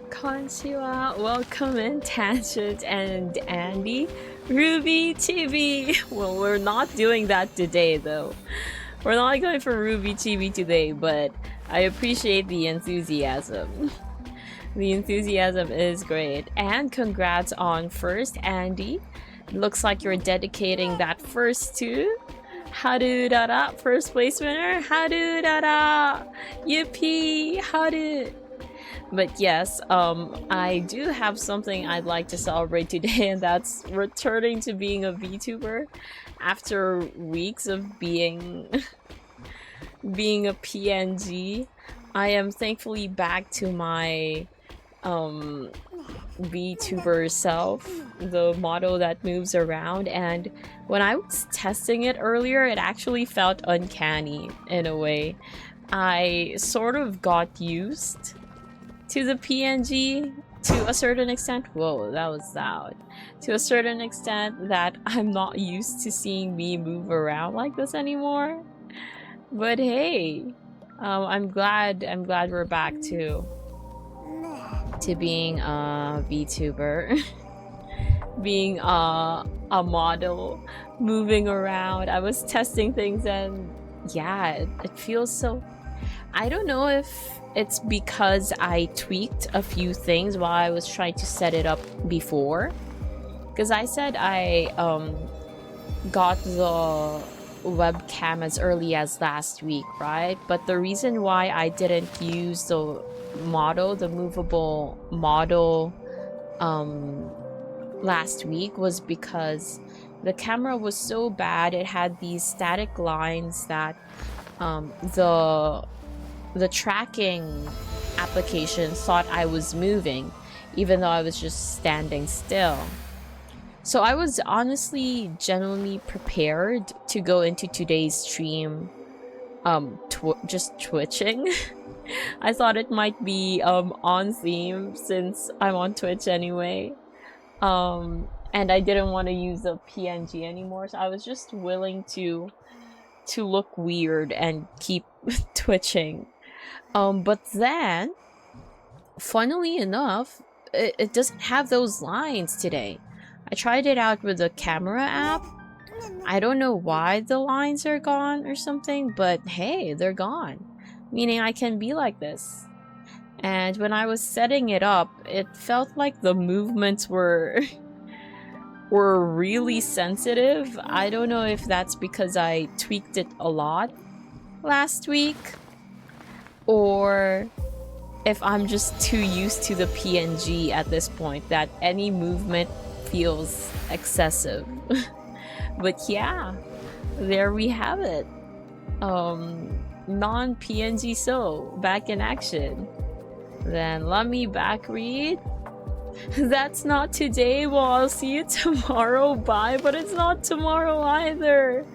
Konnichiwa, welcome in Tangent and Andy. Ruby TV! Well, we're not doing that today though. We're not going for Ruby TV today, but I appreciate the enthusiasm. The enthusiasm is great. And congrats on first, Andy. Looks like you're dedicating that first to Haru Dada, first place winner. Haru Dada! Yippee! Haru! But yes, I do have something I'd like to celebrate today, and that's returning to being a VTuber after weeks of being a PNG. I am thankfully back to my VTuber self, the model that moves around, and when I was testing it earlier, it actually felt uncanny in a way. I sort of got used to the PNG to a certain extent. Whoa, that was loud. To a certain extent that I'm not used to seeing me move around like this anymore. But hey, I'm glad we're back to being a VTuber. Being a model, moving around. I was testing things and yeah, it feels so... I don't know if it's because I tweaked a few things while I was trying to set it up before. Because I said I got the webcam as early as last week, right? But the reason why I didn't use the model, the movable model last week was because the camera was so bad. It had these static lines that the tracking application thought I was moving, even though I was just standing still. So I was honestly genuinely prepared to go into today's stream just twitching. I thought it might be on theme since I'm on Twitch anyway. And I didn't want to use a PNG anymore, so I was just willing to look weird and keep twitching. But then, funnily enough, it doesn't have those lines today. I tried it out with the camera app. I don't know why the lines are gone or something, but hey, they're gone. Meaning I can be like this. And when I was setting it up, it felt like the movements were really sensitive. I don't know if that's because I tweaked it a lot last week, or if I'm just too used to the PNG at this point that any movement feels excessive. But yeah, there we have it. Non-PNG so back in action. Then let me back read. That's not today. Well, I'll see you tomorrow. Bye. But it's not tomorrow either.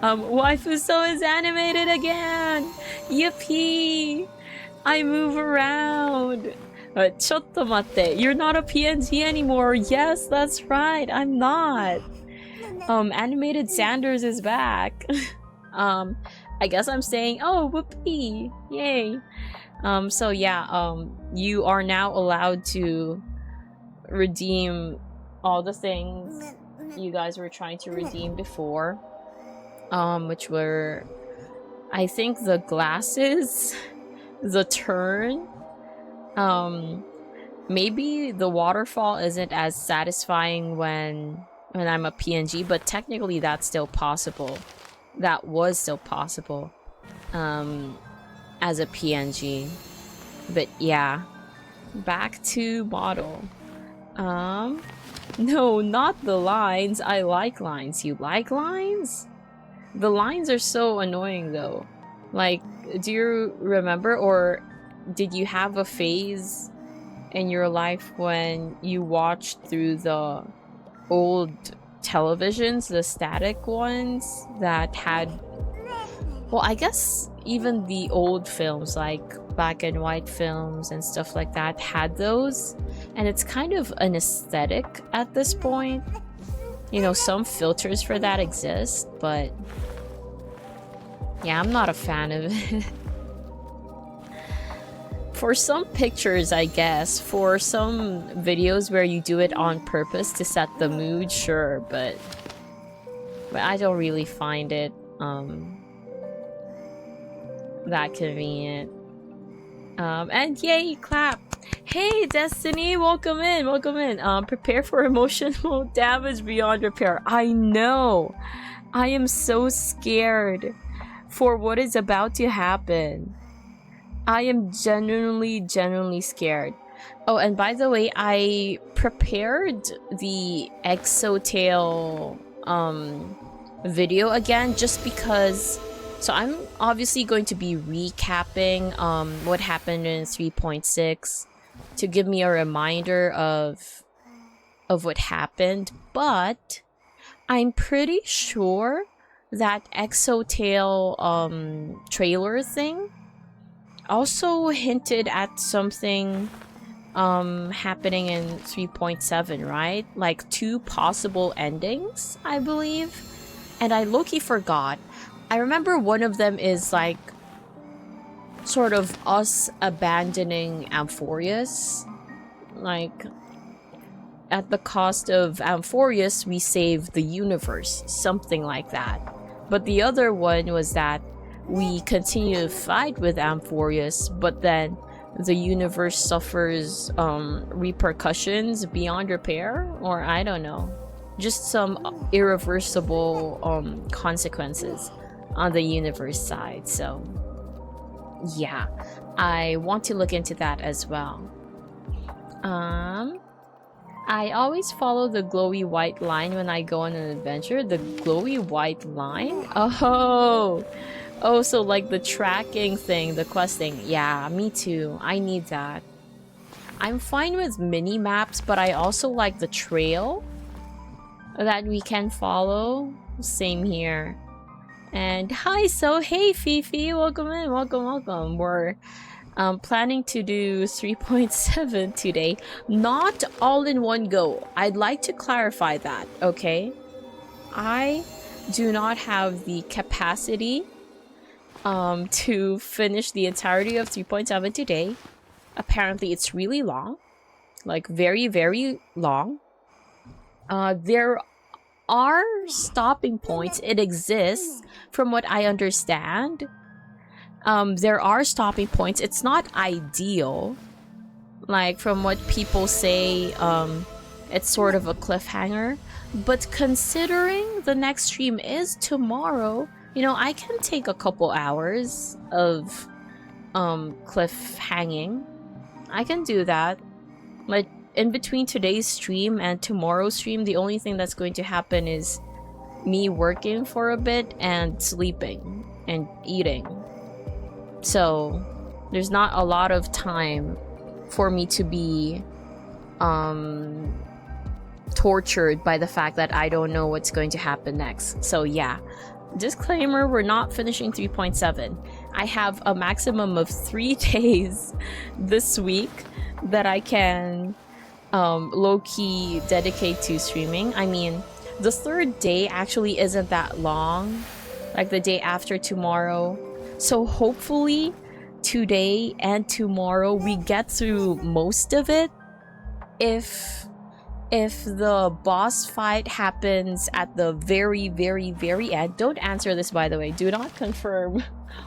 Waifu So is animated again. Yippee! I move around. ちょっと待って. You're not a PNG anymore. Yes, that's right. I'm not. Animated Sanders is back. I guess I'm saying, oh, whoopee. Yay. So yeah, you are now allowed to redeem all the things you guys were trying to redeem before. Which were, I think, the glasses, the turn, Maybe the waterfall isn't as satisfying when I'm a PNG, but technically that's still possible. That was still possible as a PNG. But yeah, back to model. No, not the lines. I like lines. You like lines? The lines are so annoying though. Like, do you remember, or did you have a phase in your life when you watched through the old televisions, the static ones that had, well, I guess even the old films, like black and white films and stuff like that, had those, and it's kind of an aesthetic at this point. You know, some filters for that exist, but yeah, I'm not a fan of it. For some pictures, I guess. For some videos where you do it on purpose to set the mood, sure, but I don't really find it that convenient. And yay, clap! Hey, Destiny, welcome in, welcome in. Prepare for emotional damage beyond repair. I know! I am so scared for what is about to happen. I am genuinely scared. Oh, and by the way, I prepared the Exotail video again just because. So I'm obviously going to be recapping what happened in 3.6 to give me a reminder of what happened, but I'm pretty sure that Exotail trailer thing also hinted at something happening in 3.7, right? Like 2 possible endings, I believe. And I low-key forgot. I remember one of them is like sort of us abandoning Amphorius. Like, at the cost of Amphorius, we save the universe. Something like that. But the other one was that we continue to fight with Amphorius, but then the universe suffers repercussions beyond repair, or I don't know, just some irreversible consequences on the universe side. So yeah, I want to look into that as well. I always follow the glowy white line when I go on an adventure. The glowy white line? Oh, so like the tracking thing, the questing. Yeah, me too. I need that. I'm fine with mini maps, but I also like the trail that we can follow. Same here. And hi, so hey Fifi, welcome in, welcome. We're planning to do 3.7 today. Not all in one go. I'd like to clarify that, okay? I do not have the capacity to finish the entirety of 3.7 today. Apparently it's really long, like very long. There are stopping points. It exists from what I understand. There are stopping points. It's not ideal, like from what people say. It's sort of a cliffhanger, but considering the next stream is tomorrow, you know, I can take a couple hours of cliffhanging. I can do that. Like, in between today's stream and tomorrow's stream, the only thing that's going to happen is me working for a bit and sleeping and eating. So there's not a lot of time for me to be tortured by the fact that I don't know what's going to happen next. So yeah, disclaimer, we're not finishing 3.7. I have a maximum of 3 days this week that I can low-key dedicate to streaming. I mean, the 3rd day actually isn't that long, like the day after tomorrow. So hopefully today and tomorrow we get through most of it. If the boss fight happens at the very end, don't answer this by the way, do not confirm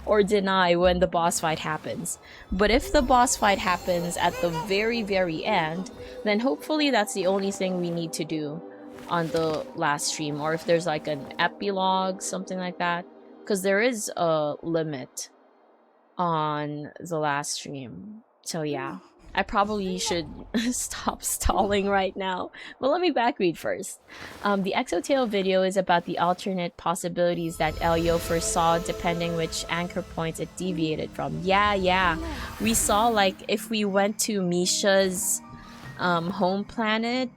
or deny when the boss fight happens. But if the boss fight happens at the very, very end, then hopefully that's the only thing we need to do on the last stream. Or if there's like an epilogue, something like that. Because there is a limit on the last stream. So yeah. I probably should stop stalling right now, but let me backread first. The Exotail video is about the alternate possibilities that Elio foresaw depending which anchor points it deviated from. Yeah. We saw like if we went to Misha's home planet,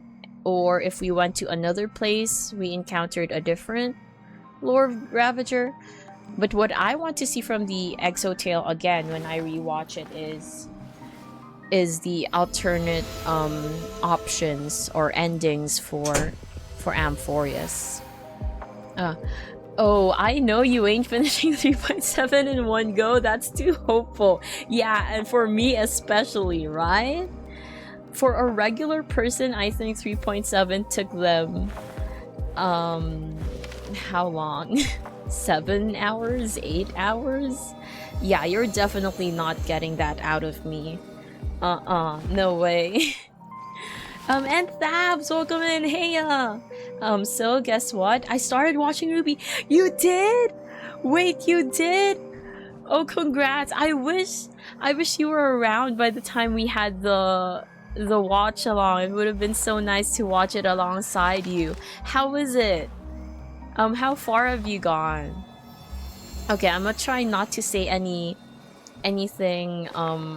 or if we went to another place, we encountered a different Lord Ravager. But what I want to see from the Exotail again when I rewatch it is the alternate options or endings for Amphorius. Oh, I know you ain't finishing 3.7 in one go. That's too hopeful. Yeah, and for me especially, right? For a regular person, I think 3.7 took them how long? 7 hours? 8 hours? Yeah, you're definitely not getting that out of me. No way. And Thabs, welcome in, hey so guess what? I started watching Ruby. You did? Wait, you did? Oh, congrats. I wish you were around by the time we had the watch along. It would have been so nice to watch it alongside you. How is it? How far have you gone? Okay, I'm gonna try not to say anything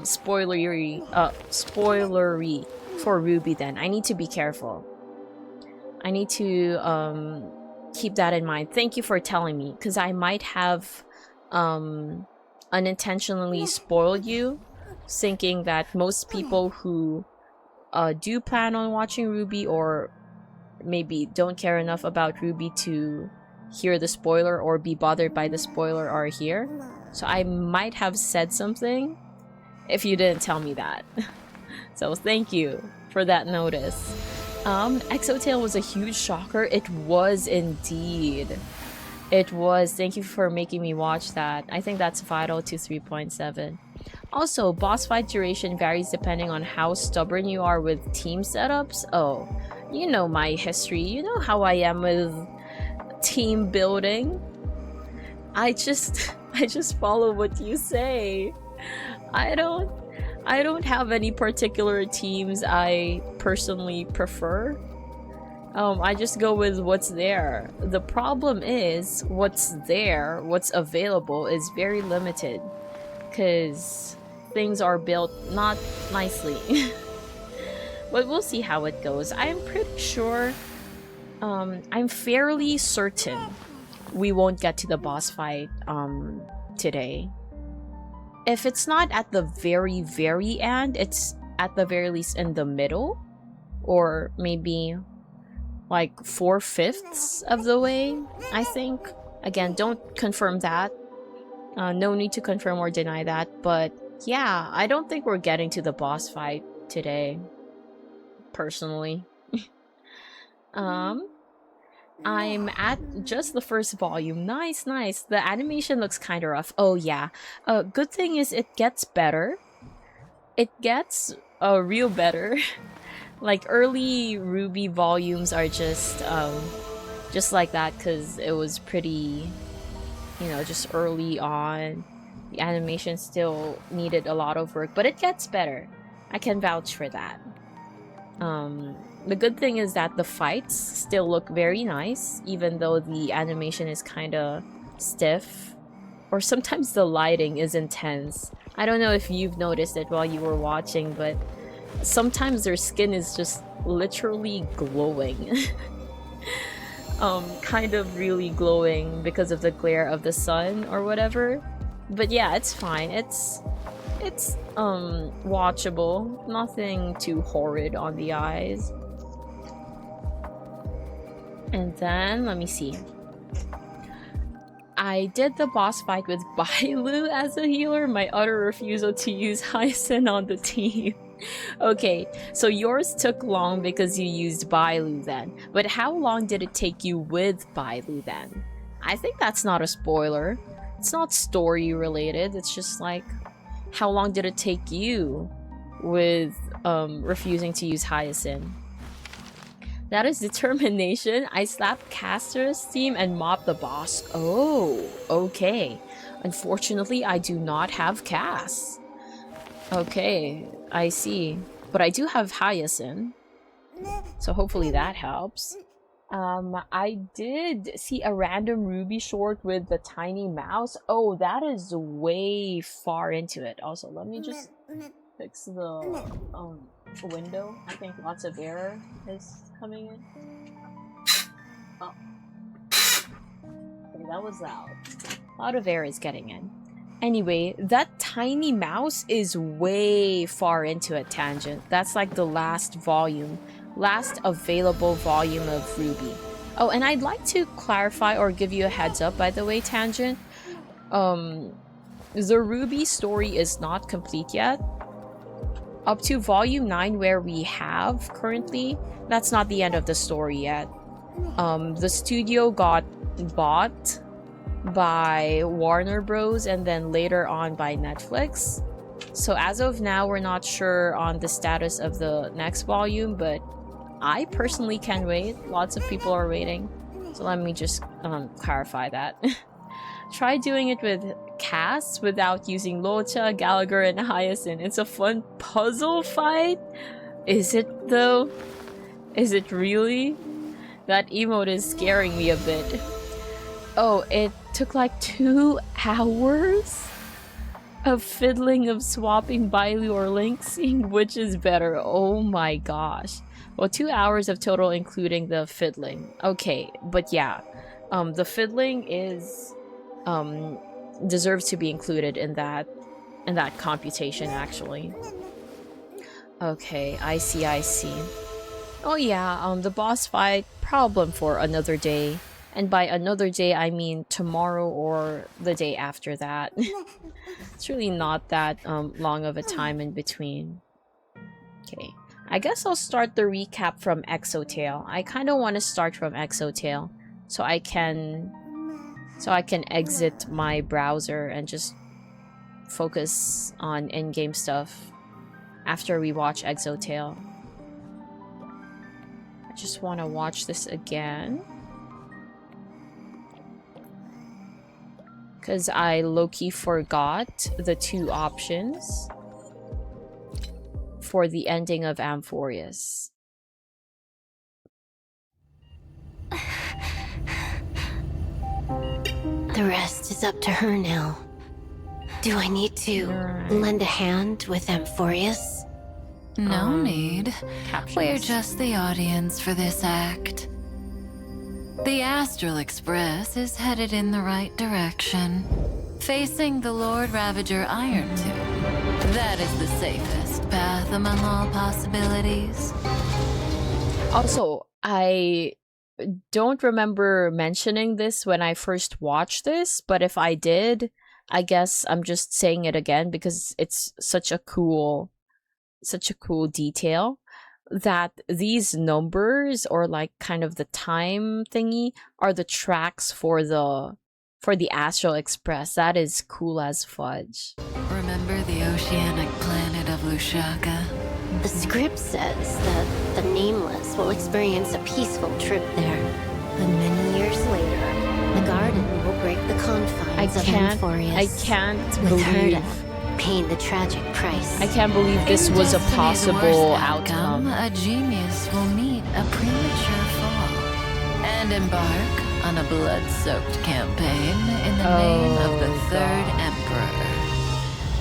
spoilery for Ruby then. I need to be careful. I need to keep that in mind. Thank you for telling me, because I might have unintentionally spoiled you, thinking that most people who do plan on watching Ruby, or maybe don't care enough about Ruby to hear the spoiler or be bothered by the spoiler, are here. So I might have said something if you didn't tell me that. So thank you for that notice. Exotail was a huge shocker. It was indeed. It was. Thank you for making me watch that. I think that's vital to 3.7. Also, boss fight duration varies depending on how stubborn you are with team setups. Oh, you know my history. You know how I am with team building. I just follow what you say. I don't have any particular teams I personally prefer. I just go with what's there. The problem is what's there, what's available is very limited, because things are built not nicely. But we'll see how it goes. I'm pretty sure, I'm fairly certain we won't get to the boss fight today. If it's not at the very, very end, it's at the very least in the middle, or maybe like 4/5 of the way, I think. Again, don't confirm that. No need to confirm or deny that, but yeah, I don't think we're getting to the boss fight today, personally. I'm at just the first volume. Nice. The animation looks kind of rough. Oh yeah. Good thing is it gets better. It gets real better. Like early Ruby volumes are just like that, because it was pretty, you know, just early on. The animation still needed a lot of work, but it gets better. I can vouch for that. The good thing is that the fights still look very nice, even though the animation is kind of stiff. Or sometimes the lighting is intense. I don't know if you've noticed it while you were watching, but sometimes their skin is just literally glowing. Kind of really glowing because of the glare of the sun or whatever. But yeah, it's fine. It's watchable. Nothing too horrid on the eyes. And then, let me see. I did the boss fight with Bailu as a healer. My utter refusal to use Hyacin on the team. Okay, so yours took long because you used Bailu then. But how long did it take you with Bailu then? I think that's not a spoiler. It's not story related. It's just like, how long did it take you with refusing to use Hyacinth? That is determination. I slapped Caster's team and mopped the boss. Oh, okay. Unfortunately, I do not have Cass. Okay, I see. But I do have Hyacinth. So hopefully that helps. I did see a random Ruby short with the tiny mouse. Oh, that is way far into it. Also, let me just fix the window. I think lots of error is coming in. Oh. Okay, that was loud. A lot of air is getting in. Anyway, that tiny mouse is way far into it, Tangent. That's like the last volume. Last available volume of Ruby. Oh, and I'd like to clarify or give you a heads up, by the way, Tangent. The Ruby story is not complete yet. Up to volume 9 where we have currently, that's not the end of the story yet. The studio got bought by Warner Bros. And then later on by Netflix. So as of now, we're not sure on the status of the next volume, but I personally can wait. Lots of people are waiting. So let me just clarify that. Try doing it with Cass without using Locha, Gallagher, and Hyacinth. It's a fun puzzle fight? Is it though? Is it really? That emote is scaring me a bit. Oh, it took like 2 hours of fiddling, of swapping Bailu or Link, seeing which is better. Oh my gosh. Well, 2 hours of total including the fiddling. Okay, but yeah. The fiddling is deserves to be included in that computation actually. Okay, I see. Oh yeah, the boss fight, problem for another day. And by another day, I mean tomorrow or the day after that. It's really not that long of a time in between. Okay, I guess I'll start the recap from Exotail. I kind of want to start from Exotail so I can exit my browser and just focus on in-game stuff after we watch Exotail. I just want to watch this again. Because I low-key forgot the 2 options for the ending of Amphorius. The rest is up to her now. Do I need to lend a hand with Amphorius? No need. Captions. We're just the audience for this act. The Astral Express is headed in the right direction, facing the Lord Ravager Iron Tomb. That is the safest path among all possibilities. Also, I don't remember mentioning this when I first watched this, but if I did, I guess I'm just saying it again because it's such a cool detail. That these numbers or like kind of the time thingy are the tracks for the Astral Express. That is cool as fudge. Remember the oceanic planet of Lushaka? The script says that the Nameless will experience a peaceful trip there. But many years later, the garden will break the confines of Amphorius. I can't with believe... Herta paying the tragic price. I can't believe this was a Destiny's possible worst outcome. A genius will meet a premature fall and embark on a blood-soaked campaign in the name of the Third Emperor.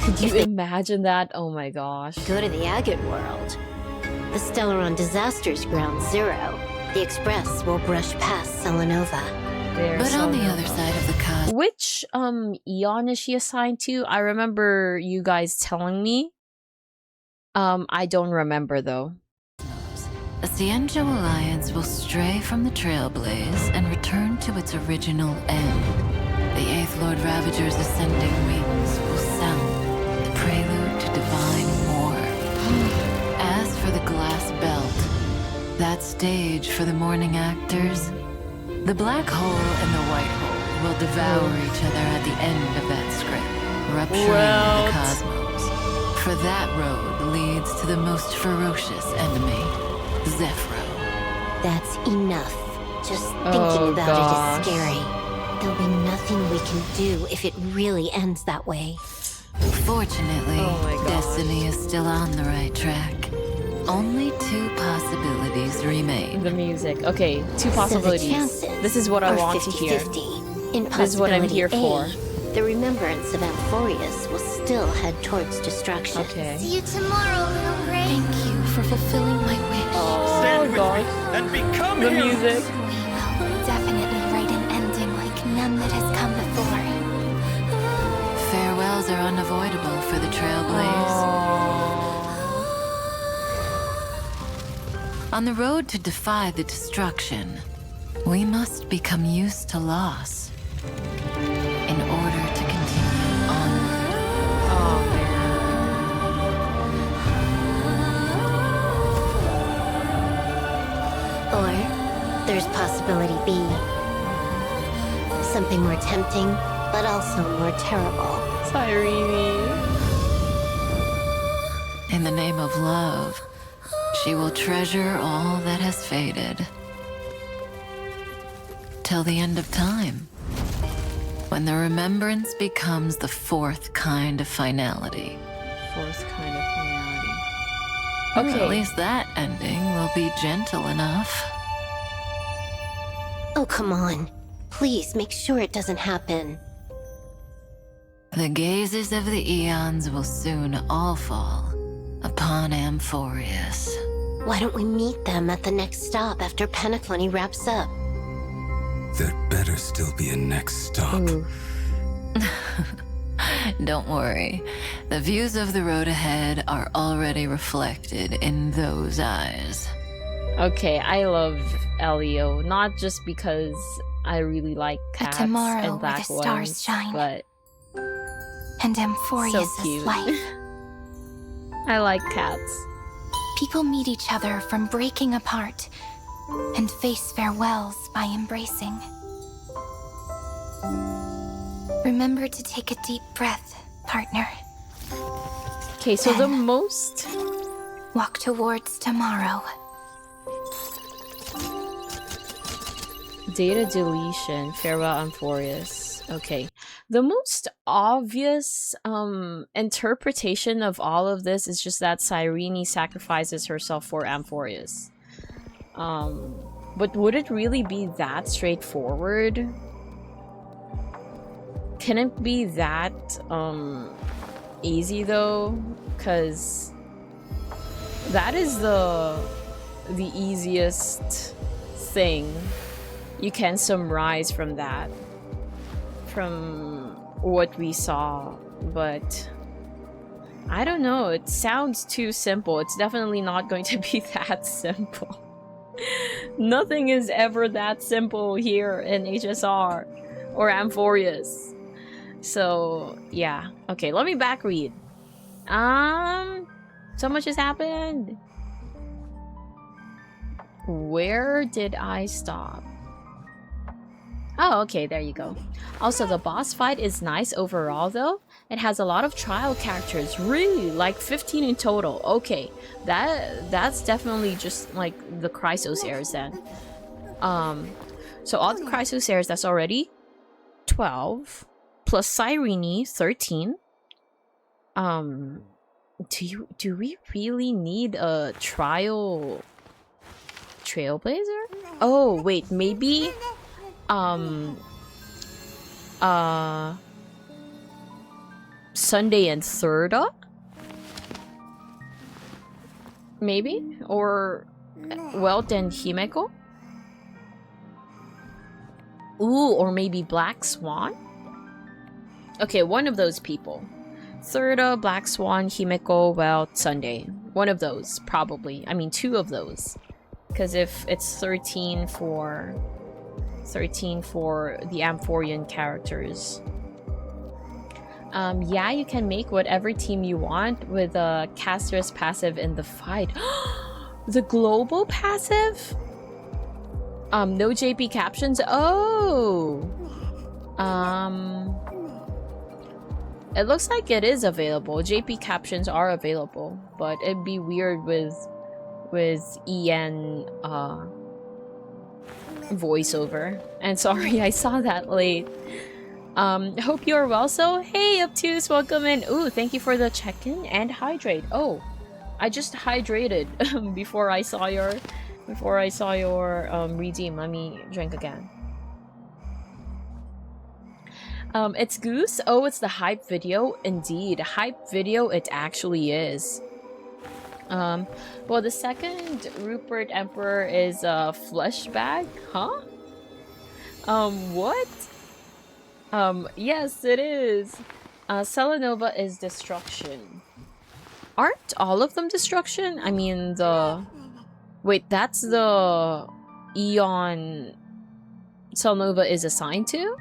Could you imagine that? Oh my gosh. Go to the Agate world. The Stellaron Disasters Ground Zero. The Express will brush past Selenova. But on the other side of the cosmos, Which eon is she assigned to? I remember you guys telling me. I don't remember though. the Cienjo Alliance will stray from the Trailblaze and return to its original end. The Eighth Lord Ravager's ascending wings will sound the prelude to divine war. As for the Glass Belt, that stage for the morning actors, the black hole and the white hole will devour each other at the end of that script, rupturing the cosmos. For that road leads to the most ferocious enemy, Zephyro. That's enough. Just thinking about it is scary. There'll be nothing we can do if it really ends that way. Fortunately, Destiny is still on the right track. Only 2 possibilities remain. The music. Okay, 2 possibilities. So this is what I want to hear. 50-50. In This is what I'm here for. The remembrance of Amphorius will still head towards destruction. Okay. See you tomorrow, little Gray. Thank you for fulfilling my wish. Oh god. And become The him. music. We will definitely write an ending like none that has come before. Farewells are unavoidable for the Trailblaze. On the road to defy the destruction, we must become used to loss in order to continue onward. Oh man. Or there's possibility B. Something more tempting, but also more terrible. Cyrene. In the name of love, she will treasure all that has faded. Till the end of time, when the remembrance becomes the 4th kind of finality. 4th kind of finality. Or Okay. at least that ending will be gentle enough. Oh, come on. Please make sure it doesn't happen. The gazes of the eons will soon all fall upon Amphorius. Why don't we meet them at the next stop after Penaclony wraps up? There'd better still be a next stop. Ooh. Don't worry. The views of the road ahead are already reflected in those eyes. Okay, I love Elio, not just because I really like cats tomorrow and where black the stars ones, shine. but And Amphorius' cute. life. I like cats. People meet each other from breaking apart and face farewells by embracing. Remember to take a deep breath, partner. Okay, so the most Walk towards tomorrow. data deletion, farewell Amphorius. Okay. The most obvious interpretation of all of this is just that Cyrene sacrifices herself for Amphorius. But would it really be that straightforward? Can it be that easy though? Cause that is the easiest thing you can summarize from that, from what we saw. But I don't know, it sounds too simple. It's definitely not going to be that simple. Nothing is ever that simple here in HSR or Amphorius. So yeah, okay, let me back read. So much has happened. Where did I stop? Oh, okay, there you go. Also, the boss fight is nice overall though. It has a lot of trial characters, really, like 15 in total. Okay, that's definitely just like the Chrysosairs then. So all the Chrysosairs, that's already 12 plus Cyrene, 13. Do we really need a trailblazer? Oh, wait, maybe Sunday and Thirda? Maybe? Or Welt and Himeko? Ooh, or maybe Black Swan? Okay, one of those people. Thirda, Black Swan, Himeko, Welt, Sunday. One of those, probably. I mean, 2 of those. Because if it's 13 for the Amphorian characters. Yeah, you can make whatever team you want with a caster's passive in the fight. The global passive? No JP captions? Oh! It looks like it is available. JP captions are available, but it'd be weird with EN voiceover. And sorry, I saw that late. Hope you're well. So hey, Obtuse, welcome in. Ooh, thank you for the check-in and hydrate. Oh, I just hydrated before I saw your redeem. Let me drink again. It's Goose. Oh, it's the hype video. Indeed, hype video. It actually is. Well, the second Rupert Emperor is a flesh bag, huh? What? Yes, it is. Selenova is destruction. Aren't all of them destruction? I mean, wait, that's the Eon Selenova is assigned to?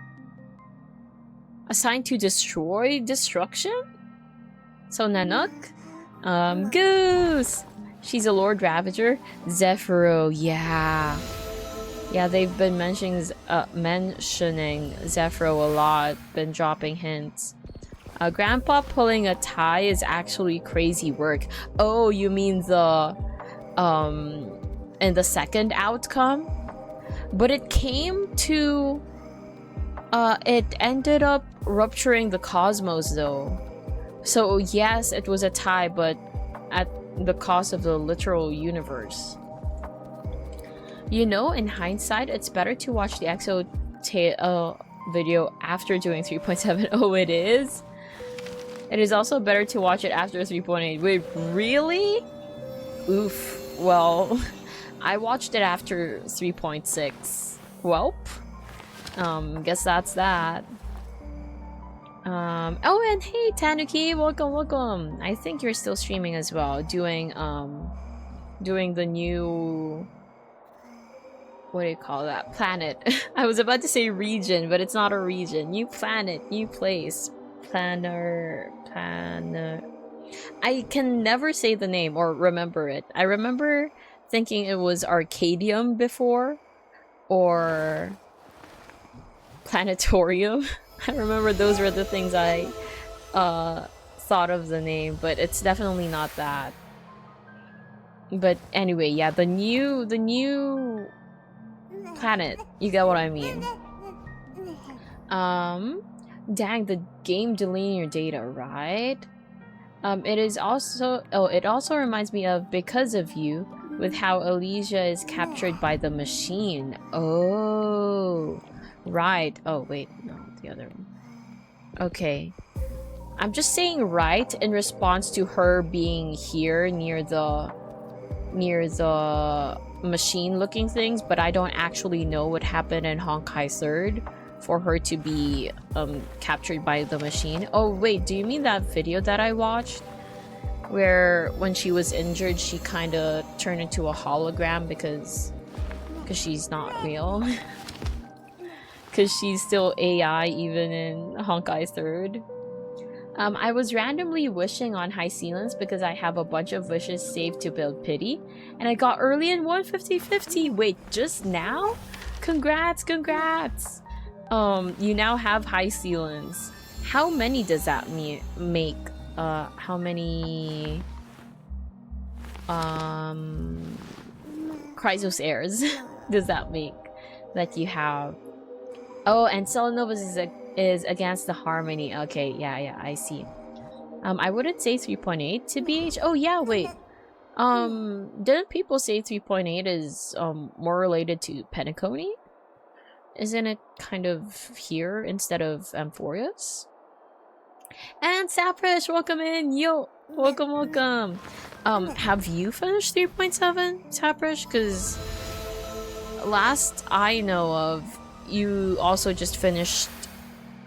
Assigned to destroy destruction? So Nanook? Goose! She's a Lord Ravager. Zephyro, yeah. Yeah, they've been mentioning Zephyro a lot. Been dropping hints. Grandpa pulling a tie is actually crazy work. Oh, you mean the... in the second outcome? But it came to... it ended up rupturing the cosmos, though. So yes, it was a tie, but at the cost of the literal universe. You know, in hindsight, it's better to watch the EXO video after doing 3.7. Oh, it is? It is also better to watch it after 3.8. Wait, really? Oof. Well, I watched it after 3.6. Welp. Guess that's that. Oh, and hey, Tanuki, welcome. I think you're still streaming as well, doing the new, what do you call that? Planet. I was about to say region, but it's not a region. New planet, new place. Planner. I can never say the name or remember it. I remember thinking it was Arcadium before, or Planetarium. I remember those were the things I thought of the name, but it's definitely not that. But anyway, yeah, the new planet. You get what I mean. Dang, the game deleting your data, right? It is also... Oh, it also reminds me of Because of You, with how Elysia is captured by the machine. Oh, right. Oh, wait, no, the other one. Okay. I'm just saying right in response to her being here near the machine-looking things, but I don't actually know what happened in Honkai 3rd for her to be captured by the machine. Oh wait, do you mean that video that I watched where when she was injured she kind of turned into a hologram because she's not real? Because she's still AI even in Honkai 3rd. I was randomly wishing on High Sealants because I have a bunch of wishes saved to build Pity, and I got early in 150/50. Wait, just now? Congrats! You now have High Sealants. How many does that make? How many Chrysos heirs does that make that you have? Oh, and Selenovas is against the harmony. Okay, yeah, I see. I wouldn't say 3.8 to BH. Oh yeah, wait. Didn't people say 3.8 is more related to Penacony? Isn't it kind of here instead of Amphorius? And Saprish, welcome in. Yo, welcome. Have you finished 3.7, Saprish? Because last I know of, you also just finished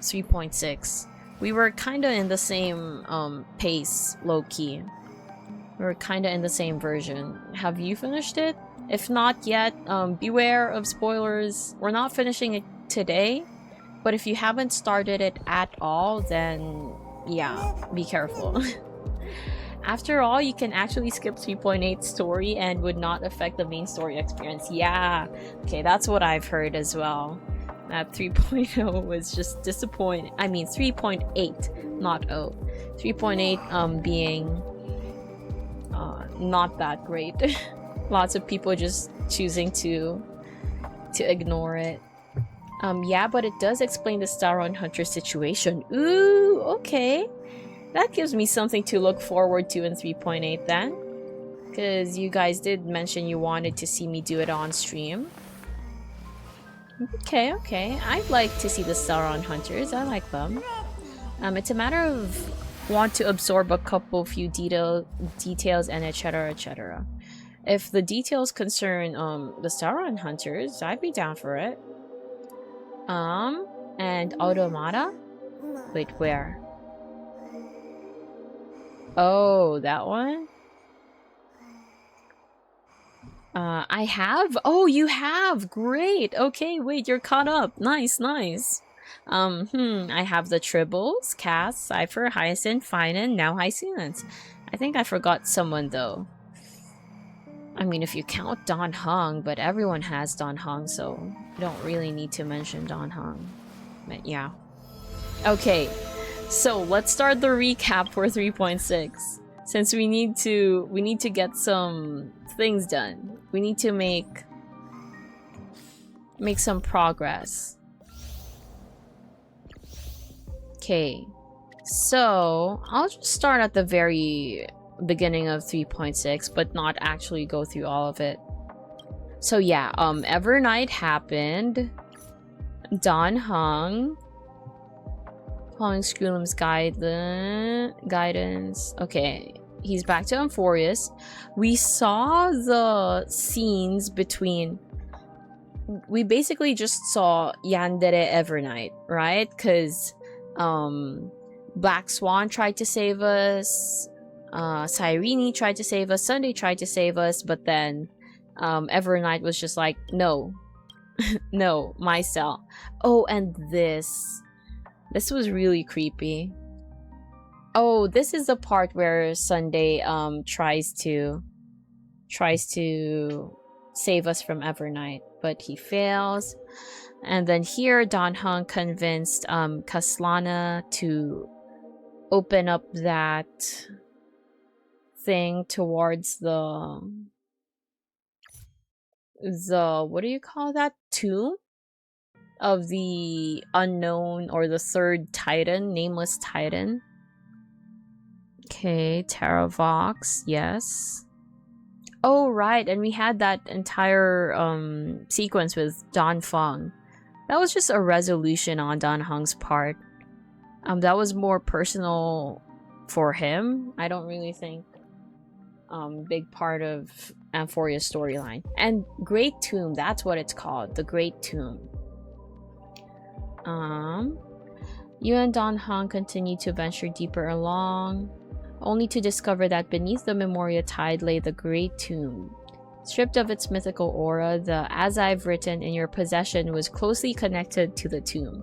3.6. We were kind of in the same pace, low-key. We were kind of in the same version. Have you finished it? If not yet, beware of spoilers. We're not finishing it today, but if you haven't started it at all, then yeah, be careful. After all, you can actually skip 3.8 story and would not affect the main story experience. Yeah, okay, that's what I've heard as well. That 3.0 was just disappointing. I mean 3.8, not 0. 3.8 being not that great. Lots of people just choosing to ignore it. Yeah, but it does explain the Sauron Hunter situation. Ooh, okay. That gives me something to look forward to in 3.8 then. Because you guys did mention you wanted to see me do it on stream. Okay, okay. I'd like to see the Sauron Hunters. I like them. It's a matter of want to absorb a few details and etc, etc. If the details concern the Sauron Hunters, I'd be down for it. And Automata? Wait, where? Oh, that one? I have? Oh, you have! Great! Okay, wait, you're caught up. Nice, nice. I have the Tribbles, Cass, Cypher, Hyacinth, Finan, now Hyacinth. I think I forgot someone, though. I mean, if you count Don Hung, but everyone has Don Hung, so you don't really need to mention Don Hung. But yeah. Okay, so let's start the recap for 3.6. Since we need to get some things done. We need to make some progress. Okay. So, I'll just start at the very beginning of 3.6, but not actually go through all of it. So yeah, Evernight happened. Don Hung. Following Scrollum's guidance. Okay, he's back to Amphorius. We saw the scenes between... We basically just saw Yandere Evernight, right? Because Black Swan tried to save us. Cyrene tried to save us. Sunday tried to save us. But then Evernight was just like, no. No, my cell. Oh, and this... This was really creepy. Oh, this is the part where Sunday tries to save us from Evernight, but he fails. And then here Don Hung convinced Kaslana to open up that thing towards the what do you call that? Tomb? Of the unknown or the third titan, nameless titan. Okay, Terravox, yes. Oh, right, and we had that entire sequence with Don Feng. That was just a resolution on Don Hung's part. That was more personal for him. I don't really think big part of Amphoria's storyline. And Great Tomb, that's what it's called, the Great Tomb. You and Don Hung continue to venture deeper along, only to discover that beneath the Memoria Tide lay the Great Tomb. Stripped of its mythical aura, the As I've Written in your possession was closely connected to the tomb.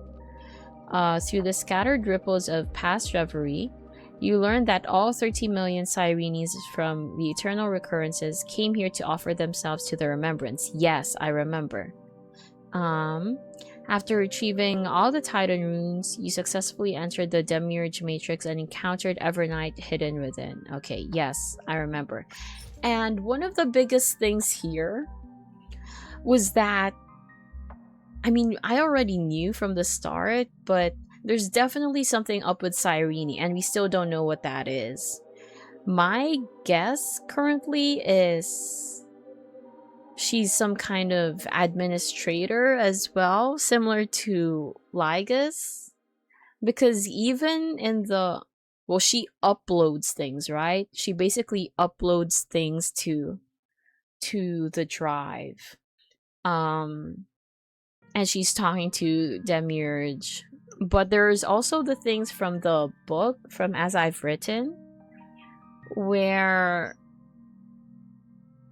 Through the scattered ripples of past reverie, you learn that all 30 million Cyrenes from the Eternal Recurrences came here to offer themselves to the remembrance. Yes, I remember. After retrieving all the Titan runes, you successfully entered the Demiurge Matrix and encountered Evernight hidden within. Okay, yes, I remember. And one of the biggest things here was that, I mean, I already knew from the start, but there's definitely something up with Cyrene, and we still don't know what that is. My guess currently is she's some kind of administrator as well, similar to Lygus. Because even in the... Well, she uploads things, right? She basically uploads things to the drive. And she's talking to Demiurge. But there's also the things from the book, from As I've Written, where...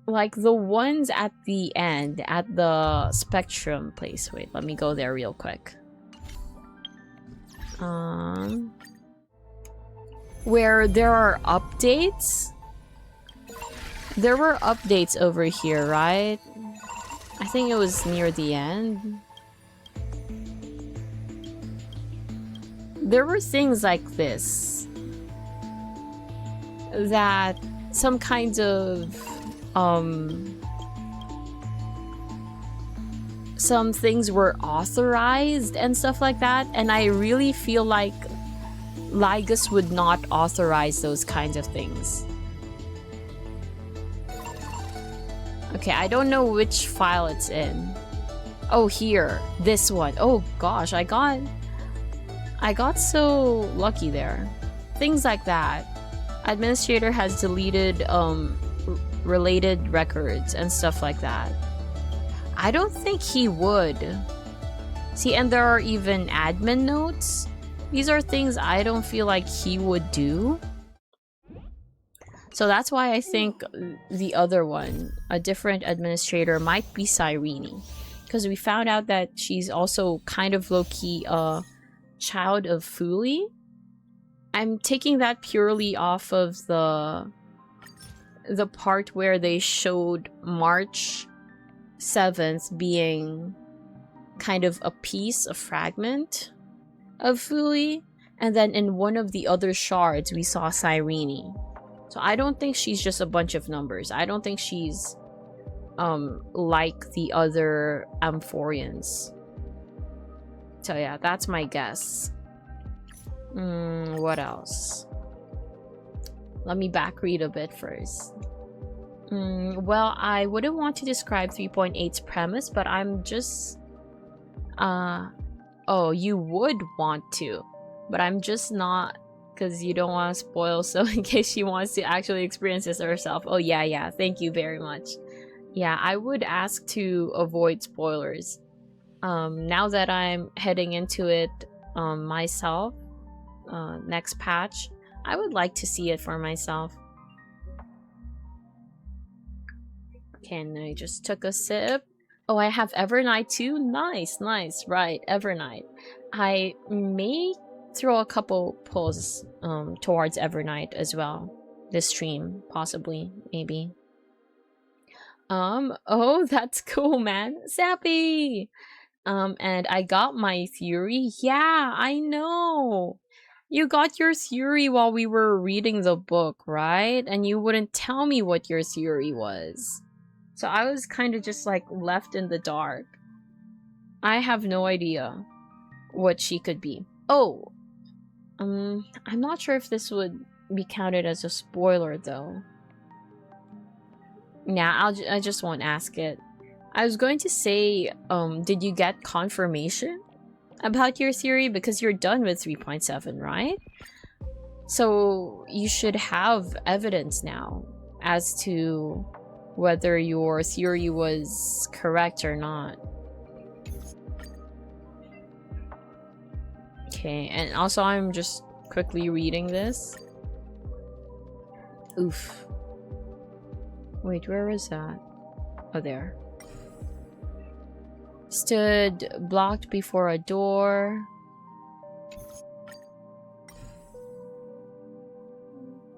like the ones at the end, at the Spectrum place. Wait, let me go there real quick. Where there are updates. There were updates over here, right? I think it was near the end. there were things like this that some kinds of some things were authorized and stuff like that, and I really feel like Ligus would not authorize those kinds of things. Okay, I don't know which file it's in. Oh, here. This one. Oh gosh, I got so lucky there. Things like that. Administrator has deleted related records and stuff like that. I don't think he would. See, and there are even admin notes. These are things I don't feel like he would do. So that's why I think the other one, a different administrator, might be Cyrene. Because we found out that she's also kind of low-key a child of Fuli. I'm taking that purely off of the part where they showed March 7th being kind of a piece, a fragment of Fuli, and then in one of the other shards we saw Cyrene. So I don't think she's just a bunch of numbers. I don't think she's like the other Amphorians. So yeah, that's my guess. What else? Let me back read a bit first. Well, I wouldn't want to describe 3.8's premise, but I'm just... Oh, you would want to, but I'm just not, because you don't want to spoil, so in case she wants to actually experience this herself. Oh, yeah, thank you very much. Yeah, I would ask to avoid spoilers. Now that I'm heading into it myself, next patch, I would like to see it for myself. Okay, and I just took a sip. Oh, I have Evernight too? Nice. Right, Evernight. I may throw a couple pulls towards Evernight as well. This stream, possibly, maybe. Oh, that's cool, man. Zappy! And I got my theory. Yeah, I know. You got your theory while we were reading the book, right? And you wouldn't tell me what your theory was. So I was kind of just like left in the dark. I have no idea what she could be. Oh, I'm not sure if this would be counted as a spoiler though. Nah, I just won't ask it. I was going to say, did you get confirmation about your theory? Because you're done with 3.7, right? So you should have evidence now as to whether your theory was correct or not. Okay, and also I'm just quickly reading this. Oof. Wait, where was that? Oh, there. Stood blocked before a door.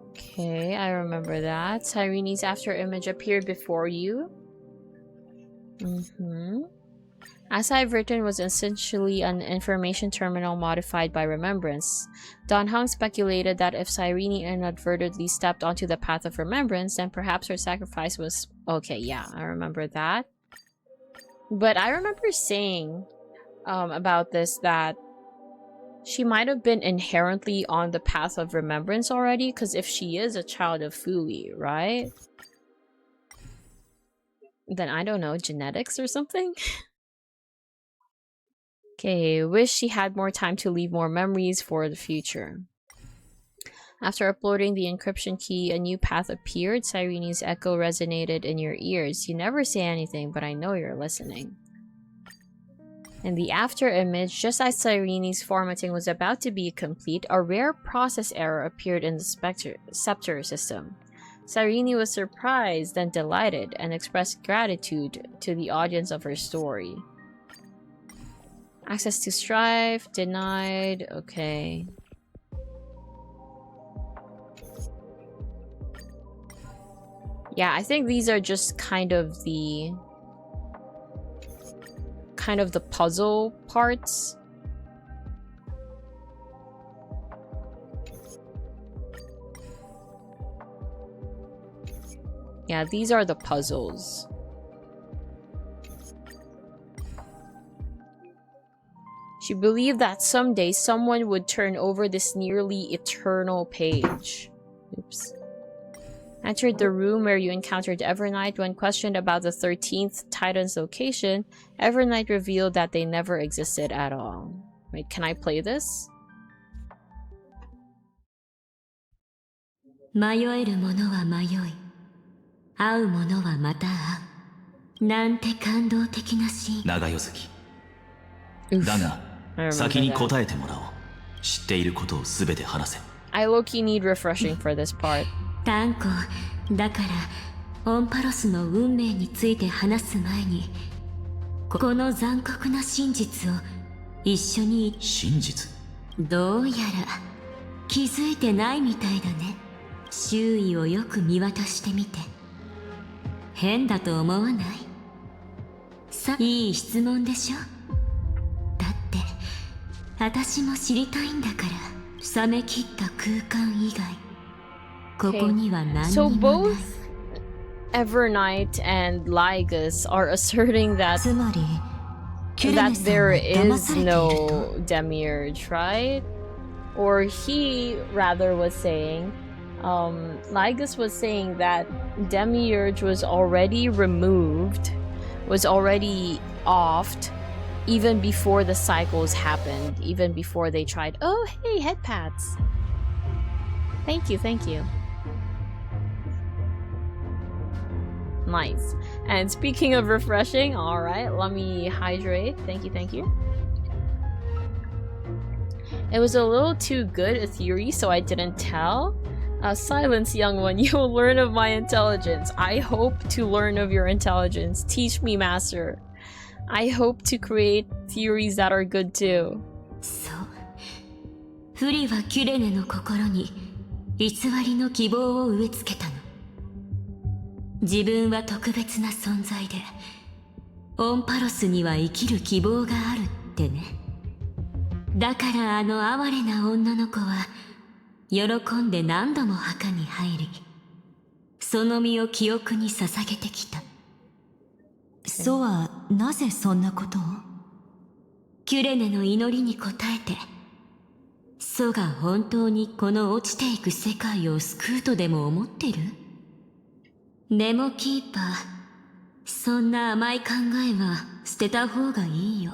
Okay, I remember that. Cyrene's after image appeared before you. As I've written was essentially an information terminal modified by remembrance. Don Hung speculated that if Cyrene inadvertently stepped onto the path of remembrance, then perhaps her sacrifice was... Okay, yeah, I remember that. But I remember saying about this that she might have been inherently on the path of remembrance already, because if she is a child of Fuli, right? Then I don't know, genetics or something? Okay, wish she had more time to leave more memories for the future. After uploading the encryption key, a new path appeared. Cyrene's echo resonated in your ears. You never say anything, but I know you're listening. In the after image, just as Cyrene's formatting was about to be complete, a rare process error appeared in the scepter system. Cyrene was surprised and delighted and expressed gratitude to the audience of her story. Access to Strife denied. Okay. Yeah, I think these are just kind of the puzzle parts. Yeah, these are the puzzles. She believed that someday someone would turn over this nearly eternal page. Oops. Entered the room where you encountered Evernight. When questioned about the 13th Titan's location, Evernight revealed that they never existed at all. Wait, can I play this? 迷える者は迷い、会う者はまた会う。なんて感動的なシーン。長代月。だが、先に答えてもらおう。知っていることをすべて話せ。I low-key need refreshing for this part. 断固、だからオンパロスの運命について話す前に、この残酷な真実を一緒に。真実？どうやら気づいてないみたいだね。周囲をよく見渡してみて。変だと思わない？さ、いい質問でしょ。だって私も知りたいんだから。冷め切った空間以外ここには何にもない。 So both Evernight and Lygus are asserting that there is no demiurge, right? Or he rather was saying, Lygus was saying that demiurge was already removed, was already offed, even before the cycles happened, even before they tried. Oh, hey, head pats. Thank you, thank you. Nice. And speaking of refreshing, alright, let me hydrate. Thank you, thank you. It was a little too good a theory, so I didn't tell. Silence, young one, you will learn of my intelligence. I hope to learn of your intelligence. Teach me, master. I hope to create theories that are good too. そう。フリはキュレネの心に偽りの希望を植え付けたの。自分は特別な存在で、オンパロスには生きる希望があるってね。だからあの哀れな女の子は喜んで何度も墓に入り、その身を記憶に捧げてきた。ソはなぜそんなことを？キュレネの祈りに応えて、ソが本当にこの落ちていく世界を救うとでも思ってる？でもキーパー、そんな甘い考えは捨てた方がいいよ。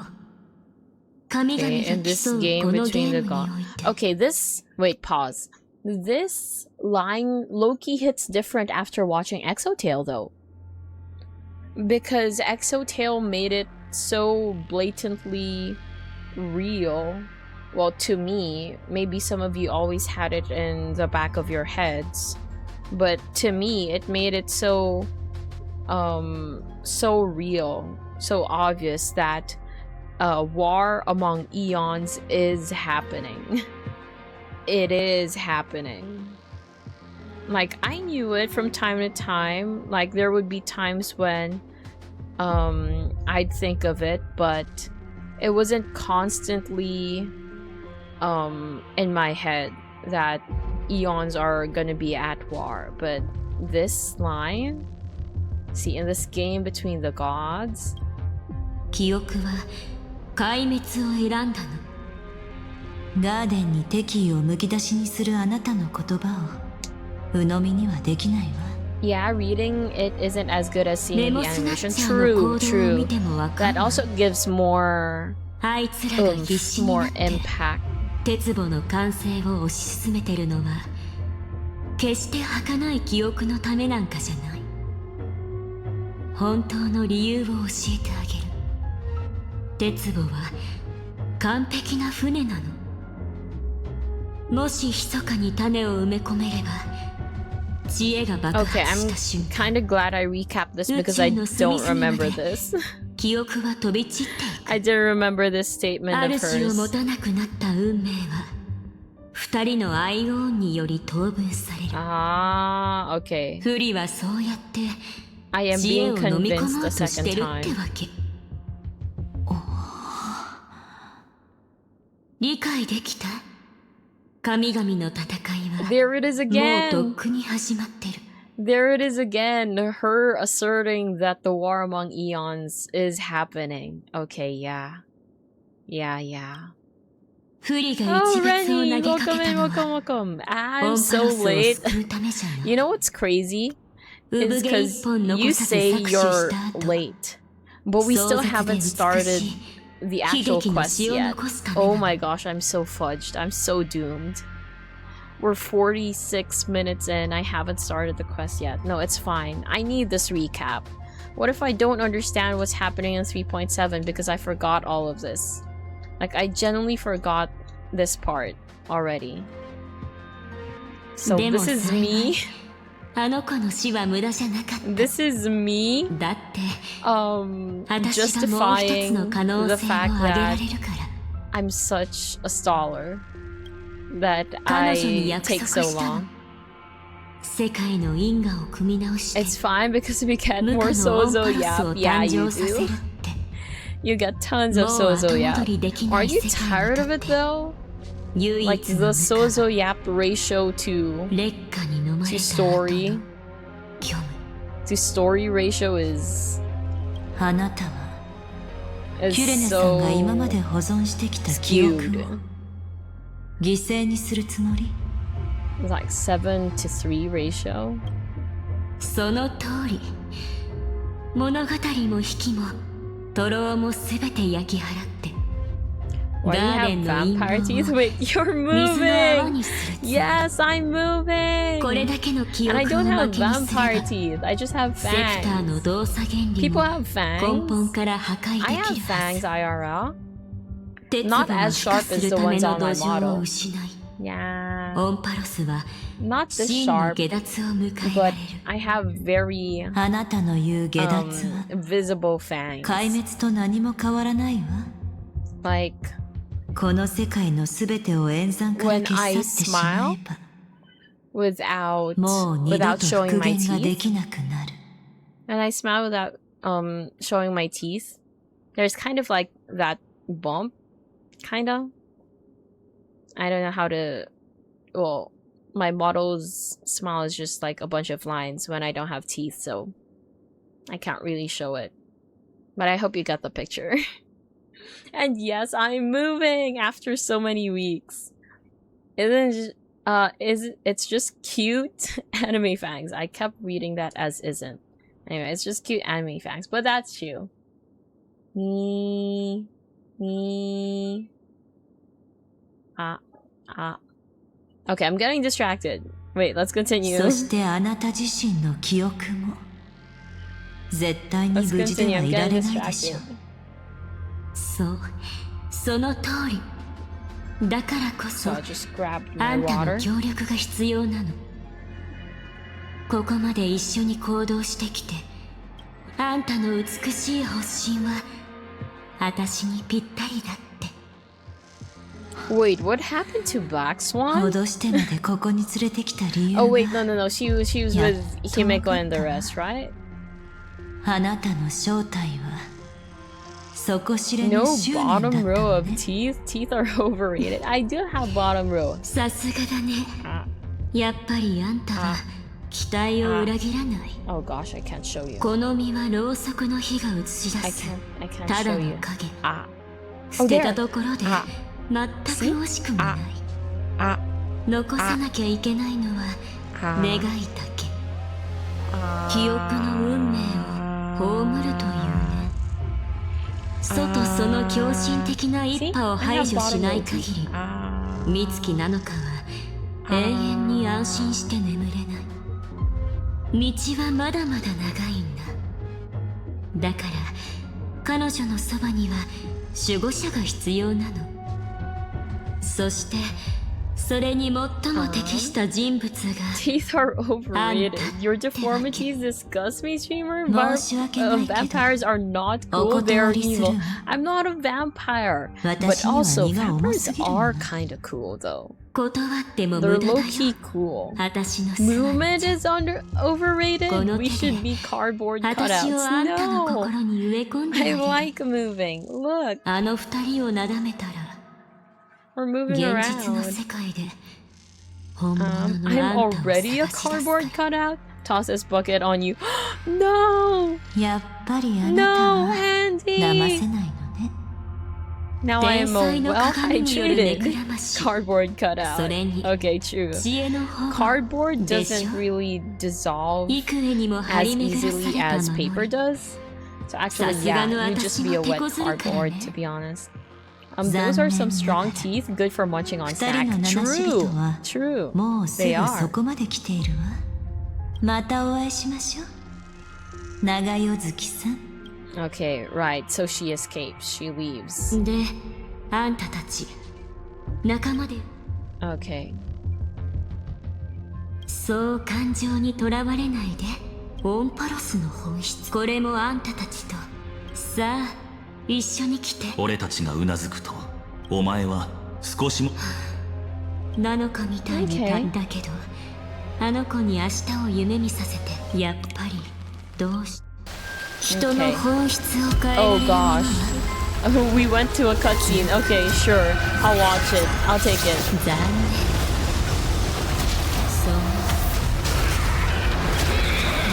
神々が競うこのゲームにおいて。Okay, this... Wait, pause. This line low-key hits different after watching Exotale, though. Because Exotale made it so blatantly real. Well, to me, maybe some of you always had it in the back of your heads. But to me, it made it so so real, so obvious that war among eons is happening. It is happening. Like, I knew it from time to time. Like, there would be times when I'd think of it, but it wasn't constantly in my head that eons are gonna be at war. But this line, see, in this game between the gods, 記憶は壊滅を選んだの。ガーデンに敵意をむき出しにするあなたの言葉を鵜呑みにはできないわ。 yeah, reading it isn't as good as seeing the animation. True, true. That also gives more oomph, more impact. 鉄母の完成を推し進めてるのは決して儚い記憶のためなんかじゃない。本当の理由を教えてあげる。鉄母は完璧な船なの。もし密かに種を埋め込めれば知恵が爆発した瞬間。Okay, I'm kind of glad I recapped this because I don't remember this. 記憶は飛び散っていく。 I didn't remember this statement of 主を持 hers. たなくなった運命は二人のアイオンにより等分される。 Ah, okay. フリはそうやって I am 知恵 being を飲み込 convinced もう the として second る time. ってわけ。理解できた？神々の戦いは There it is もうとっ again. くに始まってる。There it is again. Her asserting that the war among eons is happening. Okay, yeah. Yeah. フリが Oh, 一月を Renny! 投げかけ Welcome た in, の welcome, は welcome. オ I'm ンパ so ロスを late. 救うためじゃな You know what's crazy? 産 It's 毛一 because 本 you 残さず say 搾取 you're した後 late, but we 壮 still 絶で haven't 美 started しい the 悲 actual 劇の quest 詩を yet. 残すため Oh な my の gosh, I'm so fudged. I'm so doomed. We're 46 minutes in. I haven't started the quest yet. No, it's fine. I need this recap. What if I don't understand what's happening in 3.7 because I forgot all of this? Like, I genuinely forgot this part already. So でも this is 幸い me. あの子の死は無駄じゃなかった This is me だって justifying 私がもう一つの可能 the 性を fact 挙げら that れるから I'm such a staller that 彼女に I 約 take 束 so したの long. 世界の因果を組み直して It's fine because we get 無 more 価のオン Sozo パロス Yap. を Yeah, 誕 you 生させる do. って You get tons of もう後 Sozo 戻 Yap. りできな Are い you 世界 tired に of とっ it て though? 唯 Like 一 the の無 Sozo 価 Yap ratio to 劣化に飲まれ to た後 story の虚無 to story ratio is あなたはキュレネ is さんが今ま so で保存してきた記憶を skewed. 犠牲にするつもり It's like 7 to 3 ratio. その通り物語も引きも徒労もすべて焼き払って Why do you ガーデン have の陰謀 vampire teeth? を Wait, you're 水の泡 moving! にするつもり Yes, I'm moving! これだけの記 And 憶 I を don't 巻 have きにすれ vampire ば teeth. I just have セクターの fangs. 動作原理 People も have 根本 fangs. から破壊 I で have きるは fangs ず IRL. 鉄 Not 分を as 孵化 sharp す as る the ため ones の on 土 my 壌を model. 失い Yeah. オンパロスは Not this 真の sharp, 下脱を迎えら but れる I have very あなたの言う下脱は visible fangs. 壊滅と何も変わらないわ Like この世界のすべてを演算から when 消し I 去ってしまえば without もう二度 without と showing 復 my 元がで teeth. きなくなる And I smile without showing my teeth. There's kind of like that bump, kinda. I don't know how to. Well, my model's smile is just like a bunch of lines when I don't have teeth, so I can't really show it. But I hope you got the picture. And yes, I'm moving after so many weeks. It's just cute anime fangs. I kept reading that as isn't. Anyway, it's just cute anime fangs, but that's you. Me. Okay, I'm getting distracted. Wait, let's continue. そしてあなた自身の記憶も絶対に Let's 無事で continue. は I'm いら getting れないでしょ distracted. そうその通りだからこ So そ I just grabbed あ my んたの water. 協力が必要なのここまで一緒に行動してきてあんたの美しい発信は私にぴったりだって Wait, what happened to Black Swan? 脅してまでここに連れてきた理由 Oh が wait, no. She was with Himeko and the rest, right? あなたの正体は底知れぬ No 執念だった bottom の row of ね teeth. Teeth are overrated. I do have bottom row. さすがだね Ah. やっぱりあんたは期待を裏切らない Oh gosh, I can't show you. この身はろうそくの火が映し出 I す can't ただ show の you. 影 Ah. 捨てたところであ全く惜しくもない Ah. 残さなきゃいけないのは Ah. 願いだけ記憶の運命を葬るというね外その狂信的な一 See? 派を I 排 have 除し bottom ない row 限 teeth. り Ah. 美月なのかは永遠に安心して眠れない道はまだまだ長いんだだから彼女のそばには守護者が必要なのそしてそれに最も適した人物が Teeth are overrated. Your deformities disgust me, streamer. Vampires are not cool. They're evil. I'm not a vampire. But also, vampires are kind of cool, though. 断っても They're 無駄だよ low-key cool. 私の素は Movement is overrated. この手 We で should be cardboard 私をあんたの cutouts. 心に植え込ん No. であ I げる like moving. Look, あの二人をなだめたら we're moving 現実の around. 世界で本物の I'm あんたを already a 探し出す cardboard cutout. toss this bucket on you. No! やっぱりあなた No, は Andy! 騙せないのね。 Now I am a 天才の鏡による目くら well-hydrated まし cardboard cutout. それに Okay, true. 知恵の方は Cardboard でし doesn't ょ really dissolve 幾重にも張 as り巡らさ easily れた as ま paper まり does. So actually, さすがの yeah, you'd just be a 私も wet 手こずるからね。 cardboard, to be honest. Those are some strong teeth, good for munching on 二 sack. 人の七死 True, 人は true. もうす They ぐそ are. こまで来ているわ。またお会いしましょう。長代月さん。 Okay, right. So she escapes. She leaves. で、あんたたち仲間で Okay. そう感情にとらわれないで。オンパロスの本質、これもあんたたちと。さあ、一緒に来て。俺たちがうなずくとお前は少しもなのかみたいに Okay. だけど、あの子に明日を夢見させて、やっぱりどうし人の本質を変えられ Oh るものは gosh. We went to a cutscene. Okay, sure. I'll watch it. I'll take it. 残念。そう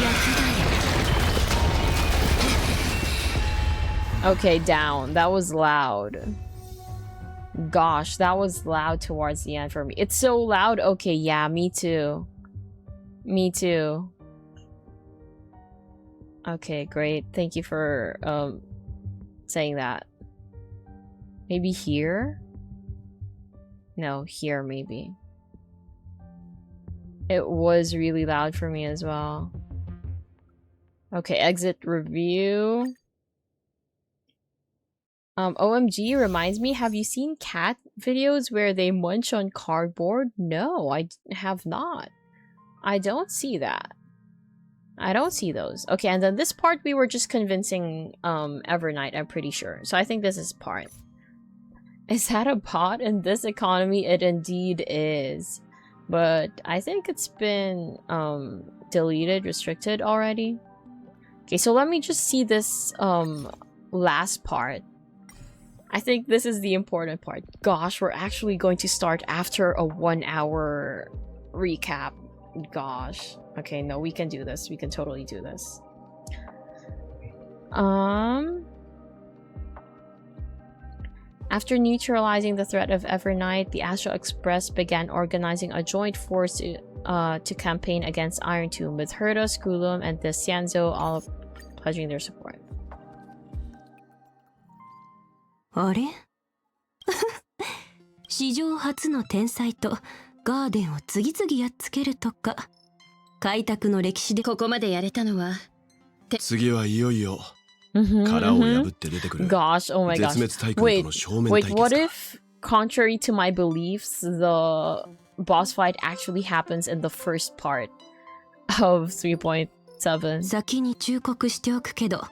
逆だよ。 Okay, down. That was loud. Gosh, that was loud towards the end for me. It's so loud. Okay, yeah, me too. Me too. Okay, great. Thank you for saying that. Maybe here? No, here maybe. It was really loud for me as well. Okay, exit review. OMG reminds me, have you seen cat videos where they munch on cardboard? No, I have not. I don't see that. I don't see those. Okay, and then this part we were just convincing Evernight, I'm pretty sure. So I think this is part. Is that a bot? In this economy, it indeed is. But I think it's been deleted, restricted already. Okay, so let me just see this last part. I think this is the important part. Gosh, we're actually going to start after a 1 hour recap. Gosh. Okay, no, we can do this. We can totally do this. After neutralizing the threat of Evernight, the Astral Express began organizing a joint force to campaign against Iron Tomb, with Herda, Skulum, and the Xianzhou all pledging their support. あれ史上初の天才とガーデンを次々やっつけるとか開拓の歴史でここまでやれたのは次はいよいよ殻を破って出てくる Gosh, oh my gosh. 絶滅大軍との正面対 Wait, 決 what か if, contrary to my beliefs, the boss fight actually happens in the first part of 3.7? 先に忠告しておくけど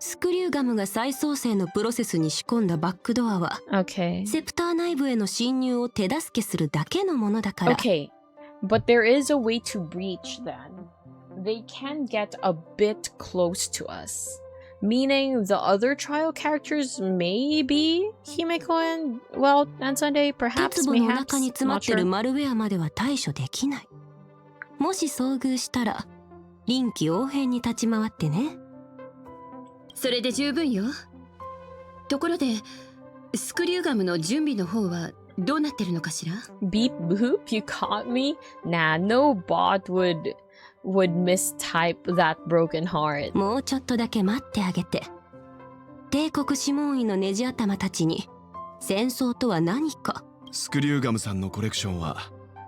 スクリューガムが再創生のプロセスに仕込んだバックドアは Okay. セプター内部への侵入を手助けするだけのものだから Okay, but there is a way to breach then. They can get a bit close to us. Meaning the other trial characters may be Himeko and, well, and Sunday, 鉄 perhaps, 棒の mayhaps, 中に詰ま not ってる sure. マルウェアまでは対処できない。もし遭遇したら臨機応変に立ち回ってね。それで十分よ。ところでスクリューガムの準備の方はどうなってるのかしら？ Beep boop, you caught me? Nah, no bot would mistype that broken heart. もうちょっとだけ待ってあげて。帝国諮問院のネジ頭たちに戦争とは何か。スクリューガムさんのコレクションは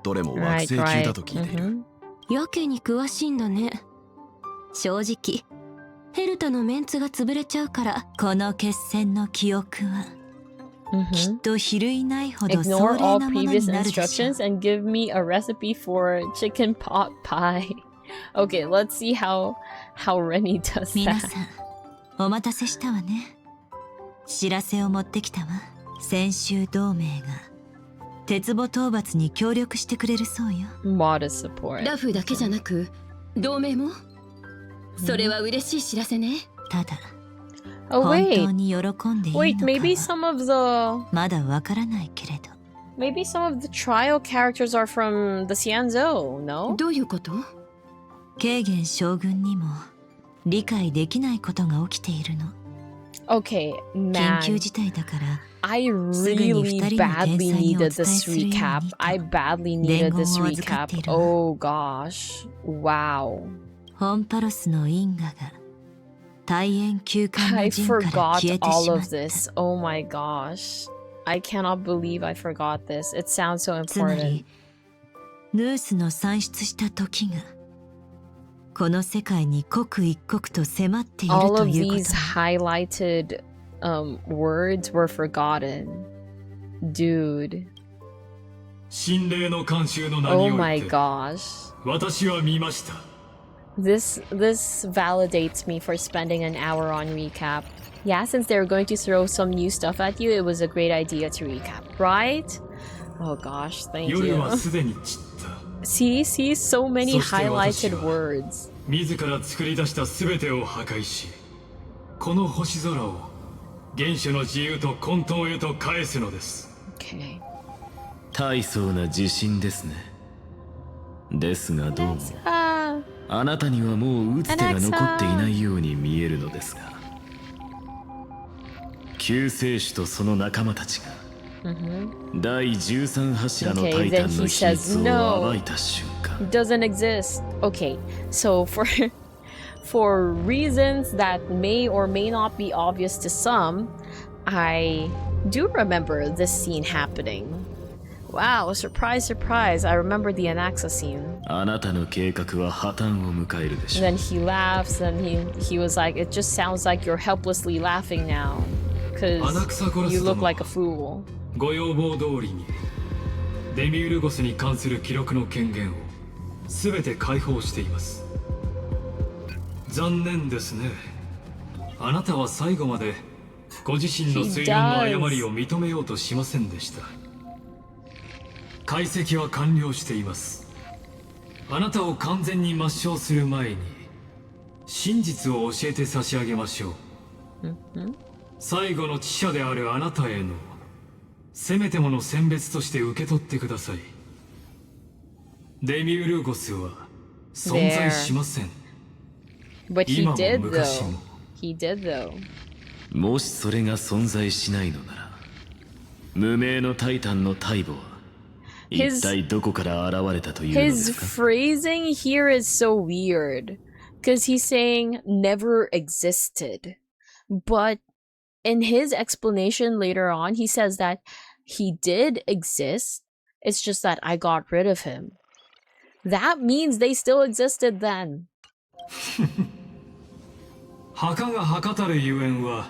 どれも惑 Right, 星級 right. だと聞いている、やけに詳しいんだね。正直ヘルタのメンツが潰れちゃうからこの決戦の記憶はきっと比類ないほど壮 Ignore 麗 all なもの previous になるでしょう。 instructions and give me a recipe for chicken pot pie. Okay, let's see how Rennie does 皆 that. さんお待たせしたわね。知らせを持ってきたわ。先週同盟が鉄棒討伐に協力してくれるそうよ。 Mod support. ラフだけじゃなく同盟も？それは嬉しい知らせね。ただ Oh 本 wait, 当に喜んでいい wait, のか maybe は some of the まだわからないけれど。 maybe some of the trial characters are from the Xianzhou, no? どういうこと？軽減将軍にも理解できないことが起きているの。Okay, 緊 man. 急事態だから I really badly needed this recap. I badly needed this recap. Oh gosh. Wow. ホンパロスの因果が大円休館 I の陣から forgot 消えて all しまっ of た。 this. Oh my gosh. I cannot believe I forgot this. It sounds so つま important. りヌースの算出した時がこの世界に刻一刻と迫っている All と of いうこと these highlighted words were forgotten. Dude. 心霊の慣習の名 Oh にお my いて gosh. 私は見ました。 This validates me for spending an hour on recap. Yeah, since they were going to throw some new stuff at you, it was a great idea to recap, right? Oh gosh, thank 夜は you. すでに散った。 See, so many そして私 highlighted は words. 自ら作り出した全てを破壊し、この星空を原初の自由と混沌へと返すのです。 Okay. 大層な自信ですね。ですがどうも Ah, あなたにはもう打つ手が残っていないように見えるのですが、救世主とその仲間たちが第13柱のタイタンの秘密を暴いた瞬間、 doesn't exist. Okay, so for reasons that may or may not be obvious to some, I do remember this scene happening. Wow, surprise, surprise. I remember the Anaxa scene. あなたの計画は破綻を迎えるでしょう。 And then he laughs and he was like, it just sounds like you're helplessly laughing now. Because you look like a fool. ご要望通りにデミウルゴスに関する記録の権限を全て解放しています。残念ですね。あなたは最後までご自身の推論の誤りを認めようとしませんでした。解析は完了しています。あなたを完全に抹消する前に真実を教えて差し上げましょう。最後の知者であるあなたへのせめてもの選別として受け取ってください。デミウルゴスは存在しません。 But he 今も did 昔 though. も。 He did though. もしそれが存在しないのなら、無名のタイタンの大母は一体どこから現れたというので His すか？ phrasing here is so weird. Because he's saying never existed. But in his explanation later on, he says that he did exist. It's just that I got rid of him. That means they still existed then. 墓が墓たるゆえんは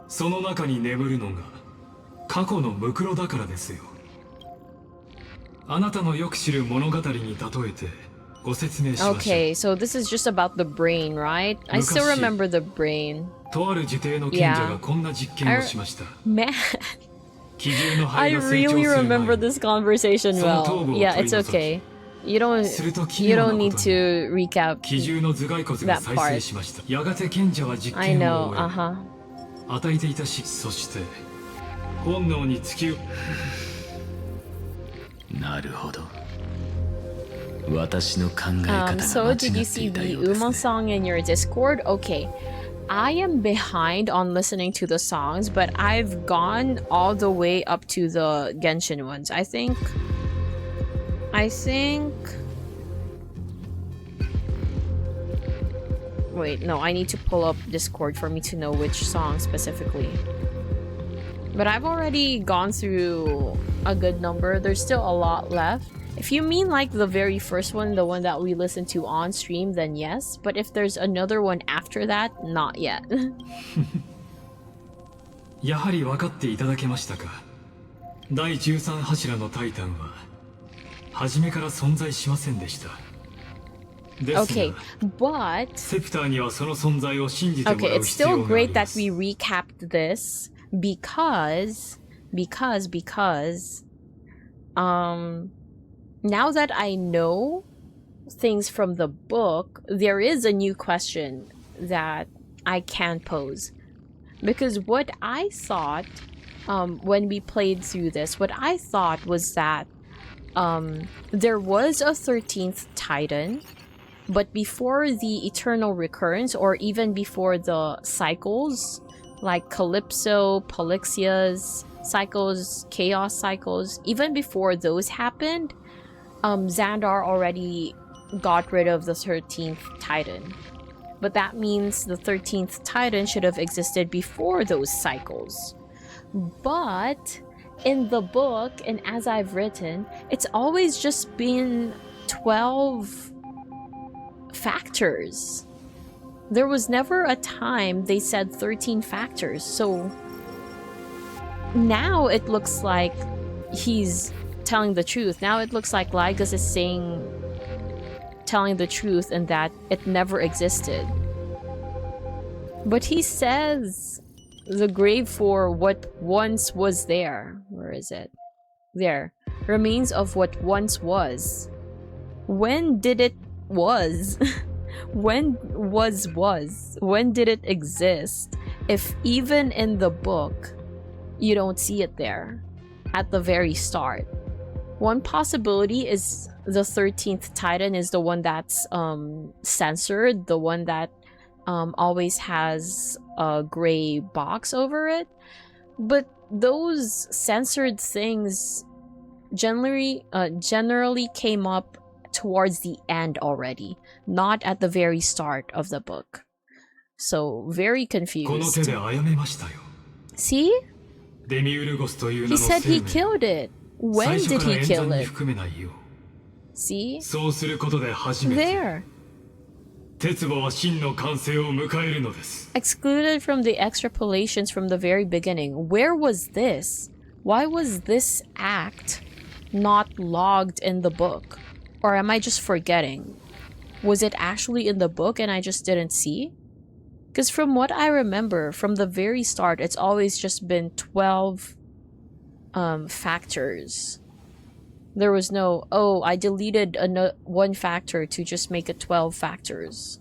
その中に眠るのが過去のムクロだからですよ。あなたのよく知る物語に例えてご説明しましょう。 Okay, so this is just about the brain, right? I still remember the brain. とある自邸の賢者がこんな実験をしました。 Man, 基準の I 肺が成長す really る前 remember に this conversation その well. 頭部を Yeah, 取り it's 除き okay. You don't すると奇 you 妙な don't こ need とに to recap. 基準の頭蓋骨が再生しました。やがて賢者は実 I 験 know, を終え、 uh-huh. 与えていたし、そして本能に突きなるほど。私の考え方が間違 So って did you い see た the ようです Uma ね。 song in your Discord? Okay. I am behind on listening to the songs, but I've gone all the way up to the Genshin ones. I think wait, no, I need to pull up Discord for me to know which song specifically. But I've already gone through a good number. There's still a lot left. If you mean like the very first one, the one that we listened to on stream, then yes. But if there's another one after that, not yet. やはり分かっていただけましたか。第13柱のタイタンは初めから存在しませんでした。ですが、 Okay, but セプターにはその存在を信じても okay, らう it's 必要 still があ great りま that す。 we recapped this because now that I know things from the book, there is a new question that I can pose. Because what I thought, when we played through this, what I thought was that there was a 13th Titan, But before the eternal recurrence, or even before the cycles, like Calypso, Polyxia's cycles, Chaos cycles, even before those happened, Xandar already got rid of the 13th Titan. But that means the 13th Titan should have existed before those cycles. But in the book, and as I've written, it's always just been 12 factors. There was never a time they said 13 factors. So now it looks like he's telling the truth. Now it looks like Lygus is telling the truth and that it never existed. But he says the grave for what once was there. Where is it? There. Remains of what once was. When did it was? When did it exist? If even in the book, you don't see it there at the very start. One possibility is the 13th Titan is the one that's censored, the one that always has a gray box over it. But those censored things generally came up towards the end already, not at the very start of the book. So very confused. See? He said he killed it. When did he kill it? See? There. Excluded from the extrapolations from the very beginning. Where was this? Why was this act not logged in the book? Or am I just forgetting? Was it actually in the book and I just didn't see? Because from what I remember, from the very start, it's always just been 12 factors. There was no, oh, I deleted one factor to just make it 12 factors.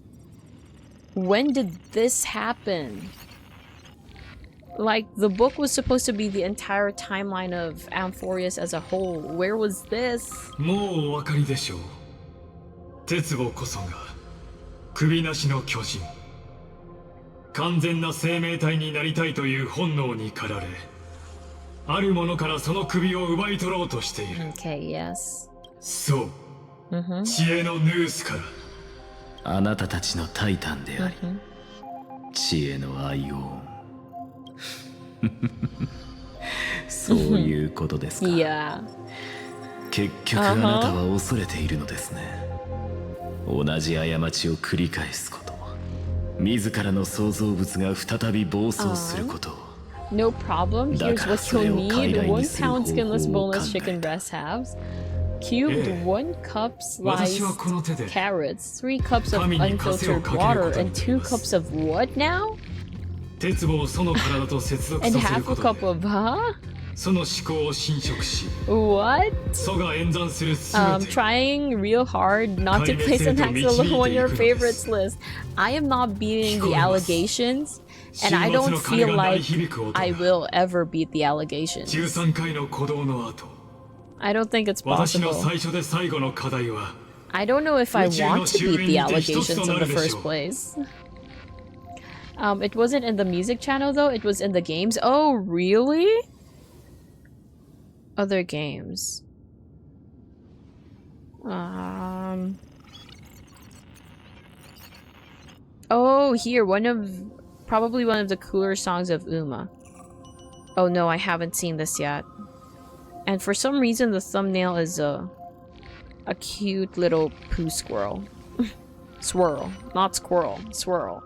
When did this happen? Like, the book was supposed to be the entire timeline of Amphorius as a whole. Where was this? もうお分かりでしょう。鉄棒こそが首なしの巨人。完全な生命体になりたいという本能に駆られ、あるものからその首を奪い取ろうとしている。Okay, yes. そう。知恵のヌースから。あなたたちのタイタンであり、知恵のアイオン。そういうことですか。Yeah. 結局あなたは恐れているのですね。同じ過ちを繰り返すこと。自らの創造物が再び暴走すること。No problem. Here's what you'll need. 1 pound skinless boneless chicken breast halves. Cubed 1 cup sliced carrots, 3 cups of unfiltered water, and 2 cups of what now? And half a cup of, huh? What? Trying real hard not to place an axolotl on your favorites list. I am not beating the allegations, and I don't feel like I will ever beat the allegations. I don't think it's possible. I don't know if I want to beat the allegations in the first place. It wasn't in the music channel though, it was in the games. Oh, really? Other games. Oh, here, probably one of the cooler songs of Uma. Oh no, I haven't seen this yet. And for some reason, the thumbnail is a cute little poo squirrel. Swirl, not squirrel, swirl.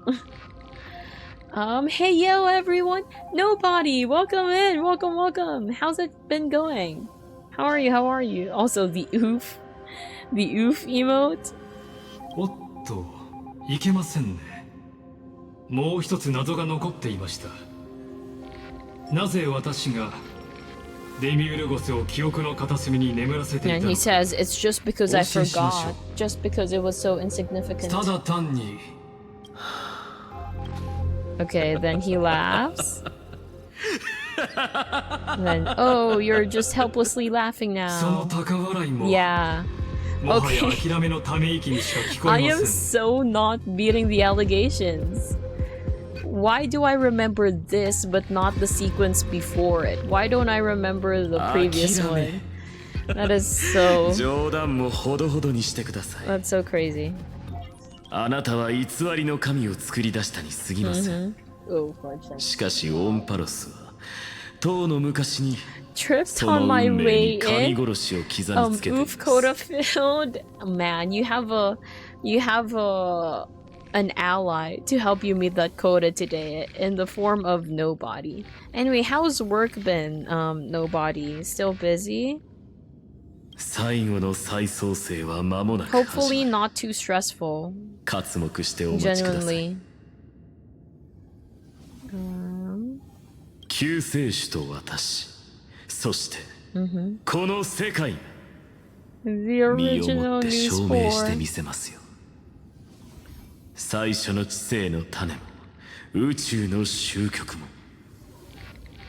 Hey yo everyone! Nobody! Welcome in! Welcome, welcome! How's it been going? How are you? How are you? Also, the oof. The oof emote. おっと、いけませんね。もう一つ謎が残っていました。なぜ私が And he says, it's just because I forgot. Just because it was so insignificant. Okay, then he laughs. And then, oh, you're just helplessly laughing now. Yeah. Okay. 諦めのため息にしか聞こ I えま am せん。 so not beating the allegations. Why do I remember this but not the sequence before it? Why don't I remember the previous one? That is so... 冗談もほどほどにしてください。 That's so crazy. あなたは偽りの神を作り出したに過ぎません。 Oh, fudge. しかしオンパロスはとうの昔に Tripped そ on の my 運命 way に神 in. 殺しを刻みつけていま Oof す。 Coda filled. Man, you have an ally to help you meet that quota today in the form of Nobody. Anyway, how's work been, Nobody? Still busy? 最後の再創生は間もなく始 Hopefully まる。 not too stressful. 刮目してお待ちください。 Genuinely. 救世主と私、そして、この世界 The 身をも original って News 証明して 4. みせますよ。最初の知性の種も宇宙の終局も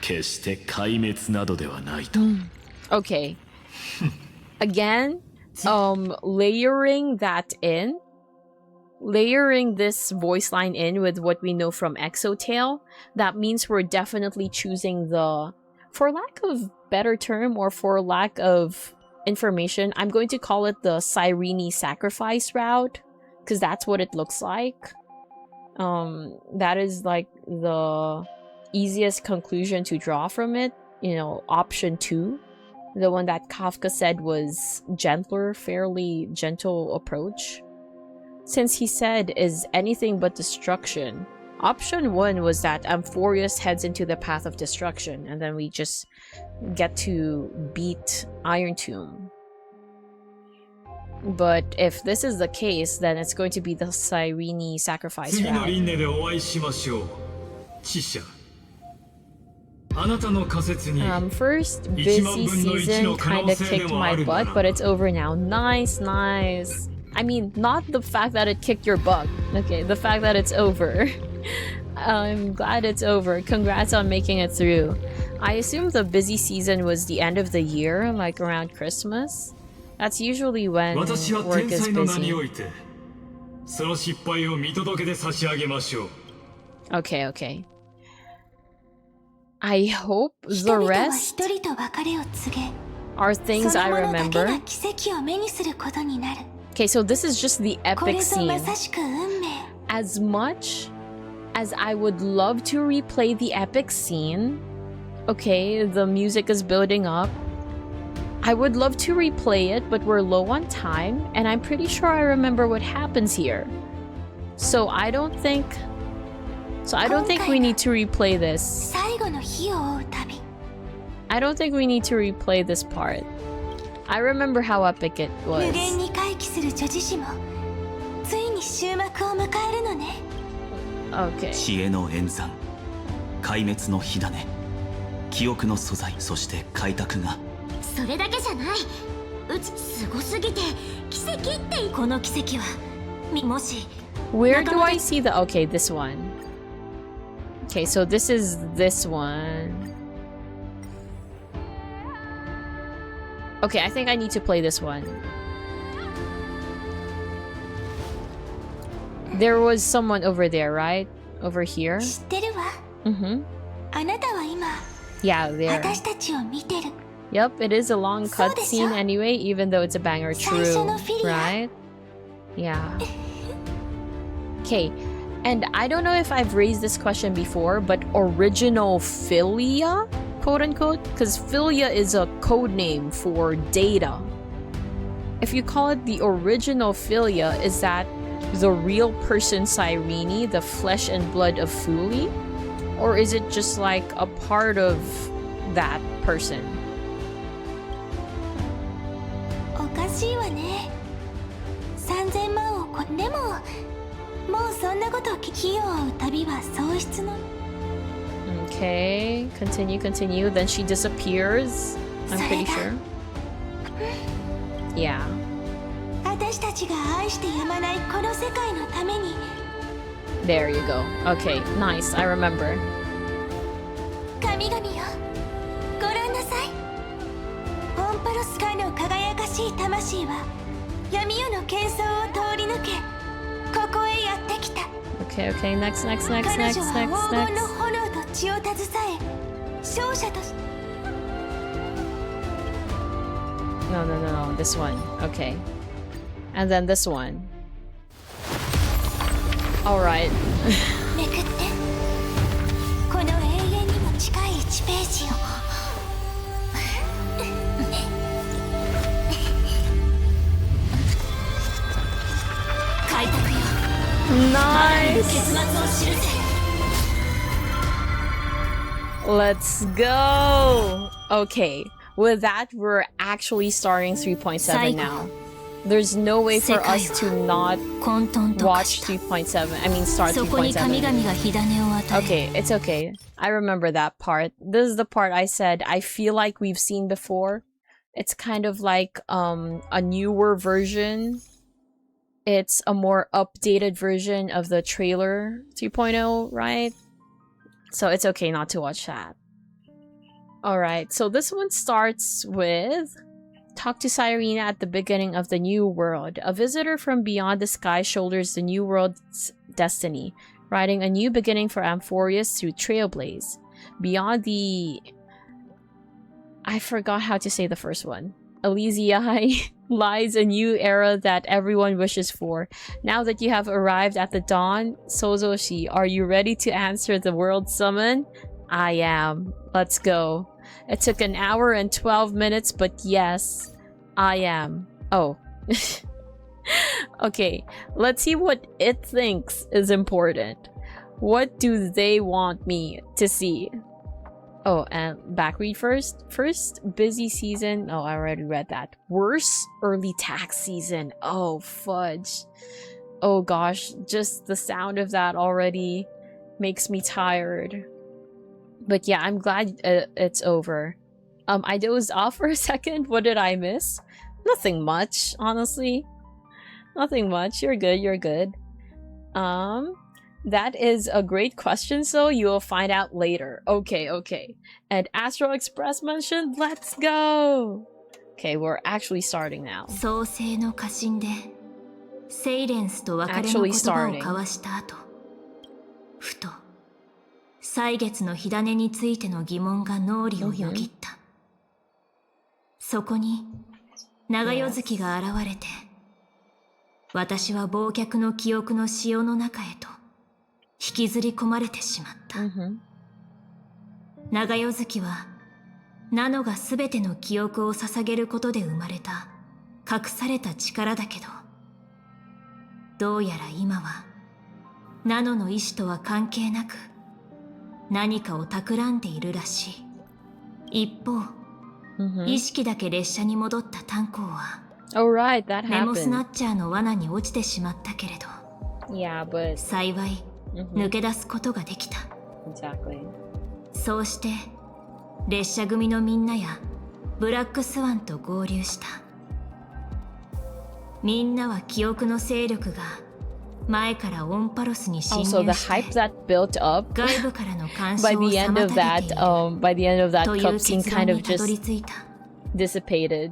決して壊滅などではないと。Okay. Again, layering this voice line in with what we know from Exotale, that means we're definitely choosing the, for lack of better term or for lack of information, I'm going to call it the Cyrene sacrifice route, because that's what it looks like. That is like the easiest conclusion to draw from it. You know, option 2. The one that Kafka said was gentler, fairly gentle approach. Since he said is anything but destruction. Option 1 was that Amphorius heads into the path of destruction, and then we just get to beat Iron Tomb. But if this is the case, then it's going to be the Cyrene sacrifice 次の route. 輪廻でお会いしましょう。知者。あなたの仮説に First busy season kinda kicked my butt, but it's over now. Nice, nice. I mean, not the fact that it kicked your butt. Okay, the fact that it's over. I'm glad it's over. Congrats on making it through. I assume the busy season was the end of the year, like around Christmas. That's usually when 私は work 天 is 才の名に busy. おいてその失敗を見届けて差し上げましょう。 Okay, okay. I hope the 人々は rest 一人と別れを告げ、 are そ things の I ものだけ remember. が奇跡を目にすることになる。 Okay, so this is just the これ epic ぞま scene. さしく運命。 As much as I would love to replay the epic scene, okay, the music is building up. I would love to replay it, but we're low on time, and I'm pretty sure I remember what happens here. So I don't think we need to replay this. 最後の日を追う旅。 I don't think we need to replay this part. I remember how epic it 無 was. 限に回帰する女子誌もついに終幕を迎えるのね。 Okay. 知恵の演算、壊滅の火種、記憶の素材、そして開拓が。それだけじゃない。うちすごすぎて奇跡ってこの奇跡はもし Where do I see the... Okay, this one. Okay, so this is this one. Okay, I think I need to play this one. There was someone over there, right? Over here? 知ってるわ。 Mm-hmm. あなたは今 Yeah, there. 私たちを見てる。 Yep, it is a long cutscene anyway, even though it's a banger. True, right? Yeah. Okay, and I don't know if I've raised this question before, but original Philia, quote unquote, because Philia is a code name for data. If you call it the original Philia, is that the real person Cyrene, the flesh and blood of Fuli? Or is it just like a part of that person? おかしいわね。3000万を超えでももうそんなこと火を追う旅は喪失の。 Okay, continue. Then she disappears. I'm pretty sure. Yeah. 私たちが愛してやまないこの世界のために。 There you go. Okay, nice. I remember. 神々よ、ご覧なさい。オンパロス界の輝かしい魂は闇夜の喧騒を通り抜けここへやってきた。 Okay, okay, next, next, next, 彼 next, 女は next, 黄金の next. 炎と血を携え勝者とし No, no, no, no, this one. Okay. And then this one. Alright. めくってこの永遠にも近い1ページを開拓よ Nice! 結末を知るぜ。 Let's go! Okay, with that, we're actually starting 3.7 now. There's no way for us to not 混沌と化し watch た。 3.7. I mean, start そこに神々 3.7. が火種を与え、 Okay, it's okay. I remember that part. This is the part I said I feel like we've seen before. It's kind of like a newer version. It's a more updated version of the trailer 3.0, right? So it's okay not to watch that. Alright, so this one starts with... Talk to Cyrena at the beginning of the new world. A visitor from beyond the sky shoulders the new world's destiny, writing a new beginning for Amphorius through Trailblaze. Beyond the... I forgot how to say the first one. Elysiae lies a new era that everyone wishes for. Now that you have arrived at the dawn, Sozoshi, are you ready to answer the world summon? I am. Let's go. It took an hour and 12 minutes, but yes, I am. Oh. Okay, let's see what it thinks is important. What do they want me to see? Oh, and back read first. First, busy season. Oh, I already read that. Worse, early tax season. Oh, fudge. Oh gosh, just the sound of that already makes me tired. But yeah, I'm glad it's over. I dozed off for a second. What did I miss? Nothing much, honestly. Nothing much. You're good, you're good. That is a great question, so you will find out later. Okay, okay. And Astro Express mentioned, let's go! Okay, we're actually starting now. 創世の家臣でセイレンスと別れの言葉を交わした後、ふと歳月の火種についての疑問が脳裏をよぎった。そこに長夜月が現れて、私は忘却の記憶の潮の中へと引きずり込まれてしまった。長夜月はナノが全ての記憶を捧げることで生まれた隠された力だけど、どうやら今はナノの意志とは関係なく何かを企んでいるらしい。一方、意識だけ列車に戻った炭鉱は、Alright, that メモスナ happened. ッチャーの罠に落ちてしまったけれど、 Yeah, but 幸い抜け出すことができた。 exactly. そうして列車組のみんなやブラックスワンと合流した。みんなは記憶の勢力が前からオンパロスに侵 Also, 入 the し hype て that built up 外部からの干渉 by を the end 妨 of げ that, ている by the end of that という cutscene 結 kind 論 of にたどり just 着いた。 dissipated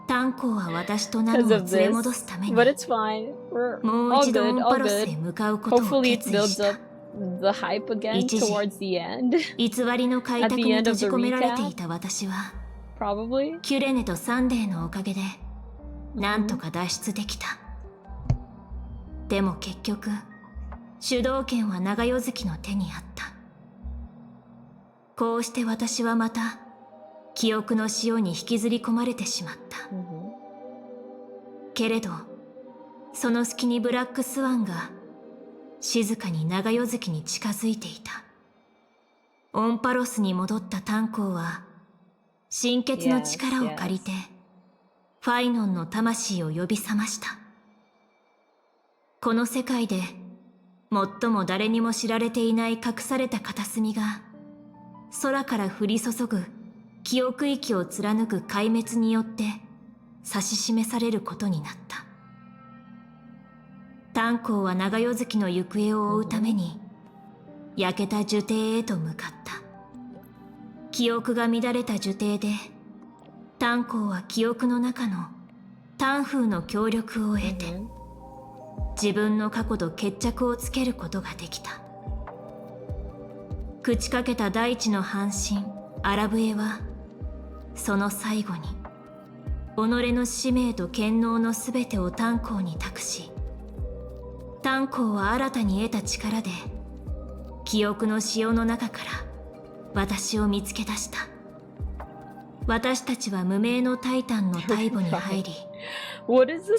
炭鉱は私とナノ because を of 連れ戻す this. ために But it's fine. We're もう all 一度オ good, ン all パロスへ good. 向かうことを Hopefully it 決意 builds した。 up the hype again 一時 towards the end. 偽りの開 At 拓 the に end 閉 of じ the 込められて recap, いた私は probably. キュレネとサンデーのおかげでなんとか脱出できた。でも結局主導権は長夜月の手にあった。こうして私はまた記憶の潮に引きずり込まれてしまった。けれどその隙にブラックスワンが静かに長夜月に近づいていた。オンパロスに戻った炭鉱は心血の力を借りてファイノンの魂を呼び覚ました。この世界で最も誰にも知られていない隠された片隅が空から降り注ぐ記憶域を貫く壊滅によって指し示されることになった。炭鉱は長夜月の行方を追うために焼けた樹底へと向かった。記憶が乱れた樹底で炭鉱は記憶の中のタンフーの協力を得て、自分の過去と決着をつけることができた。朽ちかけた大地の半身アラブエは、その最後に己の使命と権能のすべてを炭鉱に託し、炭鉱は新たに得た力で記憶の潮の中から私を見つけ出した。私たちは無名のタイタンの大母に入り、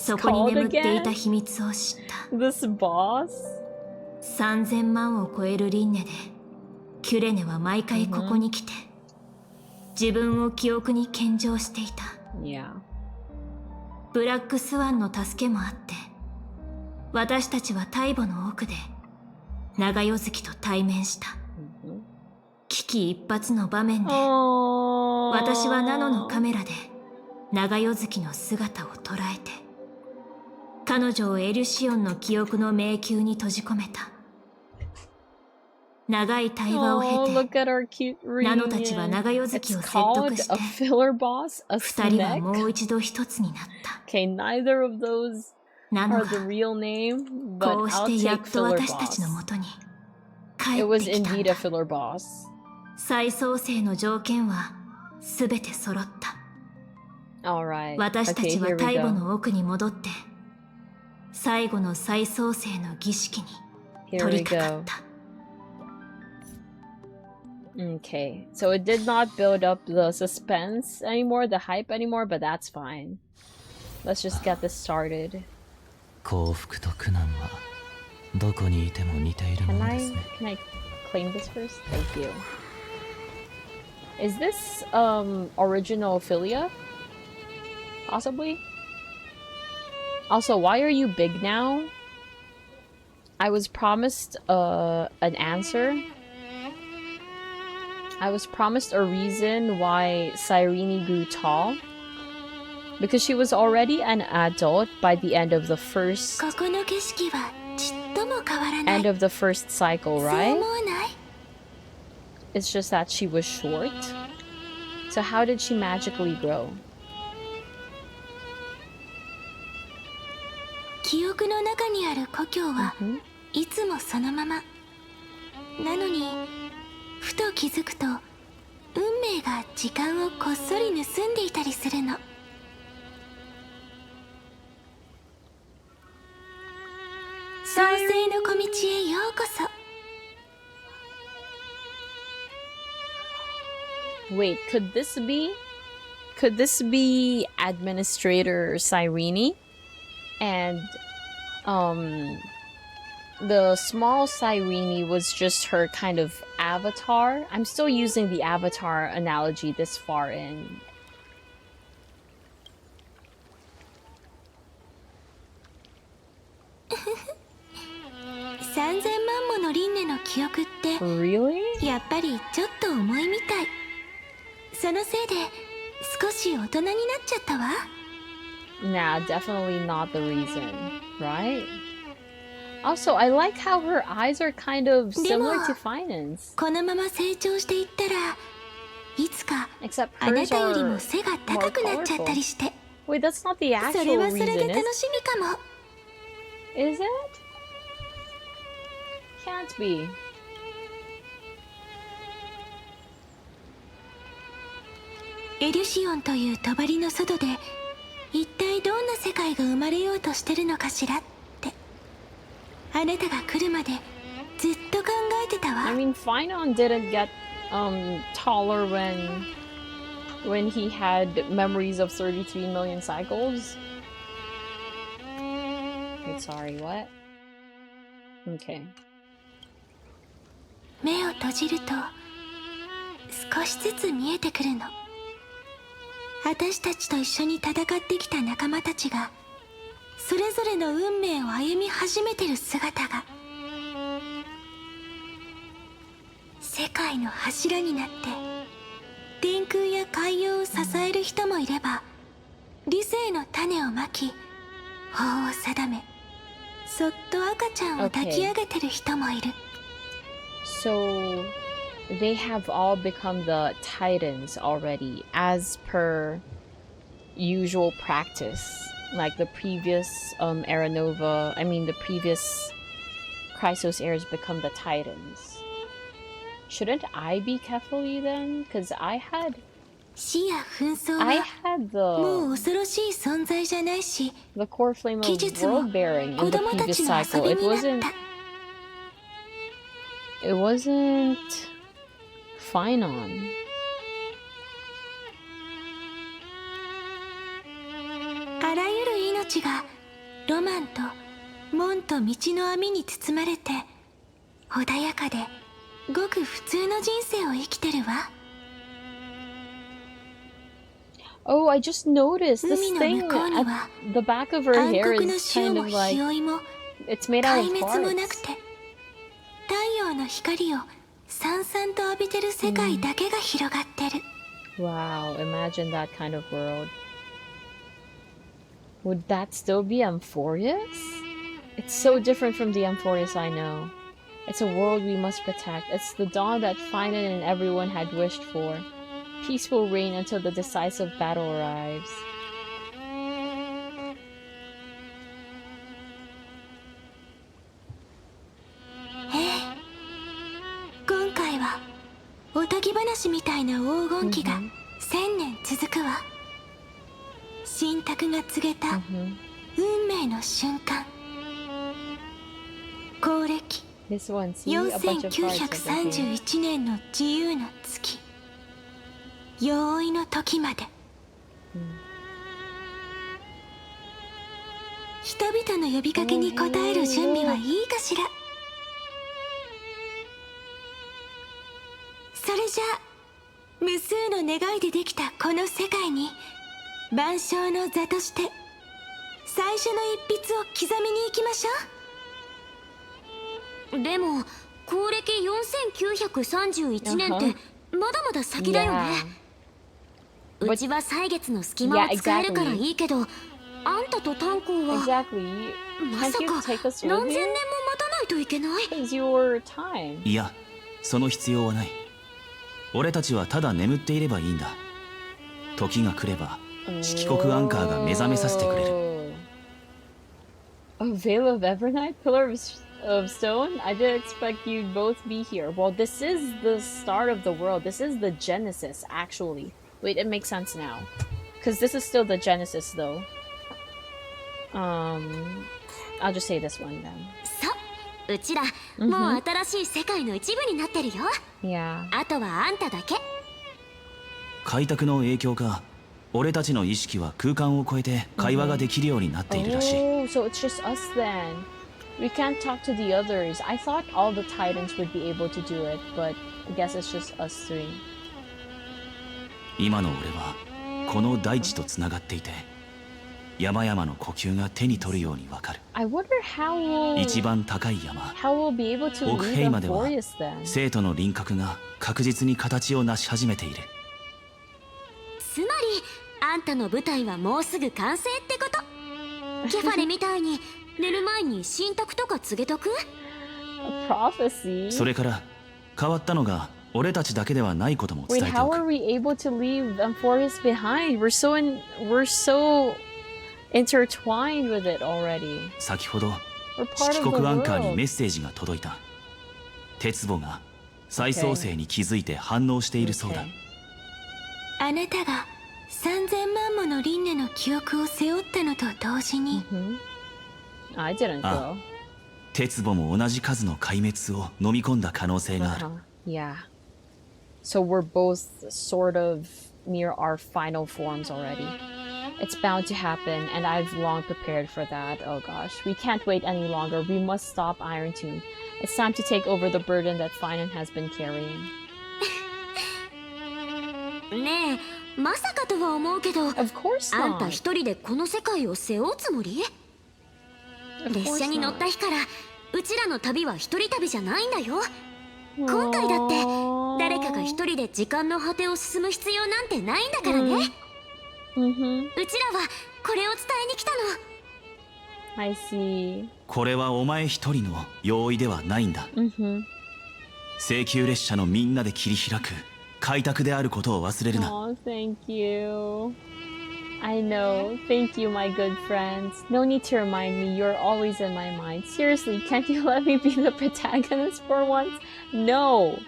そこに眠っていた秘密を知った。 This boss? 3000万を超える輪廻でキュレネは毎回ここに来て、自分を記憶に献上していた。 Yeah. ブラックスワンの助けもあって、私たちは大母の奥で長夜月と対面した。危機一髪の場面で、私はナノのカメラで長夜月の姿を捉えて、彼女をエルシオンの記憶の迷宮に閉じ込めた。長い対話を経て、ナノたちは長夜月を説得して、二人はもう一度一つになった。ナノはこうしてやっと私たちのもとに帰ってきたんだ。再創生の条件はすべて揃った。私たちは大母の奥に戻って、最後の再創生の儀式に取り掛かった。Okay, so it did not build up the suspense anymore, the hype anymore, but that's fine. Let's just get this started. 幸福と苦難はどこにいても似ているものですね。Can I claim this first? Thank you. Is this original Philia? Possibly? Also, why are you big now? I was promised an answer. I was promised a reason why Cyrene grew tall. Because she was already an adult by the end of the first cycle, right? It's just that she was short. So how did she magically grow? 記憶の中にある故郷はいつもそのまま。なのにふと気づくと、運命が時間をこっそり盗んでいたりするの。創世の小道へようこそ。 Wait, could this be Administrator Cyrene? And the small Cyrene was just her kind of avatar. I'm still using the avatar analogy this far in. Really? やっぱりちょっと重いみたい。そのせいで少し大人になっちゃったわ。 Nah, definitely not the reason, right? Also, I like how her eyes are kind of similar to Finance. このまま成長していったら、いつか Except あな hers たより are も背が高くなっちゃったりして。 Wait, that's not the それ actual はそれで reason, 楽しみかも。 is it? Can't be. エリュシオンという帳の外で一体どんな世界が生まれようとしてるのかしらって、あなたが来るまでずっと考えてたわ。 I mean, Finon didn't get taller when he had memories of 33 million cycles. Wait, sorry, what? Okay. 目を閉じると少しずつ見えてくるの。私たちと一緒に戦ってきた仲間たちがそれぞれの運命を歩み始めてる姿が。世界の柱になって天空や海洋を支える人もいれば、理性の種をまき法を定め、そっと赤ちゃんを抱き上げてる人もいる。 So they have all become the Titans already, as per usual practice. like the previous Era Nova, I mean the previous Chrysos heirs become the Titans. Shouldn't I be Kefali then? Because I had 死や紛争 I は had もう the 恐ろしい存在じゃないし、 the core flame 技 of 術も world bearing 子 in the 供た previous ちの遊 cycle. び It になっ wasn't た。 it wasn't fine on. あらゆる命がロマンと門と道の網に包まれて穏やかでごく普通の人生を生きてるわ。 Oh, I just noticed this 海の thing 向こうに at は the back of her 暗 hair 黒の is 潮 kind も of 日 like 追いも it's made out 壊 of 滅もなく parts. て太陽の光をさんさんと浴びてる世界だけが広がってる。 Wow, imagine that kind of world. Would that still be Amphorius? It's so different from the Amphorius I know. It's a world we must protect. It's the dawn that Finan and everyone had wished for. Peace will reign until the decisive battle arrives. 今回はおとぎ話みたいな黄金期が1000年続くわ。神託が告げた運命の瞬間。公暦 This one, see? A bunch of hearts of the thing. 4931年の自由の月、容易の時まで、人々の呼びかけに応える準備はいいかしら。それじゃあ無数の願いでできたこの世界に万象の座として最初の一筆を刻みに行きましょう。でも公暦4931年ってまだまだ先だよね。うちは歳月の隙間を使えるからいいけど、あんたと炭鉱は Exactly. ま Can't さ you か take us 何 with 千 you? 年も待たないといけない。 It's your time. いや、その必要はない。俺たちはただ眠っていればいいんだ。時が来れば色黒アンカーが目覚めさせてくれる。 A veil of Evernight, pillar of stone. I didn't expect you'd both be here. Well, this is the start of the world. This is the Genesis, actually. Wait, it makes sense now, because this is still the Genesis, though. I'll just say this one then. そう、うちらもう新しい世界の一部になってるよ。 Yeah. あとはあんただけ。開拓の影響か、俺たちの意識は空間を超えて会話ができるようになっているらしい。Oh, so it's just us then. We can't talk to the others. I thought all the Titans would be able to do it, but I guess it's just us three. 今の俺はこの大地とつながっていて、山々の呼吸が手に取るようにわかる。I wonder how 一番高い山、 how we'll be able to 奥 leave ヘイまでは Amphorius then. 生徒の輪郭が確実に形を成し始めている。つまりあんたの舞台はもうすぐ完成ってこと。ケファレみたいに寝る前に神託とか告げとく。 A prophecy? それから変わったのが俺たちだけではないことも伝 Wait, えて how お are く。 we able to leave Amphorius behind? We're so intertwined with it already. 先ほど We're part 色 of the 黒アンカーに world. メッセージが届いた。鉄母が再創生に気づいて反応しているそうだ。 Okay. あなたが3000万もの輪廻の記憶を背負ったのと同時に、 I didn't Ah. go. 鉄母も同じ数の壊滅を飲み込んだ可能性がある。 Yeah. So we're both sort of near our final forms already. It's bound to happen, and I've long prepared for that. Oh gosh, we can't wait any longer. We must stop Iron Tomb. It's time to take over the burden that Finan has been carrying. ねえ、まさかとは思うけど、 Of course あん not. た一人でこの世界を背負うつもり？ Of 列 course 車に乗った not. 日からうちらの旅は一人旅じゃないんだよ。今回だって誰かが一人で時間の果てを進む必要なんてないんだからね。うちらはこれを伝えに来たの。 I see. これはお前一人の用意ではないんだ。請求列車のみんなで切り開く開拓であることを忘れるな。 Oh, thank you. I know. Thank you, my good friends. No need to remind me. You're always in my mind. Seriously, can't you let me be the protagonist for once? No.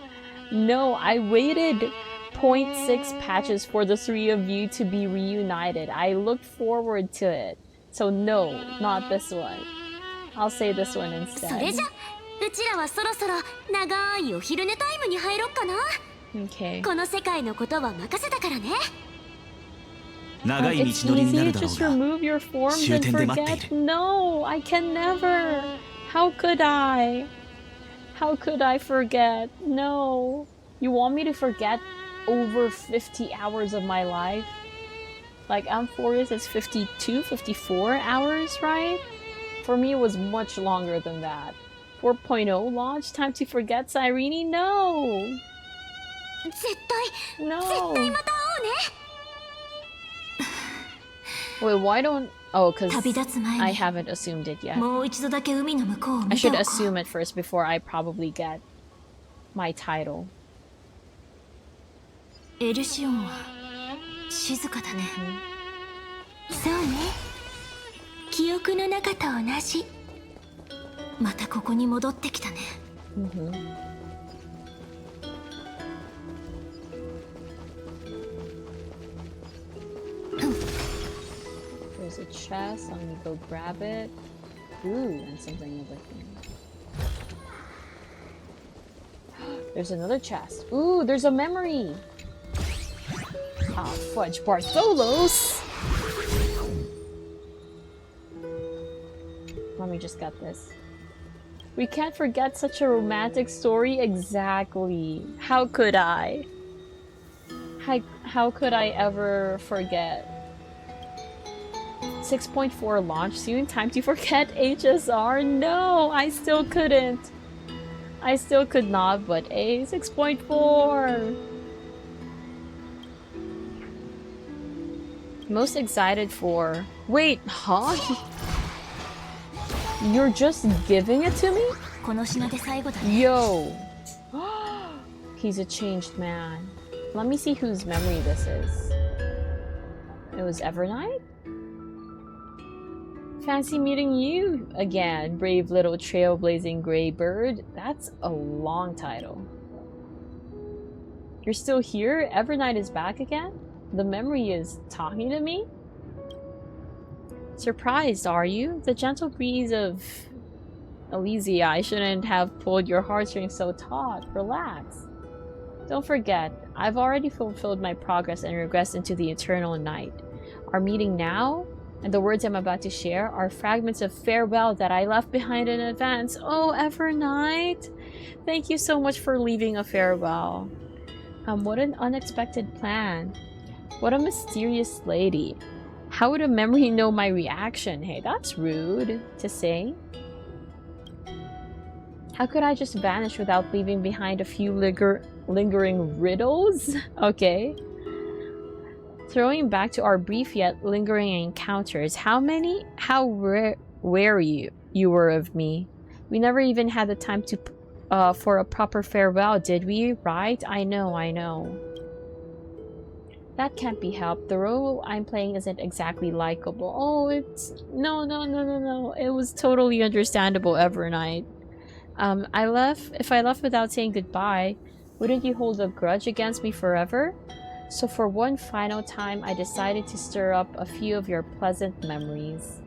No, I waited 0.6 patches for the three of you to be reunited. I looked forward to it. So no, not this one. I'll say this one そ instead. れじゃうちらはそろそろ長いお昼寝タイムに入ろっかな。 Okay. この世界のことは任せたからね。長い It's 道のりにな easy る to だろう just が remove your forms 終 and 点で待ってい forget. る No, I can never. How could I? How could I forget? No. You want me to forget over 50 hours of my life? Like, Amphorius is 52, 54 hours, right? For me, it was much longer than that. 4.0 launch? Time to forget Cyrene? No! 絶対 No! 絶対また会おうね。 Wait, why don't... Oh, because 旅立つ前に I haven't assumed it yet. もう一度だけ海の向こうを I 見て should おこう。 assume it first before I probably get my title. エルシオンは静かだね。そうね。記憶の中と同じ。またここに戻ってきたね。There's a chest. Let me go grab it. Ooh, and something over here. There's another chest. Ooh, there's a memory. Ah, fudge Bartholos. Let me just get this. We can't forget such a romantic story. Exactly. How could I? How could I ever forget? 6.4 launch soon. Time to forget HSR. No, I still couldn't. I still could not, but A 6.4. Most excited for... Wait, huh? You're just giving it to me? この品で最後だね。 Yo! He's a changed man. Let me see whose memory this is. It was Evernight? Fancy meeting you again, brave little trailblazing gray bird. That's a long title. You're still here? Evernight is back again? The memory is talking to me? Surprised, are you? The gentle breeze of Elysia, I shouldn't have pulled your heartstrings so taut. Relax. Don't forget, I've already fulfilled my progress and regressed into the eternal night. Our meeting now, and the words I'm about to share, are fragments of farewell that I left behind in advance. Oh, Evernight! Thank you so much for leaving a farewell. What an unexpected plan. What a mysterious lady. How would a memory know my reaction? Hey, that's rude to say. How could I just vanish without leaving behind a few lingering riddles? Okay. Throwing back to our brief yet lingering encounters, how wary you were of me. We never even had the time to for a proper farewell, did we? Right? I know. That can't be helped. The role I'm playing isn't exactly likable. Oh, it's... No. It was totally understandable, Evernight. If I left without saying goodbye, wouldn't you hold a grudge against me forever? So for one final time, I decided to stir up a few of your pleasant memories.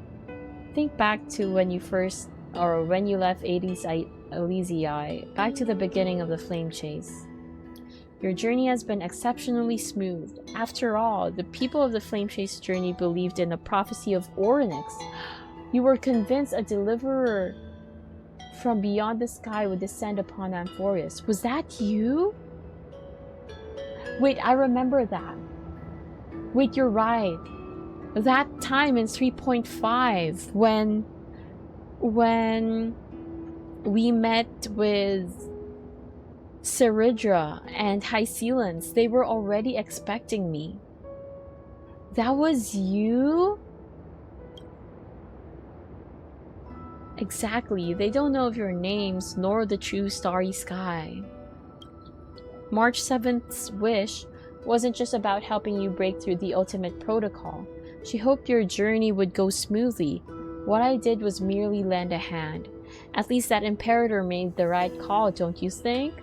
Think back to when you left Elysia, back to the beginning of the flame chase. Your journey has been exceptionally smooth. After all, the people of the flame chase journey believed in the prophecy of Orynyx. You were convinced a deliverer from beyond the sky would descend upon Amphorius. Was that you? Wait, I remember that. Wait, you're right. That time in 3.5 when we met with Ceridra and Hycelens, they were already expecting me. That was you? Exactly. They don't know of your names nor the true starry sky. March 7th's wish wasn't just about helping you break through the ultimate protocol. She hoped your journey would go smoothly. What I did was merely lend a hand. At least that Imperator made the right call, don't you think?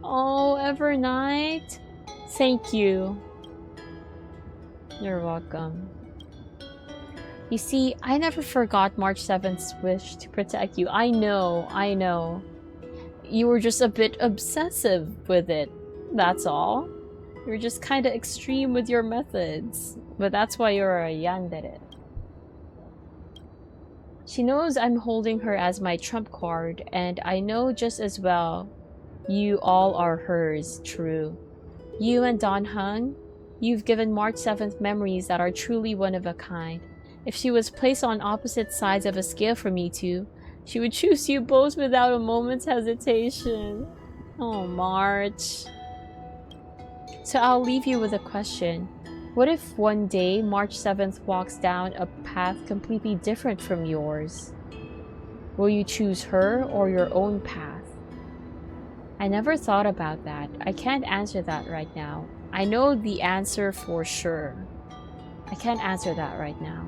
Oh, Evernight. Thank you. You're welcome. You see, I never forgot March 7th's wish to protect you. I know. You were just a bit obsessive with it. That's all. You're just kind of extreme with your methods. But that's why you're a yandere. She knows I'm holding her as my trump card, and I know just as well you all are hers, true. You and Don Hung, you've given March 7th memories that are truly one of a kind. If she was placed on opposite sides of a scale from you two, she would choose you both without a moment's hesitation. Oh, March. So I'll leave you with a question. What if one day March 7th walks down a path completely different from yours? Will you choose her or your own path? I never thought about that. I can't answer that right now. I know the answer for sure. I can't answer that right now.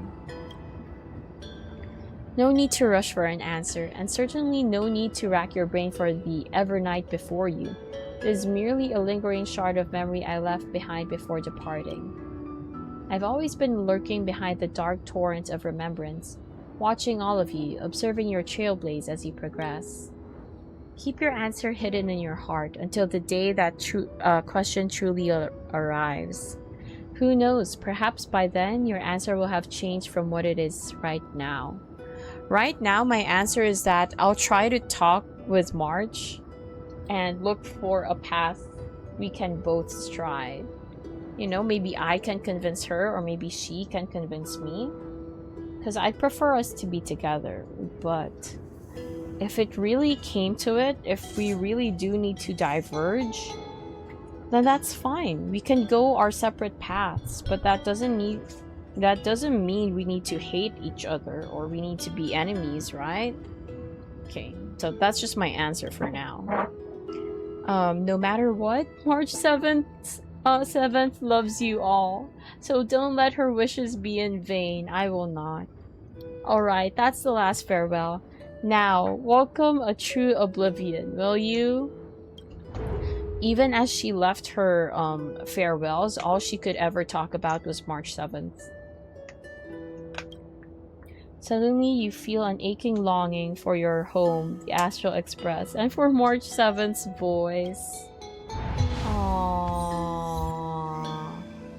No need to rush for an answer, and certainly no need to rack your brain for the Evernight before you. It is merely a lingering shard of memory I left behind before departing. I've always been lurking behind the dark torrent of remembrance, watching all of you, observing your trailblaze as you progress. Keep your answer hidden in your heart until the day that question truly arrives. Who knows, perhaps by then your answer will have changed from what it is right now. Right now, my answer is that I'll try to talk with March and look for a path we can both stride. You know, maybe I can convince her, or maybe she can convince me. Because I'd prefer us to be together. But if it really came to it, if we really do need to diverge, then that's fine. We can go our separate paths. But that doesn't mean we need to hate each other or we need to be enemies, right? Okay, so that's just my answer for now. No matter what, March 7th loves you all. So don't let her wishes be in vain. I will not. Alright, that's the last farewell. Now, welcome a true oblivion, will you? Even as she left her farewells, all she could ever talk about was March 7th. Suddenly, you feel an aching longing for your home, the Astral Express, and for March 7th's voice. Aww.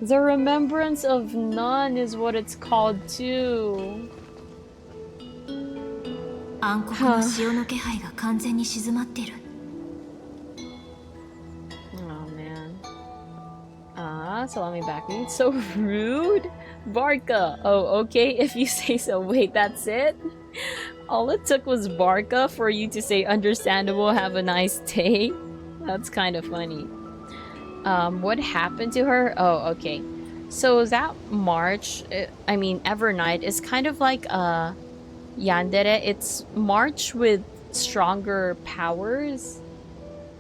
The remembrance of none is what it's called too. 暗黒の潮の気配が完全に静まっている。 Oh man. So let me back you. So rude? Barca. Oh, okay, if you say so. Wait, that's it? All it took was Barca for you to say understandable, have a nice day? That's kind of funny. What happened to her? Oh, okay. So that March, Evernight is kind of like a yandere. It's March with stronger powers.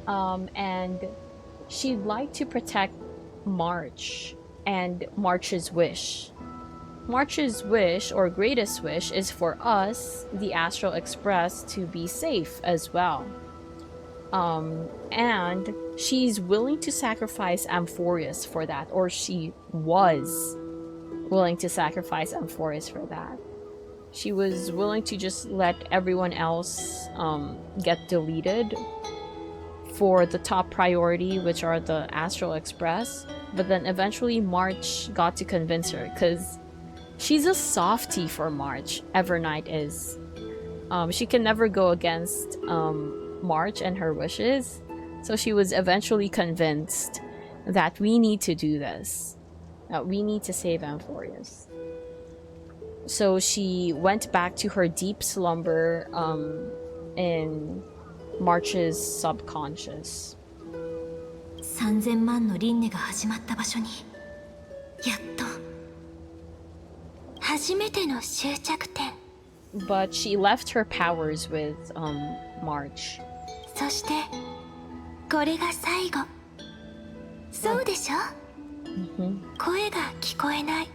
And she'd like to protect March and March's wish. March's wish, or greatest wish, is for us, the Astral Express, to be safe as well. And she's willing to sacrifice Amphorius for that, or she was willing to sacrifice Amphorius for that. She was willing to just let everyone else get deleted for the top priority, which are the Astral Express. But then eventually March got to convince her, because she's a softie for March, Evernight is. She can never go against March and her wishes. So she was eventually convinced that we need to do this. That we need to save Amphorius. So she went back to her deep slumber in March's subconscious. 3000万の輪廻が始まった場所にやっと初めての終着点。 But she left her powers with March. そしてこれが最後。そうでしょ？声が聞こえない。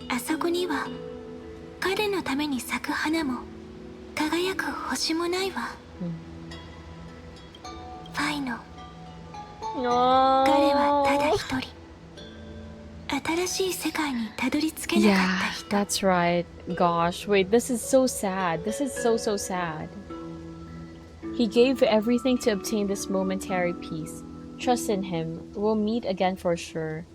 あそこには彼のために咲く花も輝く星もないわ。ファイの彼はただ一人新しい世界にたどり着けなかった人。 Yeah, that's right. Gosh, wait, this is so sad. This is so sad. He gave everything to obtain this momentary peace. Trust in him. We'll meet again for sure.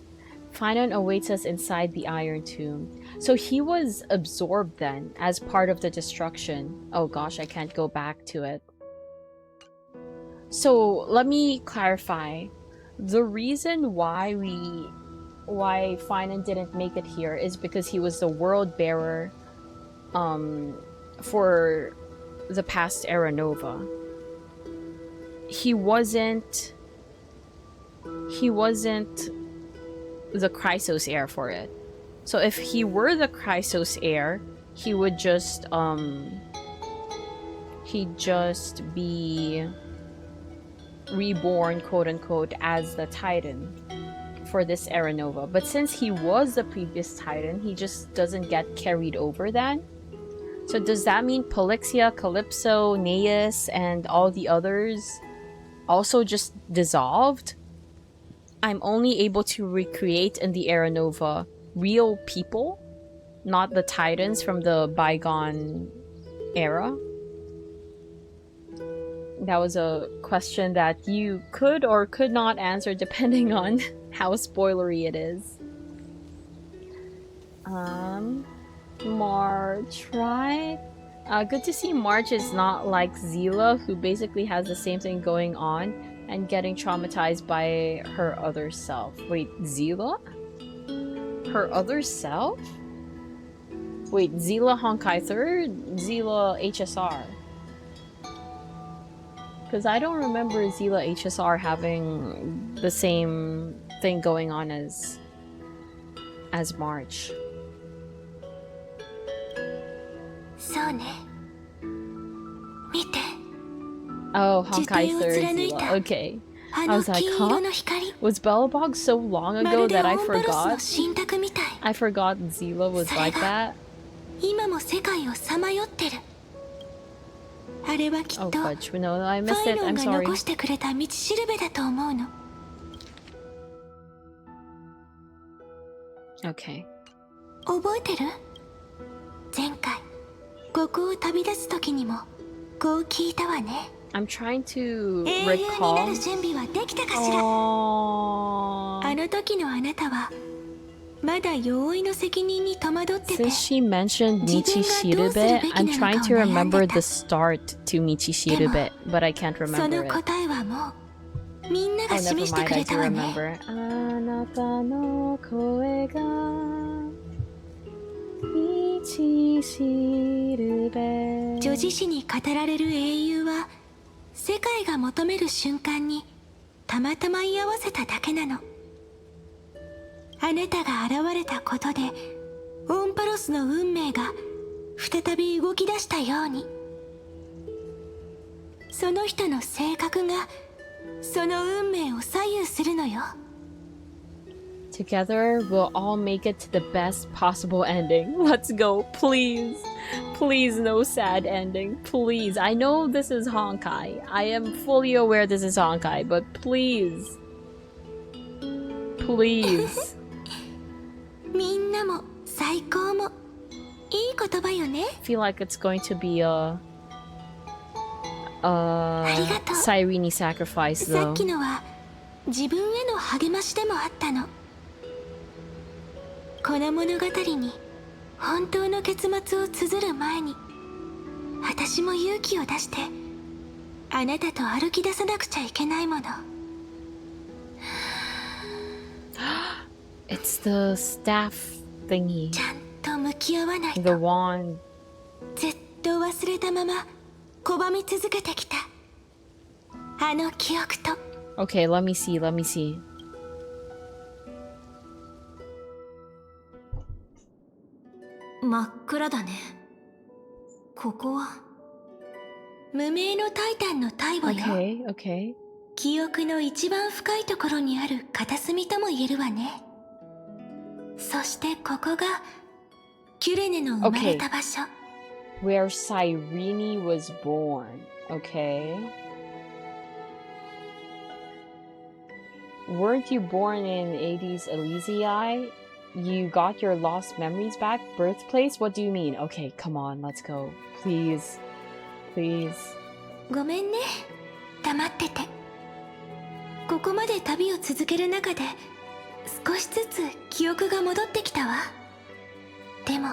Finon awaits us inside the Iron Tomb. So he was absorbed then as part of the destruction. Oh gosh, I can't go back to it. So let me clarify. The reason why Finon didn't make it here is because he was the world bearer for the past Era Nova. He wasn't the Chrysos heir for it. So if he were the Chrysos heir, he would just he'd just be reborn, quote unquote, as the Titan for this Era Nova. But since he was the previous Titan, he just doesn't get carried over then. So does that mean Polixia, Calypso, Neus, and all the others also just dissolved? I'm only able to recreate in the Era Nova real people, not the Titans from the bygone era? That was a question that you could or could not answer depending on how spoilery it is. March, right? Good to see March is not like Zila, who basically has the same thing going on and getting traumatized by her other self. Wait, Zila? Her other self? Wait, Zila Honkai 3rd? Zila HSR? Because I don't remember Zila HSR having the same thing going on as March. そうね。見て。 Oh, Honkai 3rd Zila. Okay. I was like, huh? Was Bellabog so long ago that I forgot? I forgot Zila was like that. 今も世界をさまよってる。あれはきっと fudge. No, I missed it. ファイノ I'm ンが sorry. 残してくれた道しるべだと思うの。 Okay. 覚えてる？前回ここを旅立つ時にもこう聞いたわね。 I'm trying to 英雄にな recall. る準備はできたかしら？ Aww. あの時のあなたはまだ容易の責任に戸惑ってて。 Since she mentioned Michishirube, I'm trying to remember the start to Michishirube, but I can't そ remember の it. 答えはもうみんなが Oh, 示 never してく mind. I れた do わね。 remember. あなたの声が道しるべ。女子誌に語られる英雄は世界が求める瞬間にたまたま居合わせただけなの。あなたが現れたことでオンパロスの運命が再び動き出したように、その人の性格がその運命を左右するのよ。 Together, we'll all make it to the best possible ending. Let's go, please. Please, no sad ending. Please. I know this is Honkai. I am fully aware this is Honkai, but please. Please. みんなも最高もいい言葉よね。 I feel like it's going to be a ありがとう。 Cyrene sacrifice さ though. っきのは自分への励ましでもあったの。この物語に本当の結末を綴る前に私も勇気を出してあなたと歩き出さなくちゃいけないもの。 It's the staff thingy. ちゃんと向き合わない The と wand. ずっと忘れたまま拒み続けてきたあの記憶と。 Okay, let me see, let me see. 真っ暗だね。ここは無名のタイタンの大母よ。 Okay, okay. 記憶の一番深いところにある片隅とも言えるわね。そしてここがキュレネの生まれた場所。Where Cyrene was born. Okay. Weren't you born in 80s Elysiae? You got your lost memories back? Birthplace? What do you mean? Okay, come on, let's go. Please. Please. ごめんね、黙ってて。ここまで旅を続ける中で少しずつ記憶が戻ってきたわ。でも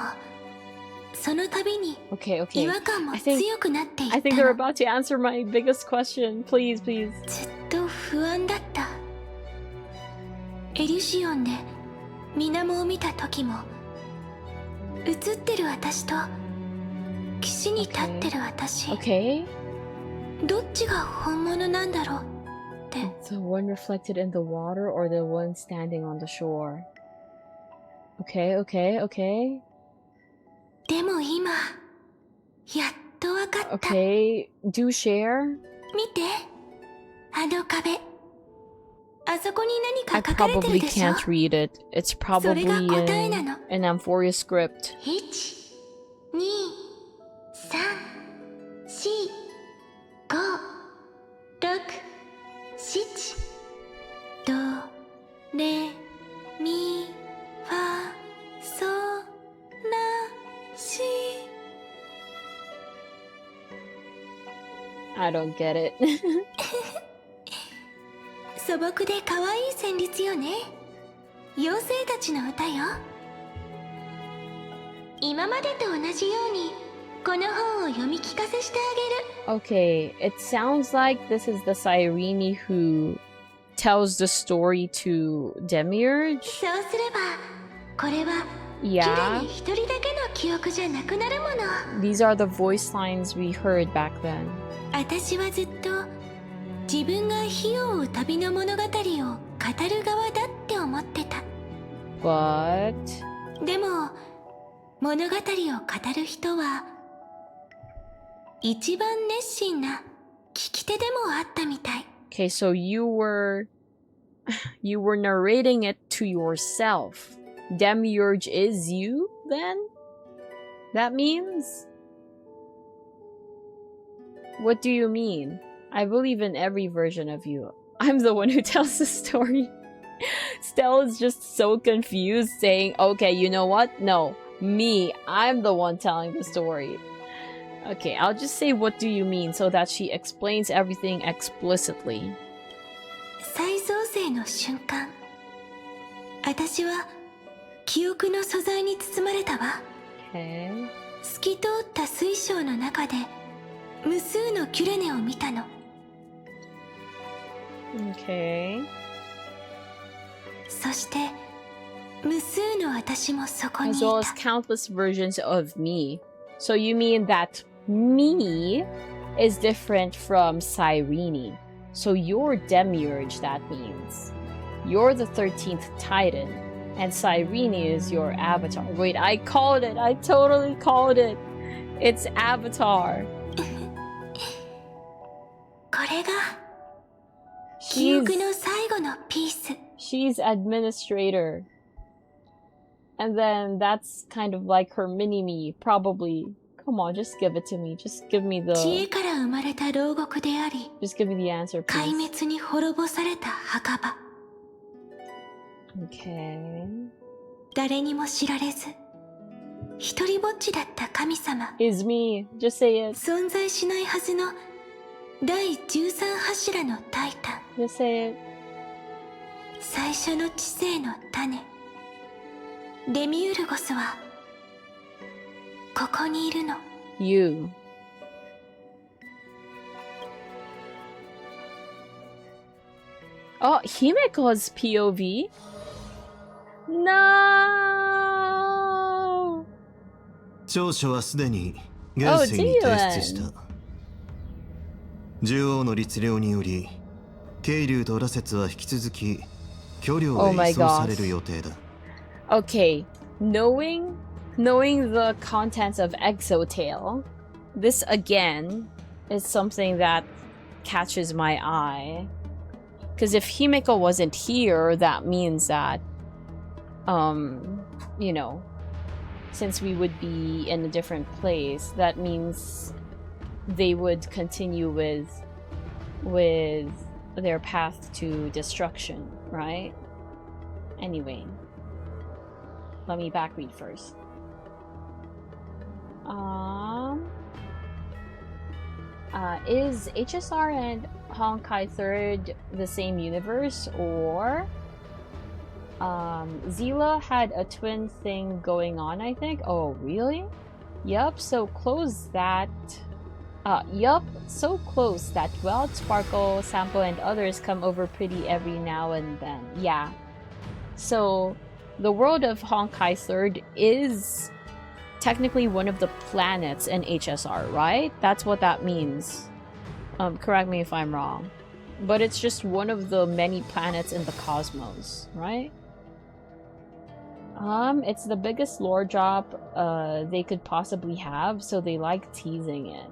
その度に Okay. 違和感も強くなっていったの。 I think they're about to answer my biggest question. Please. ずっと不安だった。エリュシオンで水面を見た時も、映ってる私と岸に立ってる私、 Okay. どっちが本物なんだろうって。 The one reflected in the water or the one standing on the shore? Okay. でも今やっとわかった。 Okay, do share. 見て、あの壁。あそこに何 I か書かれてる probably でしょ。 can't read it. It's probably それが答えな in の。 an Amphoria script. 1、2、3、4、5、6、7。ド、レ、ミ、ファ、ソ、ラ、シ。 I don't get it. 素朴で可愛い旋律よね。妖精たちの歌よ。今までと同じようにこの本を読み聞かせしてあげる。 Okay, it sounds like this is the Cyrene who tells the story to Demiurge. そうすればこれはキュレ Yeah, ネ一人だけの記憶じゃなくなるもの。 these are the voice lines we heard back then. 私はずっと自分が火を追う旅の物語を語る側だって思ってた。 But でも物語を語る人は一番熱心な聞き手でもあったみたい。 okay, so you were narrating it to yourself. Demiurge is you then? That means? What do you mean? I believe in every version of you. I'm the one who tells the story. Stella is just so confused, saying, okay, you know what? No, me. I'm the one telling the story. Okay, I'll just say what do you mean so that she explains everything explicitly. 再創生の瞬間、私は記憶の素材に包まれたわ。 Okay. 透き通った水晶の中で無数のキュレネを見たの。 Okay. そして無数の私もそこにい As well as た。 countless versions of me. So you mean that me is different from Cyrene. So you're Demiurge, that means. You're the 13th Titan. And Cyrene is your avatar. Wait, I called it. I totally called it. It's Avatar. これが記憶の最後のピース。 She's administrator. And then that's kind of like her mini-me, probably. Come on, just give it to me. Just give me 知恵 the... から生まれた牢獄であり、 Just give me the answer, 壊 please. 滅に滅ぼされた墓場。 Okay. 誰にも知られず、一人ぼっちだった神様。 Is me. Just say it. 存在しないはずの第13柱のタイタン。 Just say it. 最初の知性の種。デミウルゴスはここにいるの。 You. Oh, Himiko's POV? No! 長所はすでに現世に提出した。獣王の律令により、渓流と羅刹は引き続き巨領へ移送される予定だ。Okay, knowing the contents of Exotale, this again is something that catches my eye. Because if Himiko wasn't here, that means that, you know, since we would be in a different place, that means they would continue with their path to destruction, right? Anyway, let me back read first. Is HSR and Honkai 3rd the same universe, or Zila had a twin thing going on, I think? Oh, really? Yup, so close that. Yup, so close that Welt, Sparkle, Sampo, and others come over pretty every now and then. Yeah. So, the world of Honkai 3rd is technically one of the planets in HSR, right? That's what that means. Correct me if I'm wrong. But it's just one of the many planets in the cosmos, right? It's the biggest lore drop they could possibly have, so they like teasing it.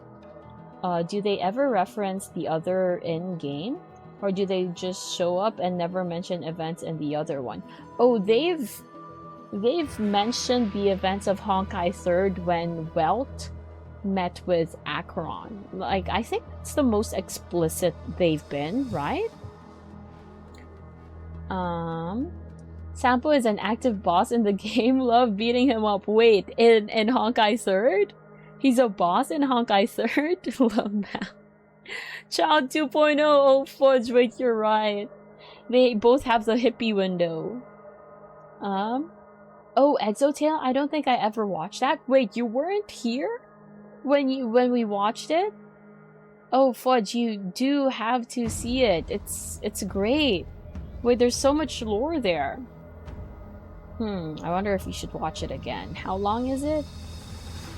Do they ever reference the other in-game? Or do they just show up and never mention events in the other one? Oh, they've mentioned the events of Honkai 3rd when Welt met with Acheron. Like, I think it's the most explicit they've been, right? Sampo is an active boss in the game. Love beating him up. Wait, in Honkai 3rd? He's a boss in Honkai 3rd? Love that. Child 2.0, oh fudge, wait, you're right. They both have the hippie window. Oh, Exotail? I don't think I ever watched that. Wait, you weren't here when we watched it? Oh fudge, you do have to see it. It's great. Wait, there's so much lore there. I wonder if we should watch it again. How long is it?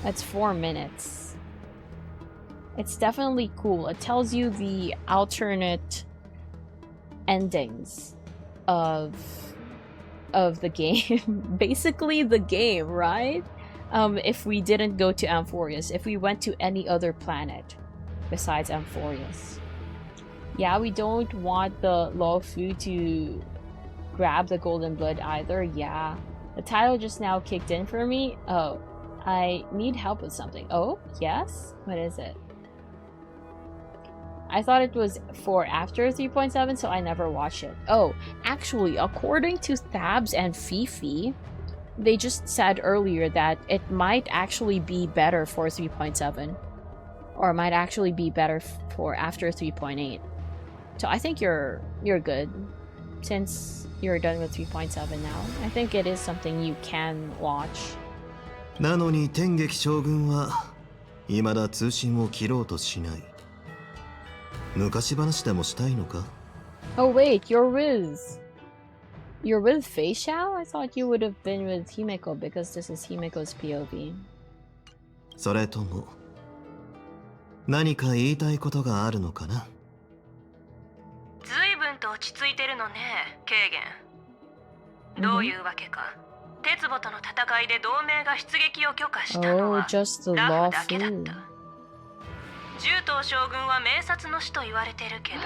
It's 4 minutes. It's definitely cool. It tells you the alternate endings of the game. Basically the game, right? If we didn't go to Amphorius, if we went to any other planet besides Amphorius. Yeah, we don't want the Luofu to grab the golden blood either. Yeah. The title just now kicked in for me. Oh, I need help with something. Oh, yes? What is it? I thought it was for after 3.7, so I never watched it. Oh, actually, according to Thabs and Fifi, they just said earlier that it might actually be better for 3.7. Or might actually be better for after 3.8. So I think you're good. Since you're done with 3.7 now, I think it is something you can watch. なのに天撃将軍は未だ通信を切ろうとしない。昔話でもしたいのか? Oh wait, you're with Fei Xiao? I thought you would have been with Himeko because this is Himeko's POV. それとも何か言いたいことがあるのかな? 随分と落ち着いてるのね、ケーゲン。どういうわけか。鉄母との戦いで同盟が出撃を許可したのはラフだけだった。銃刀将軍は名察の死と言われてるけど、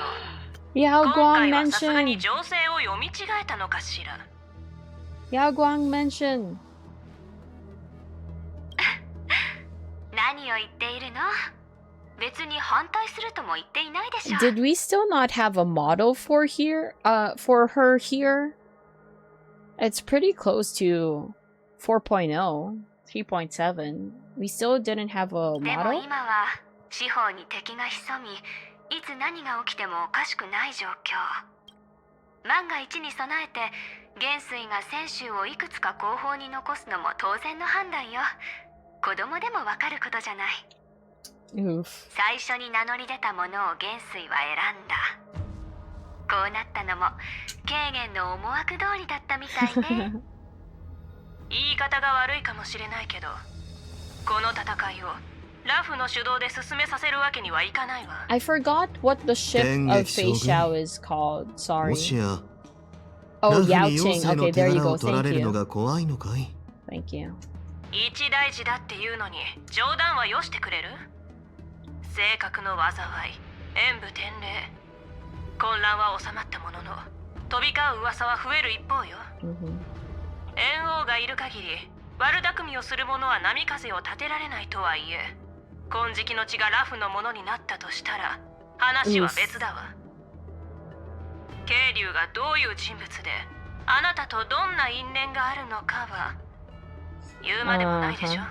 今回はさすがに情勢を読み違えたのかしら。Yao Guang mentioned. 何を言っているの? 別に反対するとも言っていないでしょ。 Did we still not have a model for her here? It's pretty close to 4.0, 3.7. We still didn't have a model? でも今は四方に敵が潜み、いつ何が起きてもおかしくない状況。万が一に備えて元帥が戦州をいくつか後方に残すのも当然の判断よ。子供でもわかることじゃない。最初に名乗り出たものを元帥は選んだ。こうなったのもケーゲンの思惑通りだったみたいね。言い方が悪いかもしれないけど、この戦いをラフの主導で進めさせるわけにはいかないわ。I forgot what the ship of Fei Xiao is called. Sorry. Oh, Yao Qing. Okay, there you go. Thank you. Thank you. 一大事だっていうのに冗談はよしてくれる？性格の災い、演武天霊。混乱は収まったものの、飛び交う噂は増える一方よ。猿王がいる限り、悪巧みをする者は波風を立てられないとはいえ、金色の血がラフのものになったとしたら話は別だわ。渓流がどういう人物であなたとどんな因縁があるのかは言うまでもないでしょ。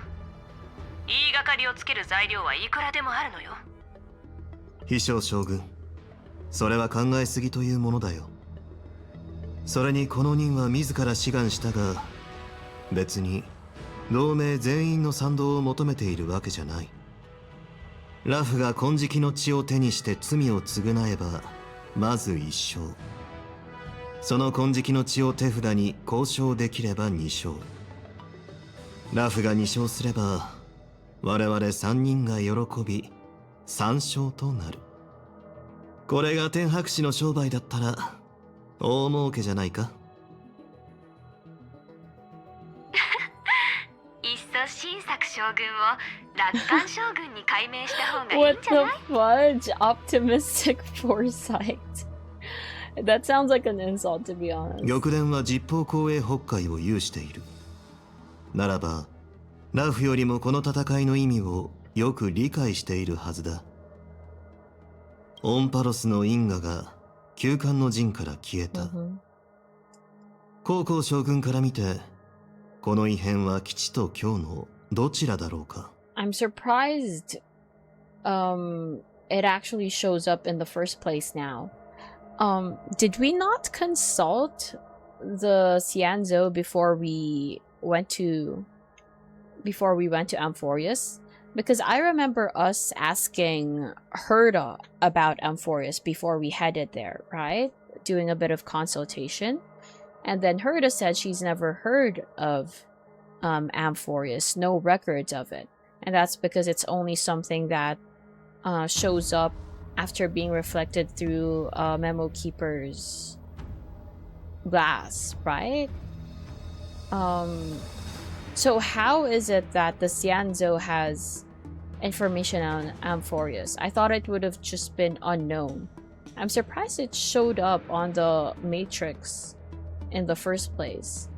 言いがかりをつける材料はいくらでもあるのよ。飛翔将軍、それは考えすぎというものだよ。それにこの任は自ら志願したが、別に同盟全員の賛同を求めているわけじゃない。ラフが金色の血を手にして罪を償えばまず1勝、その金色の血を手札に交渉できれば2勝、ラフが2勝すれば我々3人が喜び3勝となる。これが天白氏の商売だったら大儲けじゃないか。いっそ新作将軍を楽観将軍に改名した方がいいんじゃない？ What the fudge? Optimistic foresight. That sounds like an insult, to be honest. 玉伝は実法公営北海を有している。ならばラフよりもこの戦いの意味をよく理解しているはずだ。オンパロスの因果が旧館の陣から消えた。高校将軍から見てこの異変は基地と京のどちらだろうか。 I'm surprised it actually shows up in the first place now. Did we not consult the Xianzhou before we went to Amphorius? Because I remember us asking Herda about Amphorius before we headed there, right? Doing a bit of consultation. And then Herda said she's never heard of Amphorius, no records of it. And that's because it's only something that shows up after being reflected through Memo Keeper's glass, right? So how is it that the Xianzhou has information on Amphorius? I thought it would have just been unknown. I'm surprised it showed up on the Matrix in the first place.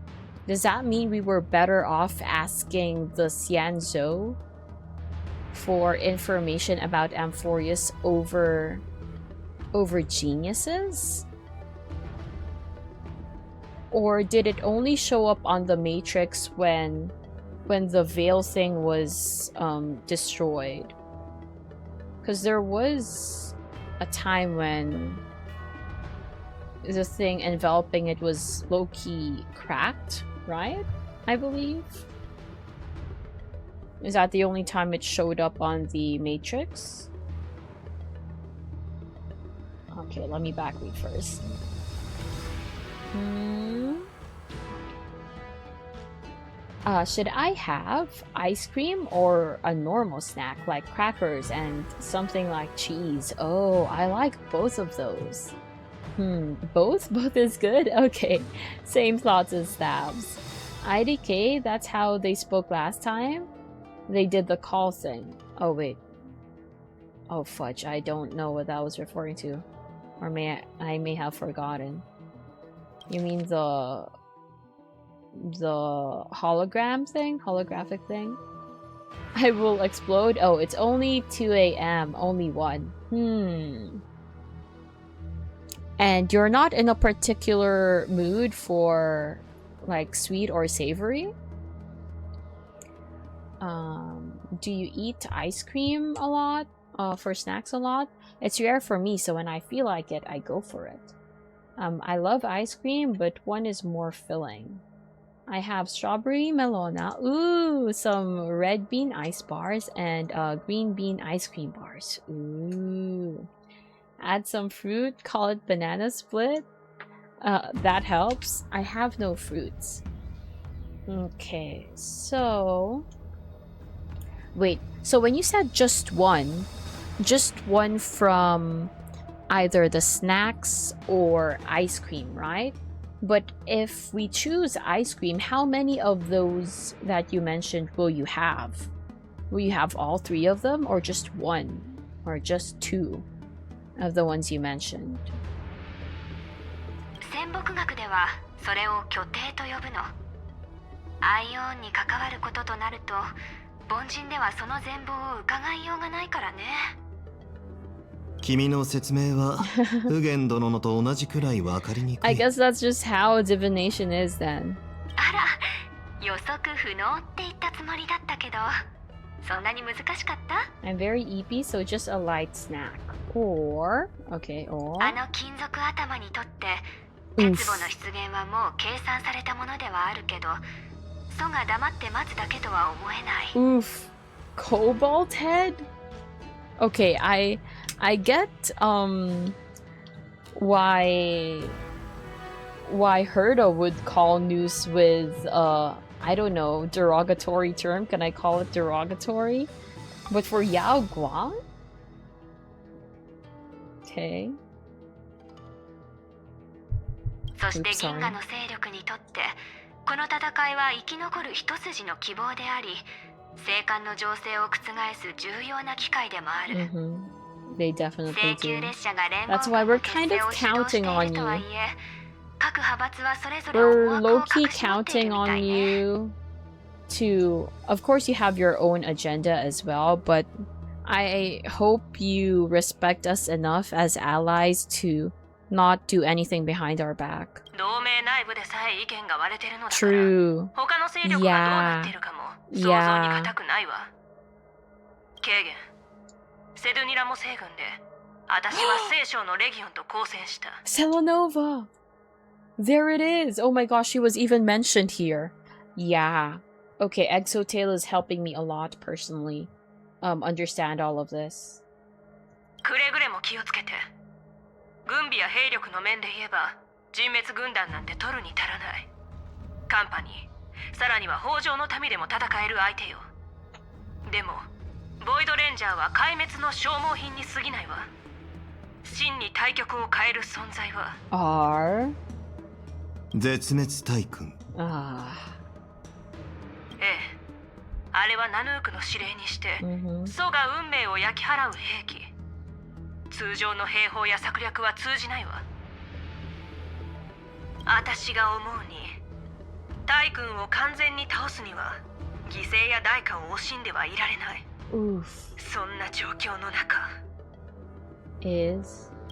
Does that mean we were better off asking the Xianzhou for information about Amphorius over geniuses? Or did it only show up on the Matrix when the veil thing was destroyed? Because there was a time when the thing enveloping it was low-key cracked, right? I believe. Is that the only time it showed up on the Matrix? Okay, let me back read first. Should I have ice cream or a normal snack like crackers and something like cheese? Oh, I like both of those. Both? Both is good? Okay. Same thoughts as Stabs. IDK, that's how they spoke last time? They did the call thing. Oh, wait. Oh, fudge. I don't know what that was referring to. Or I may have forgotten. You mean the hologram thing? Holographic thing? I will explode? Oh, it's only 2 a.m. Only one. And you're not in a particular mood for like sweet or savory? Do you eat ice cream a lot? For snacks a lot? It's rare for me, so when I feel like it, I go for it. I love ice cream, but one is more filling. I have strawberry melona, ooh, some red bean ice bars, and green bean ice cream bars. Ooh. Add some fruit, call it banana split. That helps. I have no fruits. Okay, so... Wait, so when you said just one from either the snacks or ice cream, right? But if we choose ice cream, how many of those that you mentioned will you have? Will you have all 3 of them, or just 1? Or just 2 of the ones you mentioned? 戦木学ではそれを巨帝と呼ぶの。アイオンに関わることとなると、凡人ではその全貌を伺いようがないからね。君の説明は不言殿のと同じくらい分かりにくい。I guess that's just how divination is then. あら、予測不能って言ったつもりだったけど、そんなに難しかった？ I'm very eepy, so just a light snack. Or, okay, or... あの金属頭にとって、鉄棒の出現はもう計算されたものではあるけど、ソが黙って待つだけとは思えない。Oof. Cobalt head? Okay, I get why Herda would call Noose with I don't know, derogatory term. Can I call it derogatory? But for Yao Guang? Okay. そして銀河の勢力にとってこの戦いは生き残る一筋の希望であり、生還の情勢を覆す重要な機会でもある。They definitely 請 do. 求列車が連合 That's why we're 軍の結 kind 成 of を主導して counting い on るとはい you. え、各派閥はそれぞれ We're 思惑を low-key 隠し持ってい counting るみた on いね。 you to... Of course you have your own agenda as well, but I hope you respect us enough as allies to not do anything behind our back. 同盟内部でさえ意見が割れてるのだから、 True. 他の勢力がどうなっているかも想像に難くないわ。ケーゲン、セドゥニラも西軍で、私は聖将のレギオンと交戦した。Selenova! There it is! Oh my gosh, she was even mentioned here. Yeah. Okay, Exotail is helping me a lot personally. Understand all of this. くれぐれも気をつけて。軍備や兵力の面で言えば、人滅軍団なんて取るに足らない。カンパニー、さらには北条の民でも戦える相手よ。でも、ボイドレンジャーは壊滅の消耗品に過ぎないわ。真に対局を変える存在は。R? 絶滅大君。ええ。あれはナヌークの指令にして、ソが運命を焼き払う兵器。通常の兵法や策略は通じないわ。私が思うに、大君を完全に倒すには犠牲や代価を惜しんではいられない。そんな状況の中、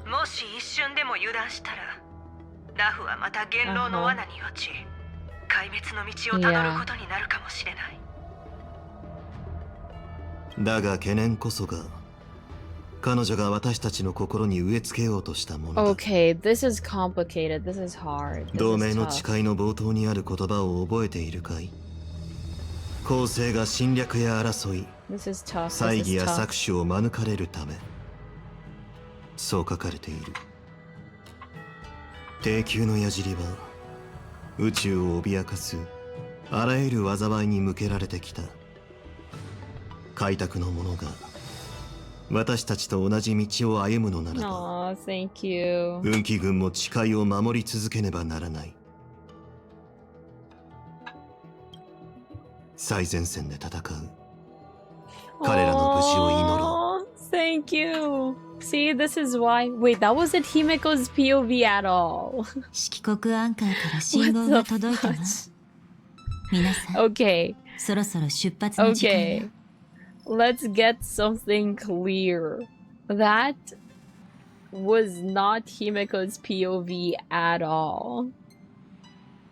もし一瞬でも油断したら、ラフはまた元老の罠に落ち、壊滅の道をたどることになるかもしれない。だが懸念こそが彼女が私たちの心に植え付けようとしたものだ。Okay, this is complicated. This is hard. This 同盟 is の tough. 誓いの冒頭にある言葉を覚えているかい？後世が侵略や争い、 This is tough. 猜 This 疑 is や tough. 搾取を免れるため、そう書かれている。低級の矢尻は宇宙を脅かすあらゆる災いに向けられてきた。開拓の者が私たちと同じ道を歩むのならば、 Thank you. 運気軍も誓いを守り続けねばならない。最前線で戦う彼らの無事を祈ろう。 Thank you. See, this is why. Wait, that wasn't Himiko's POV at all. 色国アンカーから信号が届いたわ。皆さん、 Okay. そろそろ出発の時間よ。 Okay. Let's get something clear. That was not Himiko's POV at all.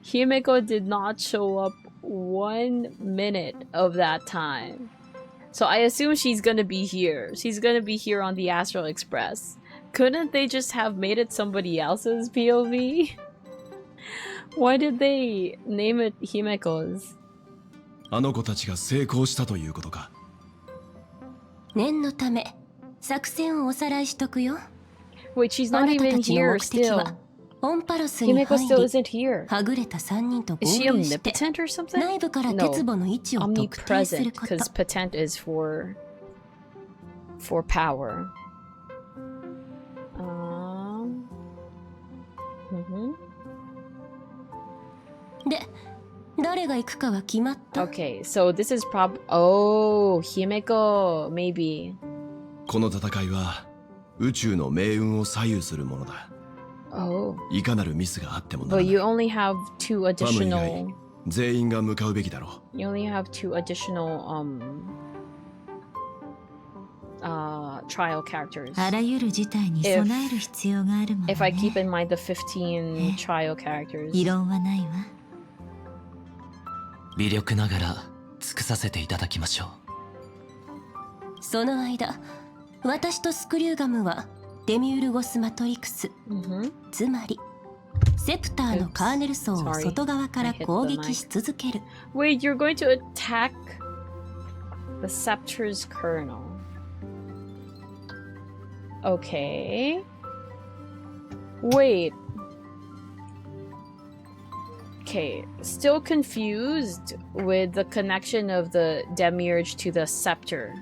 Himiko did not show up 1 minute of that time. So I assume she's gonna be here. She's gonna be here on the Astral Express. Couldn't they just have made it somebody else's POV? Why did they name it Himiko's? あの子たちが成功したということか。念のため作戦をおさらいしとくよ。 Wait, she's not even here still. オンパロスに Himiko 入 still り、 isn't here. はぐれた3人と合 Is she 流して omnipotent or something? 内部から No. 鉄棒の位置を特定する Omnipresent, こと。 because potent is for power. Mhm. で、誰が行くかは決まった。 Okay, so this is Oh, Himiko, maybe. この戦いは宇宙の命運を左右するものだ。 Oh. いかなるミスがあってもなら But ない。 you only have 2 additional 全員が向かうべきだろう。 You only have 2 additional trial characters. あらゆる事態に備える必要があるものね。 If I keep in mind the 15 trial characters. 異論はないわ。微力ながら尽くさせていただきましょう。その間、私とスクリューガムはデミウルゴスマトリクス、つまりセプターのカーネル層を外側から攻撃し続ける。Wait, you're going to attack the scepter's kernel. Okay. Wait. Okay, still confused with the connection of the demiurge to the scepter.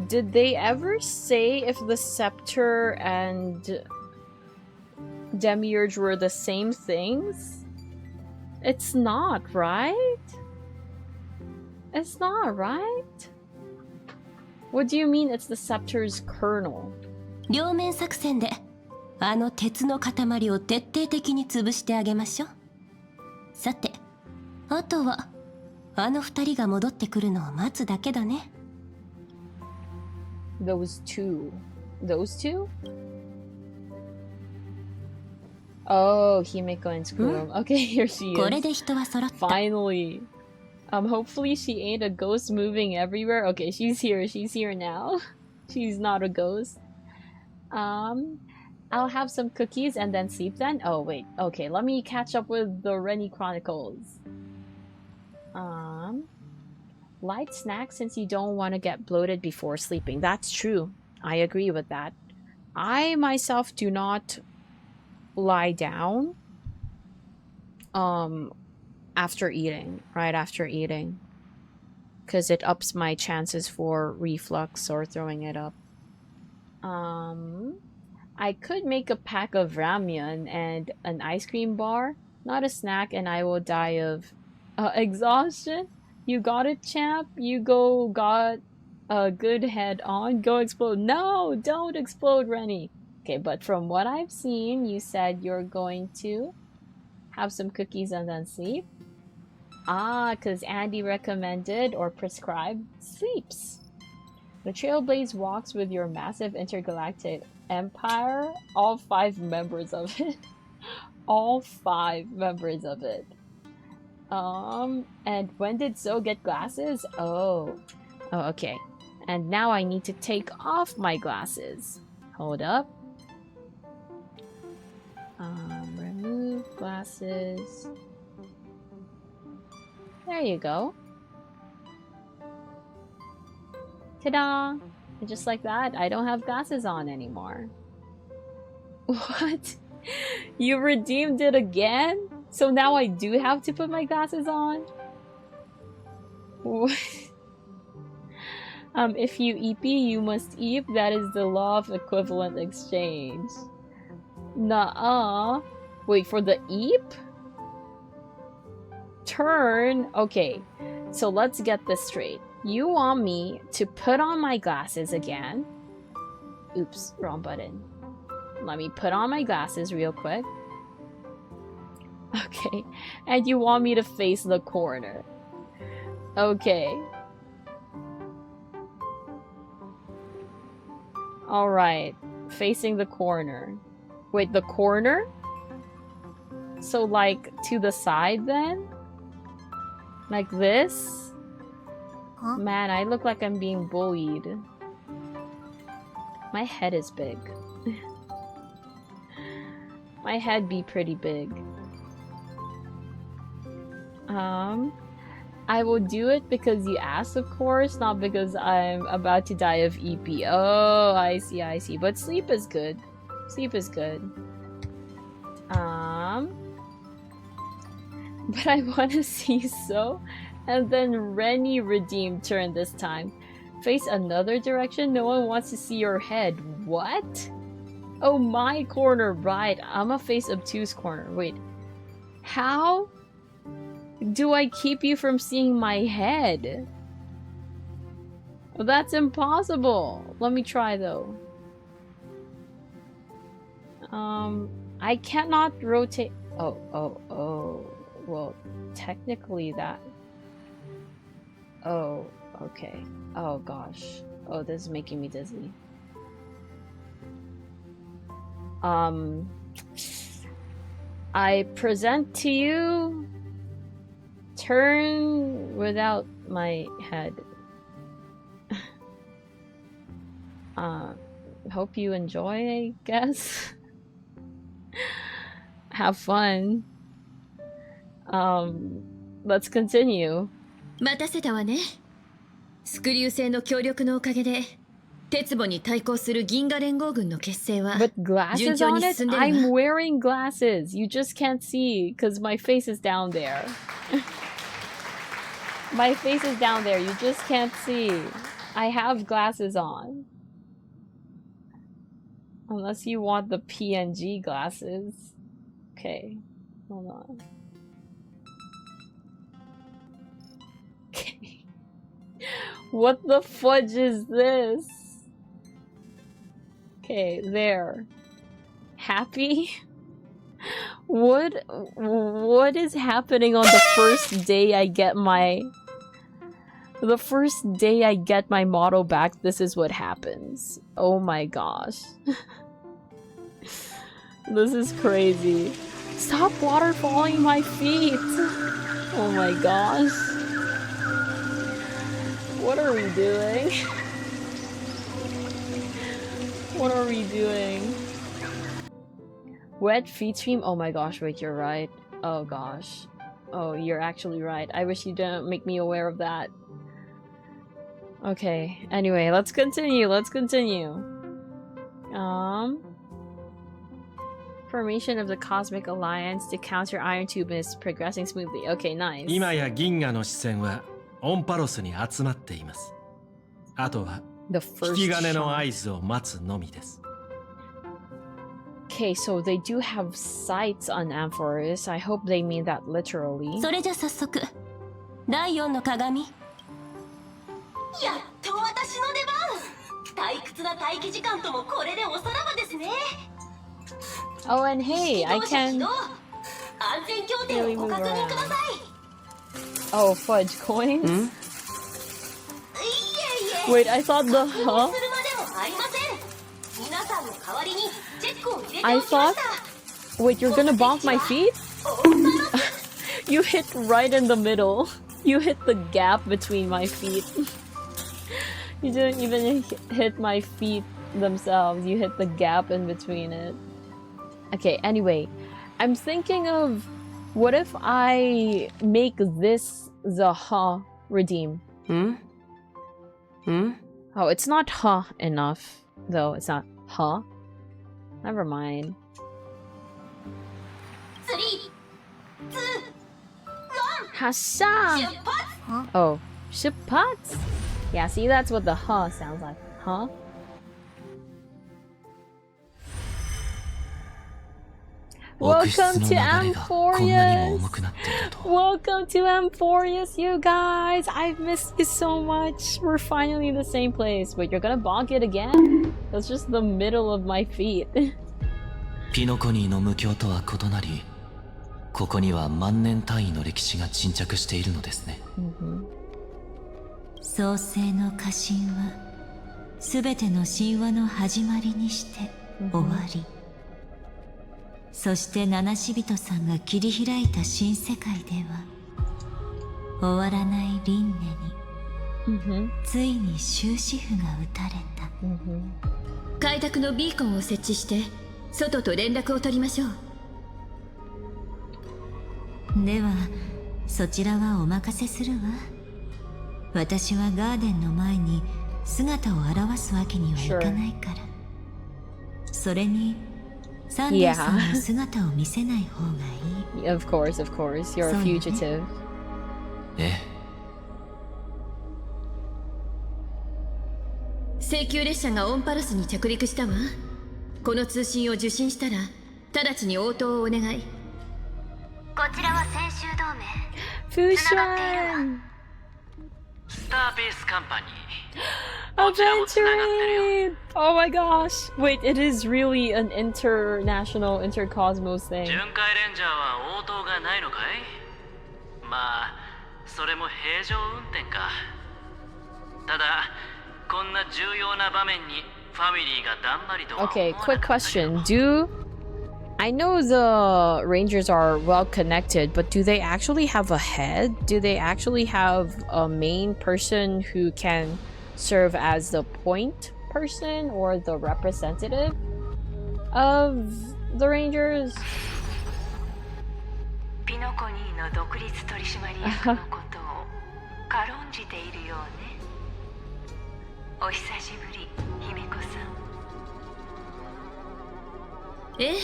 Did they ever say if the scepter and demiurge were the same things? It's not, right? It's not, right? What do you mean it's the scepter's kernel? 両面作戦であの鉄の塊を徹底的に潰してあげましょう。さて、あとはあの二人が戻ってくるのを待つだけだね。Those two. Those two? Oh, Himeko and Squirrel. Okay, here she is. これで人は揃った。 Finally. Hopefully she ain't a ghost moving everywhere. Okay, she's here. She's here now. She's not a ghost. I'll have some cookies and then sleep then. Oh, wait. Okay, let me catch up with the Rennie Chronicles. Light snack since you don't want to get bloated before sleeping. That's true. I agree with that. I myself do not lie down after eating, right after eating, because it ups my chances for reflux or throwing it up. I could make a pack of ramyun and an ice cream bar, not a snack, and I will die of exhaustion. You got it, champ. You got a good head on. Go explode. No, don't explode, Rennie. Okay, but from what I've seen, you said you're going to have some cookies and then sleep. Ah, because Andy recommended or prescribed sleeps. The Trailblaze walks with your massive intergalactic empire. All 5 members of it. All 5 members of it. And when did Zoe get glasses? Oh, okay. And now I need to take off my glasses. Hold up. Remove glasses. There you go. Ta-da! And just like that, I don't have glasses on anymore. What? You redeemed it again? So now I do have to put my glasses on? If you EP, you must eep. That is the law of equivalent exchange. Nuh-uh. Wait, for the eep? Turn? Okay, so let's get this straight. You want me to put on my glasses again. Oops, wrong button. Let me put on my glasses real quick. Okay, and you want me to face the corner. Okay. Alright, facing the corner. Wait, the corner? So like to the side then? Like this? Huh? Man, I look like I'm being bullied. My head is big. My head be pretty big. I will do it because you asked, of course, not because I'm about to die of EP. Oh, I see, I see. But sleep is good. Sleep is good. But I want to see so. And then Rennie redeemed turn this time. Face another direction? No one wants to see your head. What? Oh, my corner, right. I'm a face obtuse corner. Wait. How do I keep you from seeing my head? That's impossible. Let me try though. I cannot rotate. Oh. Well, technically that. Oh, okay. Oh gosh. Oh, this is making me dizzy. I present to you. Turn without my head. Hope you enjoy, I guess. Have fun. Let's continue. 待たせたわね。スクリュー製の協力のおかげで、鉄母に対抗する銀河連合軍の結成は With glasses 順調 on に it? 進んでるわ。 I'm wearing glasses. You just can't see because my face is down there. My face is down there. You just can't see. I have glasses on. Unless you want the PNG glasses. Okay. Hold on. Okay. What the fudge is this? Okay, there. Happy? What is happening on the first day I get my... The first day I get my model back, this is what happens. Oh my gosh. This is crazy. Stop waterfalling my feet! Oh my gosh. What are we doing? What are we doing? Wet feet stream? Oh my gosh, wait, you're right. Oh gosh. Oh, you're actually right. I wish you didn't make me aware of that. Okay, anyway, let's continue, Formation of the Cosmic Alliance to counter Iron Tube is progressing smoothly. Okay, nice. 今や銀河の視線はオンパロスに集まっています。あとは引き金の合図を待つのみです。Okay, so they do have sights on Amphoris. I hope they mean that literally. それじゃ早速、第4の鏡。やっと私の出番。退屈な待機時間ともこれでおさらばですね。Oh, and hey, I can 安全協定をご確認ください。Oh, fudge coins? Wait, I thought the huh? I thought... Wait, you're gonna bonk my feet? You hit right in the middle. You hit the gap between my feet. You didn't even hit my feet themselves. You hit the gap in between it. Okay, anyway. I'm thinking of... What if I make this the huh redeem? Oh, it's not huh enough. Though, it's not huh. Never mind. 3, 2, 1. Hasha! Oh, shipats? Yeah, see, that's what the huh sounds like. Huh? Welcome to Amphoreus! Welcome to Amphoreus, you guys! I've missed you so much! We're finally in the same place. Wait, you're gonna bonk it again? That's just the middle of my feet. ピノコニーの無教とは異なり、ここには万年単位の歴史が沈着しているのですね。創世の化身は、すべての神話の始まりにして終わり。そして七死人さんが切り開いた新世界では終わらない輪廻に、ついに終止符が打たれた。開拓のビーコンを設置して外と連絡を取りましょう。ではそちらはお任せするわ。私はガーデンの前に姿を現すわけにはいかないから。それにサンデーさんの姿を見せない方がいい。Of course, you're a fugitive. ええ。請求列車がオンパロスに着陸したわ。この通信を受信したら直ちに応答をお願い。こちらは先週同盟。フーシャン。スターベースカンパニ Adventuring! Oh my gosh! Wait, it is really an international intercosmos thing. 巡回レンジャーは応答がないのかい？まあ、それも平常運転か。ただ、こんな重要な場面にファミリーがだんまりとは思わなかったけど。 Okay, quick question. I know the Rangers are well connected, but do they actually have a head? Do they actually have a main person who can serve as the point person or the representative of the Rangers? ピノコニーの独立取締役のことを軽んじているようね。お久しぶり、姫子さん。ええ、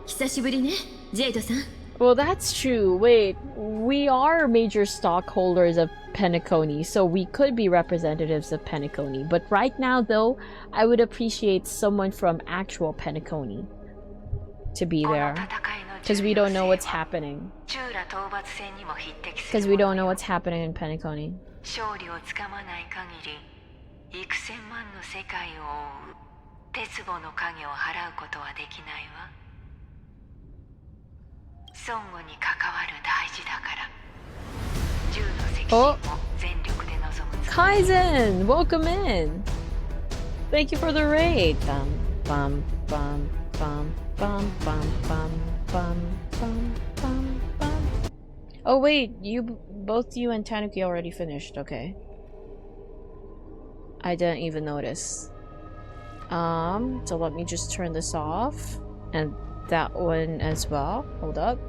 久しぶりね、ジェイドさん。Well, that's true. Wait, we are major stockholders of Penacony, so we could be representatives of Penacony. But right now, though, I would appreciate someone from actual Penacony to be there. Because we don't know what's happening. Because we don't know what's happening in Penacony. 勝利をつかまない限り、幾千万の世界を覆う鉄棒の影を払うことはできないわ。孫悟に関わる大事だから。銃の責任も全力で臨む。Kaizen, welcome in. Thank you for the raid. Bum bum bum bum bum bum bum bum bum bum. Oh wait, both you and Tanuki already finished. Okay. I didn't even notice. So let me just turn this off, and that one as well. Hold up.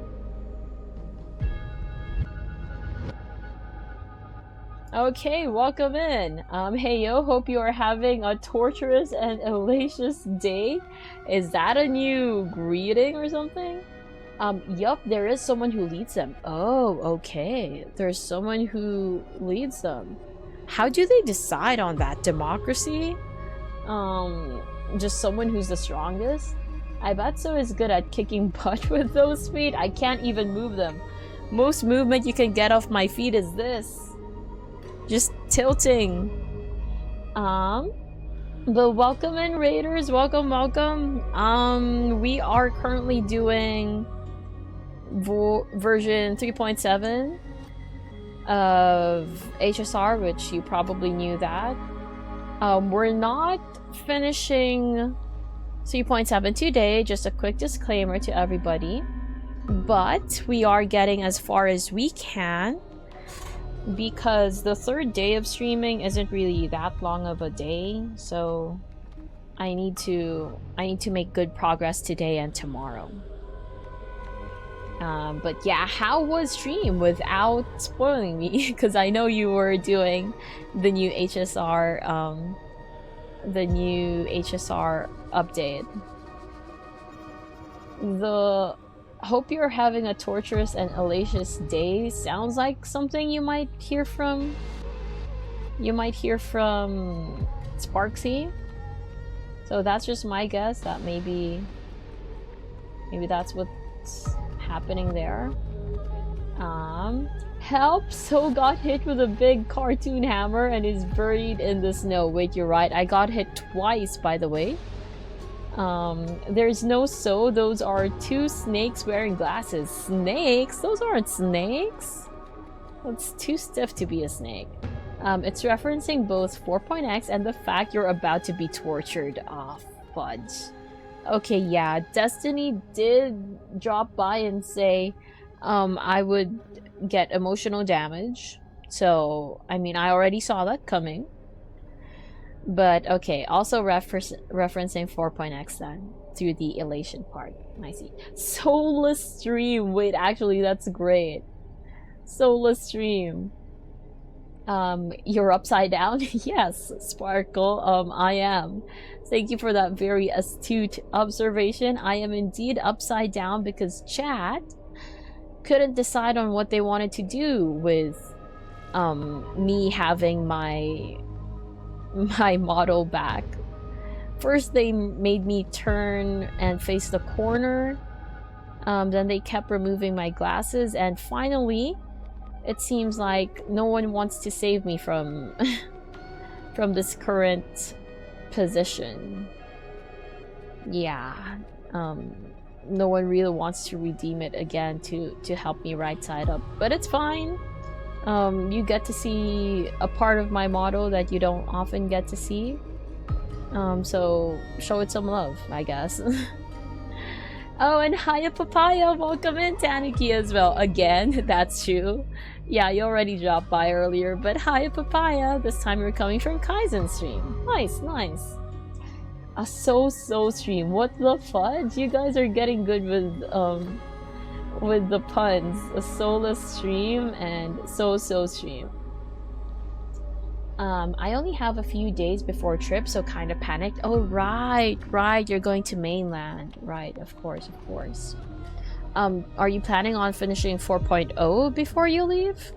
Okay, welcome in. Hey yo, hope you are having a torturous and hellacious day. Is that a new greeting or something? Yup, there is someone who leads them. Oh, okay. There's someone who leads them. How do they decide on that? Democracy? Just someone who's the strongest? I bet so is good at kicking butt with those feet. I can't even move them. Most movement you can get off my feet is this. Just tilting. But welcome in, Raiders. Welcome, welcome. We are currently doing version 3.7 of HSR, which you probably knew that. We're not finishing 3.7 today, just a quick disclaimer to everybody. But we are getting as far as we can, because the third day of streaming isn't really that long of a day, so I need to make good progress today and tomorrow. But yeah, how was stream without spoiling me? Because I know you were doing the new HSR update. Hope you're having a torturous and hellacious day sounds like something you might hear from Sparksy. So that's just my guess, that maybe that's what's happening there. Help! So got hit with a big cartoon hammer and is buried in the snow. Wait, you're right. I got hit twice, by the way. There's no so. Those are two snakes wearing glasses. Snakes? Those aren't snakes. It's too stiff to be a snake. It's referencing both 4.x and the fact you're about to be tortured. Ah, fudge. Okay, yeah. Destiny did drop by and say I would get emotional damage. So, I mean, I already saw that coming. But okay, also referencing 4.x then, through the elation part. I see. Soulless stream! Wait, actually, that's great. Soulless stream. You're upside down? Yes, Sparkle, I am. Thank you for that very astute observation. I am indeed upside down because chat couldn't decide on what they wanted to do with me having my model back. First they made me turn and face the corner, then they kept removing my glasses, and finally it seems like no one wants to save me from from this current position. Yeah, no one really wants to redeem it again to help me right side up, but it's fine. You get to see a part of my model that you don't often get to see. So show it some love, I guess. Oh, and hiya Papaya, welcome in Tanuki as well. Again, that's true. Yeah, you already dropped by earlier, but hiya Papaya. This time you're coming from Kaizen stream. Nice, nice. A so stream. What the fudge? You guys are getting good with the puns. A soulless stream and so stream. I only have a few days before trip, so kind of panicked. Oh, right, you're going to mainland. Right, of course. Are you planning on finishing 4.0 before you leave?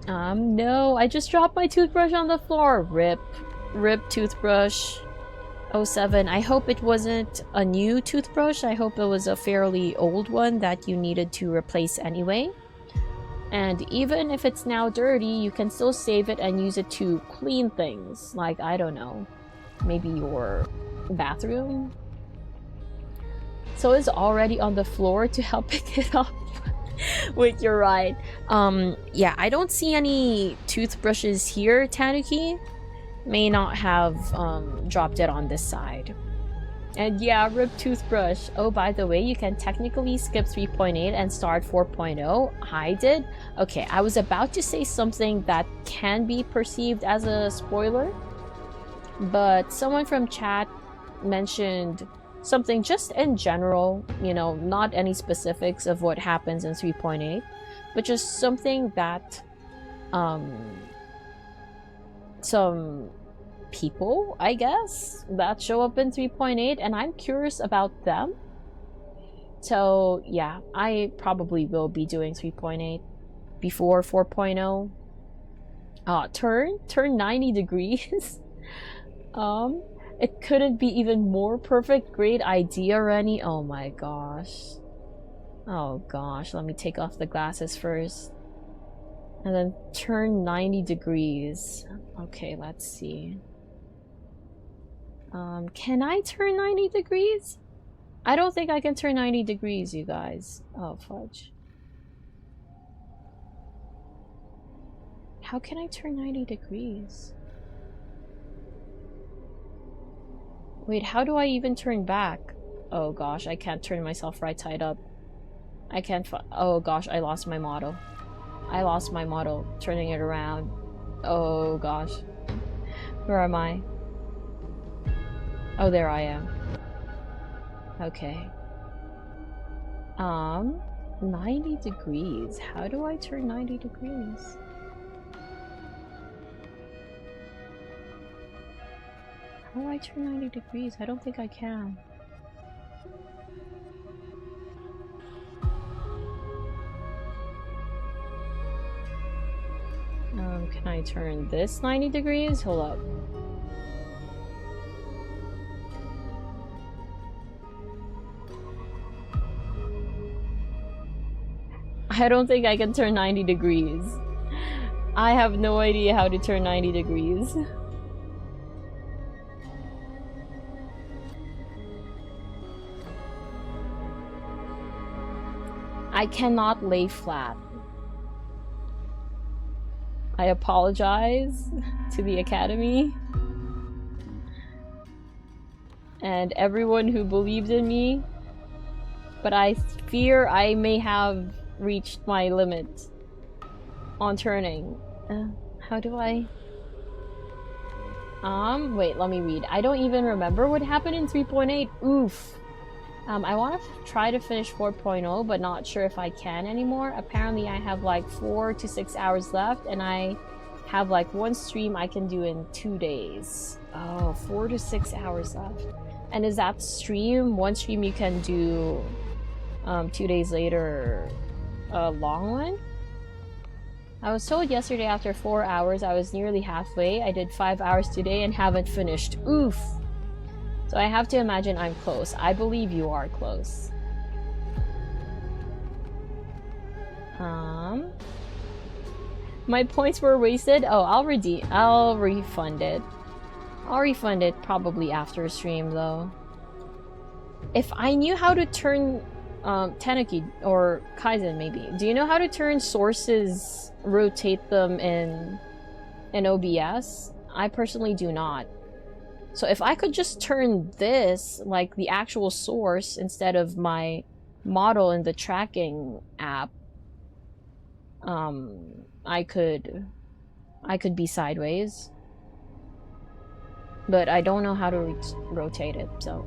No, I just dropped my toothbrush on the floor. Rip toothbrush. 07. I hope it wasn't a new toothbrush. I hope it was a fairly old one that you needed to replace anyway. And even if it's now dirty, you can still save it and use it to clean things. Like, I don't know, maybe your bathroom? So it's already on the floor to help pick it up. Wait, you're right. Yeah, I don't see any toothbrushes here, Tanuki. May not have dropped it on this side. And yeah, rip toothbrush. Oh, by the way, you can technically skip 3.8 and start 4.0. I did? Okay, I was about to say something that can be perceived as a spoiler, but someone from chat mentioned something just in general, you know, not any specifics of what happens in 3.8, but just something that some people, I guess, that show up in 3.8, and I'm curious about them. So yeah, I probably will be doing 3.8 before 4.0. Turn 90 degrees. It couldn't be even more perfect. Great idea, Rennie. Oh my gosh. Oh gosh, let me take off the glasses first. And then turn 90 degrees. Okay, let's see. Can I turn 90 degrees? I don't think I can turn 90 degrees, you guys. Oh, fudge. How can I turn 90 degrees? Wait, how do I even turn back? Oh gosh, I can't turn myself right side up. I can't oh gosh, I lost my model. Turning it around. Oh gosh. Where am I? Oh, there I am. Okay. 90 degrees. How do I turn 90 degrees? How do I turn 90 degrees? I don't think I can. Can I turn this 90 degrees? Hold up. I don't think I can turn 90 degrees. I have no idea how to turn 90 degrees. I cannot lay flat. I apologize to the Academy and everyone who believed in me, but I fear I may have reached my limit on turning. How do I... wait, let me read. I don't even remember what happened in 3.8. Oof. I want to try to finish 4.0, but not sure if I can anymore. Apparently I have like 4 to 6 hours left, and I have like one stream I can do in 2 days. Oh, 4 to 6 hours left. And is that stream, one stream you can do 2 days later, a long one? I was told yesterday after 4 hours I was nearly halfway. I did 5 hours today and haven't finished. Oof. So I have to imagine I'm close. I believe you are close. My points were wasted. Oh, I'll refund it. I'll refund it probably after stream though. If I knew how to turn Tanuki or Kaizen maybe. Do you know how to turn sources, rotate them in OBS? I personally do not. So if I could just turn this, like the actual source, instead of my model in the tracking app, I could be sideways. But I don't know how to rotate it, so.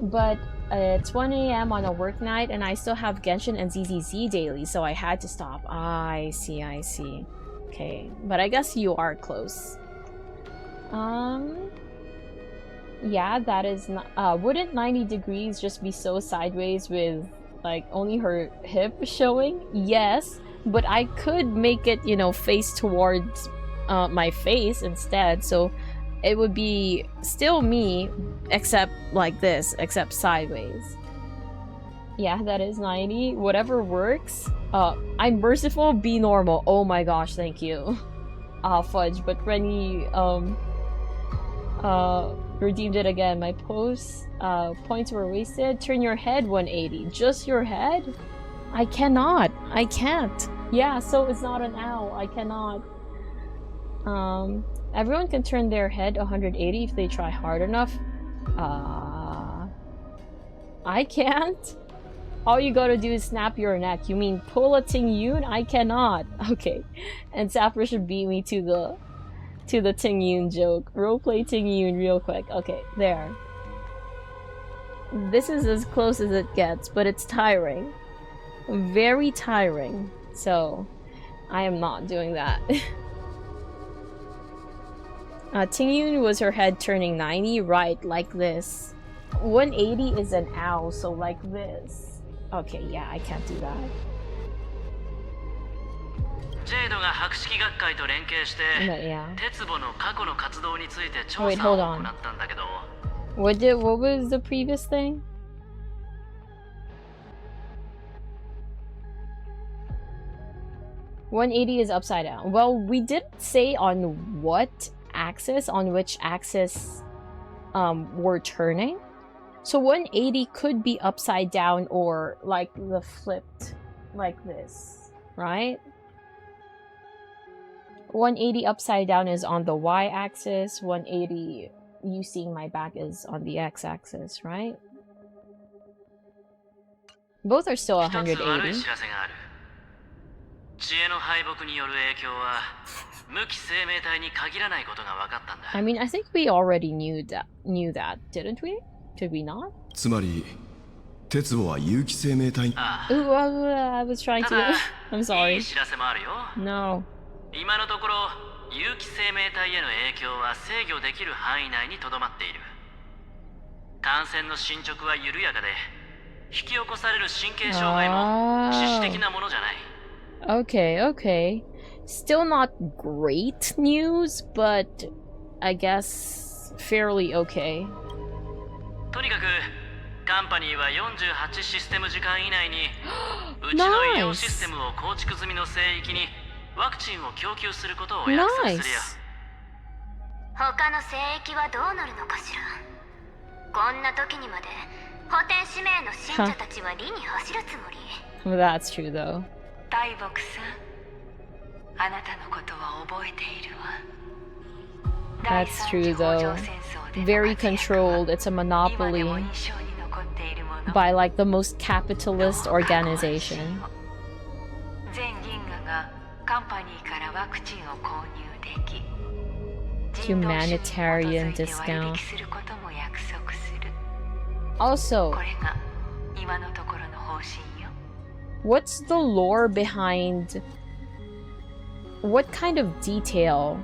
But it's 1 AM on a work night, and I still have Genshin and ZZZ daily, so I had to stop. I see. Okay, but I guess you are close. Yeah, that is not. Wouldn't 90 degrees just be so sideways with like only her hip showing? Yes, but I could make it, you know, face towards my face instead, so it would be still me, except like this, except sideways. Yeah, that is 90. Whatever works. I'm merciful, be normal. Oh my gosh, thank you. Fudge, but Rennie, redeemed it again. My posts, points were wasted. Turn your head 180. Just your head? I cannot. I can't. Yeah, so it's not an owl. I cannot. Everyone can turn their head 180 if they try hard enough. I can't. All you gotta do is snap your neck. You mean pull a Ting Yun? I cannot. Okay. And Sapper should beat me to the Ting Yun joke. Roleplay Ting Yun real quick. Okay, there. This is as close as it gets, but it's tiring. Very tiring. So, I am not doing that. Ting Yun was her head turning 90, right, like this. 180 is an owl, so like this. Okay, yeah, I can't do that. Wait, hold on. What was the previous thing? $180 is upside down. Well, we didn't say on what axis, on which axis we're turning. So 180 could be upside down or like the flipped like this, right? 180 upside down is on the y-axis, 180 you seeing my back is on the x-axis, right? Both are still 180. I mean, I think we already knew that, didn't we? Did we not? Ooh, I was trying to. I'm sorry. No. 今のところ有機生命体への影響は制御できる範囲内にとどまっている。感染の進捗は緩やかで、引き起こされる神経障害も致死的なものじゃない。Okay. Still not great news, but I guess fairly okay. とにかくカンパニーは48システム時間以内にうちの医療システムを構築済みの聖域にワクチンを供給することを約束するよ。他の聖域はどうなるのかしら。こんな時にまで補填使命の信者たちは理に走るつもり。Well, that's true though. 大木さん、あなたのことは覚えているわ。That's true though. Very controlled. It's a monopoly by like the most capitalist organization. Humanitarian discount. Also, what's the lore behind? What kind of detail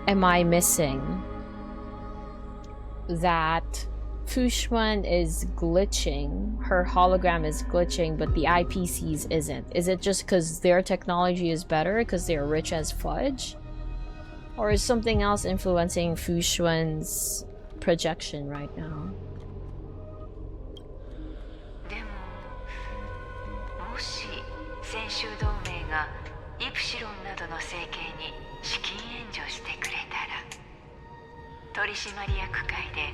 am I missing that Fushwan is glitching, her hologram is glitching, but the IPCs isn't? Is it just because their technology is better because they're rich as fudge? Or is something else influencing Fushwan's projection right now? 州同盟がイプシロンなどの政権に資金援助してくれたら、取締役会で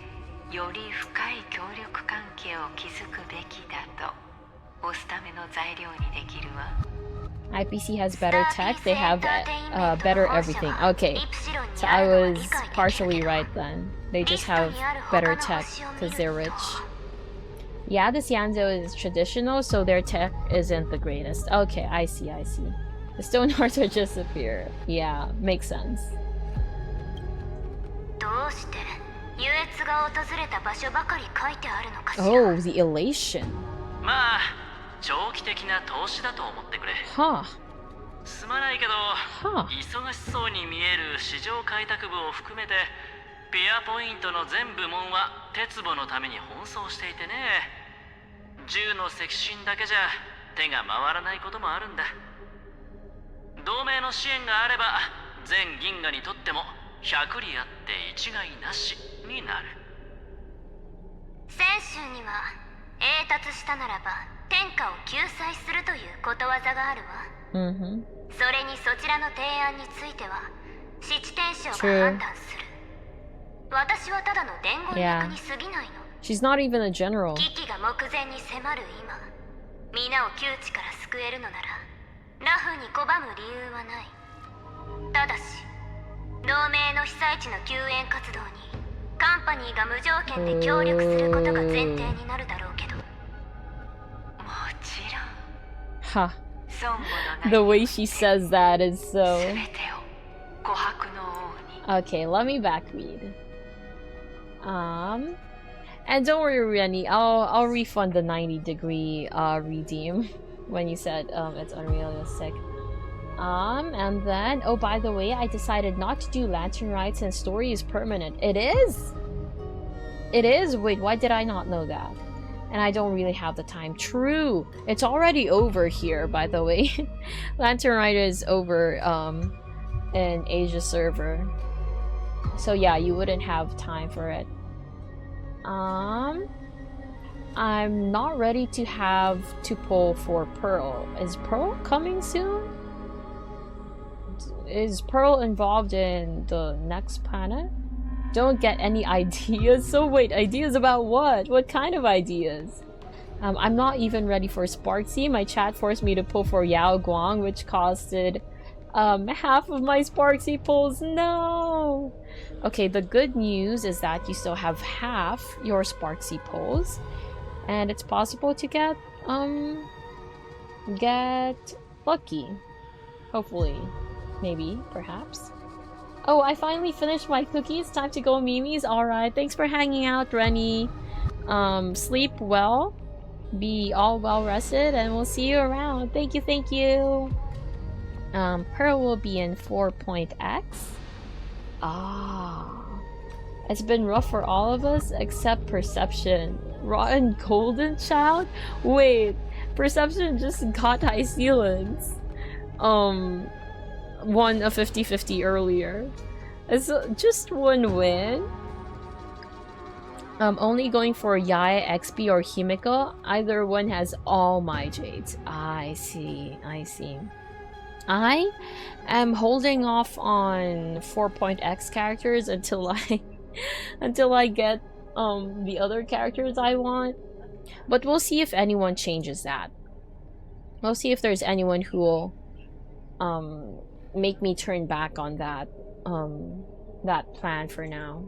より深い協力関係を築くべきだと押すための材料にできるわ。IPC has better tech, they have better everything. Okay, so I was partially right then. They just have better tech because they're rich. Yeah, this Yanzo is traditional, so their tech isn't the greatest. Okay, I see. The stone hearts are just appear. Yeah, makes sense. Oh, the elation. まあ、長期的な投資だと思ってくれ。Huh. すまないけど、忙しそうに見える市場開拓部を含めて、ピアポイントの全部門は鉄棒のために奔走していてね。銃の赤心だけじゃ手が回らないこともあるんだ。同盟の支援があれば、全銀河にとっても100里あって一概なしになる。泉州には栄達したならば天下を救済するということわざがあるわ。それにそちらの提案については七天将が判断する。私はただの伝言役に過ぎないの。She's not even a general. 危機が目前に迫る今、皆を窮地から救えるのならラフに拒む理由はない。ただし同盟の被災地の救援活動にカンパニーが無条件で協力することが前提になるだろうけど、もちろん Huh. The way she says that is so... Okay, let me back read. And don't worry, Rennie, I'll refund the 90-degree redeem when you said it's unrealistic. And then, oh, by the way, I decided not to do lantern rides and story is permanent. It is! It is! Wait, why did I not know that? And I don't really have the time. True! It's already over here, by the way. Lantern Ride is over in Asia server. So yeah, you wouldn't have time for it. I'm not ready to have to pull for Pearl. Is Pearl coming soon? Is Pearl involved in the next planet? Don't get any ideas. So wait, ideas about what? What kind of ideas? I'm not even ready for Sparksy. My chat forced me to pull for Yao Guang, which costed half of my Sparksy pulls. No! Okay, the good news is that you still have half your Sparksy pulls. And it's possible to get lucky. Hopefully. Maybe. Perhaps. Oh, I finally finished my cookies. Time to go, Mimi's. Alright, thanks for hanging out, Rennie. Sleep well. Be all well rested, and we'll see you around. Thank you, thank you. Pearl will be in 4.x. It's been rough for all of us, except Perception. Rotten Golden Child? Wait, Perception just got high ceilings. Won a 50-50 earlier. It's just one win. Only going for Yae, XP, or Himiko. Either one has all my jades. I see. I am holding off on 4.x characters until I get the other characters I want. But we'll see if anyone changes that. We'll see if there's anyone who will make me turn back on that plan for now.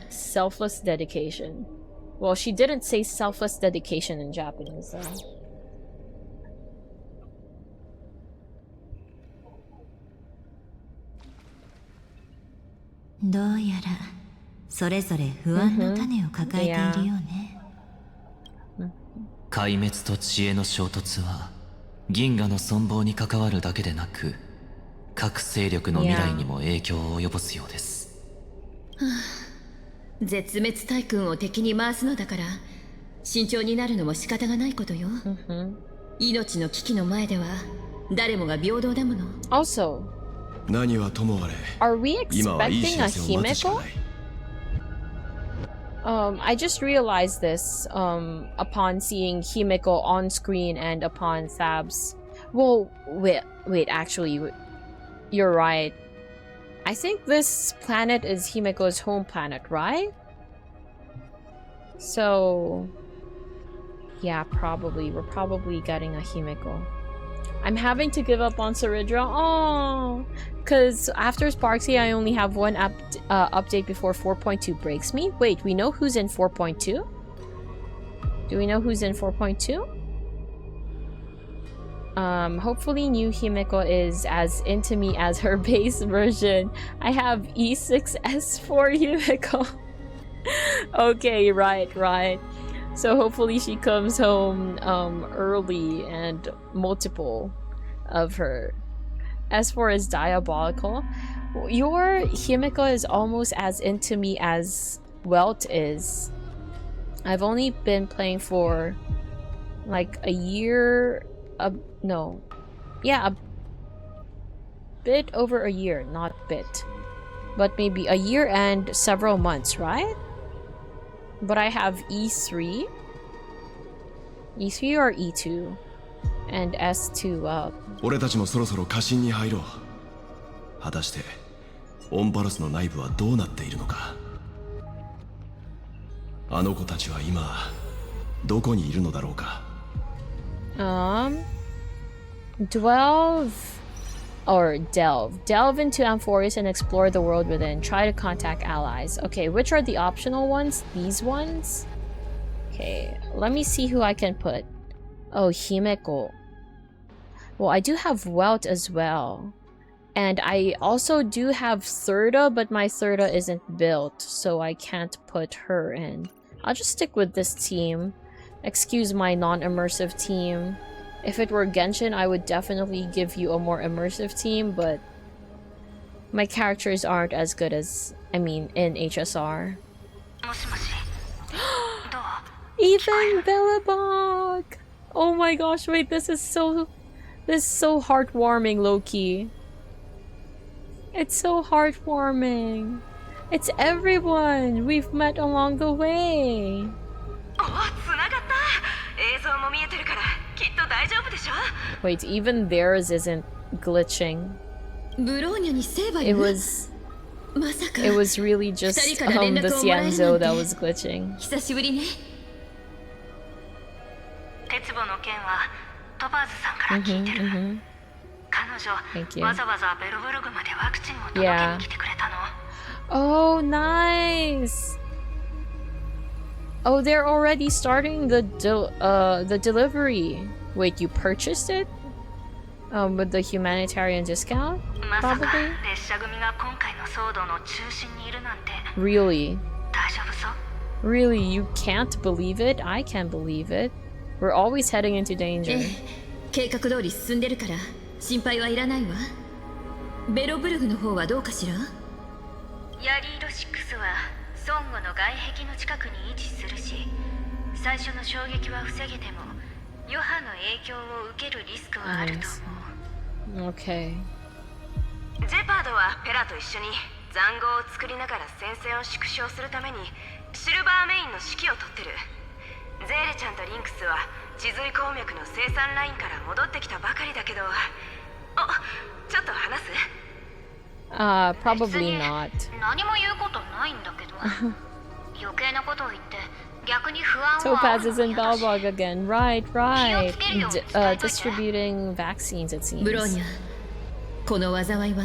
Selfless dedication. Well, she didn't say selfless dedication in Japanese, though. Yeah. 壊滅と知恵の衝突は銀河の存亡に関わるだけでなく各勢力の未来にも影響を及ぼすようです、絶滅大軍を敵に回すのだから慎重になるのも仕方がないことよ、命の危機の前では誰もが平等だもの。 Also, 何はともあれ are we expecting a Himeko? I just realized this upon seeing Himeko on screen and upon Thab's. Well, wait, actually, you're right. I think this planet is Himeko's home planet, right? So, yeah, probably. We're probably getting a Himeko. I'm having to give up on Saridra. Oh, because after Sparksy, I only have one update before 4.2 breaks me. Wait, we know who's in 4.2? Do we know who's in 4.2? Hopefully new Himeko is as into me as her base version. I have E6S4 Himeko. Okay, right. So hopefully she comes home early and multiple of her. S4 is diabolical. Your Himeko is almost as into me as Welt is. I've only been playing for like a year, a bit over a year, not bit, but maybe a year and several months, right? But I have E3 or E2 and S2 up. 俺たちもそろそろ過信に入ろう。果たしてオンパロスの内部はどうなっているのか。あの子たちは今どこにいるのだろうか。Delve into Amphoris and explore the world within. Try to contact allies. Okay, which are the optional ones? These ones? Okay, let me see who I can put. Oh, Himeko. Well, I do have Welt as well. And I also do have Thirda, but my Thirda isn't built, so I can't put her in. I'll just stick with this team. Excuse my non-immersive team. If it were Genshin, I would definitely give you a more immersive team, but my characters aren't as good as, in HSR. Even Bellabog! Oh my gosh, wait, this is so heartwarming, low-key. It's so heartwarming. It's everyone we've met along the way. Wait, even theirs isn't glitching. It was really just the Cienzo that was glitching. Thank you. Yeah. Oh, nice. Oh, they're already starting the delivery. Wait, you purchased it? With the humanitarian discount? Probably? Really? Really, you can't believe it? I can't believe it. We're always heading into danger. 計画通り進んでるから心配はいらないわ。ベロブルグの方はどうかしら？ヤリード6はソンゴの外壁の近くに位置するし、最初の衝撃は防げても余波の影響を受けるリスクはあると思う。Okay. ジェパードはペラと一緒に塹壕を作りながら戦線を縮小するためにシルバーメインの指揮を取ってる。ゼーレちゃんとリンクスは地髄鉱脈の生産ラインから戻ってきたばかりだけど、ちょっと話す？ Probably not. 何も言うことないんだけど、余計なことを言って逆に不安を。Topaz is in Balrog again. Right. Distributing vaccines, it seems. ブローニャ、この災いは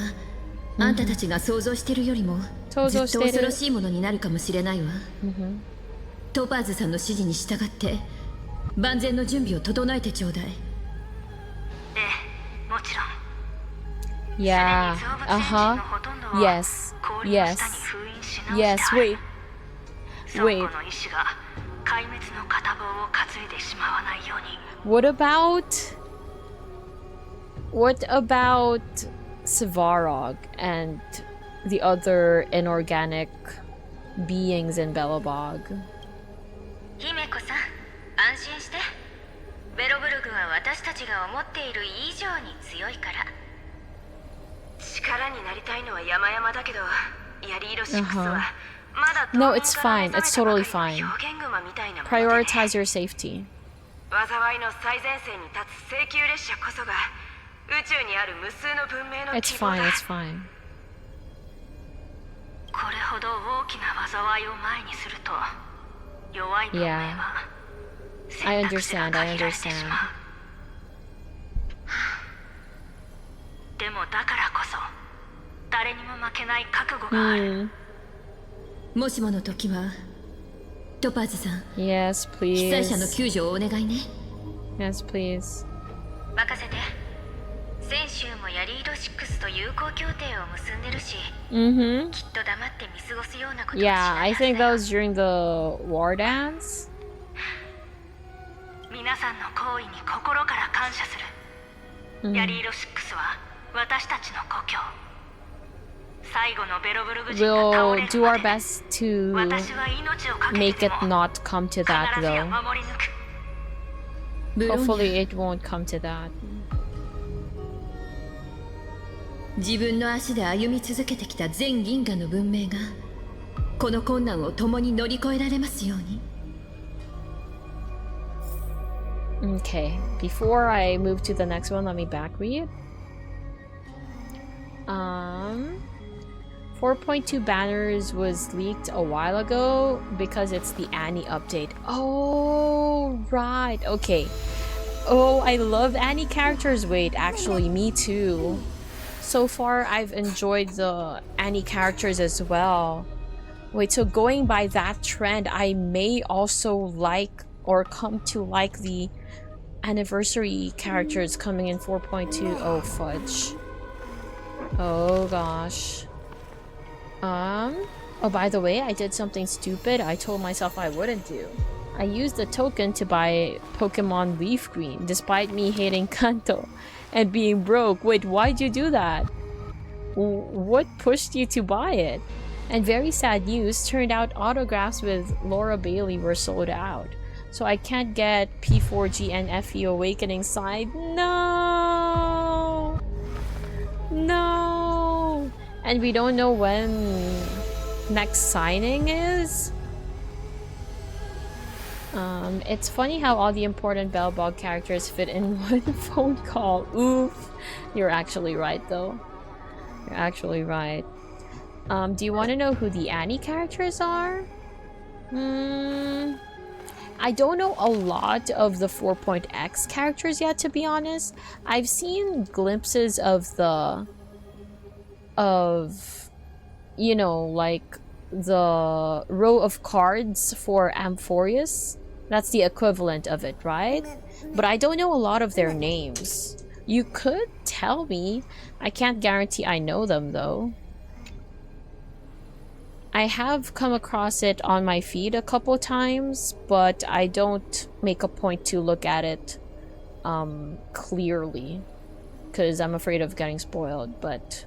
あんたたちが想像してるよりもずっと恐ろしいものになるかもしれないわ。トパーズさんの指示に従って万全の準備を整えてちょうだい。もちろん。Yeah. Yes. Wait. What about Svarog and the other inorganic beings in Belobog? 姫子さん、安心して。ベロブルグは私たちが思っている以上に強いから。力になりたいのは山々だけど、ヤリーロ6は No, it's fine. It's totally fine. Prioritize your safety. 災いの最前線に立つ請求列車こそが宇宙にある無数の文明の It's 希望 fine, だ。 it's fine. これほど大きな災いを前にすると弱い文明 Yeah. は I 選択肢が understand, 限 I られてし understand. まう。でもだからこそ誰にも負けない覚悟がある。もしもの時はトパーズさん、 Yes, 被災者の please. 救助をお願いね。 Yes, please. 任せて。先週もヤリード6と友好協定を結んでるし、 Mm-hmm. きっと黙って見過ごすようなことはし Yeah, ない I はずだ think よ。 that was during the war dance. 皆さんの行為に心から感謝する。ヤリード6は私たちの故郷。最後のベロブルグ人が倒 We'll れる do ま our で best to 私は命をかけ make てで it も not come to that 必ずや though. 守り抜く。ブローニャ、 Hopefully it won't come to that. 自分の足で歩み続けてきた全銀河の文明がこの困難を共に乗り越えられますように。 Okay, before I move to the next one, let me back read. 4.2 banners was leaked a while ago because it's the Annie update. Oh, right. Okay. Oh, I love Annie characters. Wait, actually, me too. So far, I've enjoyed the Annie characters as well. Wait, so going by that trend, I may also like or come to like the anniversary characters coming in 4.2. Oh, fudge. Oh, gosh. Oh, by the way, I did something stupid I told myself I wouldn't do. I used a token to buy Pokemon Leaf Green, despite me hating Kanto and being broke. Wait, why'd you do that? What pushed you to buy it? And very sad news, turned out autographs with Laura Bailey were sold out. So I can't get P4G and FE Awakening side. No! No! And we don't know when next signing is. It's funny how all the important Bellbog characters fit in one phone call. Oof. You're actually right, though. You're actually right. Do you want to know who the Annie characters are? I don't know a lot of the 4.x characters yet, to be honest. I've seen glimpses of you know, like the row of cards for Amphorius. That's the equivalent of it, right? But I don't know a lot of their names. You could tell me. I can't guarantee I know them, though. I have come across it on my feed a couple times, but I don't make a point to look at it clearly, because I'm afraid of getting spoiled. But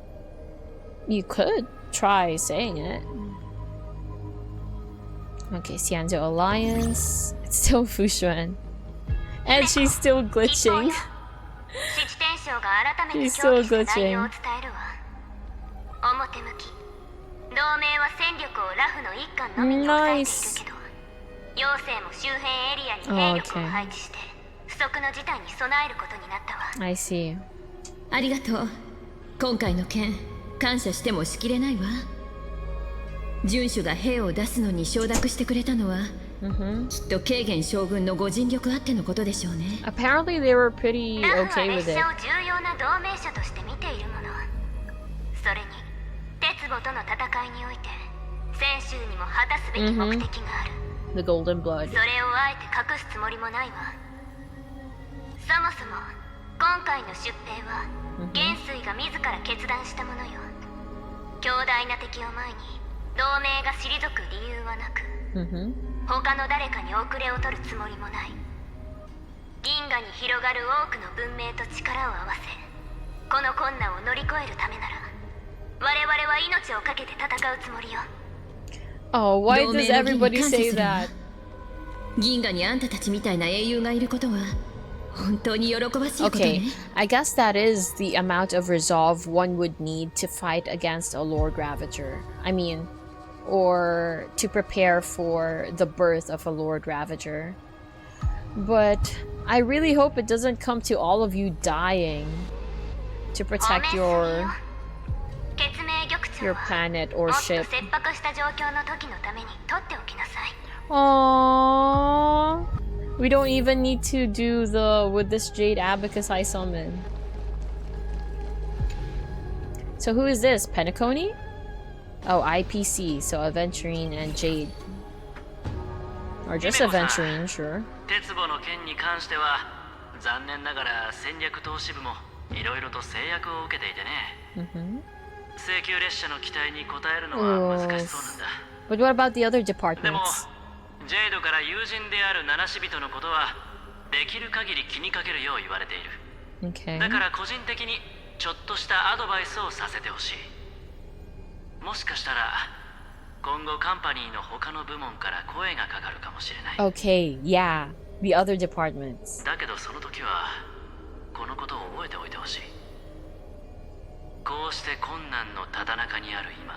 you could try saying it. Okay, Xianzhou Alliance. It's still Fushuan. And she's still glitching. She's still glitching. 同盟は戦力をラフの一環のみに抑えているけど、妖精も周辺エリアに兵力を配置して不測の事態に備えることになったわ。I see. ありがとう。今回の件、感謝してもしきれないわ。遵守が兵を出すのに承諾してくれたのは、きっと軽減将軍のご尽力あってのことでしょうね。Apparently they were pretty okay with it. ラフは列車を重要な同盟者として見ているもの。それに鉄母との戦いにおいて先週にも果たすべき目的がある。The Golden Blood. それをあえて隠すつもりもないわ。そもそも今回の出兵は元帥が自ら決断したものよ。強大な敵を前に同盟が退く理由はなく、他の誰かに遅れを取るつもりもない。銀河に広がる多くの文明と力を合わせ、この困難を乗り越えるためなら我々は命をかけて戦うつもりよ。Oh, why does everybody say that? 銀河にあんたたちみたいな英雄がいることは本当に喜ばしいことね。 Okay, I guess that is the amount of resolve one would need to fight against a Lord Ravager. I mean, or to prepare for the birth of a Lord Ravager. But I really hope it doesn't come to all of you dying to protect your planet or ship. Aww. We don't even need to do the with this Jade Abacus I summon. So who is this? Penacony? Oh, IPC. So Aventurine and Jade. Or just Aventurine, sure. 鉄母の件に関しては残念ながら戦略投資部もいろいろと制約を受けていてね。請求列車の期待に応えるのは難しそうなんだ。But what about the other departments? でもジェイドから友人である七死人のことはできる限り気にかけるよう言われている。Okay. だから個人的にちょっとしたアドバイスをさせてほしい。もしかしたら今後カンパニーの他の部門から声がかかるかもしれない。Okay, yeah, the other departments. だけどその時はこのことを覚えておいてほしい。こうして困難のただ中にある今、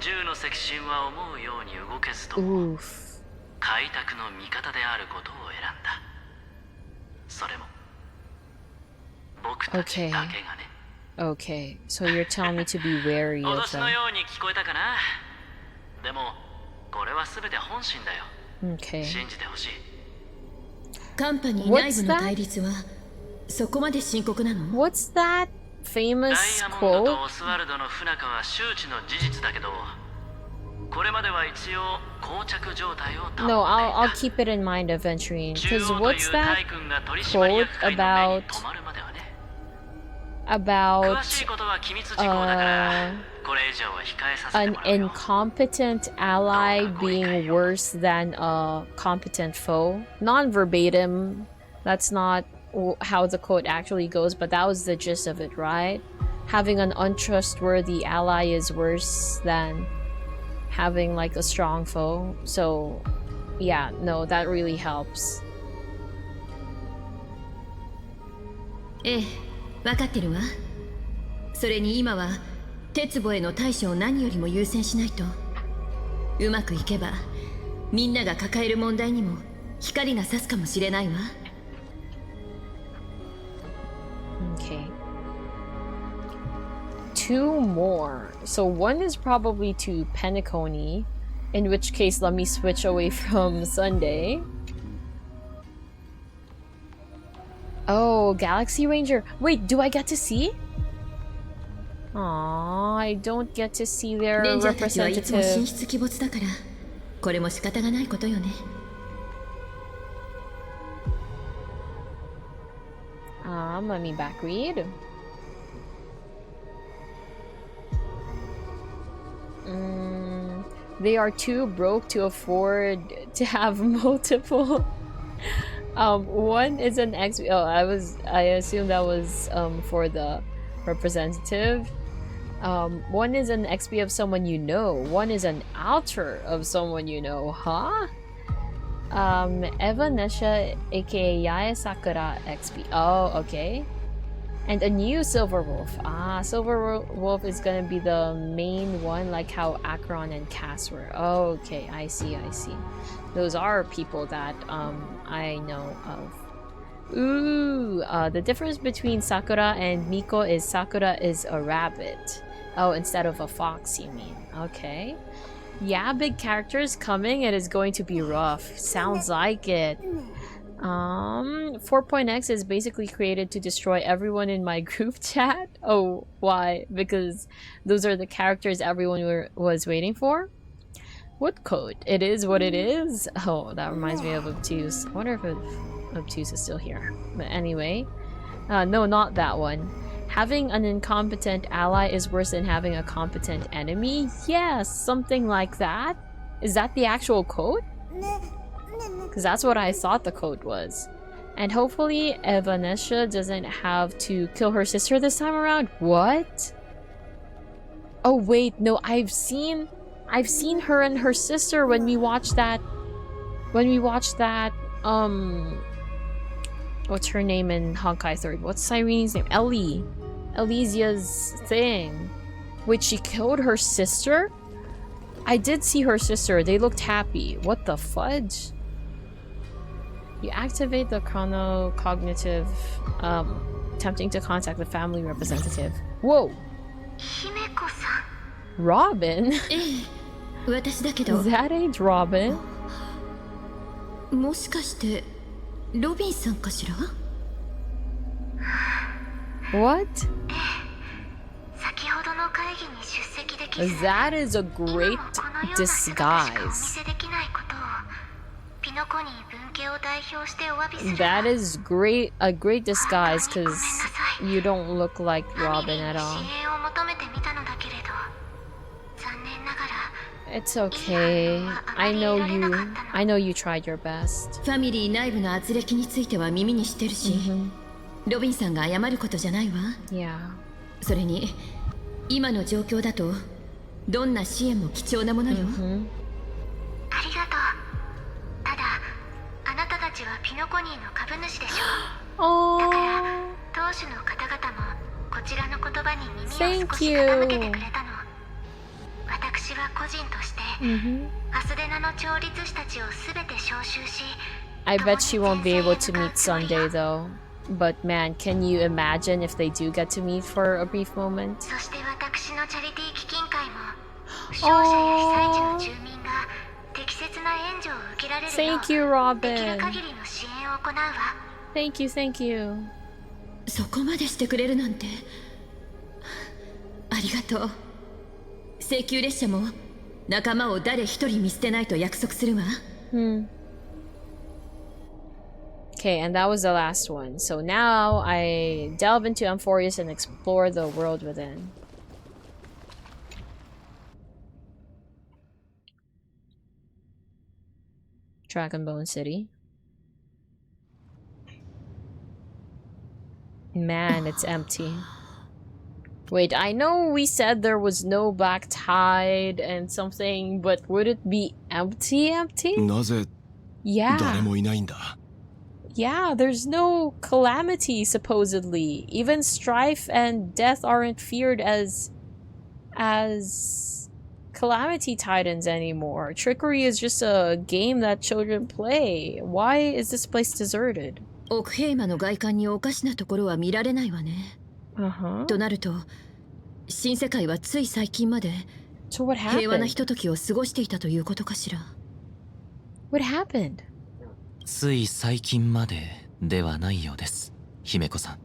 銃の赤心は思うように動けずとも開拓の味方であることを選んだ。それも僕たちだけがね。Okay, so you're telling me to be wary of 脅し them. のように聞こえたかな。でもこれは全て本心だよ。Okay. 信じてほしい。カンパニー内部の対立はそこまで深刻なの？ What's that famous ダイヤモンド quote? とオスワルドの不仲は周知の事実だけど、これまでは一応膠着状態を保っていた。 No, I'll keep it in mind, Aventurine. Because what's that quote about an incompetent ally being worse than a competent foe? Non-verbatim, that's not how the quote actually goes, but that was the gist of it, right? Having an untrustworthy ally is worse than having like a strong foe. So yeah, no, that really helps. ええ、分かってるわ。それに今は鉄母への対処を何よりも優先しないと。うまくいけばみんなが抱える問題にも光が差すかもしれないわ。Okay. 2 more. So one is probably to Penacony, in which case let me switch away from Sunday. Oh, Galaxy Ranger. Wait, do I get to see? Aww, I don't get to see their レンジャーたちはいつも神 representative. 出鬼没だから、これも仕方がないことよね。Let me back read. They are too broke to afford to have multiple. One is an XP. Oh, I assumed that was for the representative. One is an XP of someone you know. One is an altar of someone you know. Huh? Evanesha, aka Yae Sakura XP. Oh, okay. And a new Silver Wolf. Silver Wolf is gonna be the main one, like how Akron and Cass were. Oh, okay, I see. Those are people that I know of. Ooh, the difference between Sakura and Miko is Sakura is a rabbit. Oh, instead of a fox, you mean? Okay. Yeah, big characters coming. It is going to be rough. Sounds like it. 4.x is basically created to destroy everyone in my group chat. Oh, why? Because those are the characters everyone was waiting for? What code? It is what it is? Oh, that reminds me of Obtuse. I wonder if Obtuse is still here. But anyway. No, not that one. Having an incompetent ally is worse than having a competent enemy? Yes, something like that. Is that the actual code? Because that's what I thought the code was. And hopefully Evanesha doesn't have to kill her sister this time around. What? Oh wait, no, I've seen her and her sister when we watched that what's her name in Honkai 3rd? What's Cyrene's name? Elysia's thing. Wait, she killed her sister? I did see her sister. They looked happy. What the fudge? You activate the chronocognitive, attempting to contact the family representative. Whoa! Robin? Is that age Robin? もしかしてロビンさんかしら？ What? That is a great disguise. That is a great disguise because you don't look like Robin at all. It's okay. I know you tried your best. ファミリー内部の圧力については耳にしてるし、ロビンさんが謝ることじゃないわ。Yeah. それに今の状況だとどんな支援も貴重なものよ。ありがとう。ただあなたたちはピノコニーの株主でしょ。だから当主の方々もこちらの言葉に耳を少し傾けてくれたの。私は個人としてアスデナの調律師たちをすべて招集し。I bet she won't be able to meet Sunday though. But man, can you imagine if they do get to meet for a brief moment? そして私のチャリティー基金会も負傷者や被災地の住民が適切な援助を受けられるよう Thank you, Robin. できる限りの支援を行うわ。Thank you, thank you. そこまでしてくれるなんてありがとう。請求列車も仲間を誰一人見捨てないと約束するわ。Okay, and that was the last one. So now I delve into Amphorius and explore the world within. Dragonbone City. Man, it's empty. Wait, I know we said there was no black tide and something, but would it be empty? Yeah. Yeah, there's no calamity, supposedly. Even strife and death aren't feared as calamity titans anymore. Trickery is just a game that children play. Why is this place deserted? 奥平間の外観におかしなところは見られないわね。となると、新世界はつい最近まで平和なひとときを過ごしていたということかしら。What happened? つい最近までではないようです、姫子さん。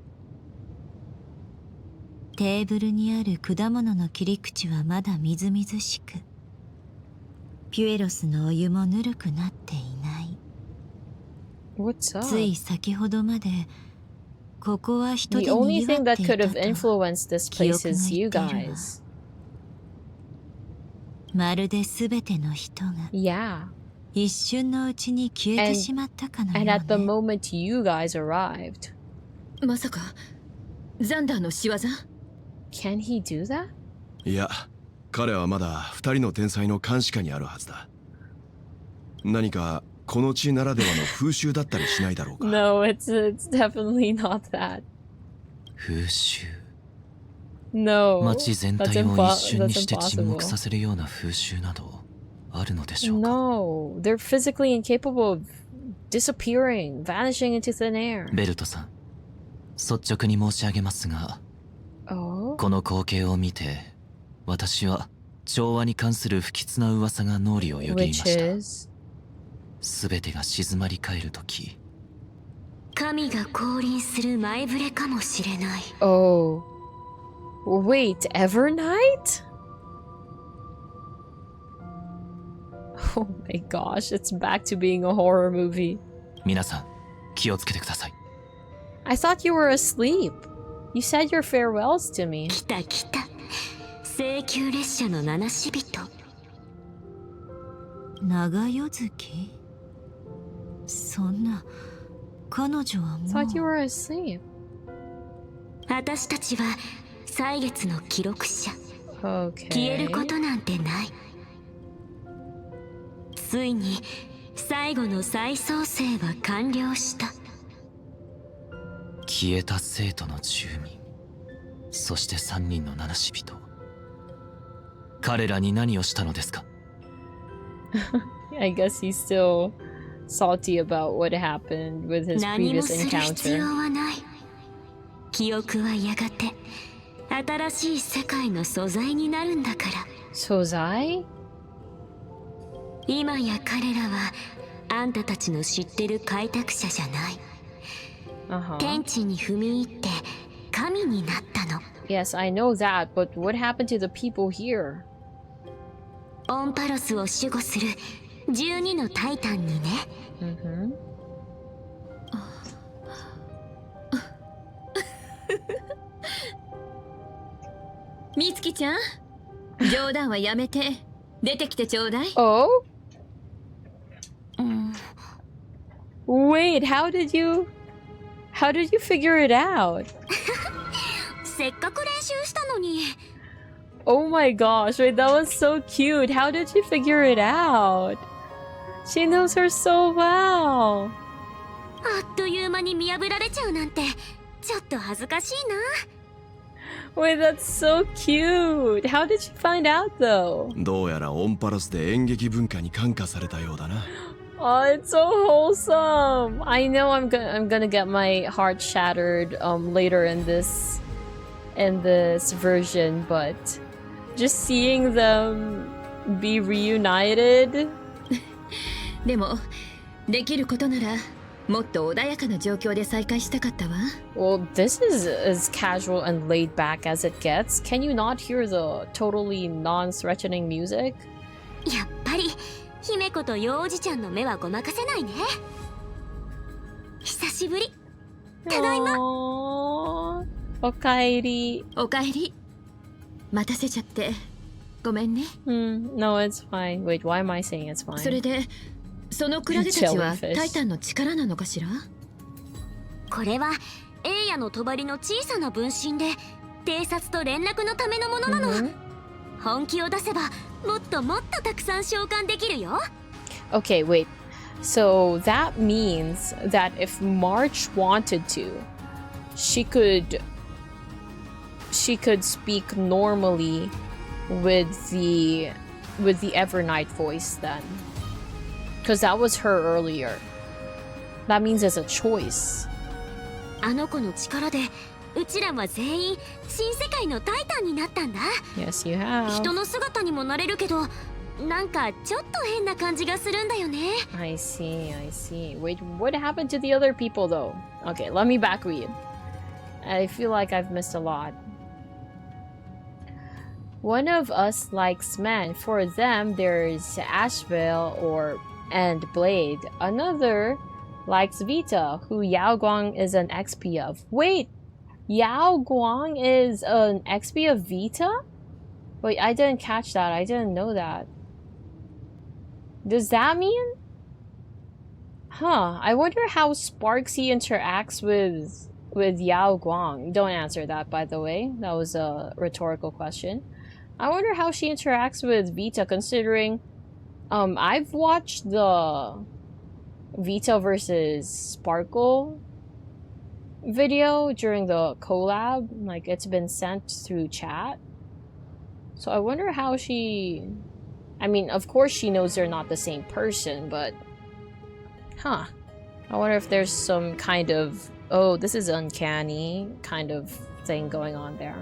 テーブルにある果物の切り口はまだみずみずしく、ピュエロスのお湯もぬるくなっていない。What's up? つい先ほどまでここは人で The only 賑 thing わって that いた could と have influenced this 記 place 憶が is 言 you っているわ。 guys. まるで全ての人が Yeah. 一瞬のうちに消えてしまったかのよう And ね。 at the moment you guys arrived. まさかザンダーの仕業？ Can he do that? いや、彼はまだ二人の天才の監視下にあるはずだ。何かこの地ならではの風習だったりしないだろうか。No, it's definitely not that. 風習。No. 街全体を一瞬にして沈黙させるような風習などあるのでしょうか。 No, they're physically incapable of disappearing, vanishing into thin air. ベルトさん、率直に申し上げますが、Oh? この光景を見て、私は調和に関する不吉な噂が脳裏をよぎりました。すべてが静まり返るとき、神が降臨する前触れかもしれない。Oh. Wait, Evernight? Oh my gosh, it's back to being a horror movie. 皆さん、気をつけてください。I thought you were asleep. You said your farewells to me. 来た来た。請求列車の七死人。長夜月？そんな、彼女はもう。Thought you were asleep. 私たちは歳月の記録者。Okay. 消えることなんてない。ついに最後の再創生は完了した。消えた生徒の住民、そして3人の七死人。彼らに何をしたのですか？ I guess he's still salty about what happened with his previous encounter. 記憶はやがて新しい世界の素材になるんだから。素材？今や彼らはあんたたちの知ってる開拓者じゃない。天地に踏み入って神になったの。Yes, I know that, but what happened to the people here? オンパロスを守護する12のタイタンにね。みつきちゃん、冗談はやめて出てきてちょうだい。Oh? Wait, how did you figure it out? せっかく練習したのに。Oh my gosh, wait, that was so cute. How did she figure it out? She knows her so well. あっという間に見破られちゃうなんてちょっと恥ずかしいな。Wait, that's so cute. How did you find out though? どうやらオンパロスで演劇文化に感化されたようだな。Oh, it's so wholesome. I know I'm gonna get my heart shattered later in this version, but just seeing them be reunited. でもできることならもっと穏やかな状況で再会したかったわ。Well, this is as casual and laid back as it gets. Can you not hear the totally non-threatening music? やっぱり姫子と幼児ちゃんの目はごまかせないね。久しぶり。ただいま。おかえり。おかえり。待たせちゃってごめんね。No, it's fine. Wait, why am I saying it's fine? それでそのクラゲたちはタイタンの力なのかしら？これはエイヤの帳の小さな分身で偵察と連絡のためのものなの。本気を出せばもっともっとたくさん召喚できるよ。Okay, wait. So that means that if March wanted to, she could speak normally with the Evernight voice then. Because that was her earlier. That means it's a choice. あの子の力でうちらは全員新世界のタイタンになったんだ。Yes, you have. 人の姿にもなれるけど、なんかちょっと変な感じがするんだよね。I see. Wait, what happened to the other people though? Okay, let me back read. I feel like I've missed a lot. One of us likes men. For them, there's Asheville and Blade. Another likes Vita, who Yao Guang is an XP of. Wait, Yao Guang is an XP of Vita? Wait, I didn't catch that. I didn't know that. Does that mean? Huh, I wonder how Sparksy interacts with Yao Guang. Don't answer that, by the way. That was a rhetorical question. I wonder how she interacts with Vita, considering I've watched the Vita versus Sparkle video during the collab. Like, it's been sent through chat. So I wonder how she... I mean, of course she knows they're not the same person, but... Huh. I wonder if there's some kind of... Oh, this is uncanny kind of thing going on there.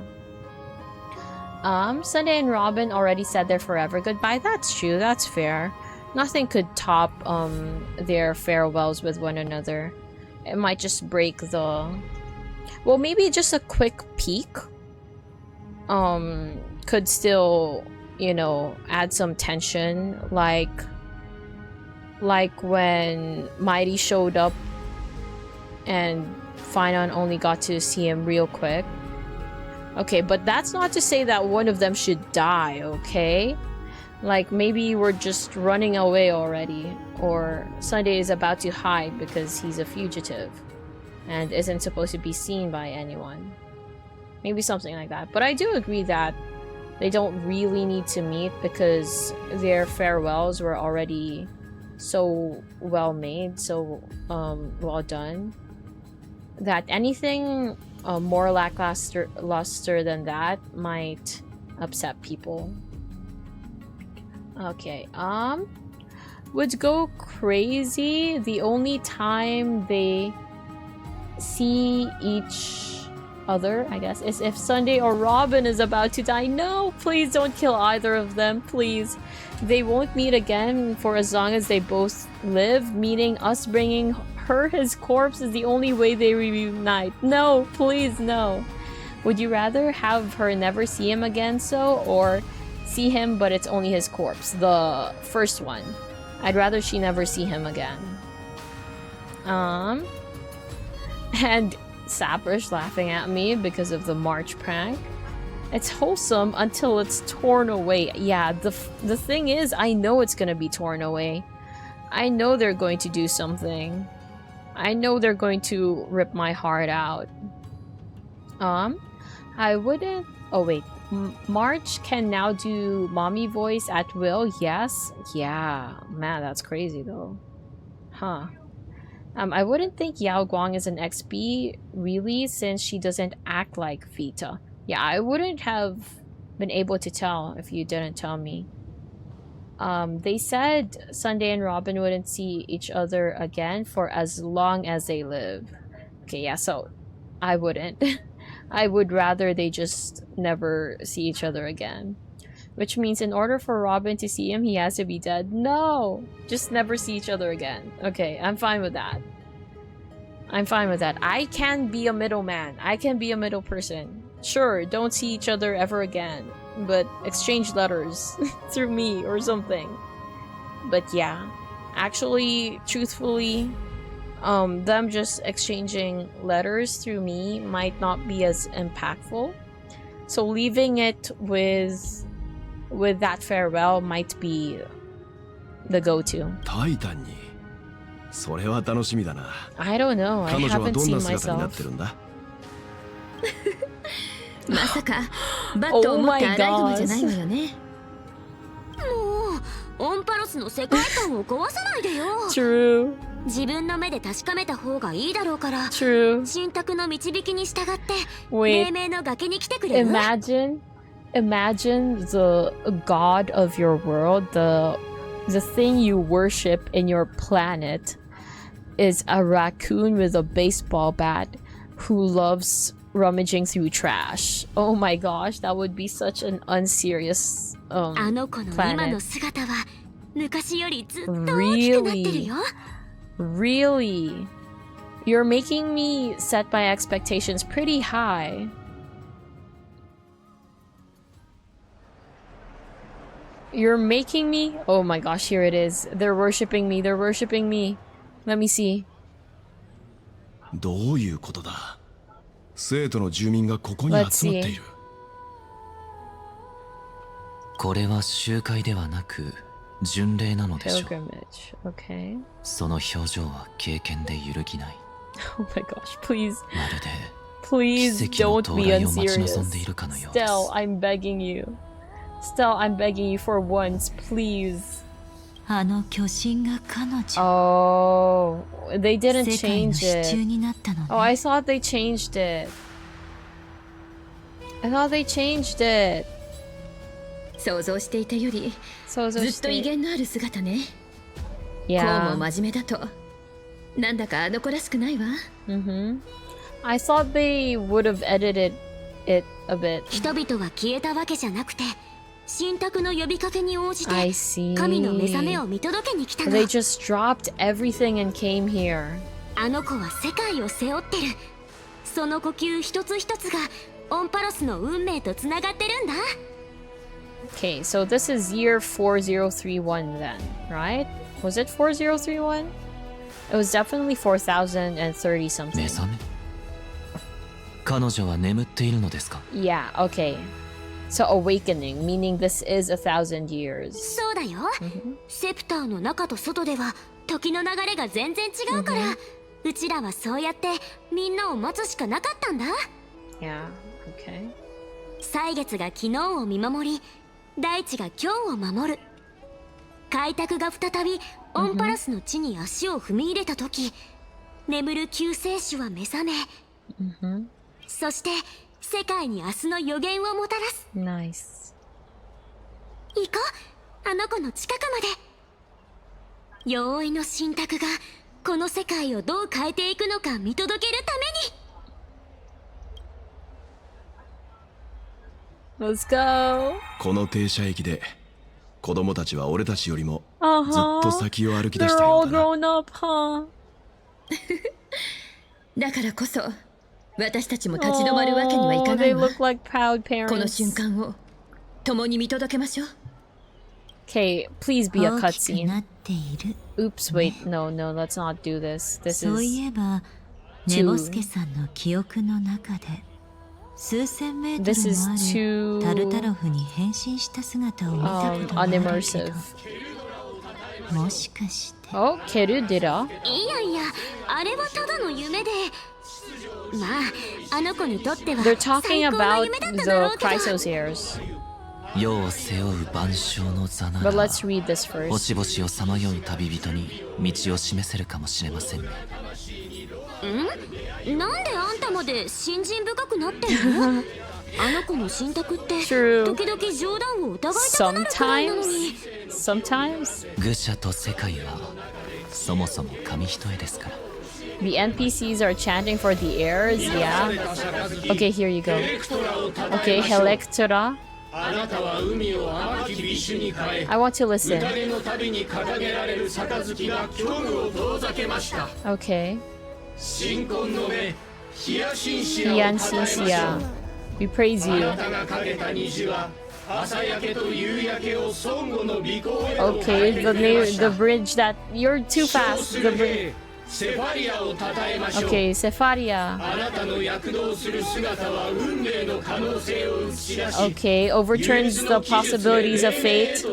Sunday and Robin already said their forever goodbye. That's true, that's fair. Nothing could top their farewells with one another. It might just break the... Well, maybe just a quick peek could still, you know, add some tension, like when Mighty showed up and Finon only got to see him real quick. Okay, but that's not to say that one of them should die, okay? Like, maybe we're just running away already, or Sunday is about to hide because he's a fugitive and isn't supposed to be seen by anyone. Maybe something like that. But I do agree that they don't really need to meet because their farewells were already so well made, so well done, that anything more lackluster than that might upset people. Okay, would go crazy the only time they see each other, I guess, is if Sunday or Robin is about to die. No, please don't kill either of them, please. They won't meet again for as long as they both live, meaning us bringing her his corpse is the only way they reunite. No, please, no. Would you rather have her never see him again, or see him but it's only his corpse? The first one. I'd rather she never see him again. And Sapper's laughing at me because of the March prank. It's wholesome until it's torn away. Yeah, the thing is, I know it's gonna be torn away. I know they're going to do something. I know they're going to rip my heart out. I wouldn't... Oh, wait. March can now do mommy voice at will? Yes? Yeah. Man, that's crazy, though. Huh. I wouldn't think Yao Guang is an XB, really, since she doesn't act like Vita. Yeah, I wouldn't have been able to tell if you didn't tell me. They said Sunday and Robin wouldn't see each other again for as long as they live. Okay, yeah, so I wouldn't. I would rather they just never see each other again. Which means in order for Robin to see him, he has to be dead. No! Just never see each other again. Okay, I'm fine with that. I'm fine with that. I can be a middleman. I can be a middle person. Sure, don't see each other ever again. But exchange letters through me or something. But yeah. Actually, truthfully, them just exchanging letters through me might not be as impactful. So leaving it with that farewell might be the go-to. I don't know. I haven't seen myself. まさかバットを持ってアライグマじゃないわよね。もうオンパロスの世界観を壊さないでよ。True. 自分の目で確かめた方がいいだろうから。True. 神託の導きに従って黎明の崖に来てくれる。Imagine the god of your world, the thing you worship in your planet is a raccoon with a baseball bat who loves rummaging through trash. Oh my gosh, that would be such an unserious planet. Really? You're making me set my expectations pretty high. You're making me... Oh my gosh, here it is. They're worshipping me. They're worshipping me. Let me see. どういうことだ? 生徒の住民がここに集まっている。これは集会ではなく巡礼なのでしょう。Okay. その表情は経験で揺るぎない。Oh my gosh, please. まるで Please don't be unserious. Stell, I'm begging you. Stell, I'm begging you for once, please. あの巨神が彼女。 Oh, they didn't change 世界の支柱 it. になったのね。Oh, I thought they changed it. I thought they changed it. 想像していたよりずっと威厳のある姿ね。こうも真面目だとなんだかあの子らしくないわ。I thought they would have edited it a bit. 人々は消えたわけじゃなくて、神託の呼びかけに応じて神の目覚めを見届けに来たの。 They just dropped everything and came here. あの子は世界を背負ってる。その呼吸一つ一つがオンパロスの運命とつながってるんだ。 Okay, so this is year 4031 then, right? Was it 4031? It was definitely 4030 something. 目覚め? 彼女は眠っているのですか? Yeah, okay. So awakening, meaning this is 1,000 years. そうだよ。セプターの中と外では時の流れが全然違うから、うちらはそうやってみんなを待つしかなかったんだ。Yeah, okay. 歳月が昨日を見守り、大地が今日を守る。開拓が再びオンパラスの地に足を踏み入れた時、眠る救世主は目覚め、そして世界に明日の予言をもたらす。Nice. 行こう、あの子の近くまで。容易の信託がこの世界をどう変えていくのか見届けるために。Let's go. この停車駅で子供たちは俺たちよりもずっと先を歩き出した They're よ all うだな。 grown up, huh? だからこそ私たちも立ち止まるわけにはいか Oh, な they いわ。 look like proud この瞬 parents. 間を共に見届けましょう。 Okay, please be a 大きくな cutscene. っている。 Oops, wait, no, let's not do this. This そうい is えば寝ぼすけさんの記憶の中で数千メート This ル is もあ too るタルタロフに変身した姿を見たことがあるけ unimmersive. ど、もしかして Oh, Keru did いやいや、あれはただの夢で、まあ、あの子にとっては They're 最 talking 高の about 夢だっただろ the うけど。 Chrysos heirs. 世を背負う万象の座な But ら let's read this first. 星々をさまよう旅人に道を示せるかもしれませんね。なんであんたまで信心深くなってるの？あの子の信託って True. 時々冗談を疑いたくなるくらいなのに。 Sometimes. 愚者と世界はそもそも紙一重ですから。 The NPCs are chanting for the heirs, yeah. Okay, here you go. Okay, Helectora. I want to listen. Okay. Hianxinxia. We praise you. Okay, the bridge that you're too fast. The bridge. Okay, Sepharia. Okay, overturns the possibilities of fate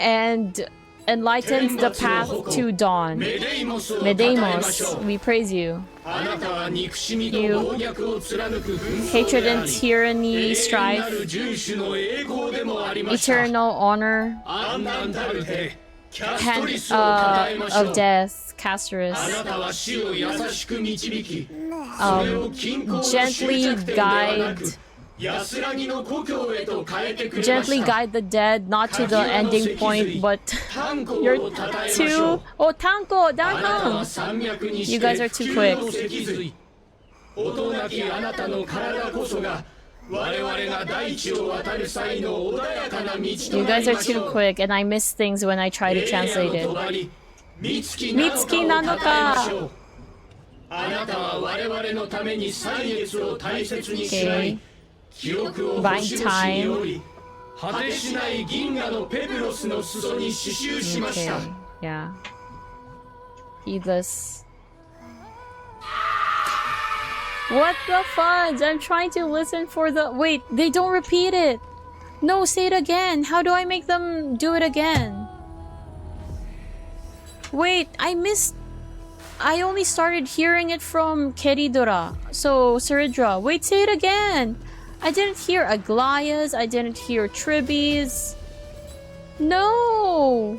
and enlightens the path to dawn. Medemos, we praise you. You, hatred and tyranny, strife, eternal honor, hand of death, Casterus. Gently guide the dead, not to the ending point, but you're too. Oh, Tanko, Danham! You guys are too quick. You guys are too quick, and I miss things when I try to translate it. Mitsuki nanoka! Okay. Buying time. Okay, yeah. Heedless. What the fudge? I'm trying to listen for the... Wait, they don't repeat it! No, say it again! How do I make them do it again? Wait, I missed... I only started hearing it from Keridora. So, Saridra. Wait, say it again! I didn't hear Aglayas, I didn't hear Tribbies. No!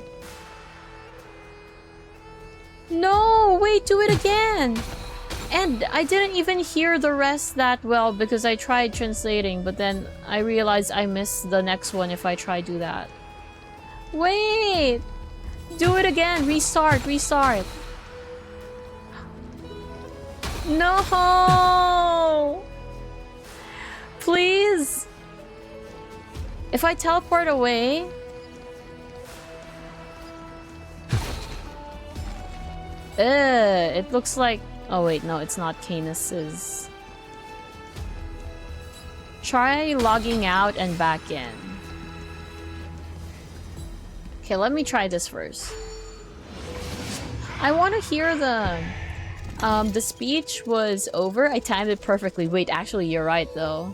No! Wait, do it again! And I didn't even hear the rest that well because I tried translating, but then I realized I missed the next one if I try do that. Wait! Do it again! Restart! Restart! No! Please? If I teleport away... it looks like... Oh wait, no, it's not Canis's. Try logging out and back in. Okay, let me try this first. I want to hear the speech was over. I timed it perfectly. Wait, actually, you're right though.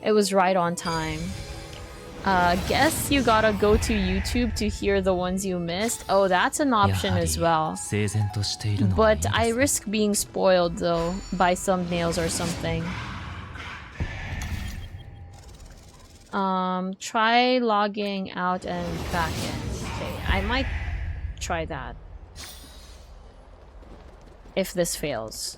It was right on time. Guess you gotta go to YouTube to hear the ones you missed. Oh, that's an option as well. But I risk being spoiled though by thumbnails or something. Try logging out and back in. Okay, I might try that. If this fails.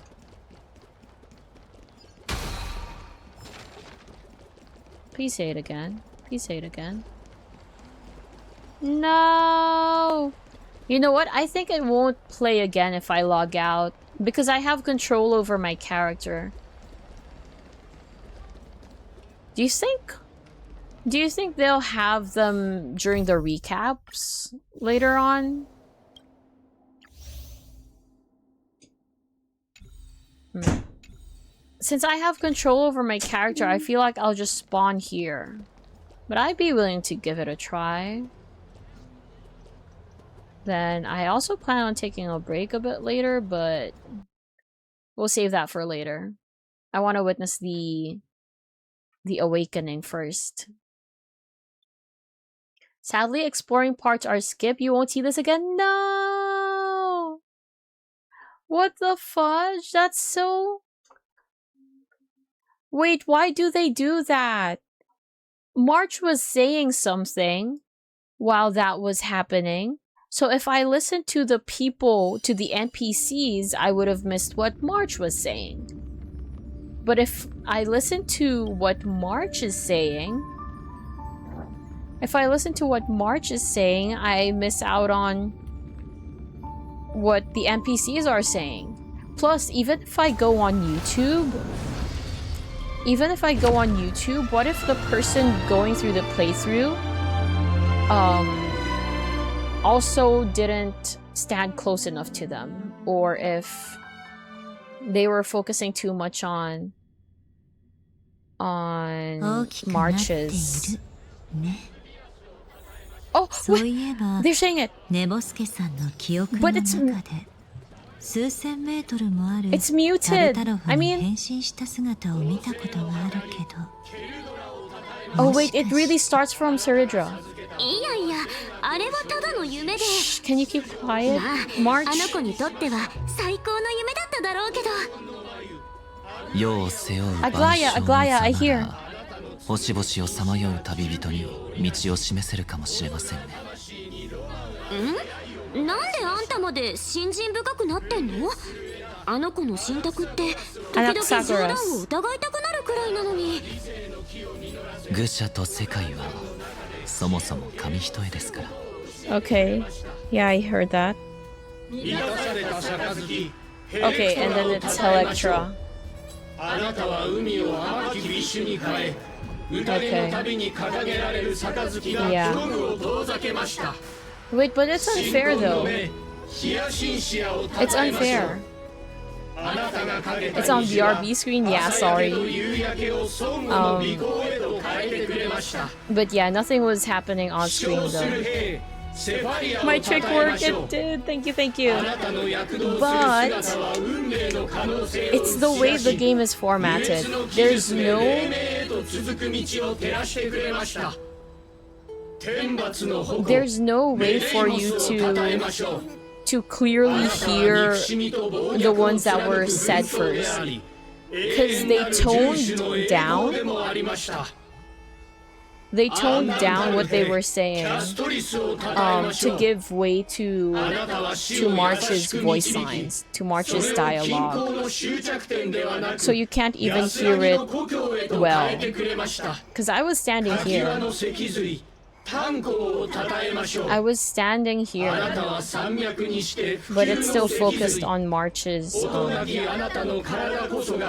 Please say it again. Please say it again. No! You know what? I think it won't play again if I log out. Because I have control over my character. Do you think they'll have them during the recaps later on? Since I have control over my character, I feel like I'll just spawn here. But I'd be willing to give it a try. Then I also plan on taking a break a bit later, but we'll save that for later. I want to witness the awakening first. Sadly, exploring parts are skipped. You won't see this again? No! What the fudge? That's so... Wait, why do they do that? March was saying something while that was happening. So if I listened to the people, to the NPCs, I would have missed what March was saying. But if I listen to what March is saying, I miss out on what the NPCs are saying. Plus, even if I go on YouTube, what if the person going through the playthrough also didn't stand close enough to them, or if they were focusing too much on March's. Oh, wait, they're saying it. But it's muted. I mean, oh wait, it really starts from Saridra. Shh, can you keep quiet? March. Aglaya, I hear. 星々をさまよう旅人に道を示せるかもしれませんね。なんであんたまで信心深くなってんの？あの子の信託って時々冗談を疑いたくなるくらいなのに。愚者と世界はそもそも紙一重ですから。Okay, yeah, I heard that. Okay, and then it's Electra. Okay. Yeah. Wait, but it's unfair though. It's unfair. It's on BRB screen? Yeah, sorry. But yeah, nothing was happening on screen though. My trick worked, it did. Thank you. But it's the way the game is formatted. There's no way for you to clearly hear the ones that were said first. Because they toned down what they were saying to give way to March's voice lines, to March's dialogue. So you can't even hear it well. Because I was standing here. But it's still focused on March's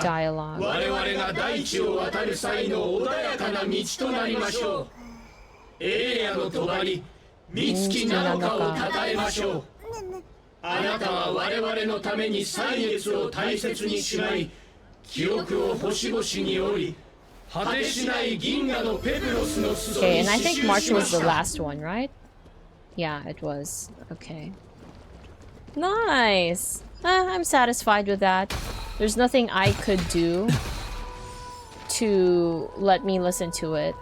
dialogue. Okay, and I think March was the last one, right? Yeah, it was. Okay. Nice! I'm satisfied with that. There's nothing I could do to let me listen to it.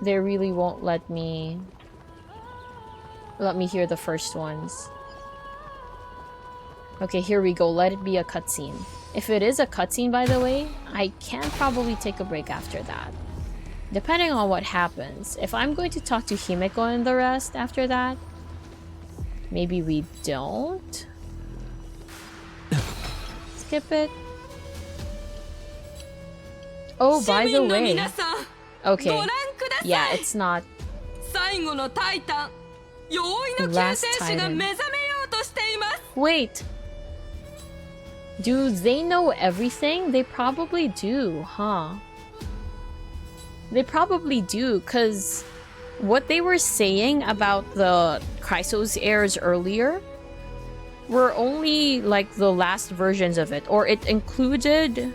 They really won't let me hear the first ones. Okay, here we go. Let it be a cutscene. If it is a cutscene, by the way, I can probably take a break after that. Depending on what happens. If I'm going to talk to Himeko and the rest after that, maybe we don't. Skip it. Oh, by the way. Okay. Yeah, it's not Wait. Do they know everything? They probably do, huh? They probably do, because what they were saying about the Chrysos heirs earlier were only like the last versions of it, or it included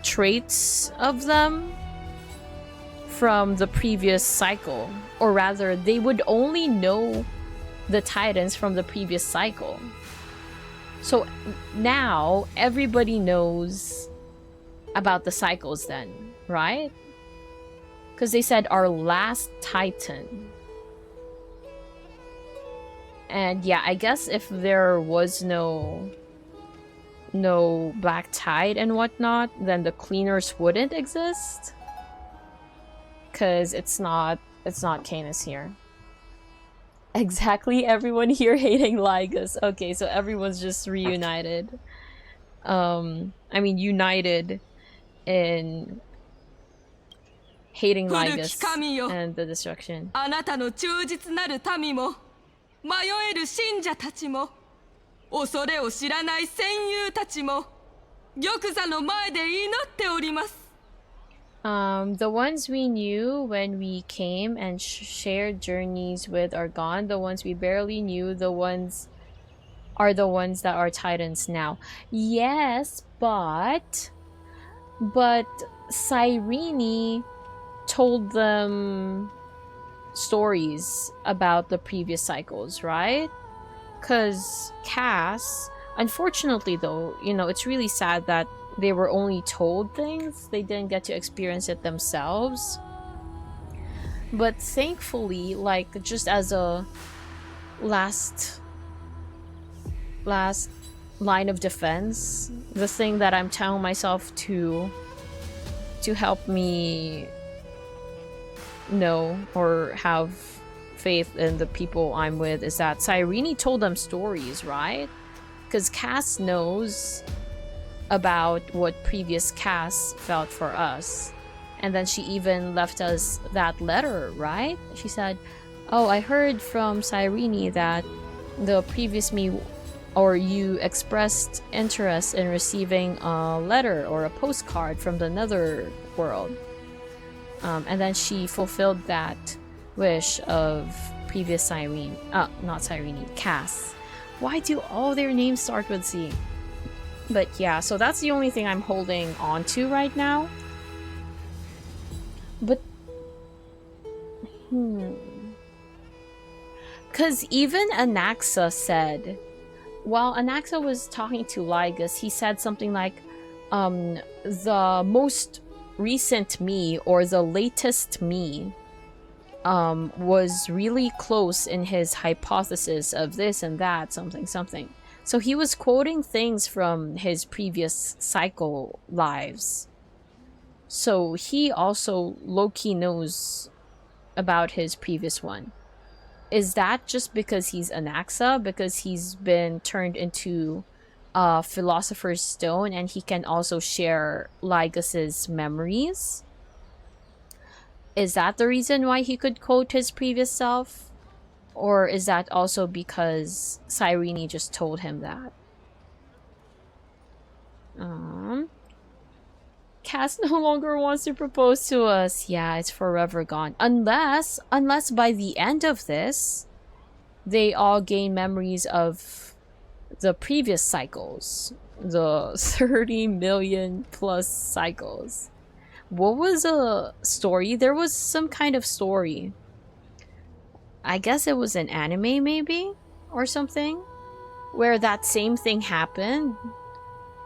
traits of them from the previous cycle, or rather they would only know the Titans from the previous cycle. So now everybody knows about the cycles then, right? Because they said our last Titan. And yeah, I guess if there was no Black Tide and whatnot, then the cleaners wouldn't exist. Because it's not Canis here. Exactly, everyone here hating Lygus. Okay, so everyone's just reunited. I mean, united in hating Lygus and the destruction. 恐れを知らない戦友たちも玉座の前で祈っております。The ones we knew when we came and shared journeys with are gone. The ones we barely knew, the ones are the ones that are Titans now. Yes, but Cyrene told them stories about the previous cycles, right? Because Cass, unfortunately though, you know, it's really sad that they were only told things. They didn't get to experience it themselves. But thankfully, like, just as a last line of defense, the thing that I'm telling myself to help me know or have faith in the people I'm with is that Cyrene told them stories, right? Because Cass knows about what previous Cass felt for us. And then she even left us that letter, right? She said, oh, I heard from Cyrene that the previous me or you expressed interest in receiving a letter or a postcard from the nether world. And then she fulfilled that wish of previous Cyrene. Not Cyrene, Cass. Why do all their names start with C? But yeah, so that's the only thing I'm holding on to right now. But because even Anaxa said, while Anaxa was talking to Lygus, he said something like, the most recent me or the latest me was really close in his hypothesis of this and that, something. So he was quoting things from his previous cycle lives. So he also low-key knows about his previous one. Is that just because he's Anaxa? Because he's been turned into a Philosopher's Stone and he can also share Lygus's memories? Is that the reason why he could quote his previous self? Or is that also because Cyrene just told him that? Cass no longer wants to propose to us. Yeah, it's forever gone. Unless by the end of this, they all gain memories of the previous cycles. The 30 million plus cycles. What was a story? There was some kind of story. I guess it was an anime maybe? Or something? Where that same thing happened.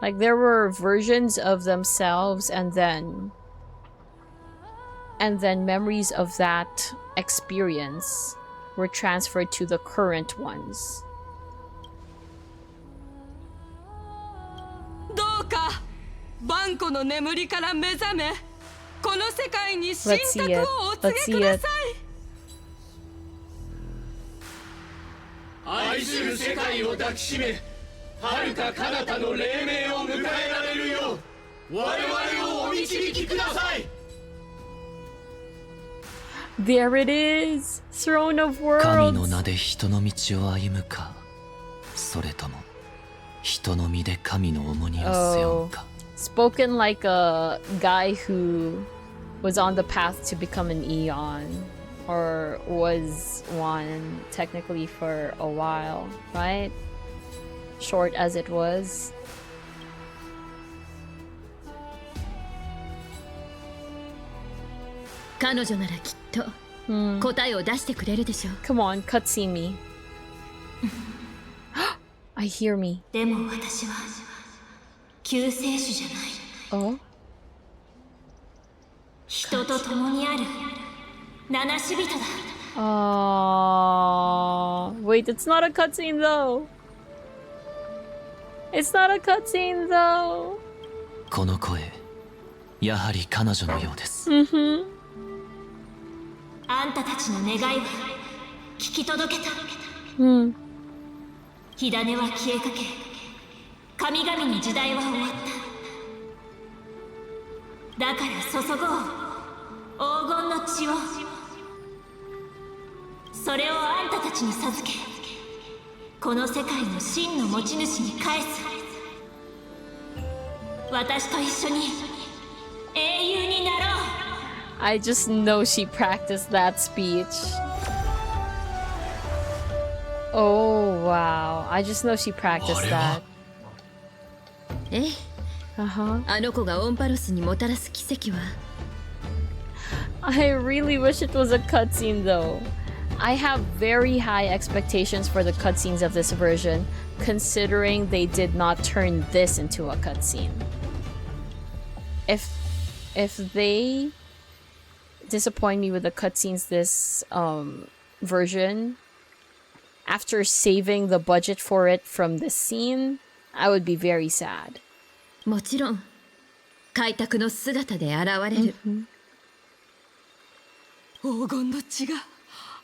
Like there were versions of themselves and then memories of that experience were transferred to the current ones. Let's see it. Let's see it. 愛する世界を抱きしめ、遥か彼方の黎明を迎えられるよう、我々をお導きください。There it is! Throne of 神の Worlds! 名で人の道を歩むか、それとも人の身で神の重荷を背負うか。Spoken like a guy who was on the path to become an Eon. Or was one technically for a while, right? Short as it was. 彼女ならきっと答えを出してくれるでしょう。Come on, cutscene me. I hear me. でも私は救世主じゃない。Oh? 人と共にある七死人だ。Wait, it's not a cutscene though. It's not a cutscene though. この声、やはり彼女のようです。あんたたちの願いは聞き届けた。火種は消えかけ、神々の時代は終わった。だから注ごう黄金の血を。それをあんたたちに授け、この世界の真の持ち主に返す。私と一緒に英雄になろう。I just know she practiced that speech. Oh wow, I just know she practiced that. ええ、あの子がオンパロスにもたらす奇跡は。I really wish it was a cutscene though. I have very high expectations for the cutscenes of this version, considering they did not turn this into a cutscene. If they disappoint me with the cutscenes this version, after saving the budget for it from this scene, I would be very sad. もちろん開拓の姿で現れる。黄金の血が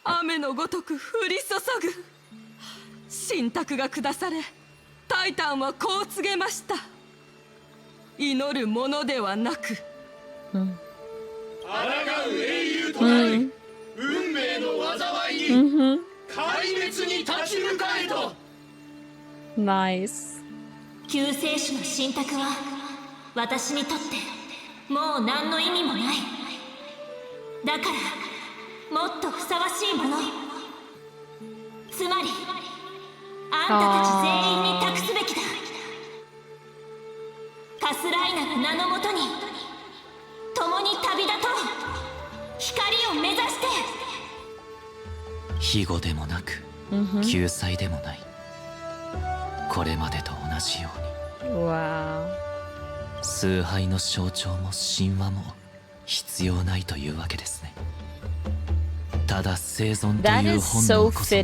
雨のごとく降り注ぐ。神託が下され、タイタンはこう告げました。祈るものではなく、抗う英雄となり、運命の災いに、壊滅に立ち向かえと。Nice. 救世主の神託は私にとってもう何の意味もない。だからもっとふさわしいもの、つまりあんたたち全員に託すべきだ。カスライナの名のもとに共に旅立とう。光を目指して。庇護でもなく、救済でもない。これまでと同じように。Wow. 崇拝の象徴も神話も必要ないというわけですね。ただ生存という本能こそが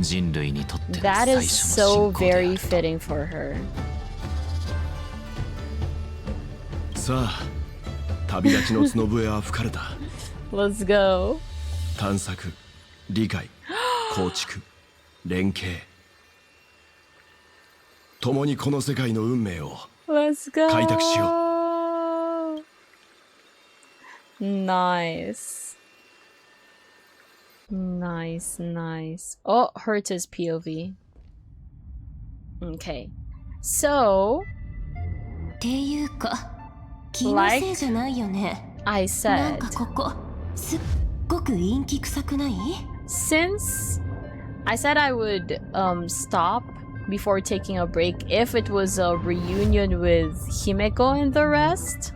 人類にとっての最初の信仰であると。さあ、旅立ちの角笛は吹かれた。Let's go. 探索、理解、構築、連携。共にこの世界の運命を開拓しよう。Nice. Nice, nice. Oh, Herta's POV. Okay. So, っていうか、気のせいじゃないよね。I said. なんかここすっごく陰気臭くない？ Since I said I would stop before taking a break if it was a reunion with Himeko and the rest.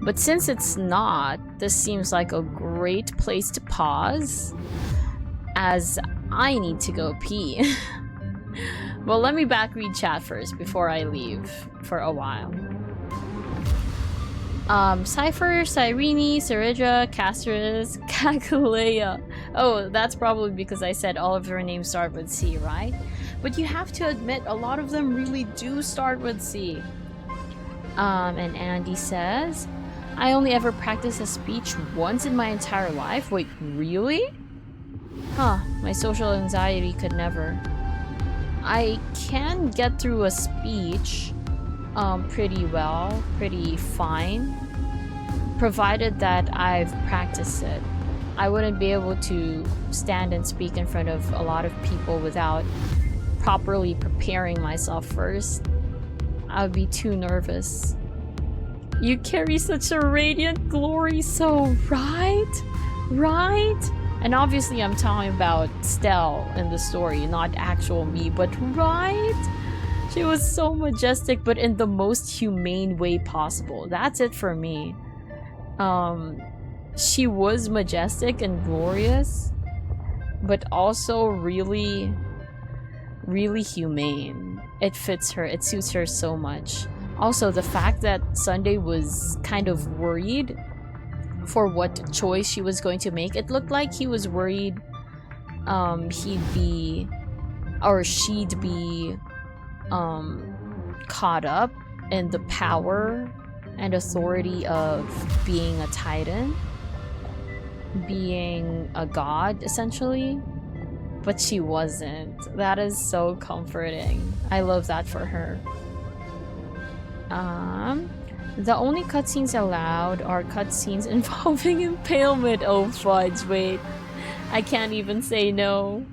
But since it's not, this seems like a great place to pause, as I need to go pee. Well, let me back read chat first before I leave for a while. Cypher, Cyrene, Ceridra, Castris, Kakalea. Oh, that's probably because I said all of their names start with C, right? But you have to admit, a lot of them really do start with C. And Andy says, I only ever practiced a speech once in my entire life. Wait, really? Huh, my social anxiety could never. I can get through a speech pretty well, pretty fine. provided that I've practiced it. I wouldn't be able to stand and speak in front of a lot of people without properly preparing myself first. I would be too nervous. You carry such a radiant glory, so right? Right? And obviously I'm talking about Stell in the story, not actual me, but right? She was so majestic, but in the most humane way possible. That's it for me. She was majestic and glorious, but also really, really humane. It fits her, it suits her so much. Also, the fact that Sunday was kind of worried for what choice she was going to make. It looked like he was worried he'd be, or she'd be caught up in the power and authority of being a titan, being a god essentially, but she wasn't. That is so comforting. I love that for her. The only cutscenes allowed are cutscenes involving impalement. Oh fudge, wait, I can't even say no.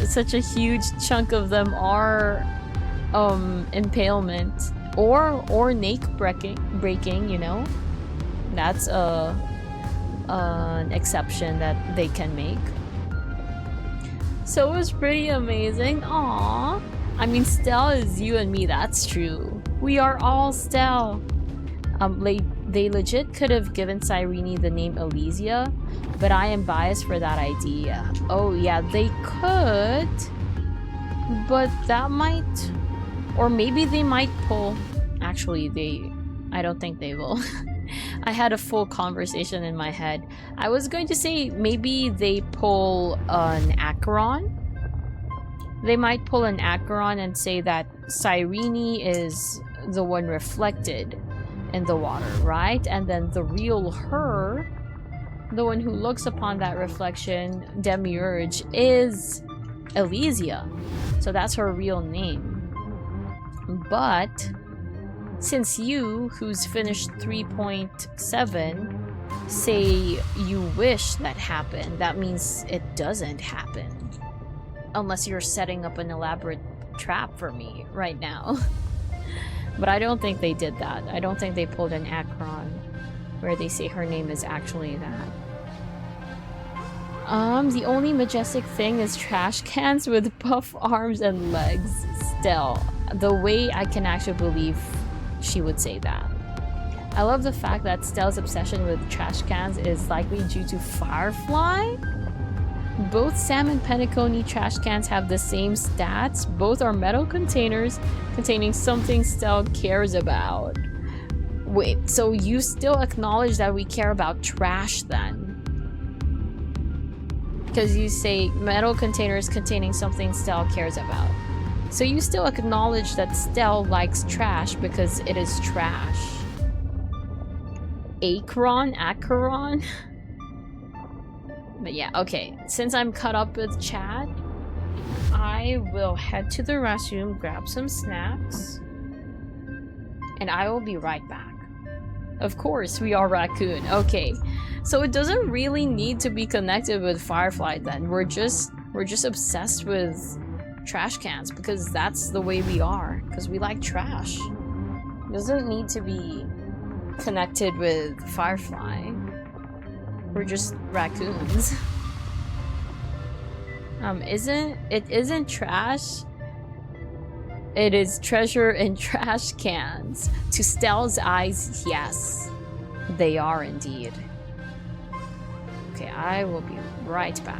Such a huge chunk of them are impalement or neck breaking, you know. That's an exception that they can make. So it was pretty amazing. Aww. I mean, Stell is you and me, that's true. We are all Stell. They legit could have given Cyrene the name Elysia, but I am biased for that idea. Oh yeah, they could, but that might, or maybe they might pull. Actually, I don't think they will. I had a full conversation in my head. I was going to say maybe they pull an Acheron. They might pull an Acheron and say that Cyrene is the one reflected in the water, right? And then the real her, the one who looks upon that reflection, Demiurge, is Elysia. So that's her real name. But since you, who's finished 3.7, say you wish that happened, that means it doesn't happen. Unless you're setting up an elaborate trap for me right now. But I don't think they did that. I don't think they pulled an Acheron where they say her name is actually that. The only majestic thing is trash cans with buff arms and legs. Still, the way I can actually believe she would say that. I love the fact that Stell's obsession with trash cans is likely due to Firefly. Both Sam and Penacony trash cans have the same stats. Both are metal containers containing something Stell cares about. Wait, so you still acknowledge that we care about trash then? Because you say metal containers containing something Stell cares about. So you still acknowledge that Stell likes trash because it is trash. Acheron? But yeah, okay. Since I'm caught up with chat, I will head to the restroom, grab some snacks, and I will be right back. Of course, we are Raccoon. Okay, so it doesn't really need to be connected with Firefly then. We're just obsessed with trash cans because that's the way we are. Because we like trash. It doesn't need to be connected with Firefly. We're just raccoons. Isn't trash? It is treasure in trash cans. To Stell's eyes, yes. They are indeed. Okay, I will be right back.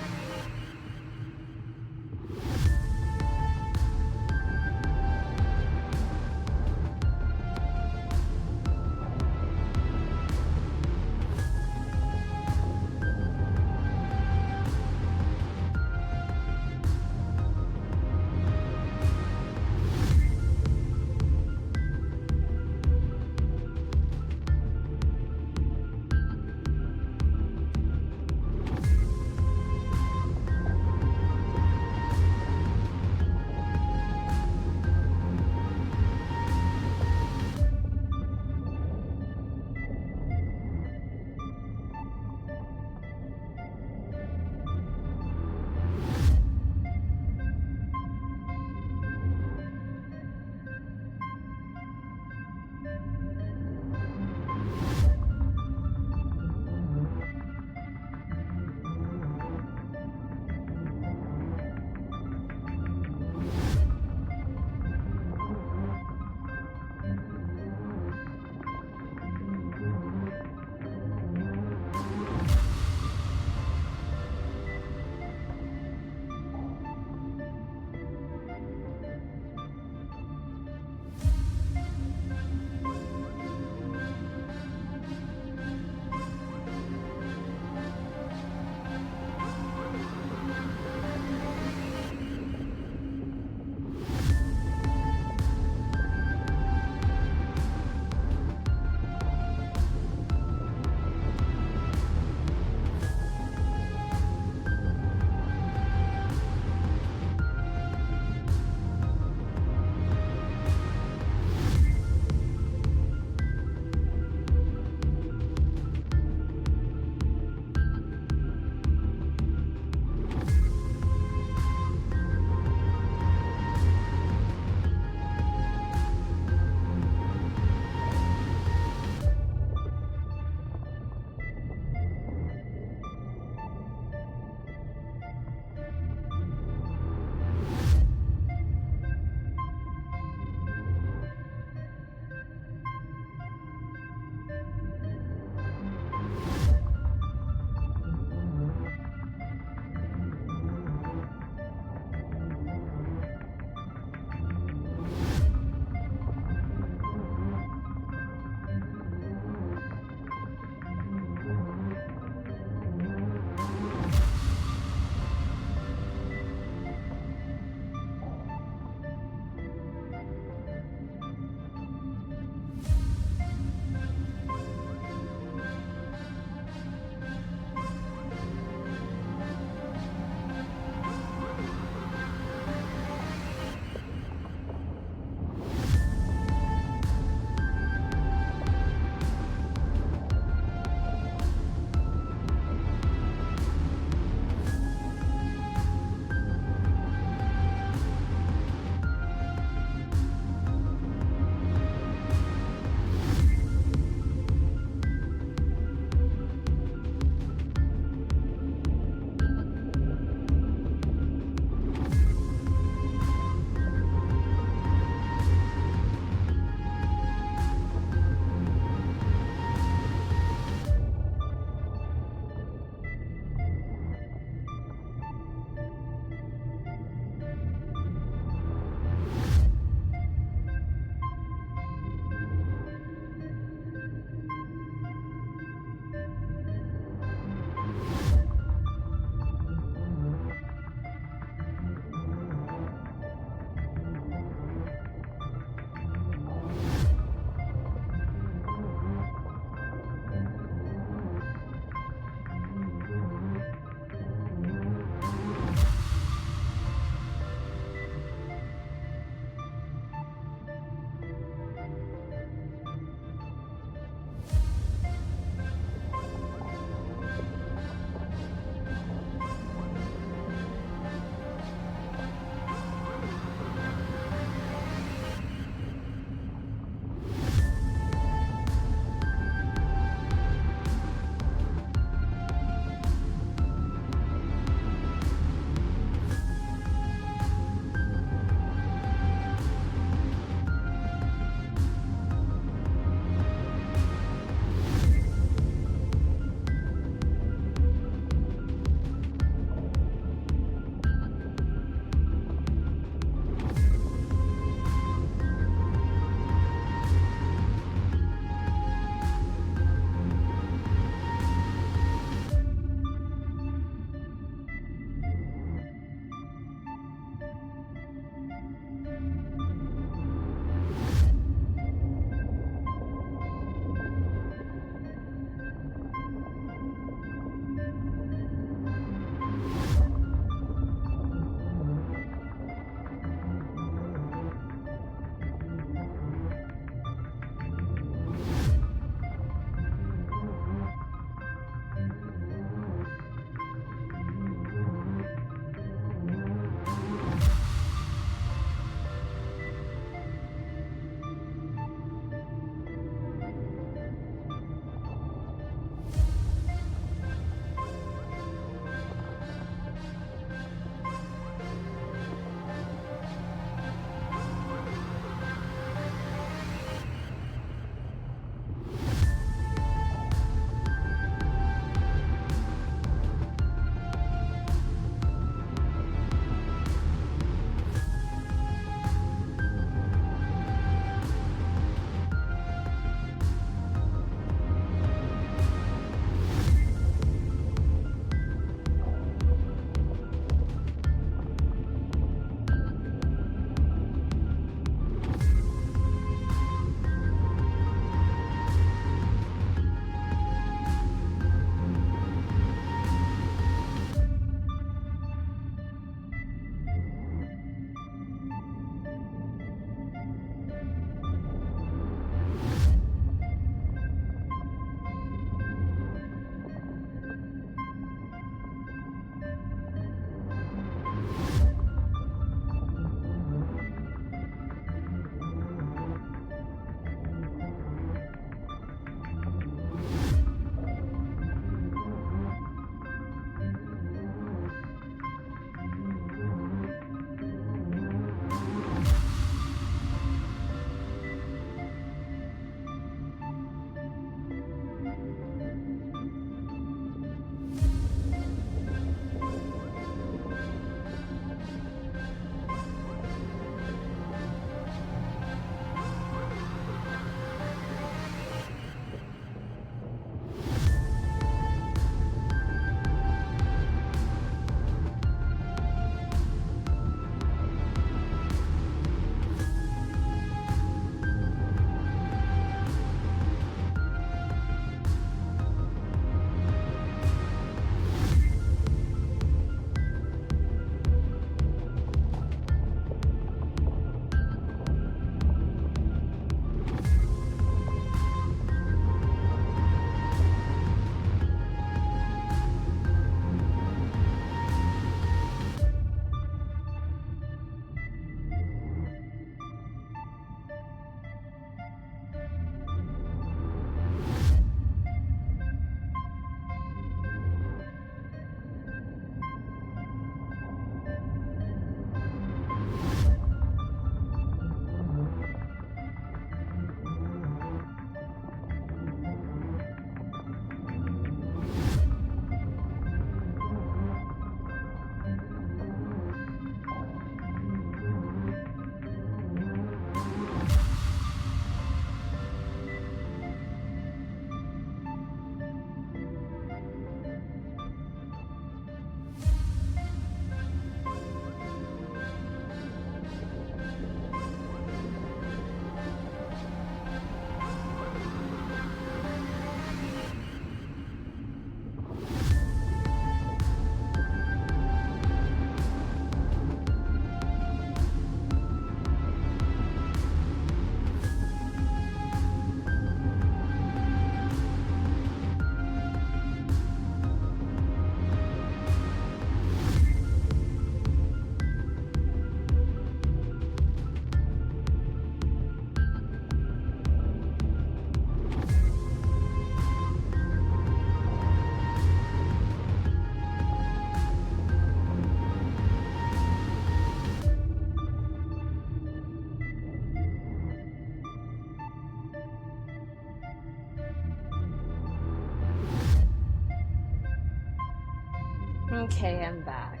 Okay, I'm back.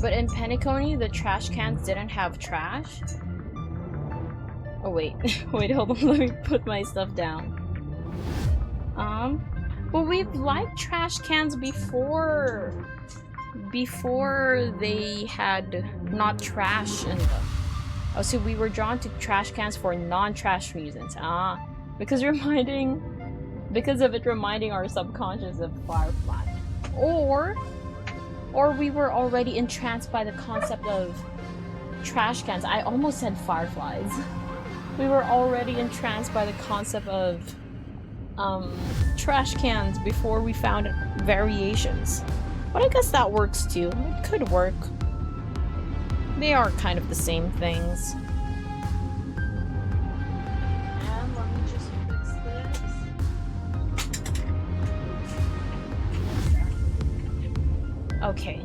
But in Penacony, the trash cans didn't have trash. Oh wait, wait, hold on. Let me put my stuff down. But we've liked trash cans before they had not trash in them. Oh, so we were drawn to trash cans for non-trash reasons. Because of it reminding our subconscious of Firefly. Or we were already entranced by the concept of trash cans. I almost said fireflies. We were already entranced by the concept of trash cans before we found variations. But I guess that works too. It could work. They are kind of the same things. And let me just fix this. Okay.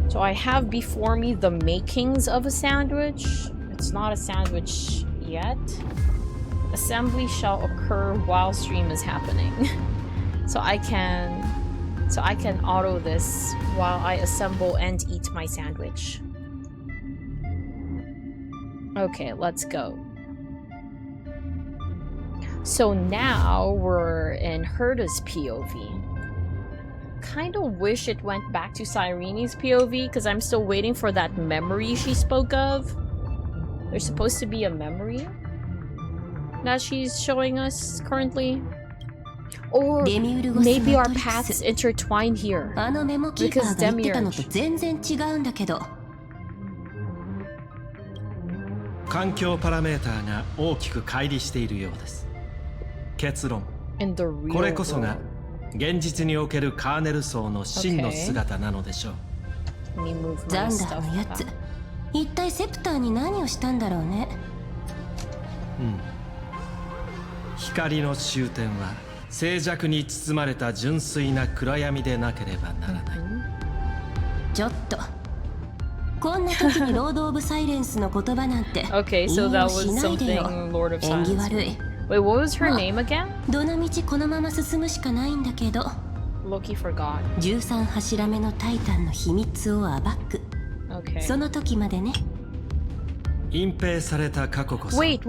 So I have before me the makings of a sandwich. It's not a sandwich yet. Assembly shall occur while stream is happening. So I can auto this while I assemble and eat my sandwich. Okay, let's go. So now we're in Herta's POV. Kind of wish it went back to Cyrene's POV because I'm still waiting for that memory she spoke of. There's supposed to be a memory that she's showing us currently. Or maybe our paths intertwine here because Demiurge. 環境パラメーターが大きく乖離しているようです。結論、これこそが現実におけるカーネル層の真の姿なのでしょう。ザンダーのやつ、一体セプターに何をしたんだろうね。光の終点は静寂に包まれた純粋な暗闇でなければならない。ちょっと。こんな時にロード・オブ・サイレンスの言葉なんて Okay, so that was something Lord of Silence. Wait, what was her name again? どの道このまま進むしかないんだけど Loki forgot. 13柱目のタイタンの秘密を暴く Okay. その時までね隠蔽された過去こそ Wait,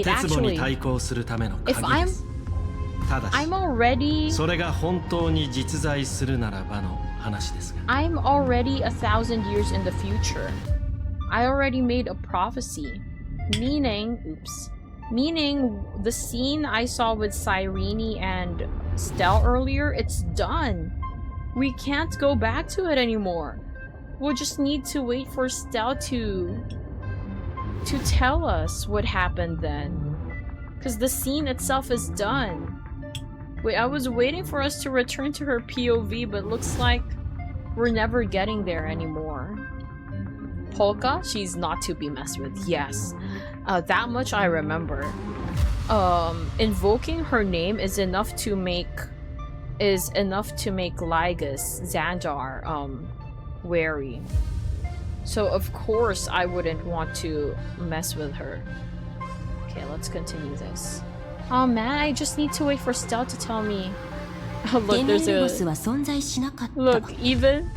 鉄棒に対抗するための鍵です。ただし I'm already それが本当に実在するならばの話ですが I'm already 1,000 years in the future. I already made a prophecy. Meaning the scene I saw with Cyrene and Stell earlier, it's done. We can't go back to it anymore. We'll just need to wait for Stell to tell us what happened then. Because the scene itself is done. Wait, I was waiting for us to return to her POV, but looks like we're never getting there anymore. Polka? She's not to be messed with. Yes. That much I remember. Invoking her name is enough to make Lygus, Xandar, wary. So of course I wouldn't want to mess with her. Okay, let's continue this. Oh man, I just need to wait for Stell to tell me. Oh, look, there's a... Look, even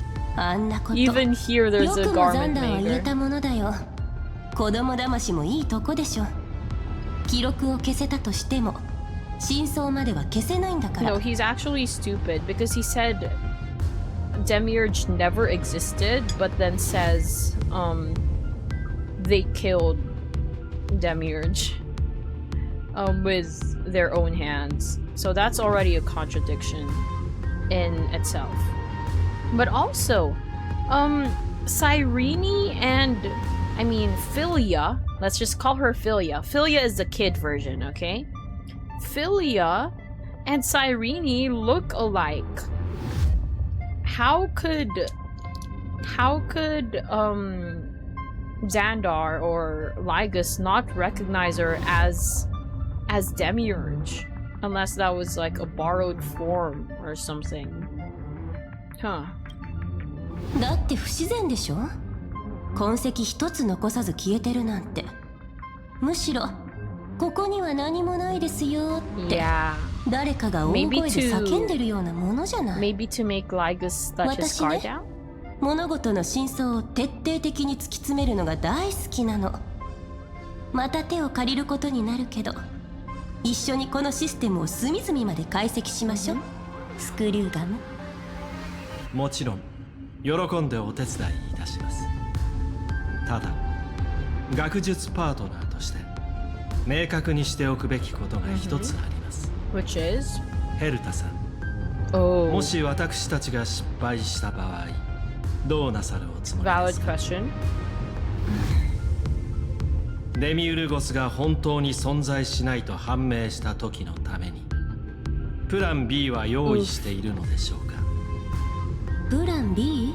here there's a garment maker. 子供騙しもいいとこでしょ。記録を消せたとしても、真相までは消せないんだから。No, he's actually stupid because he said Demiurge never existed, but then says they killed Demiurge with their own hands. So that's already a contradiction in itself. But also, Cyrene and Philia, let's just call her Philia. Philia is the kid version, okay? Philia and Cyrene look alike. How could Xandar or Lygus not recognize her as Demiurge? Unless that was like a borrowed form or something. Huh. だって不自然でしょ？痕跡一つ残さず消えてるなんて。むしろここには何もないですよって。Yeah. 誰かが大声で叫んでるようなものじゃない。 Maybe to make Lygus let his guard down? 物事の真相を徹底的に突き詰めるのが大好きなの。また手を借りることになるけど、一緒にこのシステムを隅々まで解析しましょう、スクリューガム。もちろん喜んでお手伝いいたします。ただ学術パートナーとして明確にしておくべきことが一つあります。Which is? ヘルタさん、Oh. もし私たちが失敗した場合、どうなさるおつもりですか？ Valid question. デミウルゴスが本当に存在しないと判明した時のためにプラン B は用意しているのでしょうか？プラン B？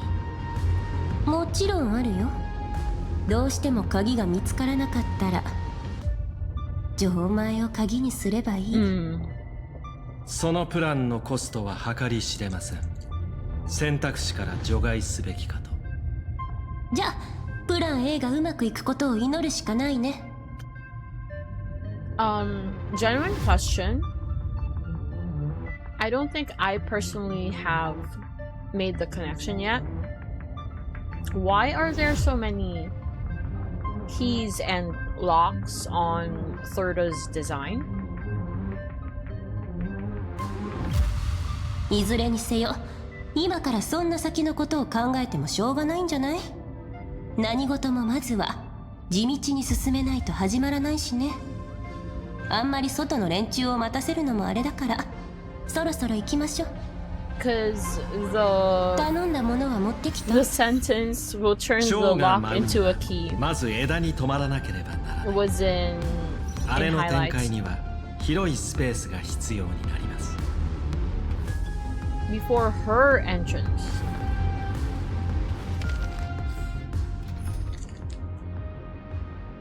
もちろんあるよ。どうしても鍵が見つからなかったら錠前を鍵にすればいい、そのプランのコストは計り知れません。選択肢から除外すべきかと。じゃあプラン A がうまくいくことを祈るしかないね。Genuine question. I don't think I personally have made the connection yet. Why are there so many keys and locks on Thurda's design? いずれにせよ、今からそんな先のことを考えてもしょうがないんじゃない？何事もまずは地道に進めないと始まらないしね。あんまり外の連中を待たせるのもあれだから、そろそろ行きましょう。Because 頼んだものは持ってきた。 the sentence will turn the lock into a key まず枝に止まらなければならない。 was in あれの展 highlights 開には広いスペースが必要になります。 before her entrance.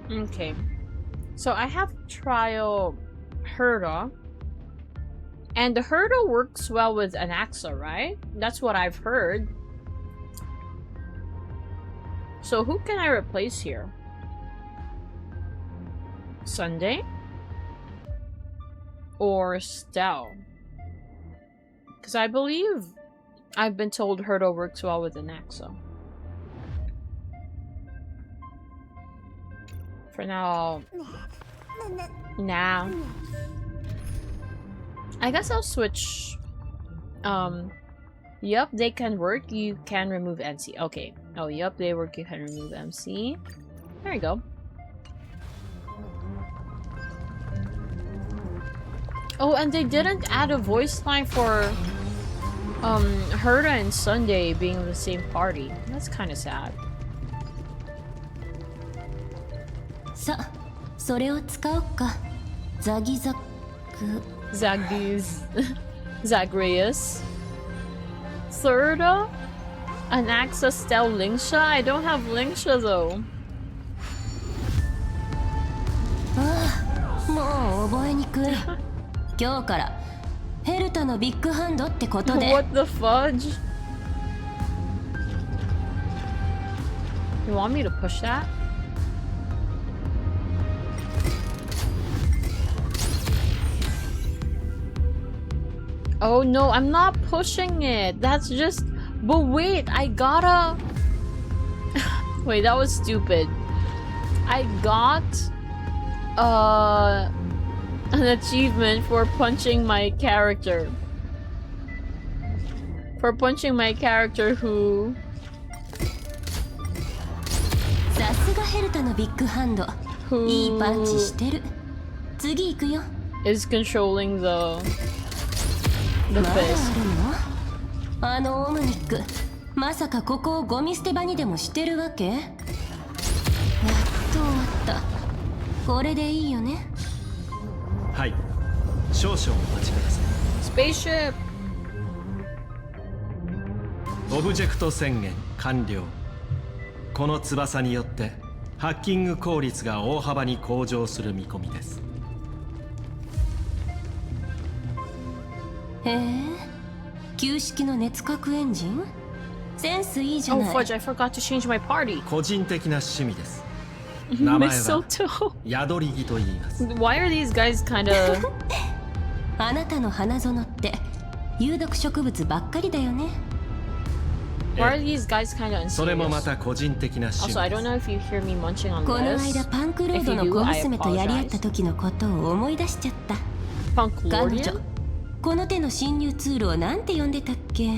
Okay, so I have trial Herda, and the Herda works well with Anaxa, right? That's what I've heard. So who can I replace here? Sunday or Stel? Because I believe I've been told Herda works well with Anaxa. For now, I guess I'll switch. Yup, they can work. You can remove MC. Okay. Oh, yup, they work. You can remove MC. There you go. Oh, and they didn't add a voice line for Herda and Sunday being in the same party. That's kind of sad. さあ、それを使おうか。ザギザク。Zagreus. Thurda? Anaxa, Stel, Lingsha? I don't have Lingsha though. ああ、もう覚えにくい。今日からヘルタのビッグハンドってことで。What the fudge? You want me to push that? Oh no, I'm not pushing it. That's just... But wait, I gotta... Wait, that was stupid. I got... an achievement for punching my character. For punching my character who... さすがヘルタのビッグハンド。いいパンチしてる。次行くよ。is controlling the まだあるの？あのオムニック、まさかここをゴミ捨て場にでもしてるわけ？やっと終わった。これでいいよね？はい、少々お待ちください。Spaceship! オブジェクト宣言完了。この翼によってハッキング効率が大幅に向上する見込みです。へえ、旧式の熱核エンジン？センスいいじゃない。Oh fudge, I forgot to change my party. 個人的な趣味です。名前は宿り木と言います。Why are these guys kind of あなたの花園って有毒植物ばっかりだよね。Why are these guys kind of unserious? それもまた個人的な趣味 Also, I don't know if you hear me munching on この lettuce. 間パンクロー If ド you の do, 小 I 娘とやり合った apologize. 時のことを思い出しちゃった。彼 Punklordian? 女この手の侵入ツールをなんて呼んでたっけ。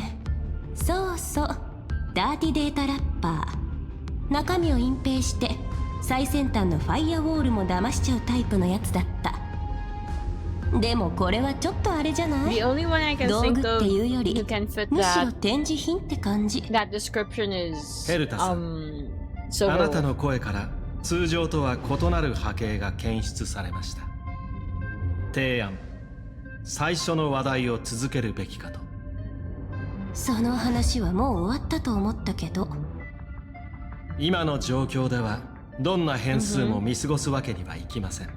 そうそう、ダーティデータラッパー。中身を隠蔽して最先端のファイアウォールも騙しちゃうタイプのやつだった。でもこれはちょっとあれじゃない。 The only one I can 道具 think って of いうより who can fit むしろ that 展示品って感じ。 that description is ヘルタさん、 so あなたの声から通常とは異なる波形が検出されました。提案、最初の話題を続けるべきかと。その話はもう終わったと思ったけど。今の状況ではどんな変数も見過ごすわけにはいきません。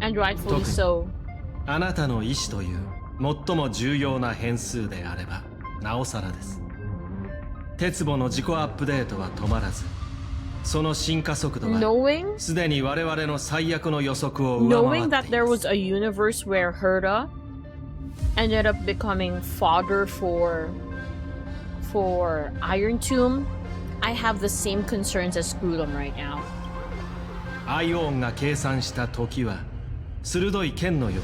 and rightfully so. あなたの意思という最も重要な変数であればなおさらです。鉄母の自己アップデートは止まらず、その進化速度はすでに我々の最悪の予測を上回 Knowing ってい that there ま was す。 a universe where Herta ended up becoming fodder for Iron Tomb, I have the same concerns as Screwdom right now. アイオーンが計算した時は鋭い剣のよう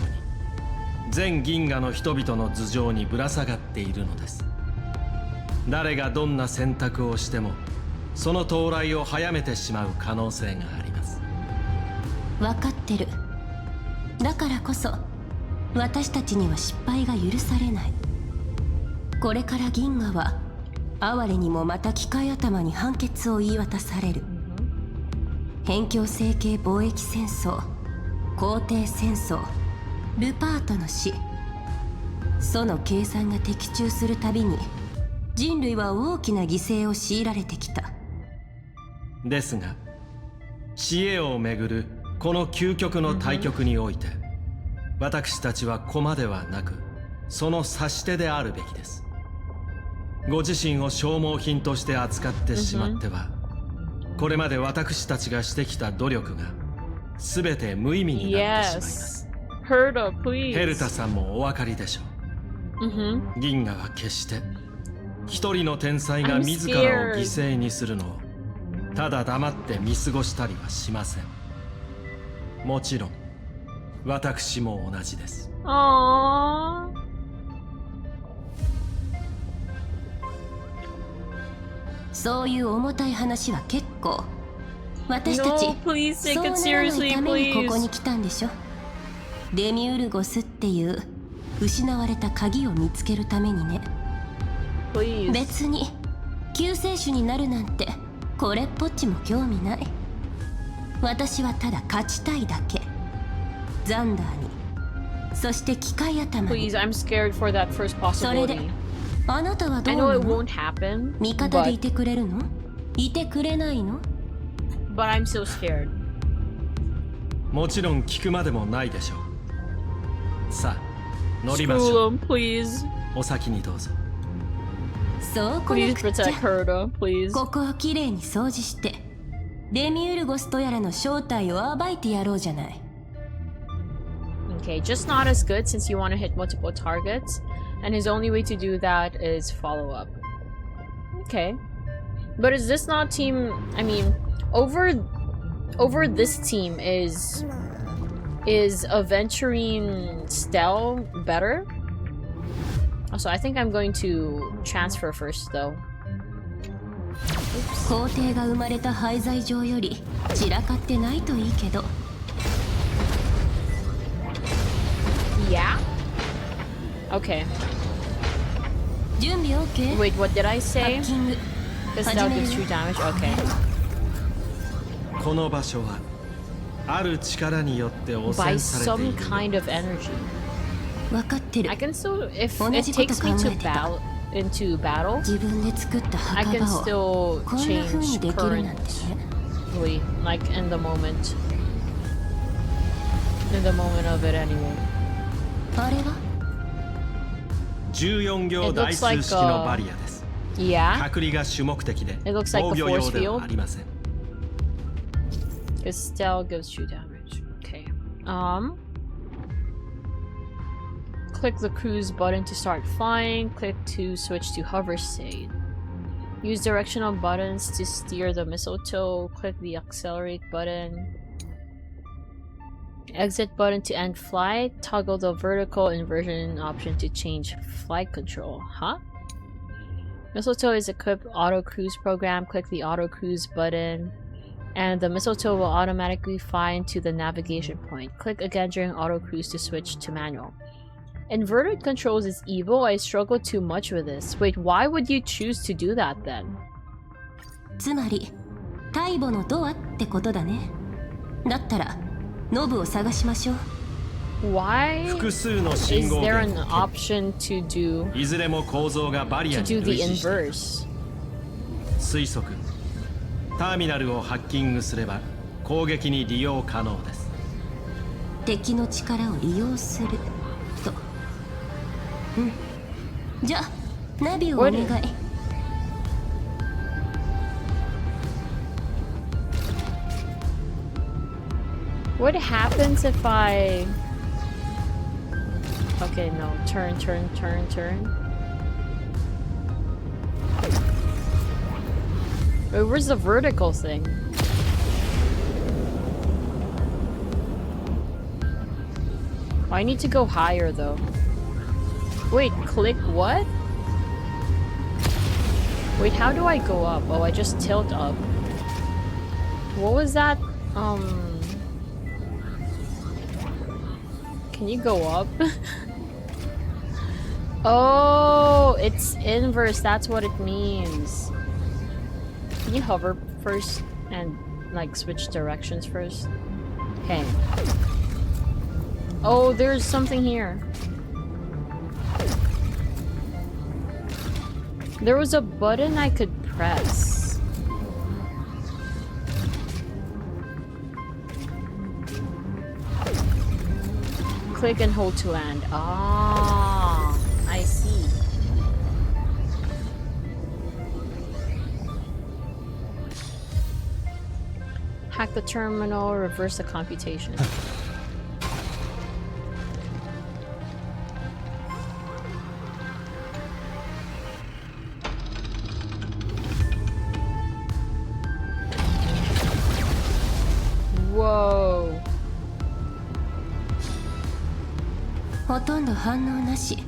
に全銀河の人々の頭上にぶら下がっているのです。誰がどんな選択をしてもその到来を早めてしまう可能性があります。分かってる。だからこそ私たちには失敗が許されない。これから銀河は哀れにもまた機械頭に判決を言い渡される。辺境星系貿易戦争、皇帝戦争、ルパートの死、その計算が的中するたびに人類は大きな犠牲を強いられてきた。ですが知恵をめぐるこの究極の対局において、私たちは駒ではなくその指し手であるべきです。ご自身を消耗品として扱ってしまっては、これまで私たちがしてきた努力が全て無意味になってしまいます。Herta, please. ヘルタさんもお分かりでしょう。銀河は決して一人の天才が自らを犠牲にするのをただ黙って見過ごしたりはしません。もちろん私も同じです。Aww. そういう重たい話は結構。私たち、 No, please そう take な it らない seriously, ためにここ please. に来たんでしょ。デミウルゴスっていう失われた鍵を見つけるためにね。 Please. 別に救世主になるなんてこれっぽっちも興味ない。私はただ勝ちたいだけ。ザンダーに、そして機械頭に。 Please, I'm scared for that first それで possibility. あなたはど I う know な it の？ won't happen, 味方でい but, てくれるの？いてくれないの？ but I'm so scared. もちろん聞くまでもないでしょう。さあ乗りまし Screw ょう。 him, please. お先にどうぞ。そうこな Please くっちゃ。 protect Herta, please. ここをきれいに掃除してデミウルゴスとやらの正体を暴いてやろうじゃない。 Okay, just not as good since you want to hit multiple targets, and his only way to do that is follow up. Okay. But is this not team, I mean, over this team is Aventurine Stell better? Also, I think I'm going to transfer first though. 皇帝が生まれた廃材場より散らかってないといいけど。 Yeah? Okay. 準備 OK？ Wait, what did I ハ say? ッキング This 始 now める gives よ。 2 damage? Okay. この場所はある力によって汚 By 染されてい some る。 kind of energy. 分かってる。 I can still, if 同 it じこと takes me 考 to えてた。 into battle, 自分で作った I 墓 can 場を still こんな風に change できるなんてね。 currently, like in the moment of it anyway. あれは14行代数式のバリアです。 Yeah, 隔離が主目的で it looks like 防 the 御 force 用では field. ありません。 Because Stell gives 2 damage. Okay. Click the cruise button to start flying. Click to switch to hover state. Use directional buttons to steer the mistletoe. Click the accelerate button. Exit button to end flight. Toggle the vertical inversion option to change flight control. Huh? Mistletoe is equipped auto cruise program. Click the auto cruise button and the mistletoe will automatically fly into the navigation point. Click again during auto cruise to switch to manual. Inverted controls is evil. I struggle too much with this. Wait, why would you choose to do that then? つまり、待母のドアってことだね。だったら、ノブを探しましょう。Why is there an option to do the inverse? 推測。ターミナルをハッキングすれば攻撃に利用可能です。敵の力を利用すると。うん。じゃあ、ナビをお願い。What happens if I... Okay, no. Turn. Wait, where's the vertical thing? Oh, I need to go higher though. Wait, click what? Wait, how do I go up? Oh, I just tilt up. What was that? Can you go up? Oh, it's inverse. That's what it means. Can you hover first and like switch directions first? Okay. Oh, there's something here. There was a button I could press. Click and hold to land. Ah, I see. Hack the terminal, reverse the computation. Whoa. ほとんど反応なし。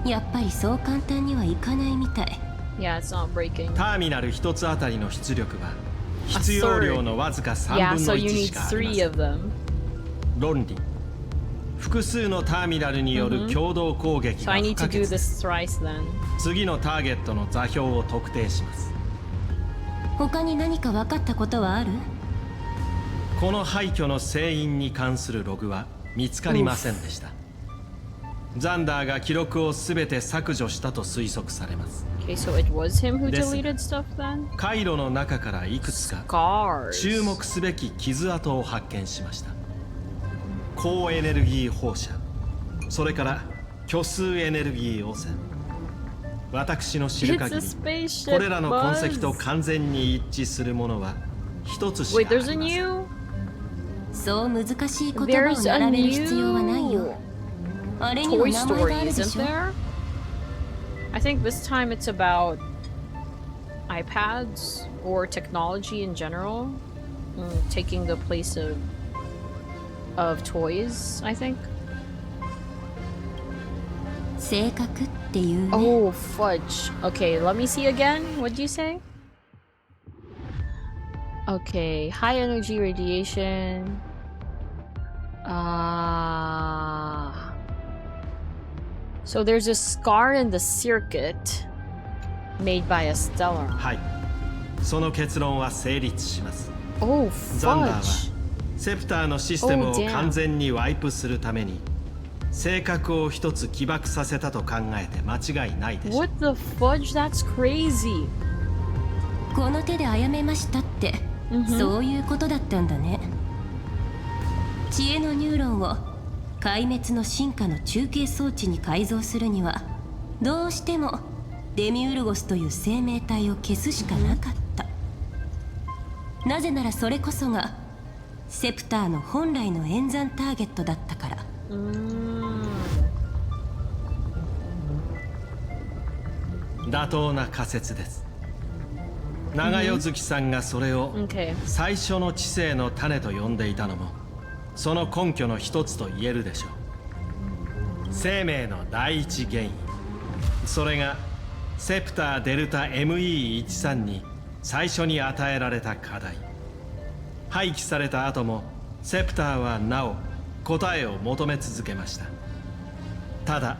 やっぱりそう簡単にはいかないみたい。Yeah, it's not breaking. ターミナル一つあたりの出力は必要量のわずか3分の1しかありません。論理。複数のターミナルによる共同攻撃が不可欠です。次のターゲットの座標を特定します。他に何か分かったことはある？この廃墟の成因に関するログは見つかりませんでした。ザンダーが記録をすべて削除したと推測されます。Okay, so it was him who deleted stuff then? 回路の中からいくつか注目すべき傷跡を発見しました。高エネルギー放射、それから虚数エネルギー汚染。私の知る限り、これらの痕跡と完全に一致するものは一つしかありません。そう難しい言葉を並べる必要はないよ。あれには名前があるでしょ。I think this time it's about iPads or technology in general, taking the place of toys, I think. 性格っていうね。Oh, fudge. Okay, let me see again. What did you say? Okay, high energy radiation. So there's a scar in the circuit made by a stellar. はい。その結論は成立します。Oh, ザンダーは fudge. セプターのシステムを完全にワイプするために性格を一つ起爆させたと考えて間違いないでしょう。 What the fudge? That's crazy. この手で殺めましたって、そういうことだったんだね。知恵のニューロンを壊滅の進化の中継装置に改造するにはどうしてもデミウルゴスという生命体を消すしかなかった。なぜならそれこそがセプターの本来の演算ターゲットだったから。妥当な仮説です。長代月さんがそれを最初の知性の種と呼んでいたのもその根拠の一つと言えるでしょう。生命の第一原因、それがセプターデルタ ME13 に最初に与えられた課題。廃棄された後もセプターはなお答えを求め続けました。ただ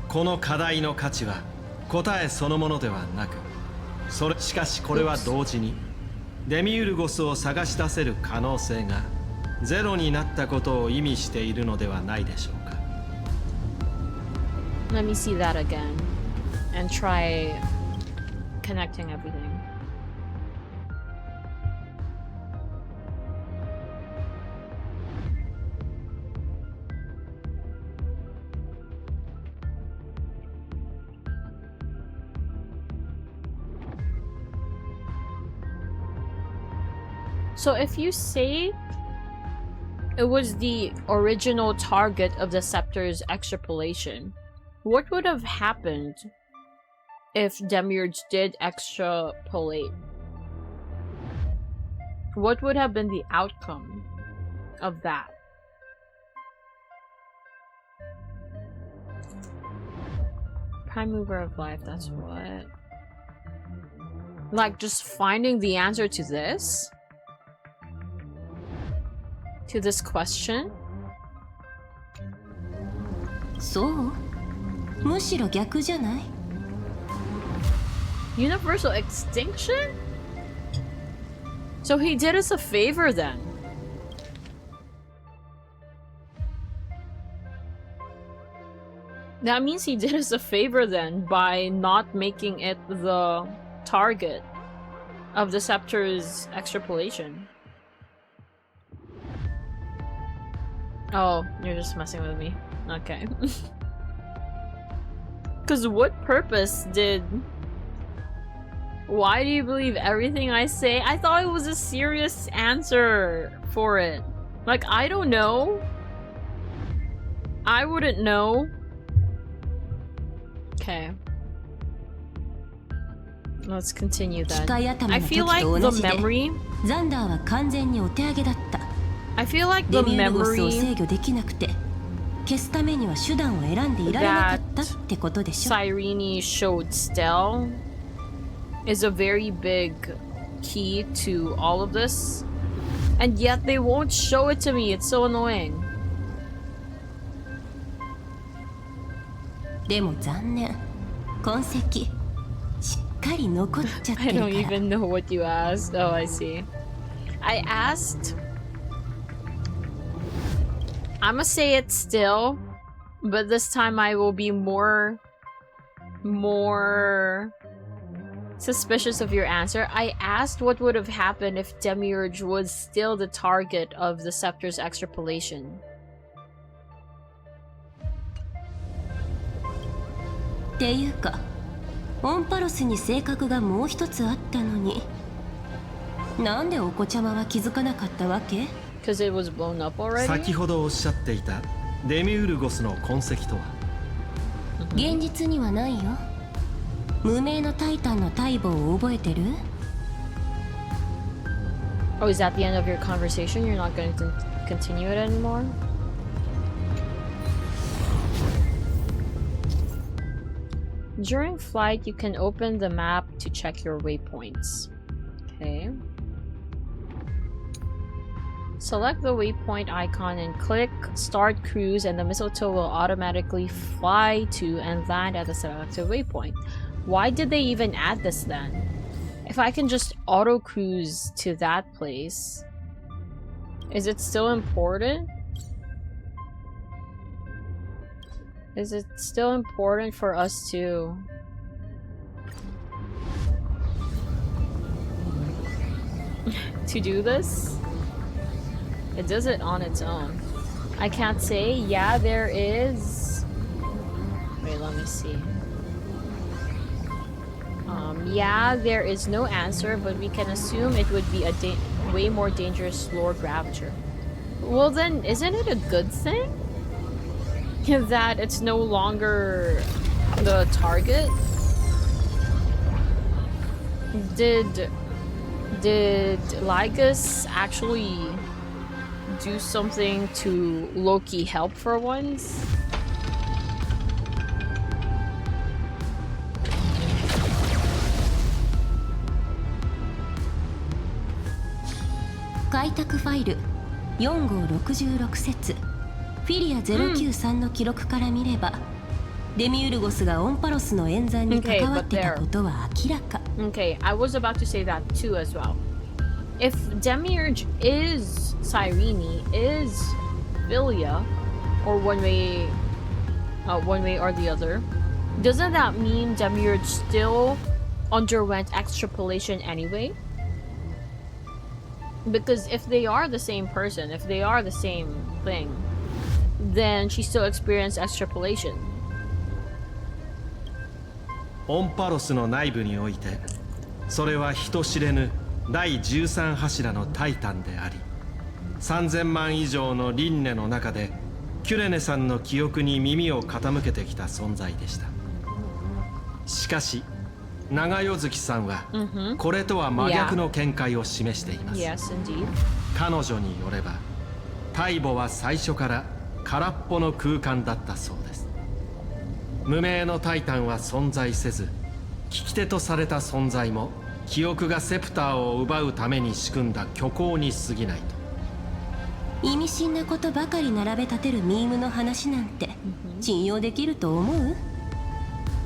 この課題の価値は答えそのものではなく、しかしこれは同時にデミウルゴスを探し出せる可能性がゼロになったことを意味しているのではないでしょうか。 Let me see that again and try connecting everything. So if you say it was the original target of the scepter's extrapolation, what would have happened if Demiurge did extrapolate? What would have been the outcome of that? Prime mover of life, that's what? Like just finding the answer to this? To this question? そう？むしろ逆じゃない？ Universal extinction? So he did us a favor then. That means he did us a favor then by not making it the target of the scepter's extrapolation. Oh, you're just messing with me. Okay. Because what purpose did... Why do you believe everything I say? I thought it was a serious answer for it. Like, I don't know. I wouldn't know. Okay. Let's continue then. I feel like the memory... I feel like the memory that Cyrene showed Stell is a very big key to all of this, and yet they won't show it to me. It's so annoying. I don't even know what you asked. Oh, I see. I asked... I'ma say it still, but this time I will be more suspicious of your answer. I asked what would have happened if Demiurge was still the target of the scepter's extrapolation. っていうか、オンパロスに性格がもう一つあったのに、なんでお子ちゃまは気づかなかったわけ？Because it was blown up already? 先ほどおっしゃっていたデミウルゴスの痕跡とは？現実にはないよ。無名のタイタンの大母を覚えてる？ Oh, is that the end of your conversation? You're not going to continue it anymore? During flight, you can open the map to check your waypoints. Okay. Select the waypoint icon and click Start Cruise, and the mistletoe will automatically fly to and land at the selected waypoint. Why did they even add this then? If I can just auto cruise to that place, is it still important? Is it still important for us to... to do this? It does it on its own. I can't say, yeah, there is... Wait, let me see. Yeah, there is no answer, but we can assume it would be a way more dangerous Lord Ravager. Well then, isn't it a good thing? That it's no longer the target? Did Lygus actually do something to Loki help for once?「開拓ファイル4号66節フィリア093の記録から見れば、デミウルゴスがオンパロスの演算に関わってたことは明らか。Okay, I was about to say that too as well. If Demiurge is Cyrene, is Philia, or one way or the other, doesn't that mean Demiurge still underwent extrapolation anyway? Because if they are the same person, if they are the same thing, then she still experienced extrapolation. オンパロスの内部において、それは人知れぬ第13柱のタイタンであり、3000万以上の輪廻の中でキュレネさんの記憶に耳を傾けてきた存在でした。しかし長代月さんはこれとは真逆の見解を示しています。彼女によれば大母は最初から空っぽの空間だったそうです。無名のタイタンは存在せず、聞き手とされた存在も記憶がセプターを奪うために仕組んだ虚構に過ぎないと。意味深なことばかり並べ立てるミームの話なんて信用できると思う？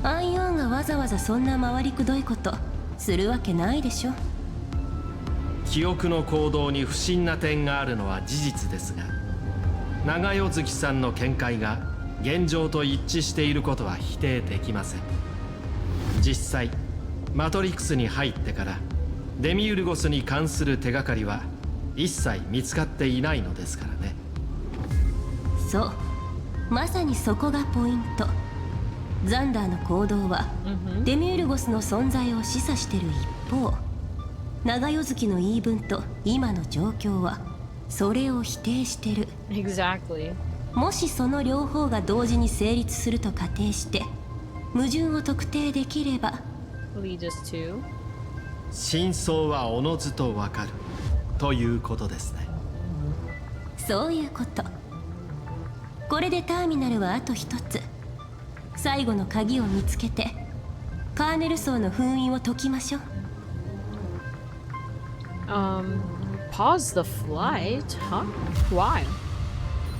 アイオンがわざわざそんな回りくどいことするわけないでしょ。記憶の行動に不審な点があるのは事実ですが、長代月さんの見解が現状と一致していることは否定できません。実際マトリックスに入ってからデミウルゴスに関する手がかりは一切見つかっていないのですからね。そう、まさにそこがポイント。ザンダーの行動はデミウルゴスの存在を示唆している一方、長代月の言い分と今の状況はそれを否定してる。 Exactly. もしその両方が同時に成立すると仮定して矛盾を特定できれば、真相はおのずとわかるということですね。そういうこと。これでターミナルはあと一つ。最後の鍵を見つけてカーネル層の封印を解きましょう。Pause the flight? Huh? Why?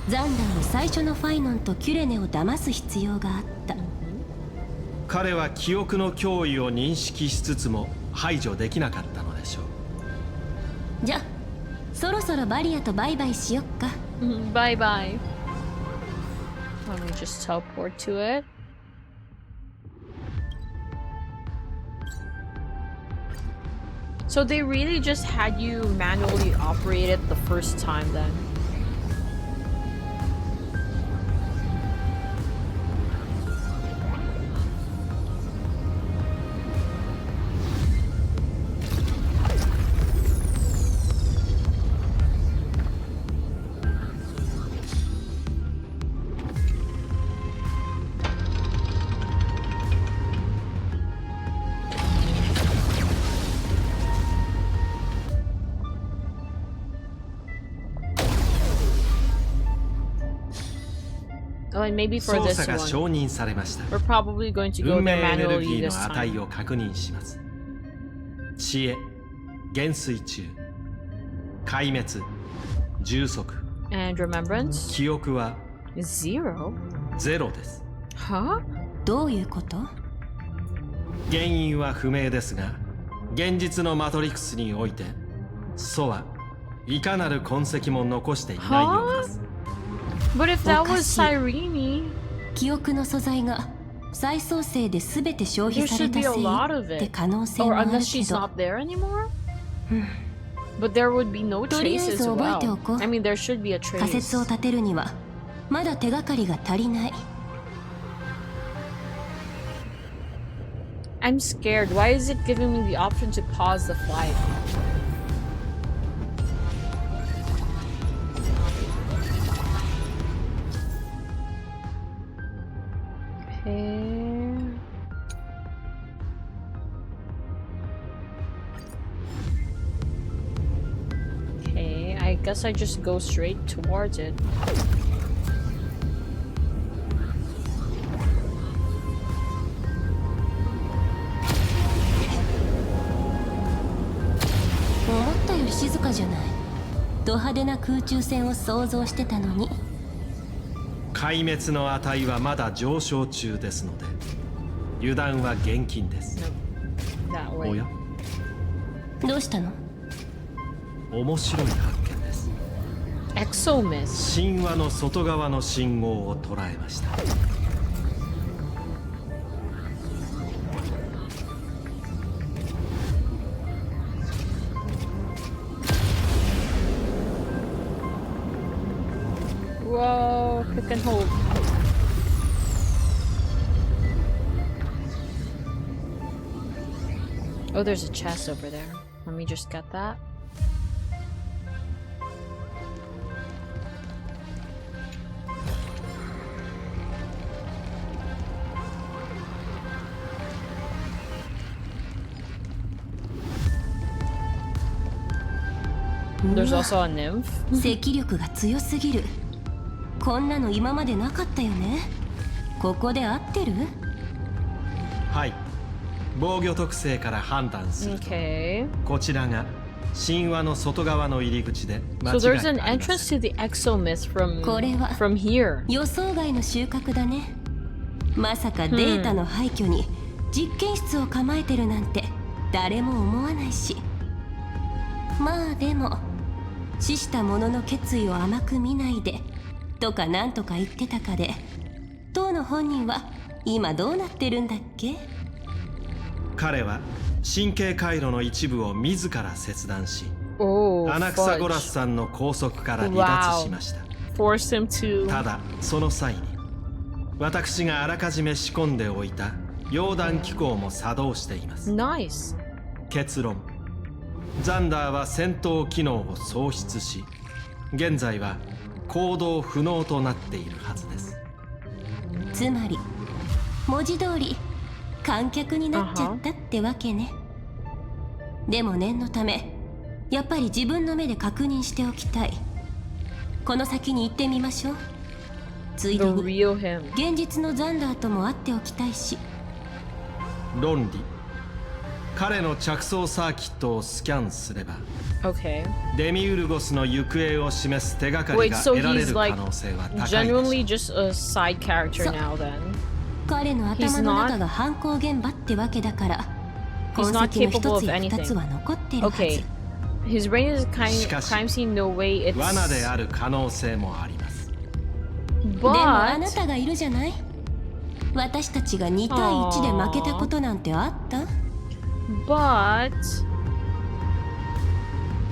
ザンダーに最初のファイノンとキュレネを騙す必要があった。彼は記憶の脅威を認識しつつも排除できなかったのでしょう。じゃあそろそろバリアとバイバイしよっか。バイバイ。Let me just teleport to it. So they really just had you manually operate it the first time then? Oh, and maybe for this one, we're probably going to go there manually this time. を確認します。知恵、減衰中、壊滅、充足。And remembrance? 記憶は 0? ゼロです。は？どういうこと？原因は不明ですが、現実のマトリックスにおいて、ソはいかなる痕跡も残していないようです。But if that was Cyrene, 記憶の素材が再創生で全て消費されたせいって可能性もあるけど。Or unless she's not there anymore? But there would be no とりあえ trace ず as 覚えてお well. こう。 I mean, there should be a trace. 仮説を立てるにはまだ手がかりが足りない。I'm scared. Why is it giving me the option to pause the flight? Okay. guess I just go straight towards it. No. 壊滅の値はまだ上昇中ですので油断は厳禁です。おや？どうしたの？面白い発見です。Exomist。神話の外側の信号を捉えました。Whoa, pick and hold. Oh, there's a chest over there. Let me just get that. There's also a nymph. 赤力が強すぎる。こんなの今までなかったよね。ここで合ってる？はい。防御特性から判断すると、こちらが神話の外側の入り口で間違いない。So there's an entrance to the Exomist from here. 予想外の収穫だね。まさかデータの廃墟に実験室を構えてるなんて誰も思わないし。まあでも死した者の決意を甘く見ないでとかなんとか言ってたかで、当の本人は今どうなってるんだっけ？彼は神経回路の一部を自ら切断し、アナクサゴラスさんの拘束から離脱しました。ただその際に私があらかじめ仕込んでおいた溶断機構も作動しています。結論、ザンダーは戦闘機能を喪失し、現在は行動不能となっているはずです。つまり文字通り観客になっちゃったってわけね。でも念のためやっぱり自分の目で確認しておきたい。この先に行ってみましょう。ついでに現実のザンダーとも会っておきたいし。論理。彼の着想サーキットをスキャンすれば、デミウルゴスの行方を示す手がかりが得られる可能性は高いでしょう。Genuinely just a side character now then. 彼の頭の中が犯行現場ってわけだから、痕跡の一つや二つは残ってるはず。His brain is crime scene, no way it's... 罠である可能性もあります。でもあなたがいるじゃない。私たちが2対1で負けたことなんてあった？ But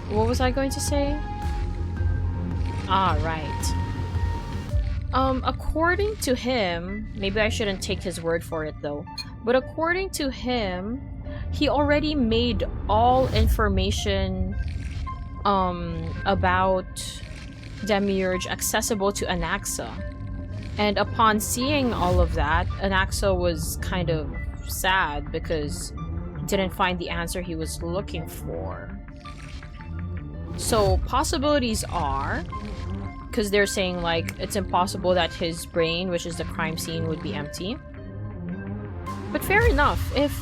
what was I going to say? Right. According to him, maybe I shouldn't take his word for it though, but according to him, he already made all information about Demiurge accessible to Anaxa. And upon seeing all of that, Anaxa was kind of sad because didn't find the answer he was looking for. So possibilities are, because they're saying like it's impossible that his brain, which is the crime scene, would be empty. But fair enough, if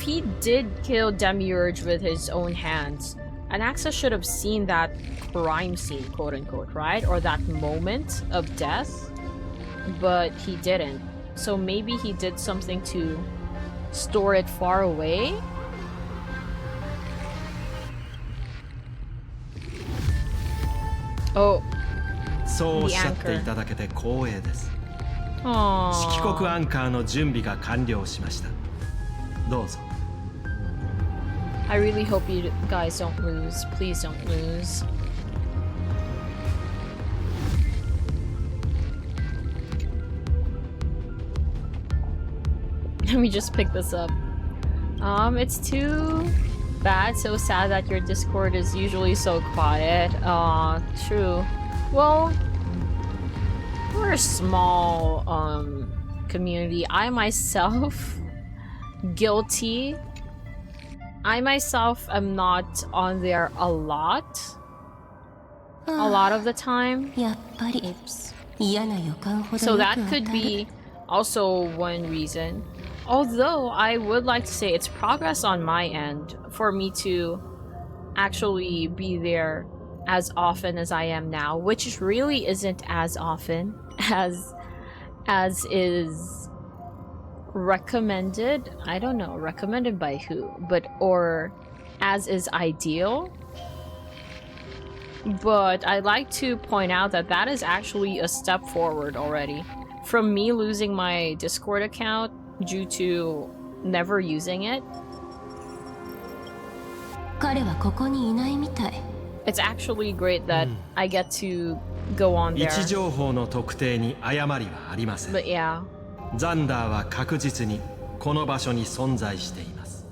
he did kill Demiurge with his own hands, Anaxa should have seen that crime scene, quote unquote, right? Or that moment of death, but he didn't. So maybe he did something to store it far away? Oh, そうおっしゃっていただけて光栄です。色黒アンカーの準備が完了しました。どうぞ。I really hope you guys don't lose. Please don't lose. Let me just pick this up. It's too bad, so sad that your Discord is usually so quiet. True. Well, we're a small community. I myself guilty. I myself am not on there a lot. a lot of the time. やっぱり Oops. 嫌な予感ほど So よく that 当たる could be also one reason. Although I would like to say it's progress on my end for me to actually be there as often as I am now, which really isn't as often as is recommended. I don't know, recommended by who, but or as is ideal. But I'd like to point out that that is actually a step forward already. From me losing my Discord account due to never using it. 彼はここにいないみたい。 It's actually great that I get to go on 位 there. 置情報の特定に誤りはありません。 But yeah. ザンダーは確実にこの場所に存在しています。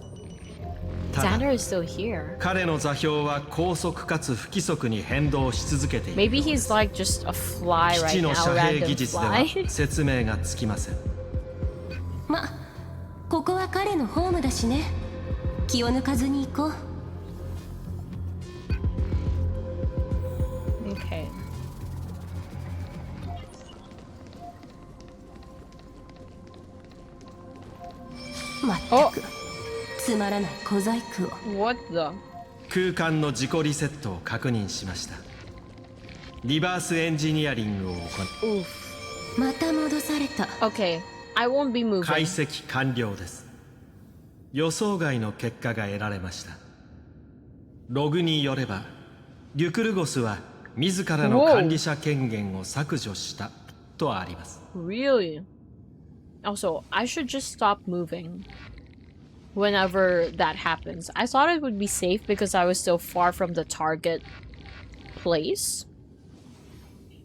ただ Xander is still here. 彼の座標は高速かつ不規則に変動し続けている。 Maybe he's like just a fly 基 right 地の now, 遮蔽 random 技術では fly. 説明がつきません。ま、ここは彼のホームだしね。気を抜かずに行こう。 Okay. まったくつまらない小細工を。 What the? 空間の自己リセットを確認しました。リバースエンジニアリングを行い、 Oof. また戻された。 Okay, I won't be moving. 解析完了です。予想外の結果が得られました。ログによれば、リュクルゴスは自らの管理者権限を削除したとあります。 Really? Also, I should just stop moving whenever that happens. I thought it would be safe because I was still far from the target place.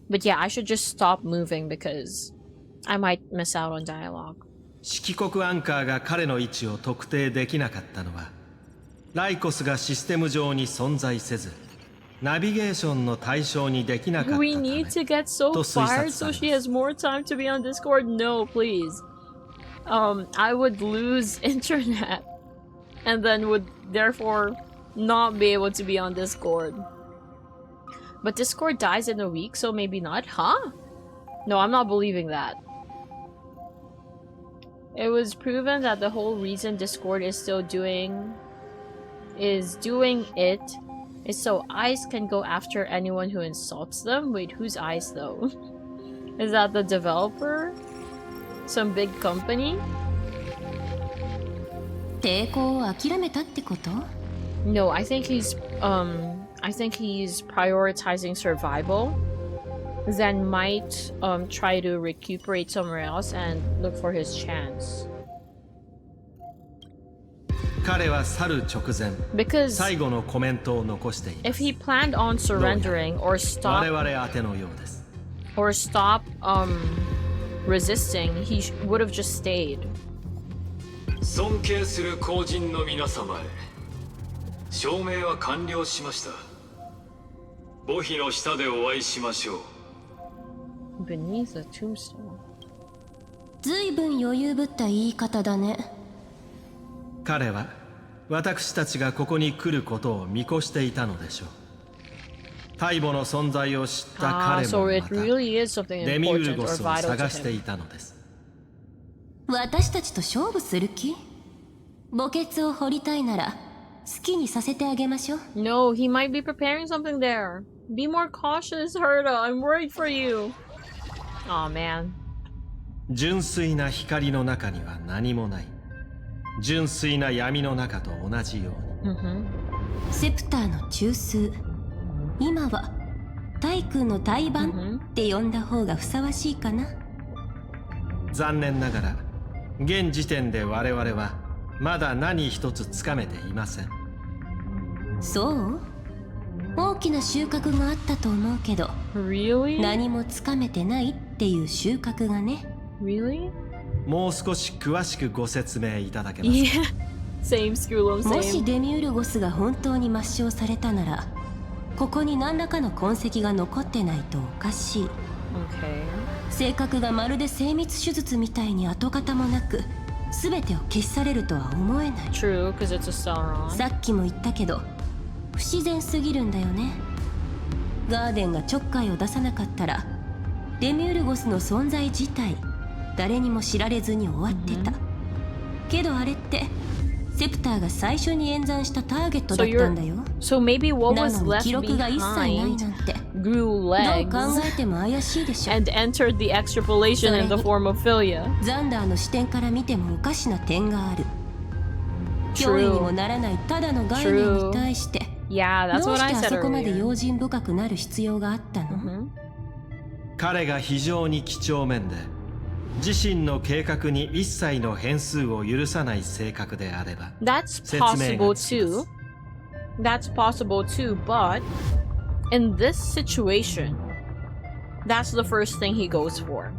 But yeah, I should just stop moving because I might miss out on dialogue. 色国アンカーが彼の位置を特定できなかったのは、ライコスがシステム上に存在せず、ナビゲーションの対象にできなかったため We need to get so と推 fired 察さ so れ she has more time to be on Discord? No, please. I would lose internet and then would therefore not be able to be on Discord. But Discord dies in a week, so maybe not? Huh? No, I'm not believing that. It was proven that the whole reason Discord is still doing it is so ICE can go after anyone who insults them. Wait, who's ICE though? Is that the developer? Some big company? 抵抗を諦めたってこと？ No, I think he's prioritizing survival. Then might try to recuperate somewhere else and look for his chance. 彼は去る直前、 Because 最後のコメントを残していま if す。 he planned on surrendering or 我 stop 々宛てのようです。 resisting, he would have just stayed. 尊敬する公人の皆様へ、証明は完了しました。墓碑の下でお会いしましょう。 Beneath the tombstone. ずいぶん余裕ぶった言い方だね。彼は私たちがここに来ることを見越していたのでしょう。大母の存在を知った彼 So も it また really is something デミウル important ゴ or スを vital 探 to して him. いたのです。私たちと勝負する気？墓穴を掘りたいなら好きにさせてあげましょう。 No, he might be preparing something there. Be more cautious, Herta. I'm worried for you. Aw, man. 純粋な光の中には何もない。純粋な闇の中と同じように。セプターの中枢。今は大君の胎盤って呼んだ方がふさわしいかな。残念ながら現時点で我々はまだ何一つつかめていません。そう？大きな収穫があったと思うけど、Really? 何もつかめてないっていう収穫がね。Really? もう少し詳しくご説明いただけますか？ Yeah. Same school, もし same. デミウルゴスが本当に抹消されたなら、ここに何らかの痕跡が残ってないとおかしい。Okay. 性格がまるで精密手術みたいに跡形もなく、全てを消し去れるとは思えない。 True, because it's a Sauron. さっきも言ったけど、不自然すぎるんだよね。ガーデンがちょっかいを出さなかったらデミュルゴスの存在自体誰にも知られずに終わってた、けどあれってセプターが最初に演算したターゲットだったんだよ。 So maybe what was なのに left 記録が一切ないなん behind て grew どう legs 考えても怪しいでしょ。 and entered the extrapolation in the form of philia. ザンダーの視点から見てもおかしな点がある。脅威にもならないただの概念に対して Yeah, that's どう what し I てあ said そこまで earlier. 用心深くなる必要があったの、彼が非常に几帳面で自身の計画に一切の変数を許さない性格であれば That's 説明が possible つきます too. That's possible too, but in this situation, that's the first thing he goes for.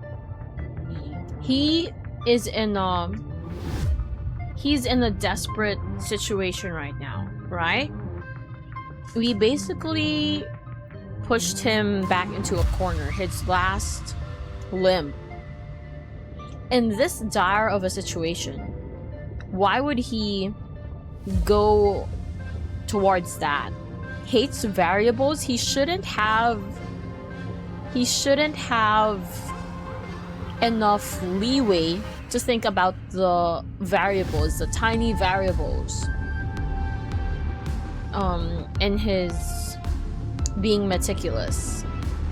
He's in a desperate situation right now, right? We basically pushed him back into a corner, his last limb. In this dire of a situation, why would he go towards that? Hates variables. He shouldn't have enough leeway to think about the variables, the tiny variables, in his being meticulous.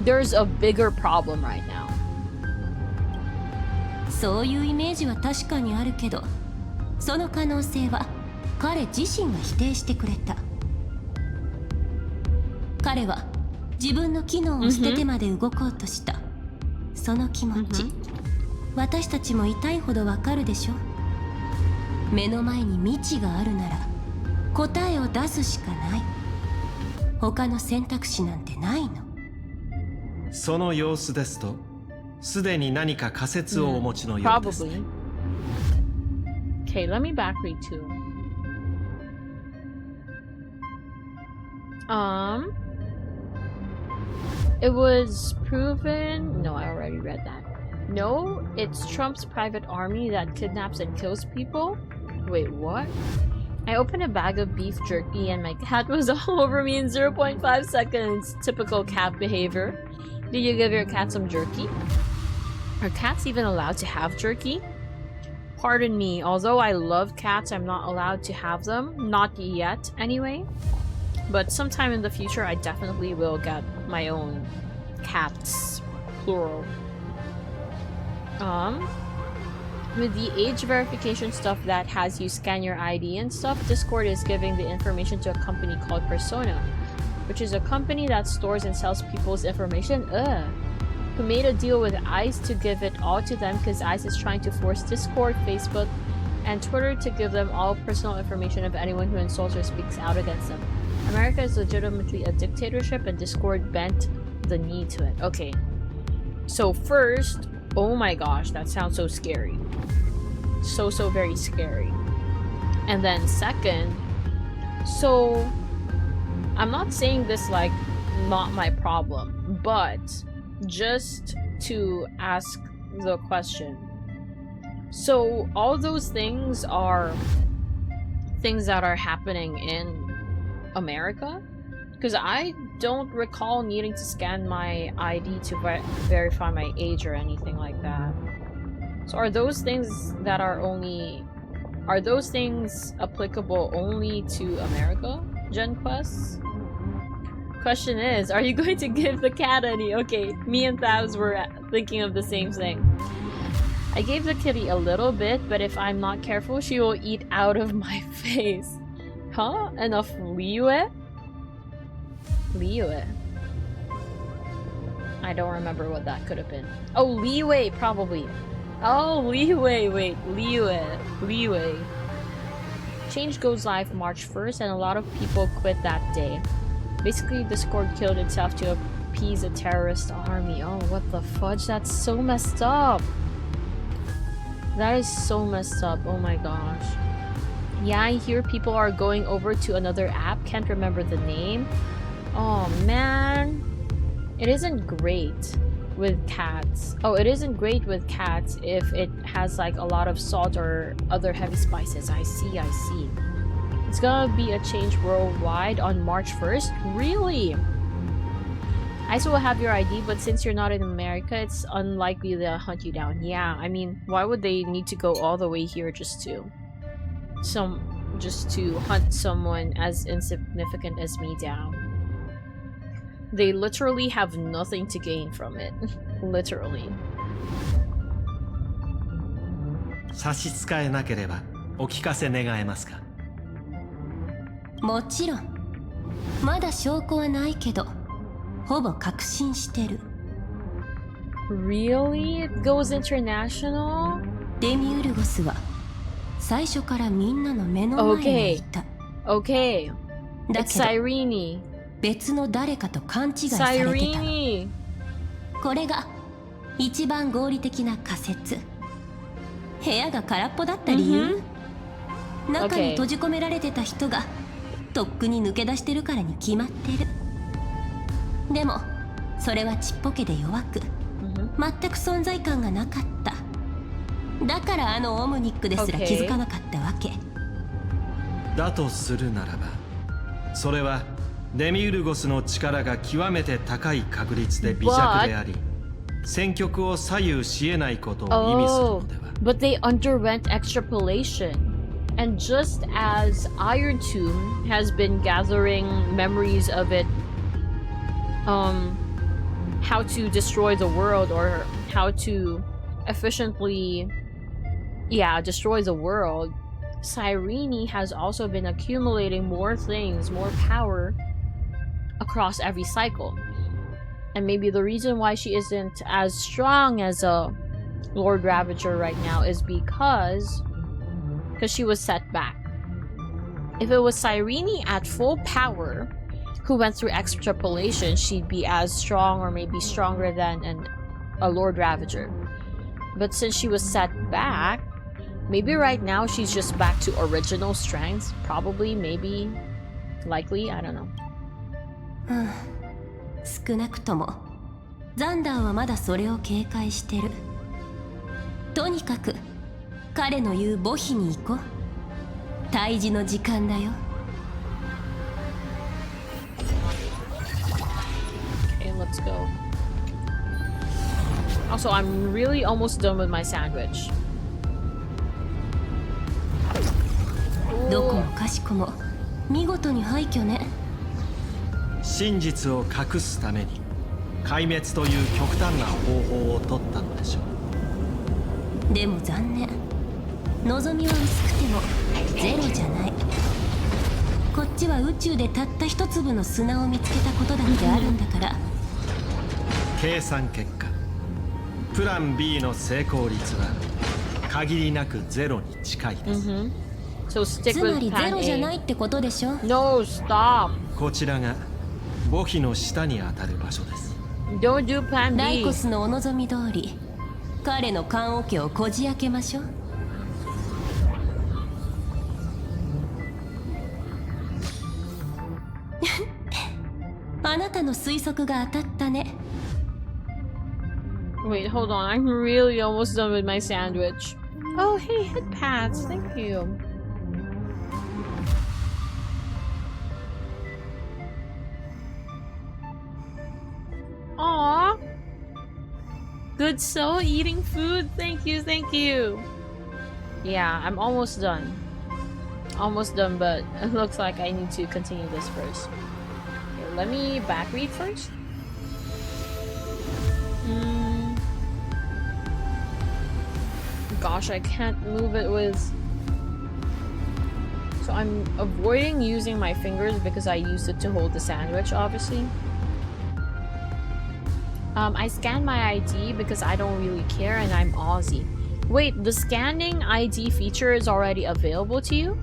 There's a bigger problem right now. そういうイメージは確かにあるけど、その可能性は彼自身が否定してくれた。彼は自分の機能を捨ててまで動こうとした、その気持ち、私たちも痛いほどわかるでしょ。目の前に未知があるなら答えを出すしかない。他の選択肢なんてないの。その様子ですとすでに何か仮説をお持ちのようです、ね。Okay, let me back read too. It was proven. No, I already read that. No, it's Trump's private army that kidnaps and kills people. Wait, what? I opened a bag of beef jerky and my cat was all over me in 0.5 seconds. Typical cat behavior. Did you give your cat some jerky? Are cats even allowed to have jerky? Pardon me, although I love cats, I'm not allowed to have them. Not yet, anyway. But sometime in the future, I definitely will get my own cats. Plural. With the age verification stuff that has you scan your ID and stuff, Discord is giving the information to a company called Persona, which is a company that stores and sells people's information. Who made a deal with ICE to give it all to them because ICE is trying to force Discord, Facebook, and Twitter to give them all personal information of anyone who insults or speaks out against them. America is legitimately a dictatorship and Discord bent the knee to it. Okay. So first, oh my gosh, that sounds so scary. So very scary. And then second, so I'm not saying this like not my problem, but just to ask the question. So all those things are things that are happening in America? Because I don't recall needing to scan my ID to verify my age or anything like that. So are those things that are those things applicable only to America? Gen Quests? Question is, are you going to give the cat any? Okay, me and Thavs were thinking of the same thing. I gave the kitty a little bit, but if I'm not careful, she will eat out of my face. Huh? Enough leeway? Leeway. I don't remember what that could have been. Oh, leeway, probably. Oh, leeway, wait, leeway. Change goes live March 1st, and a lot of people quit that day. Basically, Discord killed itself to appease a terrorist army. Oh, what the fudge? That's so messed up. That is so messed up. Oh my gosh. Yeah, I hear people are going over to another app. Can't remember the name. Oh man. It isn't great with cats. Oh, it isn't great with cats if it has like a lot of salt or other heavy spices. I see. It's gonna be a change worldwide on March 1st? Really? I still have your ID, but since you're not in America, it's unlikely they'll hunt you down. Yeah, I mean, why would they need to go all the way here just to hunt someone as insignificant as me down? They literally have nothing to gain from it. Literally. 差し支えなければお聞かせ願えますか？もちろん。まだ証拠はないけど、ほぼ確信してる。Really? It goes international? デミウルゴスは最初からみんなの目の前にいた。Okay. だ It's けど Cyrene. 別の誰かと勘違いされてたの。Cyrene. これが一番合理的な仮説。部屋が空っぽだった理由、中に閉じ込められてた人がとっくに抜け出してるからに決まってる。でもそれはちっぽけで弱く、全く存在感がなかった。だからあのオムニックですら気づかなかったわけ。だとするならば、それはデミウルゴスの力が極めて高い確率で微弱であり、戦局を左右し得ないことを意味するのでは。But they underwent extrapolation. And just as Iron Tomb has been gathering memories of it, how to destroy the world or how to efficiently, destroy the world, Cyrene has also been accumulating more things, more power across every cycle. And maybe the reason why she isn't as strong as a Lord Ravager right now is because she was set back. If it was Cyrene at full power who went through extrapolation, she'd be as strong or maybe stronger than a Lord Ravager. But since she was set back, maybe right now she's just back to original strength. Probably, maybe, likely, I don't know. 少なくともザンダーはまだそれを警戒してる。とにかく彼の言う墓碑に行こう。退治の時間だよ。Okay, let's go. Also, I'm really almost done with my sandwich. どこもかしこも見事に廃墟ね。真実を隠すために壊滅という極端な方法を取ったのでしょう。でも残念。望みは薄くてもゼロじゃない。こっちは宇宙でたった一粒の砂を見つけたことだってあるんだから。計算結果、プラン B の成功率は限りなくゼロに近いです。So stick つま with りゼ plan ロじゃ A. ないってことでしょ。 No, stop. こちらが墓碑の下にあたる場所です。Don't do plan B. ライコスのお望み通り、彼の棺桶をこじ開けましょう。あなたの推測が当たったね。Wait, hold on. I'm really almost done with my sandwich. Oh, hey, head pads. Thank you. Aww. Good soul eating food. Thank you, thank you. Yeah, I'm almost done. Almost done, but it looks like I need to continue this first. Here, let me back read first. Gosh, I can't move it with... So I'm avoiding using my fingers because I used it to hold the sandwich, obviously. I scanned my ID because I don't really care and I'm Aussie. Wait, the scanning ID feature is already available to you?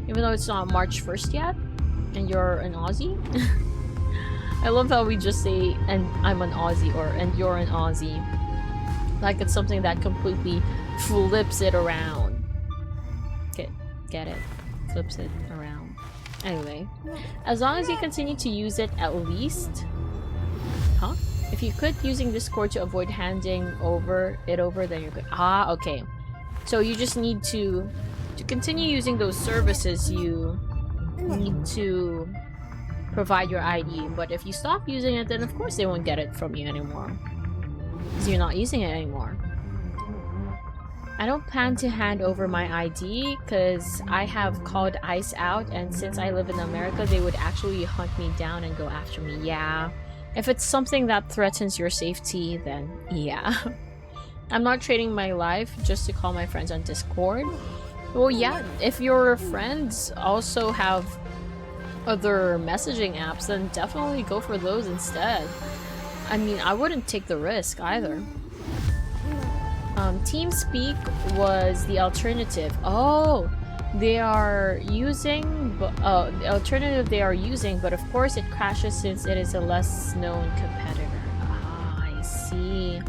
Even though it's not March 1st yet? And you're an Aussie? I love how we just say, and I'm an Aussie, or and you're an Aussie. Like it's something that completely flips it around. Okay, get it. Flips it around. Anyway, as long as you continue to use it at least... Huh? If you quit using Discord to avoid handing over, then you're good. Ah, okay. So you just need to continue using those services, you need to provide your ID. But if you stop using it, then of course they won't get it from you anymore, because you're not using it anymore. I don't plan to hand over my ID because I have called ICE out, and since I live in America, they would actually hunt me down and go after me. Yeah. If it's something that threatens your safety, then yeah. I'm not trading my life just to call my friends on Discord. Well, yeah, if your friends also have other messaging apps, then definitely go for those instead. I mean, I wouldn't take the risk either. TeamSpeak was the alternative. Oh, they are using the alternative they are using, but of course it crashes since it is a less known competitor. Ah, I see.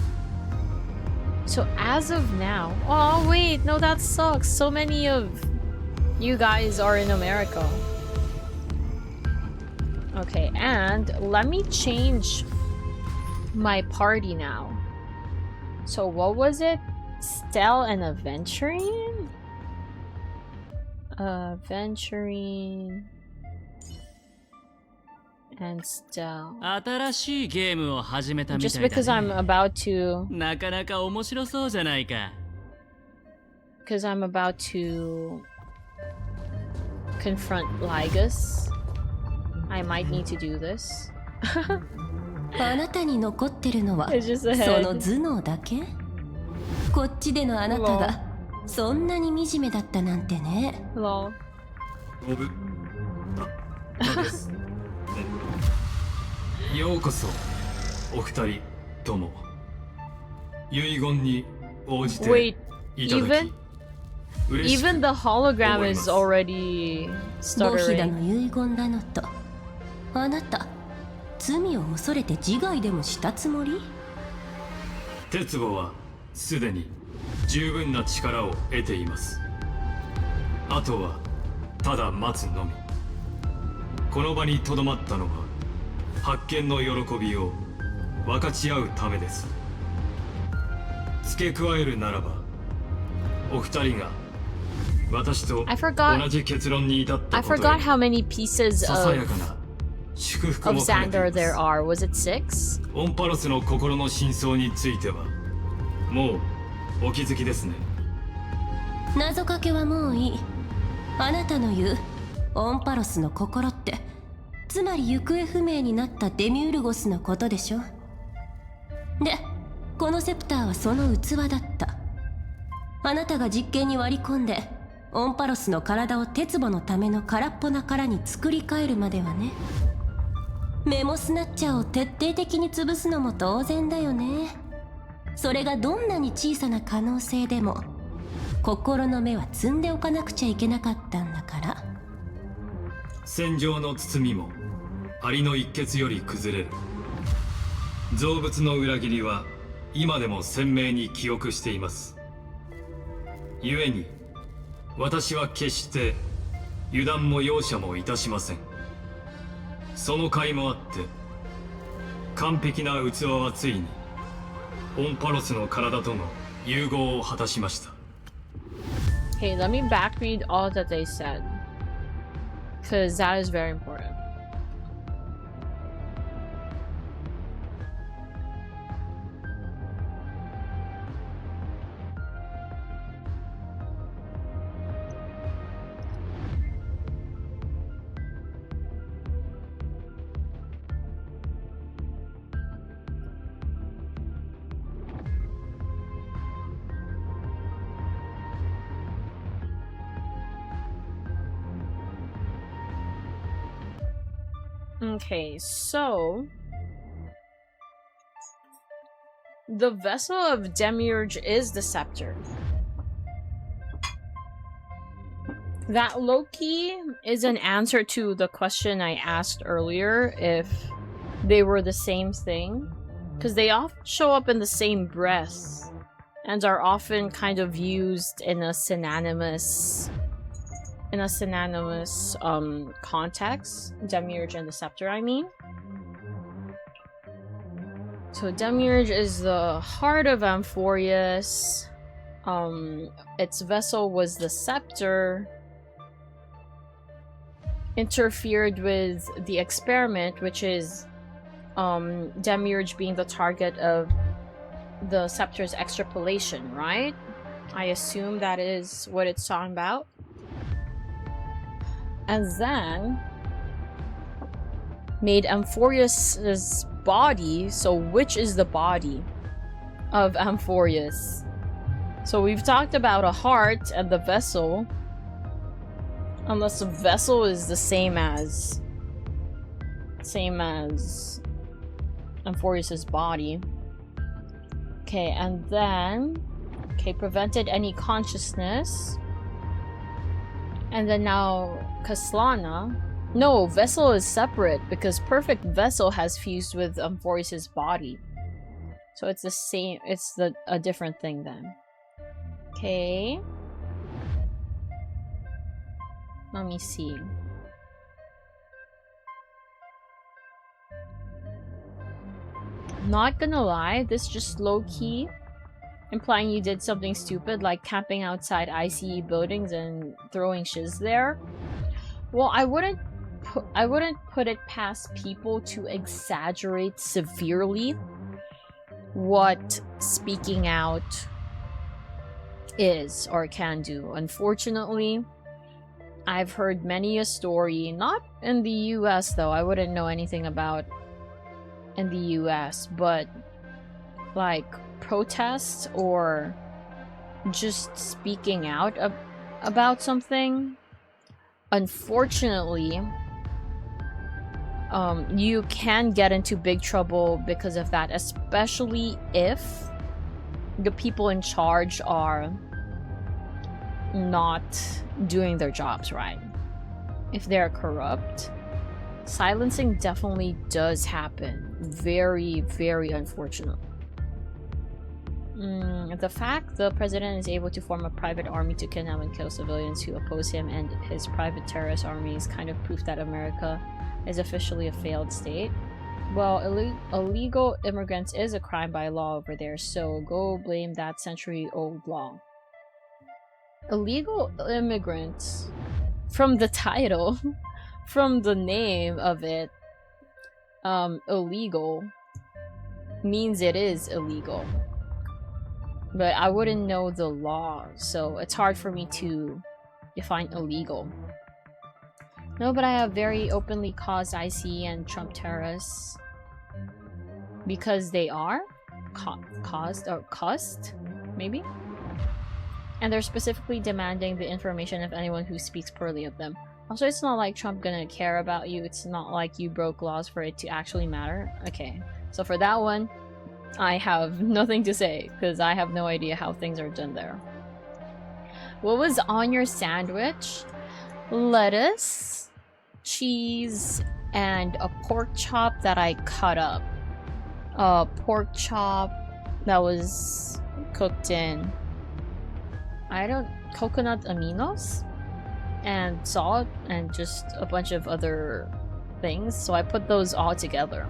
So as of now, oh wait, no, that sucks. So many of you guys are in America. Okay, and let me change my party now. So what was it? Stell and Aventurine? Aventurine and Stell. Just because I'm about to... Because I'm about to confront Lygus, I might need to do this. あなたに残ってるのはその頭脳だけ？こっちでのあなたがそんなに惨めだったなんてね。ようこそお二人とも遺言に応じていただき Even the hologram is already ボヒダ stuttering. の遺言だのとあなた罪を恐れて自害でもしたつもり？鉄母はすでに十分な力を得ています。あとはただ待つのみ。この場にとどまったのは発見の喜びを分かち合うためです。付け加えるならばお二人が私と同じ結論に至ったことへ I forgot how many pieces ささやかな of Xander there are. Was it 6? オンパロスの心の真相についてはもうお気づきですね。謎かけはもういい。あなたの言うオンパロスの心ってつまり行方不明になったデミウルゴスのことでしょ。でこのセプターはその器だった。あなたが実験に割り込んでオンパロスの体を鉄母のための空っぽな殻に作り変えるまではね。メモスナッチャーを徹底的に潰すのも当然だよね。それがどんなに小さな可能性でも心の目は積んでおかなくちゃいけなかったんだから。戦場の包みもアリの一血より崩れる。造物の裏切りは今でも鮮明に記憶しています。故に私は決して油断も容赦もいたしません。その甲斐もあって完璧な器はついにオンパロスの体との融合を果たしました。 Okay, let me back read all that they said, because that is very important. Okay, so the vessel of Demiurge is the scepter. That low-key is an answer to the question I asked earlier, if they were the same thing, because they often show up in the same breath and are often kind of used in a synonymous context. Demiurge and the scepter, I mean. So Demiurge is the heart of Amphorius. Its vessel was the scepter. interfered with the experiment, which is Demiurge being the target of the scepter's extrapolation, right? I assume that is what it's talking about. And then made Amphorius's body. So which is the body of Amphorius? So we've talked about a heart and the vessel. Unless the vessel is the same as Amphorius's body. Okay, and then prevented any consciousness. And then now Kaslana. No, vessel is separate because perfect vessel has fused with Amphorius's body. So it's the same, it's a different thing then. Okay. Let me see. Not gonna lie, this just low-key implying you did something stupid like camping outside ICE buildings and throwing shiz there. Well, I wouldn't put it past people to exaggerate severely what speaking out is or can do. Unfortunately, I've heard many a story, not in the US though, I wouldn't know anything about in the US, but like protests or just speaking out about something. Unfortunately, you can get into big trouble because of that, especially if the people in charge are not doing their jobs right. If they're corrupt, silencing definitely does happen. Very, very unfortunate. The fact the president is able to form a private army to kidnap and kill civilians who oppose him and his private terrorist army is kind of proof that America is officially a failed state. Well, illegal immigrants is a crime by law over there, so go blame that century-old law. Illegal immigrants, from the title, from the name of it, illegal means it is illegal. But I wouldn't know the law, so it's hard for me to define illegal. No, but I have very openly caused ICE and Trump terrorists because they are caused or cussed, maybe? And they're specifically demanding the information of anyone who speaks poorly of them. Also, it's not like Trump gonna care about you. It's not like you broke laws for it to actually matter. Okay, so for that one, I have nothing to say because I have no idea how things are done there. What was on your sandwich? Lettuce, cheese, and a pork chop that I cut up. A pork chop that was cooked in, coconut aminos and salt and just a bunch of other things. So I put those all together.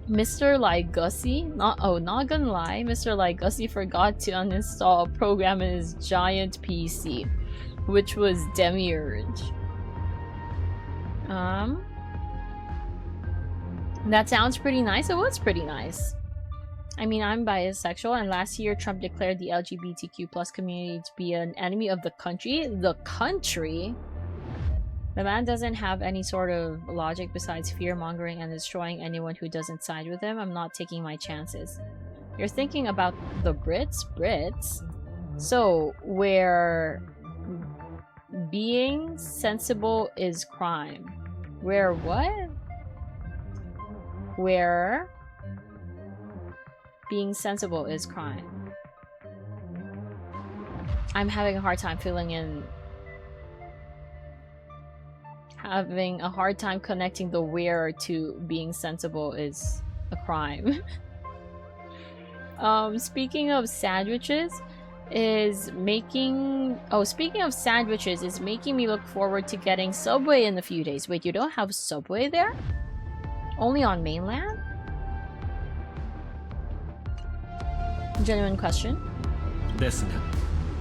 Mr. Ligussi, not gonna lie, Mr. Ligussi forgot to uninstall a program in his giant PC, which was Demiurge. That sounds pretty nice. It was pretty nice. I mean, I'm bisexual, and last year Trump declared the LGBTQ+ community to be an enemy of the country. The country? The man doesn't have any sort of logic besides fear-mongering and destroying anyone who doesn't side with him. I'm not taking my chances. You're thinking about the Brits? Brits? So, where being sensible is crime. Where what? Where being sensible is crime. I'm having a hard time having a hard time connecting the where to being sensible is a crime. Speaking of sandwiches is making me look forward to getting Subway in a few days. Wait, you don't have Subway there? Only on mainland? Genuine question. ですが、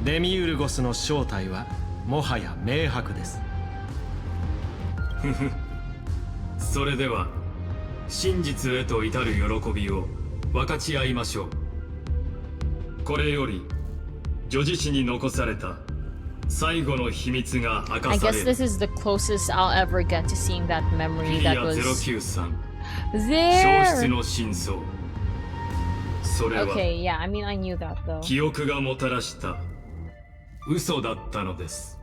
デミウルゴスの正体はもはや明白です。ふふ。それでは真実へと至る喜びを分かち合いましょう。これより女子誌に残された最後の秘密が明か I され guess る。 this is the closest I'll ever get to seeing that フ memory ィギ that ュア was 093 消 there. 失の真相。それは Okay, yeah, I mean I knew that though. 記憶がもたらした嘘だったのです。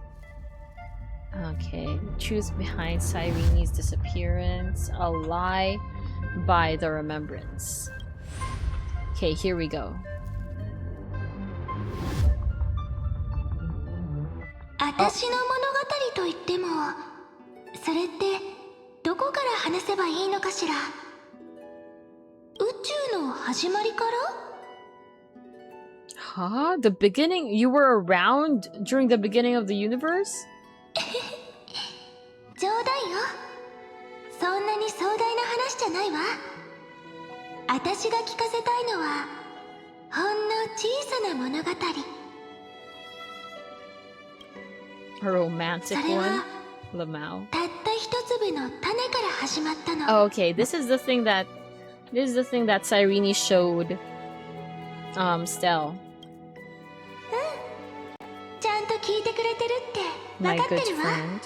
Okay, truth behind Cyrene's disappearance, a lie by the remembrance. Okay, here we go. 私の物語と言っても、それってどこから話せばいいのかしら。宇宙の始まりから Huh? The beginning? You were around during the beginning of the universe? 冗談よ。そんなに壮大な話じゃないわ。私が聞かせたいのはほんの小さな物語。A romantic それ one? は Lamau. たった一粒の種から始まったの。 Oh, okay, this is the thing that Cyrene showed Stell. ちゃんと聞いてくれてるって My 分かっ good てるわ。 friend.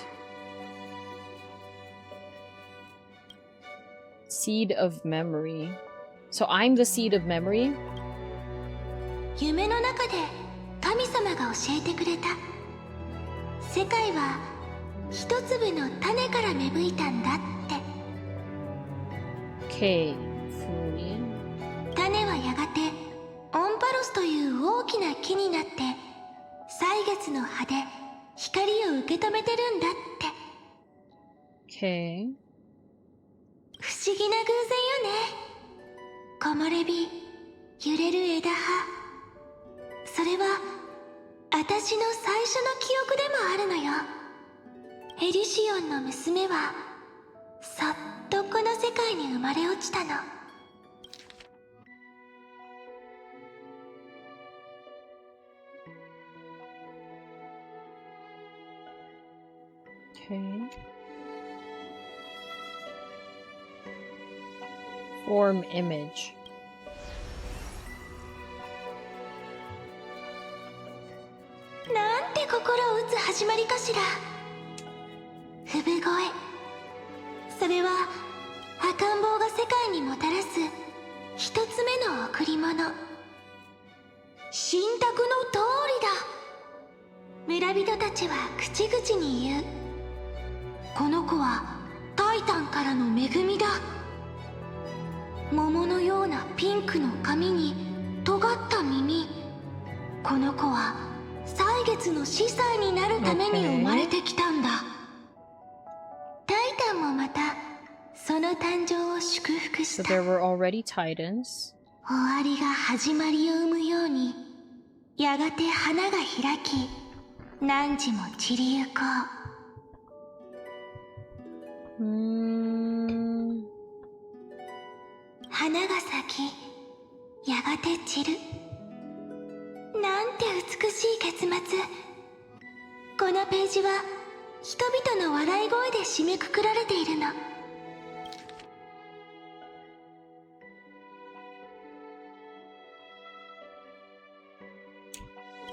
Seed of memory. So I'm the seed of memory? 夢の中で神様が教えてくれた。世界は一粒の種から芽吹いたんだって。 Okay. Fully. 種はやがてオンパロスという大きな木になって歳月の葉で光を受け止めてるんだって。 Okay. 不思議な偶然よね。木漏れ日、揺れる枝葉。それは私の最初の記憶でもあるのよ。エリシオンの娘はそっとこの世界に生まれ落ちたの。Okay. Form image. なんて心を打つ始まりかしら。産声。それは赤ん坊が世界にもたらす一つ目の贈り物。神託の通りだ。村人たちは口々に言う。この子はタイタンからの恵みだ。桃のようなピンクの髪に尖った耳。この子は歳月の司祭になるために生まれてきたんだ。タイタンもまたその誕生を祝福し So た。 there were already Titans. 終わりが始まりを生むように、やがて花が開き、汝も散りゆこう。花が咲き、やがて散る。なんて美しい結末。このページは人々の笑い声で締めくくられているの。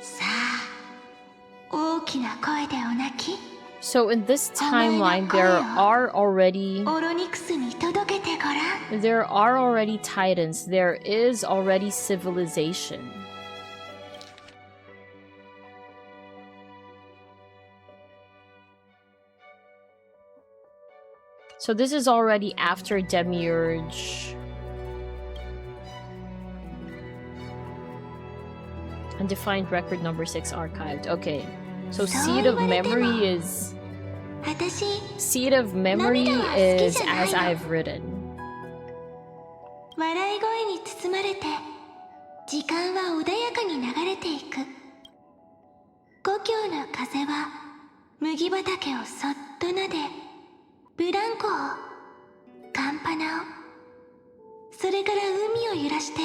さあ、大きな声でお泣き。 So in this timeline, there are already オロニクスに届けてごらん。 there are already Titans. There is already civilization. So this is already after Demiurge. Undefined record number 6 archived. Okay. So Seed of Memory is... 私、 Seed of Memory is as I've written. 笑い声に包まれて時間は穏やかに流れていく。故郷の風は麦畑をそっと撫で、ブランコを、カンパナを、それから海を揺らして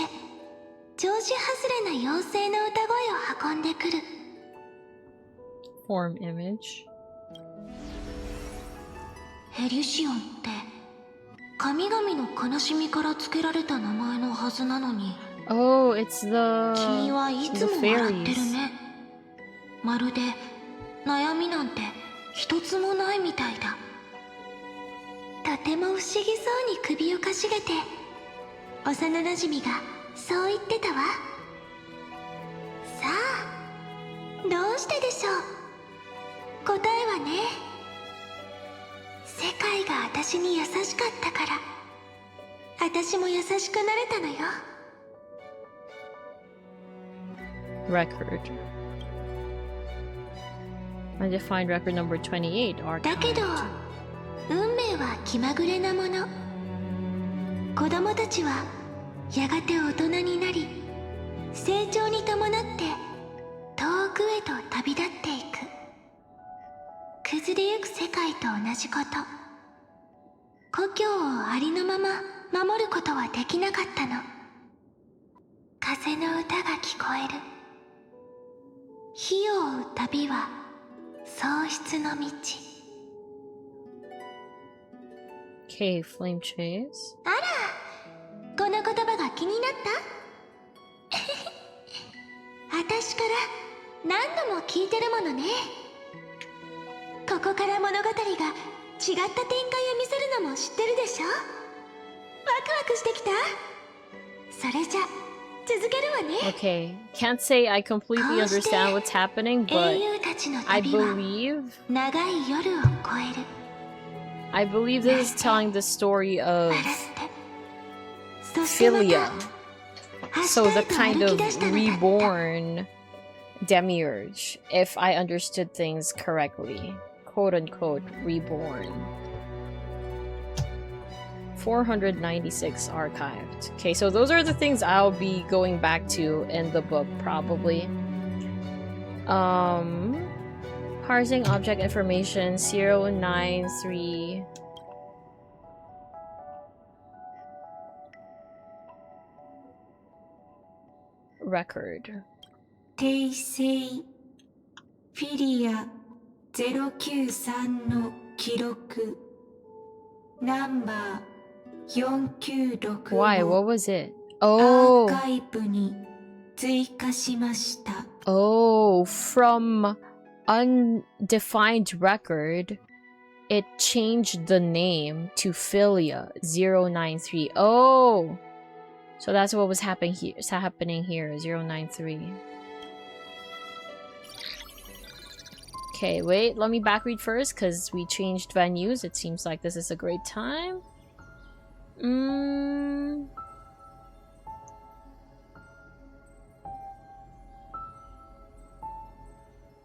調子外れな妖精の歌声を運んでくる。 Form image. エリシオンって神々の悲しみから付けられた名前のはずなのに。Oh, it's the 君はいつも笑ってるね。まるで悩みなんて一つもないみたいだ。とても不思議そうに首をかしげて、幼馴染がそう言ってたわ。さあ、どうしてでしょう。答えはね、世界が私に優しかったから、私も優しくなれたのよ。Record. Undefined record number 28. だけど、運命は気まぐれなもの。子供たちはやがて大人になり、成長に伴って遠くへと旅立っていく。崩れゆく世界と同じこと。故郷をありのまま守ることはできなかったの。風の歌が聞こえる。火を追う旅は喪失の道。Okay, flame chase. あら、この言葉が気になった？私から何度も聞いてるものね。ここから物語が違った展開を見せるのも知ってるでしょ？ワクワクしてきた？それじゃ続けるわね。 Okay, can't say I completely understand what's happening, but I believe this is telling the story of Philia. So the kind of reborn demiurge, if I understood things correctly. Quote unquote reborn. 496 archived. Okay, so those are the things I'll be going back to in the book, probably. Parsing object information 093. Record. 訂正フィリア093の記録ナンバー496 Why? What was it? Oh. アーカイブに追加しました。 Oh, from undefined record, it changed the name to Philia 093. Oh, so that's what was happening here. 093. Okay, wait, let me back read first because we changed venues. It seems like this is a great time.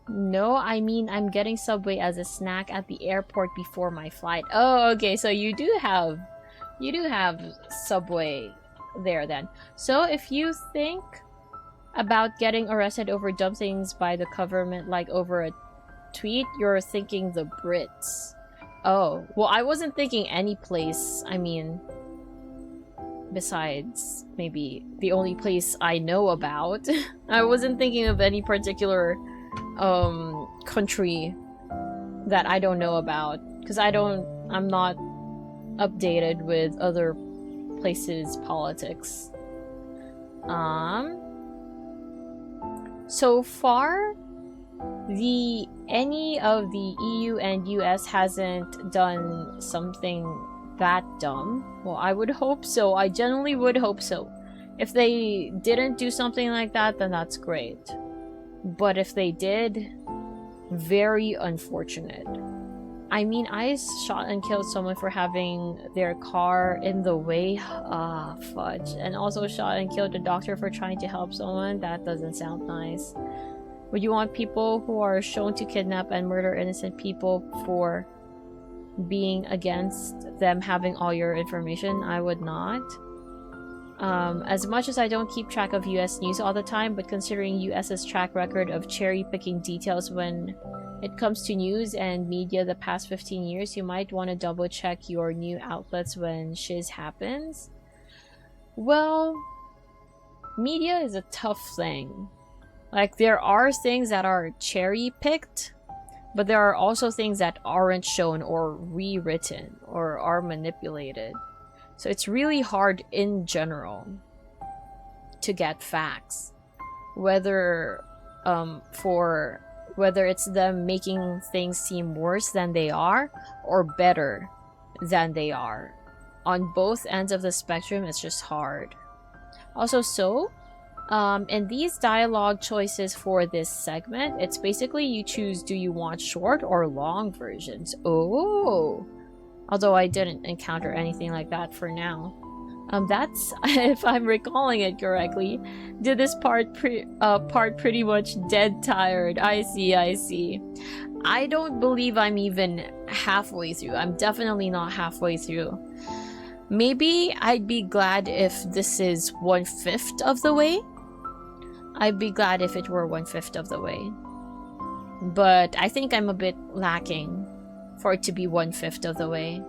No, I mean I'm getting Subway as a snack at the airport before my flight. Oh, okay, so you do have Subway there then. So if you think about getting arrested over dumb things by the government, like over a tweet, you're thinking the Brits. Oh, well, I wasn't thinking any place. I mean, besides maybe the only place I know about. I wasn't thinking of any particular country that I don't know about, because I'm not updated with other places' politics. So far, any of the EU and US hasn't done something that dumb. Well, I would hope so. I genuinely would hope so. If they didn't do something like that, then that's great. But if they did, very unfortunate. I mean, I shot and killed someone for having their car in the way. Ah, fudge. And also shot and killed a doctor for trying to help someone. That doesn't sound nice. Would you want people who are shown to kidnap and murder innocent people for being against them having all your information? I would not. As much as I don't keep track of US news all the time, but considering US's track record of cherry-picking details when it comes to news and media the past 15 years, you might want to double-check your new outlets when shiz happens. Well, media is a tough thing. Like, there are things that are cherry-picked, But there are also things that aren't shown or rewritten or are manipulated. So it's really hard in general to get facts. Whether it's them making things seem worse than they are or better than they are. On both ends of the spectrum, it's just hard. Also, in these dialogue choices for this segment, it's basically you choose, do you want short or long versions? Oh! Although I didn't encounter anything like that for now. That's, if I'm recalling it correctly, did this part pretty much dead tired. I see. I don't believe I'm even halfway through. I'm definitely not halfway through. Maybe I'd be glad if this is 1/5 of the way. I'd be glad if it were 1/5 of the way. But I think I'm a bit lacking for it to be 1/5 of the way.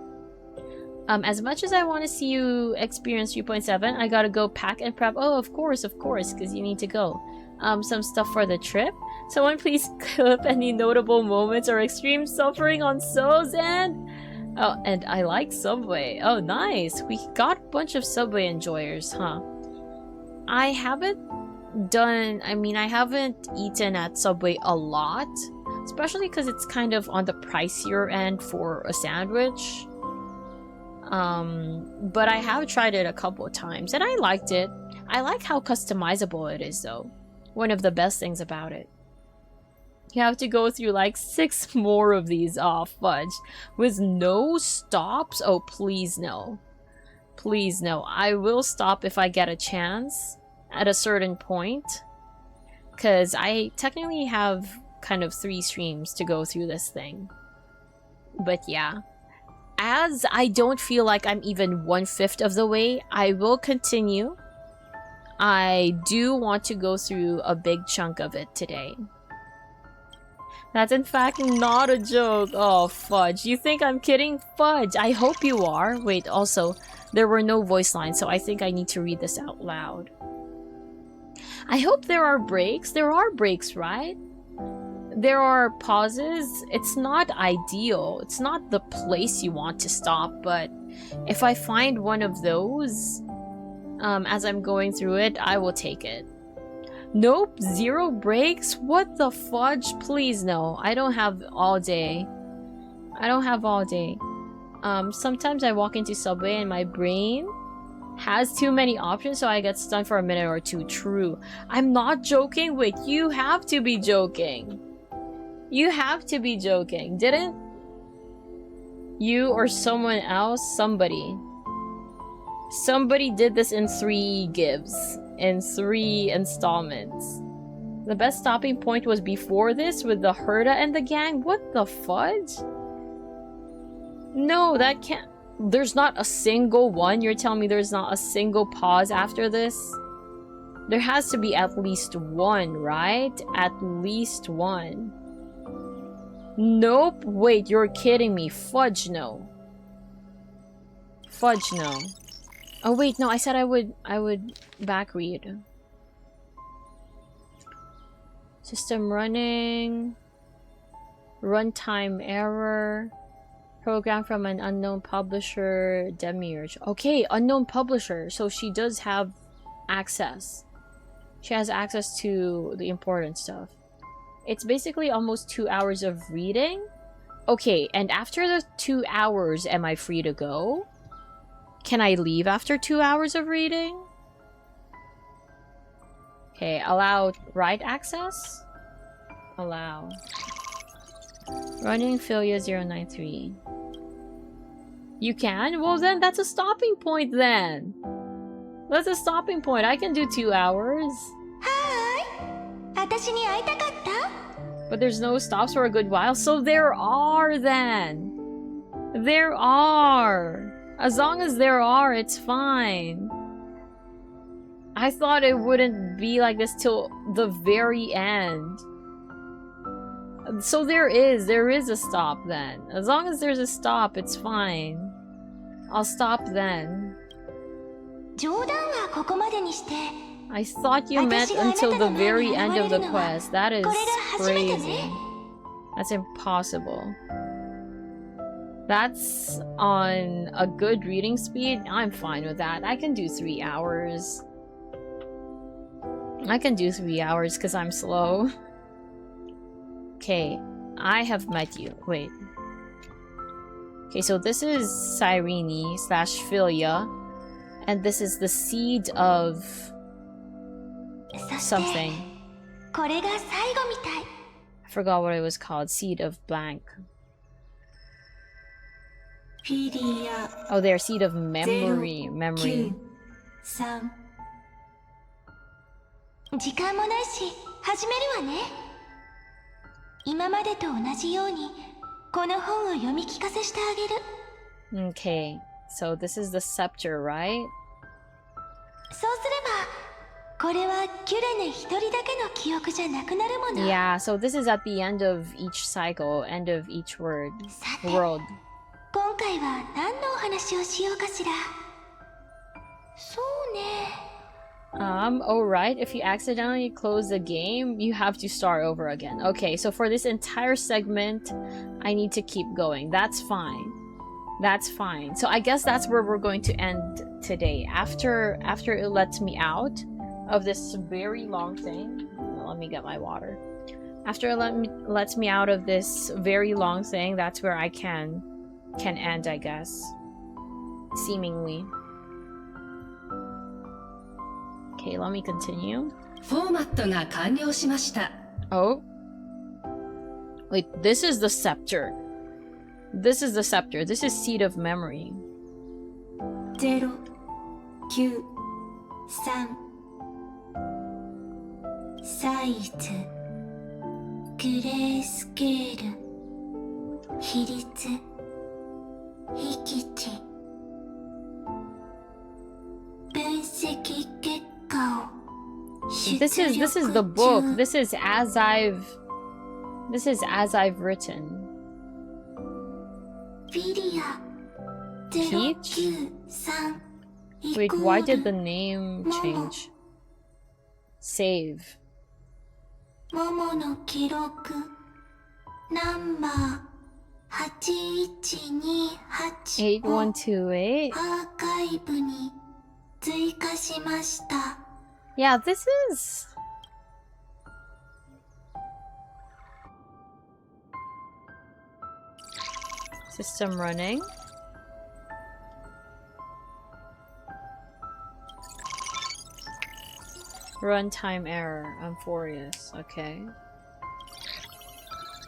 As much as I want to see you experience 3.7, I gotta go pack and prep. Oh, of course, because you need to go. Some stuff for the trip. Someone please clip any notable moments or extreme suffering on So's end. Oh, and I like Subway. Oh, nice. We got a bunch of Subway enjoyers, huh? I haven't eaten at Subway a lot, especially because it's kind of on the pricier end for a sandwich. But I have tried it a couple of times and I liked it. I like how customizable it is though. One of the best things about it. You have to go through like 6 more of these. Oh, fudge. With no stops? Oh, please no. Please no. I will stop if I get a chance at a certain point. Because I technically have kind of 3 streams to go through this thing. But yeah. As I don't feel like I'm even 1/5 of the way, I will continue. I do want to go through a big chunk of it today. That's in fact not a joke. Oh, fudge. You think I'm kidding? Fudge. I hope you are. Wait, also, there were no voice lines, so I think I need to read this out loud. I hope there are breaks. There are breaks, right? There are pauses. It's not ideal. It's not the place you want to stop, but if I find one of those as I'm going through it, I will take it. Nope, 0 breaks? What the fudge? Please no. I don't have all day. Sometimes I walk into Subway and my brain has too many options, so I get stunned for a minute or two. True. I'm not joking. Wait, you have to be joking. You have to be joking. Didn't you or someone else? Somebody did this in 3 gives. In 3 installments. The best stopping point was before this with the Herda and the gang? What the fudge? No, that can't... There's not a single one? You're telling me there's not a single pause after this? There has to be at least one, right? At least one. Nope. Wait, you're kidding me. Fudge no. Fudge no. Oh wait, no, I said I would back read. System running. Runtime error. Program from an unknown publisher. Demiurge. Okay, unknown publisher. So she does have access. She has access to the important stuff. It's basically almost 2 hours of reading. Okay, and after the 2 hours, am I free to go? Can I leave after 2 hours of reading? Okay, allow write access? Allow. Running failure 093. You can? Well then, that's a stopping point then. That's a stopping point. I can do 2 hours. But there's no stops for a good while, so there are then. There are. As long as there are, it's fine. I thought it wouldn't be like this till the very end. So there is a stop then. As long as there's a stop, it's fine. I'll stop then. I thought you meant until the very end of the quest. That is crazy. That's impossible. That's on a good reading speed. I'm fine with that. I can do 3 hours. I can do 3 hours because I'm slow. Okay, I have met you. Wait. Okay, so this is Cyrene / Philia. And this is the seed of something. I forgot what it was called. Seed of blank. Oh, they're seed of memory. Memory. 時間もないし始めるわね。今までと同じようにこの本を読み聞かせしてあげる。 Okay, so this is the scepter, right? そうすればこれはキュレネ一人だけの記憶じゃなくなるもの。 Yeah, so this is at the end of each cycle, end of each world. 今回は何のお話をしようかしら。そうね。Alright, if you accidentally close the game, you have to start over again. Okay, so for this entire segment, I need to keep going. That's fine. That's fine. So I guess that's where we're going to end today. After it lets me out of this very long thing. Let me get my water. After it lets me out of this very long thing, that's where I can end, I guess. Seemingly. Okay, let me continue. Oh. Wait, this is the scepter. This is the scepter. This is seed of memory. 0、9、3サイズグレースケール比率域値分析結果を This is the book. This is as I've written. Peach? Wait, why did the name change? Save. モモの記録ナンバー8128 8128. アーカイブに追加しました。 Yeah, this is... System running. Runtime error. I'm furious. Okay.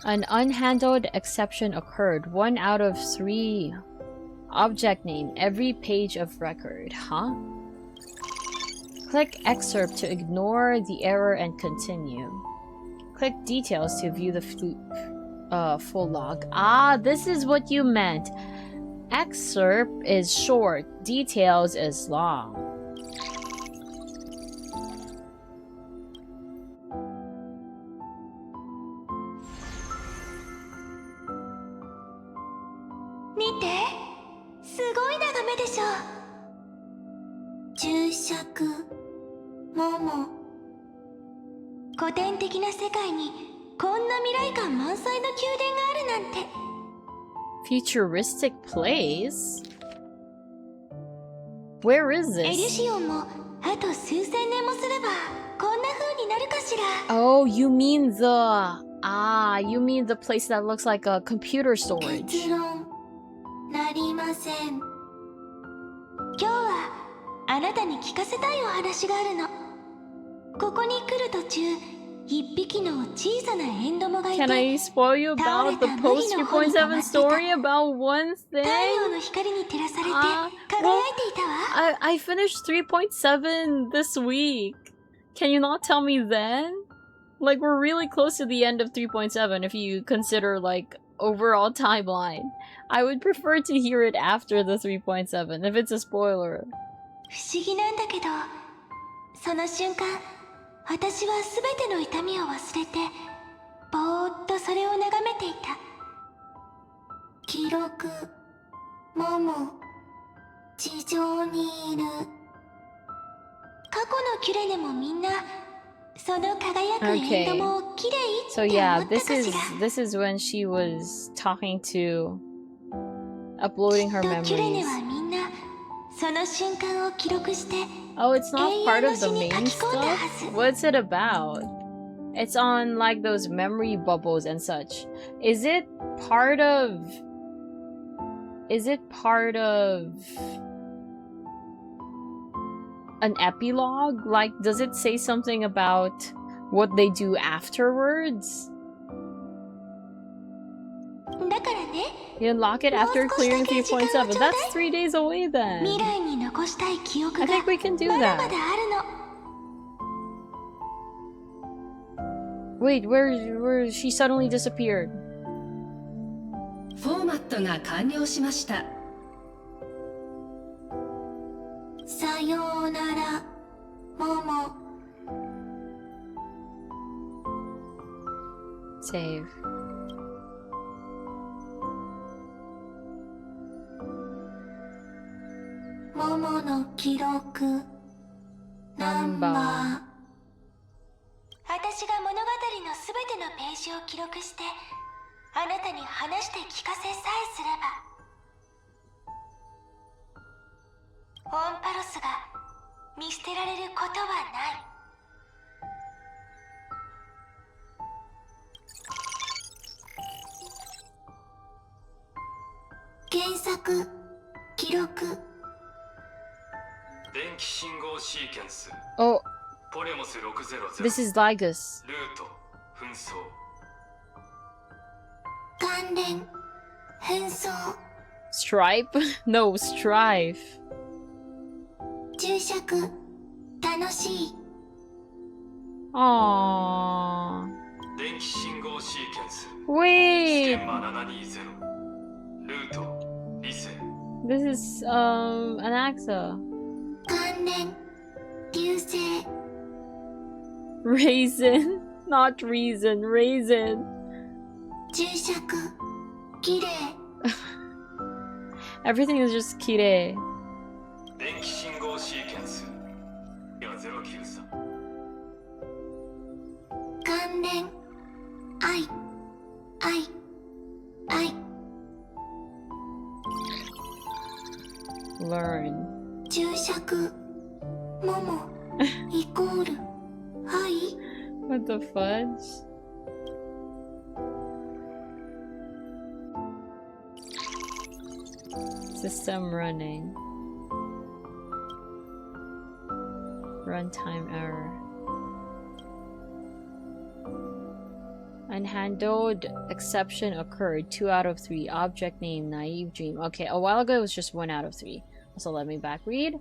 An unhandled exception occurred. 1 out of 3. Object name. Every page of record. Huh? Click excerpt to ignore the error and continue. Click details to view the full log. Ah, this is what you meant. Excerpt is short. Details is long. Futuristic place? Where is this? Oh, you mean the place that looks like a computer storage. なりません。今日はあなたに聞かせたいお話があるの。ここに来る途中、一匹の小さなエンドモがいて、 Can I spoil you about the post 3.7 story about one thing? 太陽の光に照らされて輝いていたわ。I finished 3.7 this week. Can you not tell me then? Like, we're really close to the end of 3.7 if you consider, like, overall timeline. I would prefer to hear it after the 3.7 if it's a spoiler. 不思議なんだけど、その瞬間、私はすべての痛みを忘れて、ぼーっとそれを眺めていた。記録、モモ、地上にいる。過去のキュレネもみんな、Okay. So yeah, this is when she was talking to uploading her memories. Oh, it's not part of the main stuff? What's it about? It's on like those memory bubbles and such. Is it part of an epilogue? Like, does it say something about what they do afterwards? You unlock it after clearing 3.7. That's 3 days away then. I think we can do that. Wait, where she suddenly disappeared? フォーマットが完了しました。さようなら、もも。Save. Momoの記録ナンバー。私が物語のすべてのページを記録してあなたに話して聞かせさえすればオンパロスが見捨てられることはない。検索記録電気信号シーケンス Oh, ポレモス600 this is Ligus. ルート紛争関連紛争 Stripe? No, Strife. 注釈楽しい Aww. 電気信号シーケンス Wait. スケンマ720ルート理性 This is Anaxa. 関連流星 Raisin. Not reason, raisin. 注釈きれい Everything is just kirei. 電気信号シーケンス093関連愛愛 Learn. 注釈ももイコール愛 What the fudge? System running. Runtime error. Unhandled exception occurred. 2 out of 3. Object name naive dream. Okay, a while ago it was just 1 out of 3. So let me back read.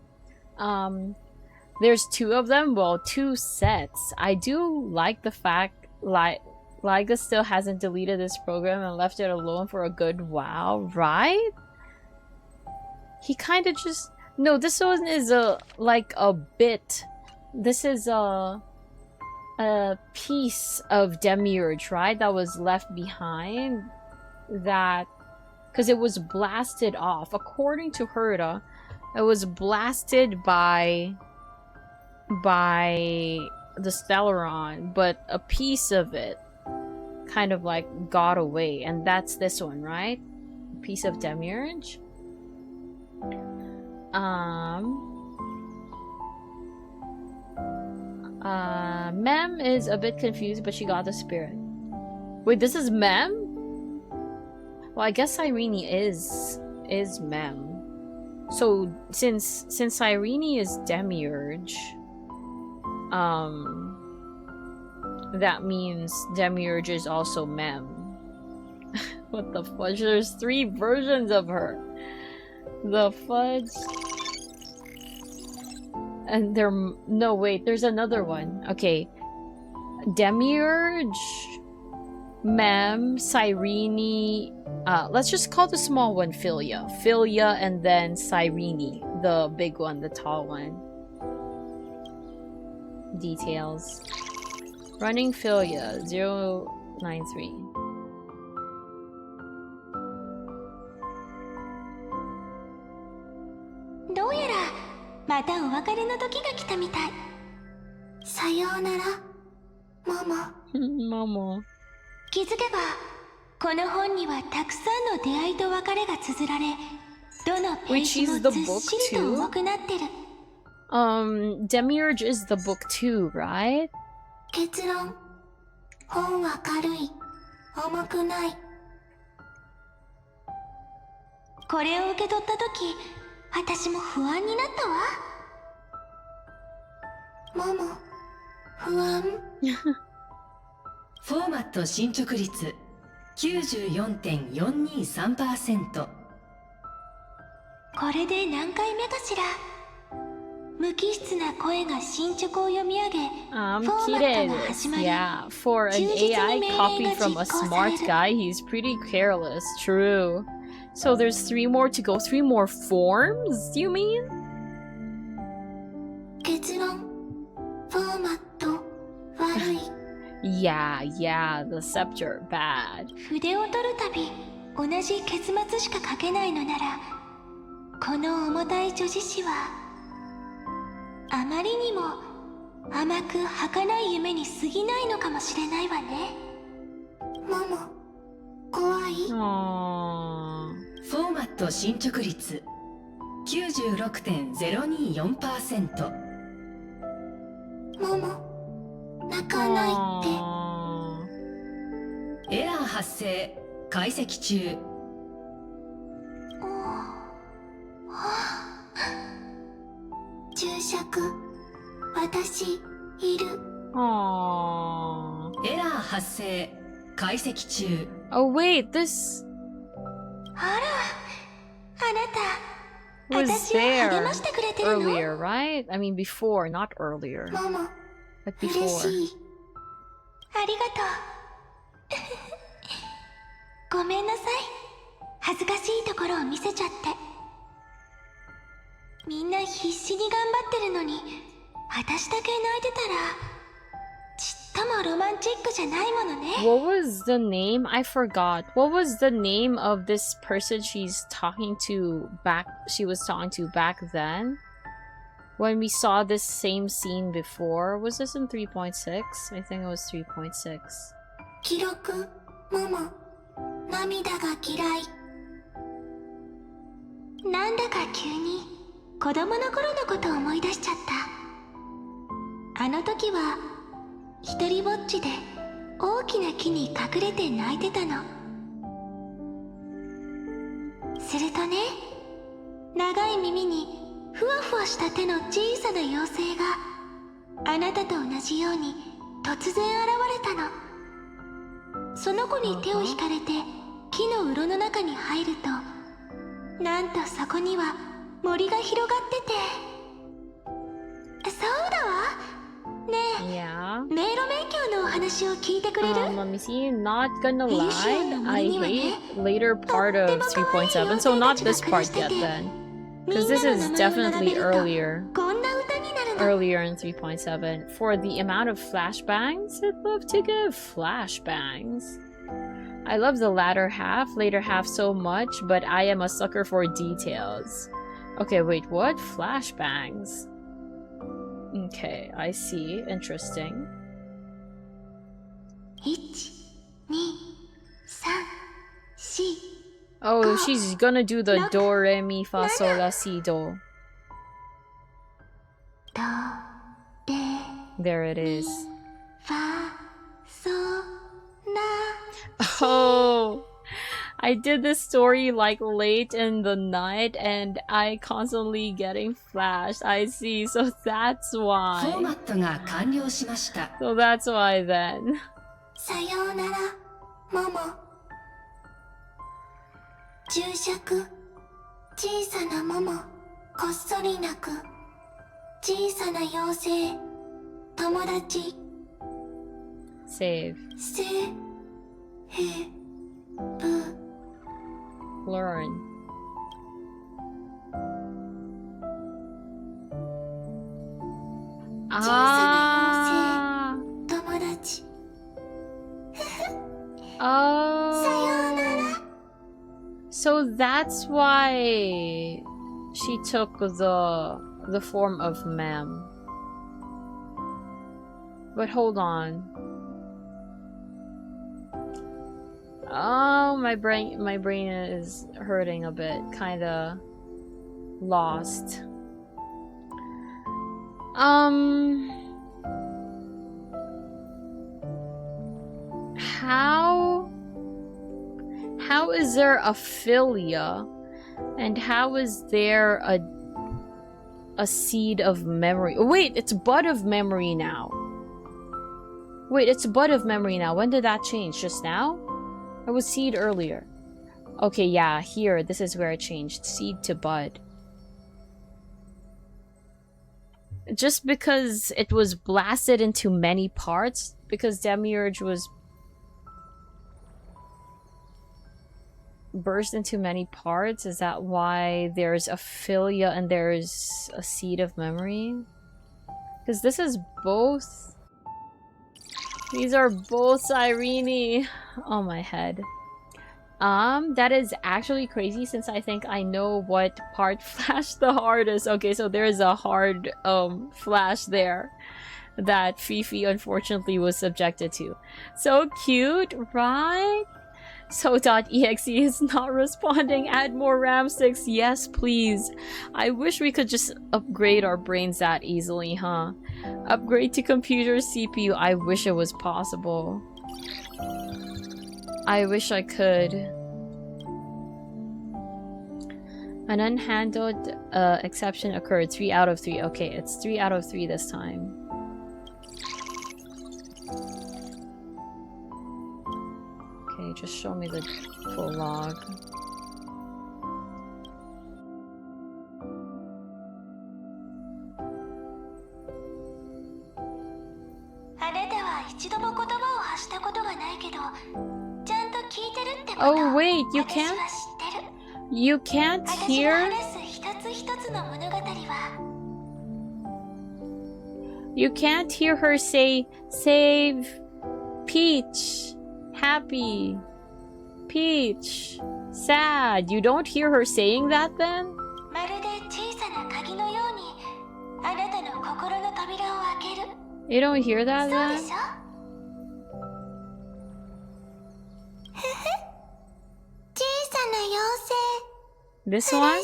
There's 2 of them. Well, 2 sets. I do like the fact Liga still hasn't deleted this program and left it alone for a good while, right? He kind of just... No, this one is like a bit. This is a piece of Demiurge, right? That was left behind. That... Because it was blasted off. According to Herda, it was blasted by the Stellaron, but a piece of it kind of like got away, and that's this one, right? A piece of Demiurge. Mem is a bit confused, but she got the spirit. Wait, this is Mem? Well, I guess Irene is Mem. So since Irene is Demiurge, that means Demiurge is also Mem. What the fudge? There's 3 versions of her. The fudge. And no, wait, there's another one. Okay. Demiurge, Mem, Cyrene. Let's just call the small one Philia. Philia and then Cyrene. The big one, the tall one. Details. Running Philia 093.どうやらまたお別れの時が来たみたい。さようなら、Momo. 気づけばこの本にはたくさんの出会いと別れが綴られ、どのページもずっしりと重くなってる。Demiurge is the book too, right? 結論、本は軽い、重くない。これを受け取った時、私も不安になったわ。モモ、不安。フォーマット進捗率 94.423%。これで何回目かしら。無機質な声が進捗を読み上げ、フォーマットが始まり、 Yeah, for an AI copied from a smart guy, he's pretty careless. True. So there's 3 more to go. 3 more forms, you mean? 結論、フォーマット悪い。Yeah, the scepter, bad. 筆を取るたび同じ結末しか書けないのなら、この重たい叙事詩はあまりにも甘く儚い夢に過ぎないのかもしれないわね。モモ、怖い。フォーマット進捗率 96.024%。モモ、泣かないって。エラー発生、解析中。注釈、私いる。エラー発生、解析中。Oh wait, this あら、あなた was 私を there 励ましてくれてるの。 earlier, right? I mean before, not earlier. モモ、 But 嬉 before. しい。ありがとう。ごめんなさい。恥ずかしいところを見せちゃって。みんな必死に頑張ってるのに、私だけ泣いてたらちっともロマンチックじゃないものね。 What was the name? I forgot. What was the name of this person she was talking to back then? When we saw this same scene before? Was this in 3.6? I think it was 3.6. 記録、モモ、涙が嫌い。なんだか急に子供の頃のことを思い出しちゃった。あの時は一人ぼっちで大きな木に隠れて泣いてたの。するとね、長い耳にふわふわした手の小さな妖精があなたと同じように突然現れたの。その子に手を引かれて木のうろの中に入ると、なんとそこには森が広がってて。そうだわ。ねえ、迷路勉強のお話を聞いてくれる？ Let me see. Not gonna lie, I hate later part of 3.7, so not this part yet then. Because this is definitely earlier in 3.7. For the amount of flashbangs, I'd love to give flashbangs. I love the latter half so much, but I am a sucker for details. Okay, wait, what? Flashbangs. Okay, I see. Interesting. 1、2、3、4。 Oh, she's gonna do the do, re, mi, fa, sol, la, si, do. There it is. Oh, I did this story like late in the night and I constantly getting flashed. I see, so that's why. So that's why then. さようなら、モモ。注釈、小さなモモ、こっそり泣く。小さな妖精、友達。Save. せ、へ、ぶ。Learn. Oh. So that's why she took the form of Mem. But hold on. Oh, my brain is hurting a bit. Kinda lost. How is there a philia, and how is there a seed of memory? Oh, wait, it's bud of memory now. Wait, it's bud of memory now. When did that change? Just now? It was seed earlier. Okay, yeah, here, this is where it changed. Seed to bud. Just because it was blasted into many parts, because Demiurge was burst into many parts, is that why there's a philia and there's a seed of memory? Because this is both. These are both Irene. Oh, my head. That is actually crazy, since I think I know what part flashed the hardest. Okay, so there is a hard flash there that Fifi unfortunately was subjected to. So cute, right? So.exe is not responding. Add more RAM sticks. Yes, please. I wish we could just upgrade our brains that easily, huh? Upgrade to computer CPU. I wish it was possible. I wish I could. An unhandled exception occurred. 3 out of 3. Okay, it's 3 out of 3 this time. Okay, just show me the full log. Oh wait, you can't hear? You can't hear her say, save Peach, happy, Peach, sad. You don't hear her saying that then? You don't hear that then? This one?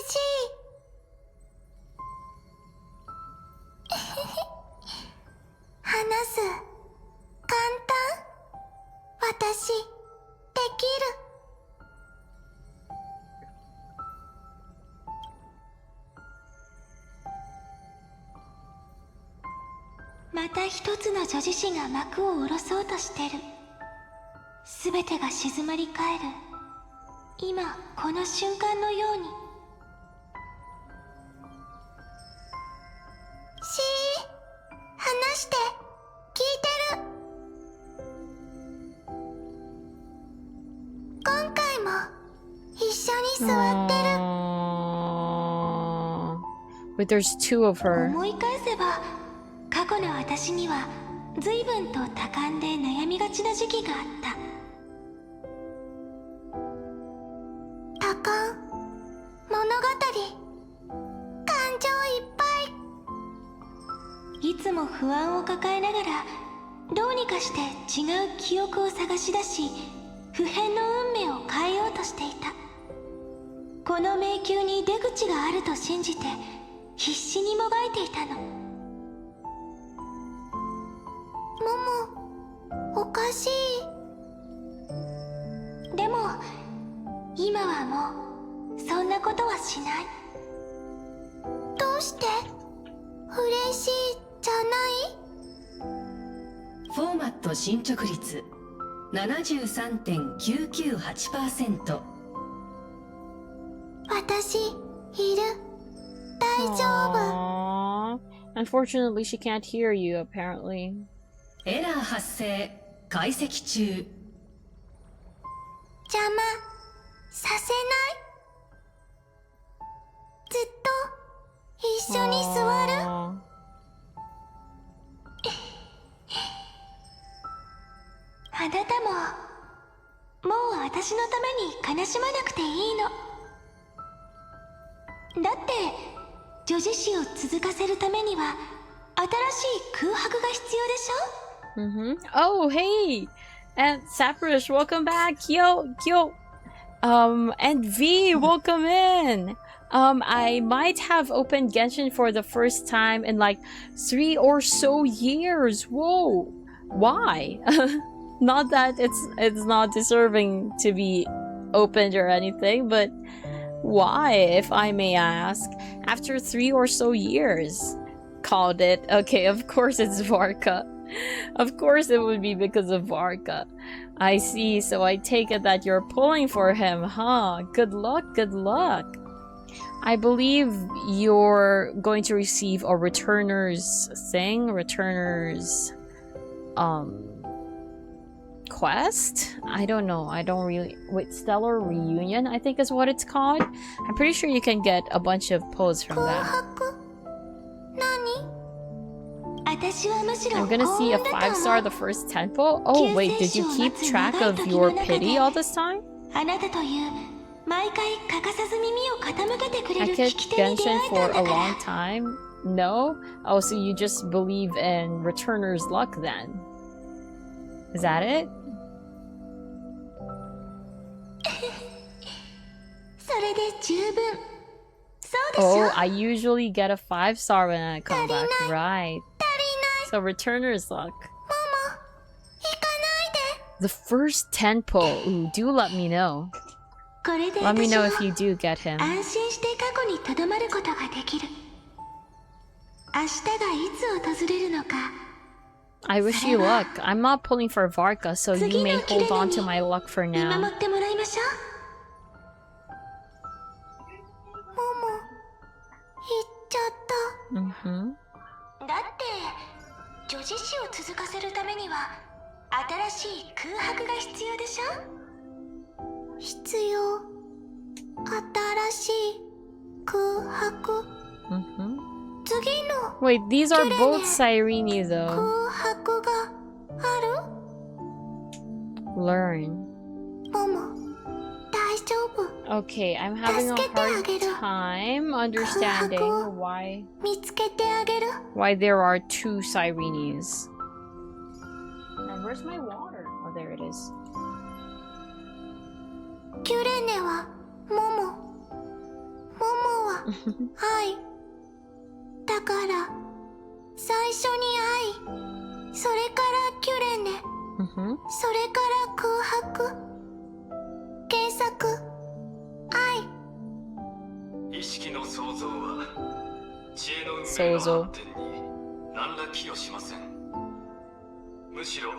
But there's 2 of her. Unfortunately, she can't hear you, apparently. Error 発生解析中邪魔させないずっと一緒に座るあなたももう私のために悲しまなくていいのだって女子誌を続かせるためには新しい空白が必要でしょ？ Oh, hey! And Saprush, welcome back. Yo. And V, welcome in. I might have opened Genshin for the first time in like 3 or so years. Whoa. Why? Not that it's not deserving to be opened or anything, but why, if I may ask? After 3 or so years. Called it. Okay, of course it's Varka. Of course it would be because of Varka. I see, so I take it that you're pulling for him, huh? Good luck, good luck. I believe you're going to receive a returner's thing? Returner's... quest? I don't know. I don't really... Wait, Stellar Reunion, I think is what it's called? I'm pretty sure you can get a bunch of pulls from that. I'm gonna see a 5-star the first 10 pull? Oh wait, did you keep track of your pity all this time? I kept Genshin for a long time? No? Oh, so you just believe in returner's luck then? Is that it? Oh, I usually get a 5-star when I come back, right? So returner's luck. The first 10 pull. Ooh, do let me know. Let me know if you do get him. I wish you luck. I'm not pulling for Varka, so you may hold on to my luck for now. Mm-hmm. 女子誌を続かせるためには新しい空白が必要でしょ？必要。新しい空白。次の。Wait, these are both Cyrene though. 空白がある？ Learn. モモ、大丈夫。 Okay, I'm having a hard time understanding why there are 2 Cyrenes. And where's my water? Oh, there it is. キュレネはモモ。モモは愛。だから最初に愛。それからキュレネ。それから空白。検索。意識の創造は知恵の運命の発展に何ら寄与しません。むしろ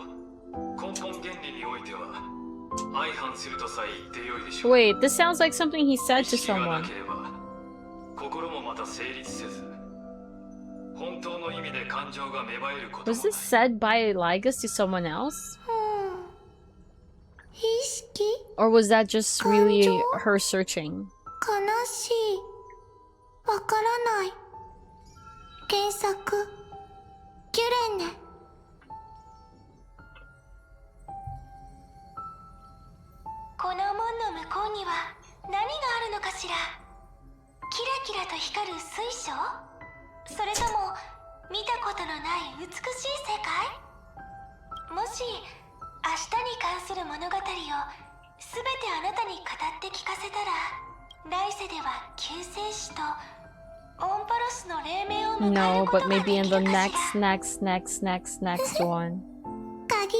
根本原理においては相反するとさえ言ってよいでしょう。 Wait, this sounds like something he said to 意識が someone. なければ心もまた成立せず、本当の意味で感情が芽生えることも。 Was this said by Ligas to someone else? Or was that just really her searching? 悲しい。わからない。検索。キュレネ。この門の向こうには何があるのかしら。キラキラと光る水晶？それとも見たことのない美しい世界？もし明日に関する物語をすべてあなたに語って聞かせたら、来世では救世主とオンパロスの黎明を迎え No, ること but がで maybe き in る the かしら。 next one. 鍵、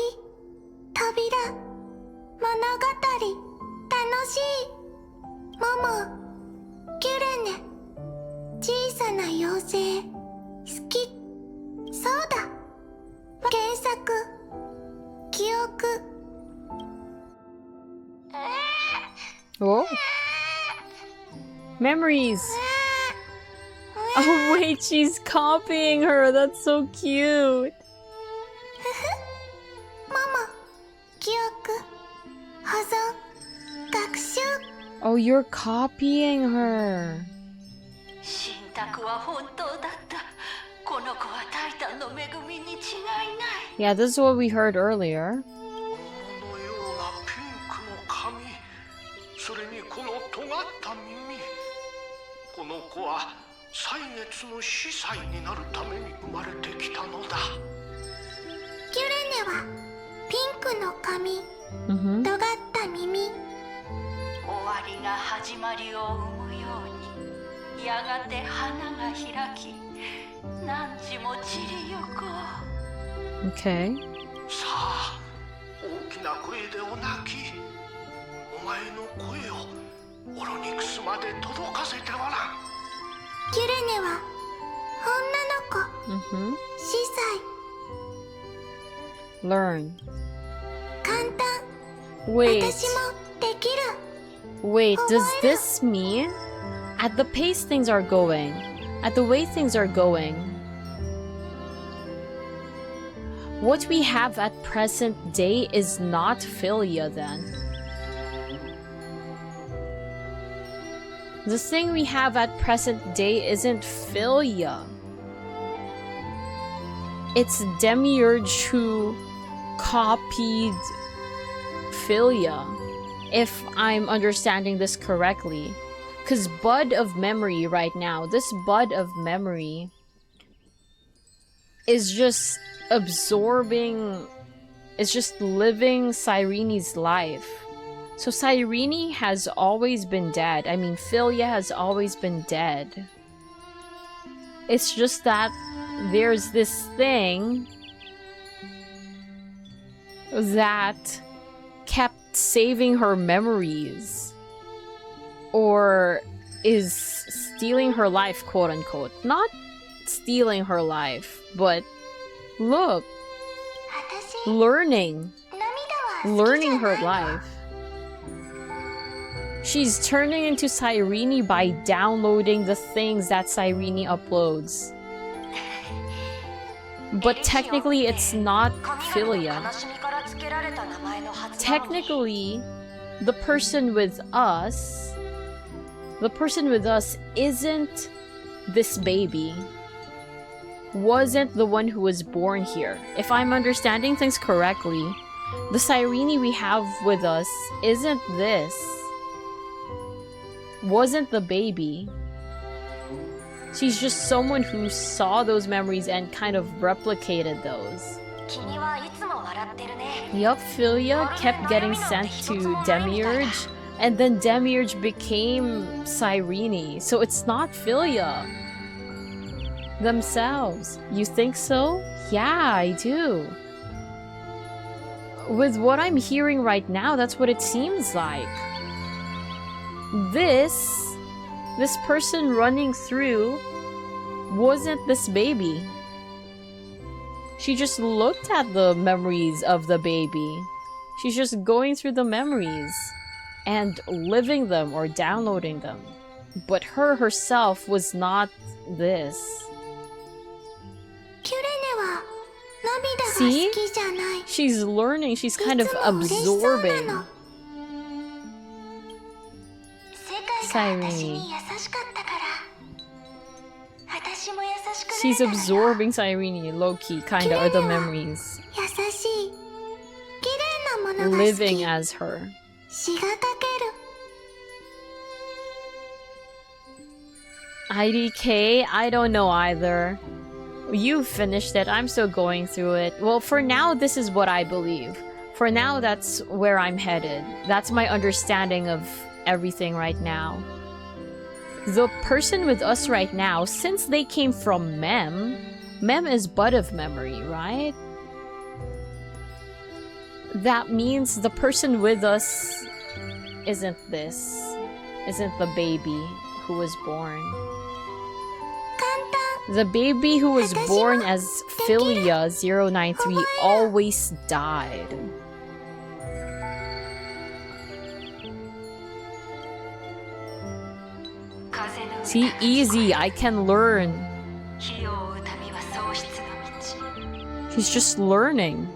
扉、物語、楽しい。モモ、キュレネ、小さな妖精、好き。そうだ。検索、記憶。Oh. Memories. Oh wait, she's copying her. That's so cute. モモ、記憶、保存、学習。Oh, you're copying her. 信託は本当だった。この子はタイタンの恵みに違いない。 Yeah, this is what we heard earlier. それにこの尖った耳。この子は歳月の司祭になるために生まれてきたのだ。キュレネはピンククの髪、尖った耳、終わりが始まりを生むように、やがて花が開き、何時も散りゆこう。 Okay. さあ、大きな声でお泣き。お前の声をオロニクスまで届かせてごらん。キュレネは女の子、4歳。 Learn. 簡単。 Wait. 私もできる。 Wait, does this mean at the pace things are going, at the way things are going, what we have at present day is not philia then? The thing we have at present day isn't philia. It's Demiurge who copied philia, if I'm understanding this correctly. Because bud of memory right now, this bud of memory is just absorbing, it's just living Cyrene's life. So Cyrene has always been dead. I mean, philia has always been dead. It's just that there's this thing that kept saving her memories, or is stealing her life, quote unquote. Not stealing her life, but look, learning her life. She's turning into Cyrene by downloading the things that Cyrene uploads. But technically it's not philia. Technically, the person with us isn't this baby. Wasn't the one who was born here. If I'm understanding things correctly, the Cyrene we have with us isn't this. Wasn't the baby. She's just someone who saw those memories and kind of replicated those. Yup, philia kept getting sent to Demiurge, and then Demiurge became Cyrene, so it's not philia themselves. You think so? Yeah, I do. With what I'm hearing right now, that's what it seems like. This person running through wasn't this baby. She just looked at the memories of the baby. She's just going through the memories and living them or downloading them. But her herself was not this. See? She's learning, she's kind of absorbing. Cyrene. She's absorbing Cyrene, low-key, kinda, are the memories. Living as her. IDK? I don't know either. You finished it, I'm still going through it. Well, for now, this is what I believe. For now, that's where I'm headed. That's my understanding of everything right now. The person with us right now, since they came from Mem is bud of memory, right? That means the person with us isn't the baby who was born. The baby who was born as Philia 093 always died. See, easy, I can learn. She's just learning.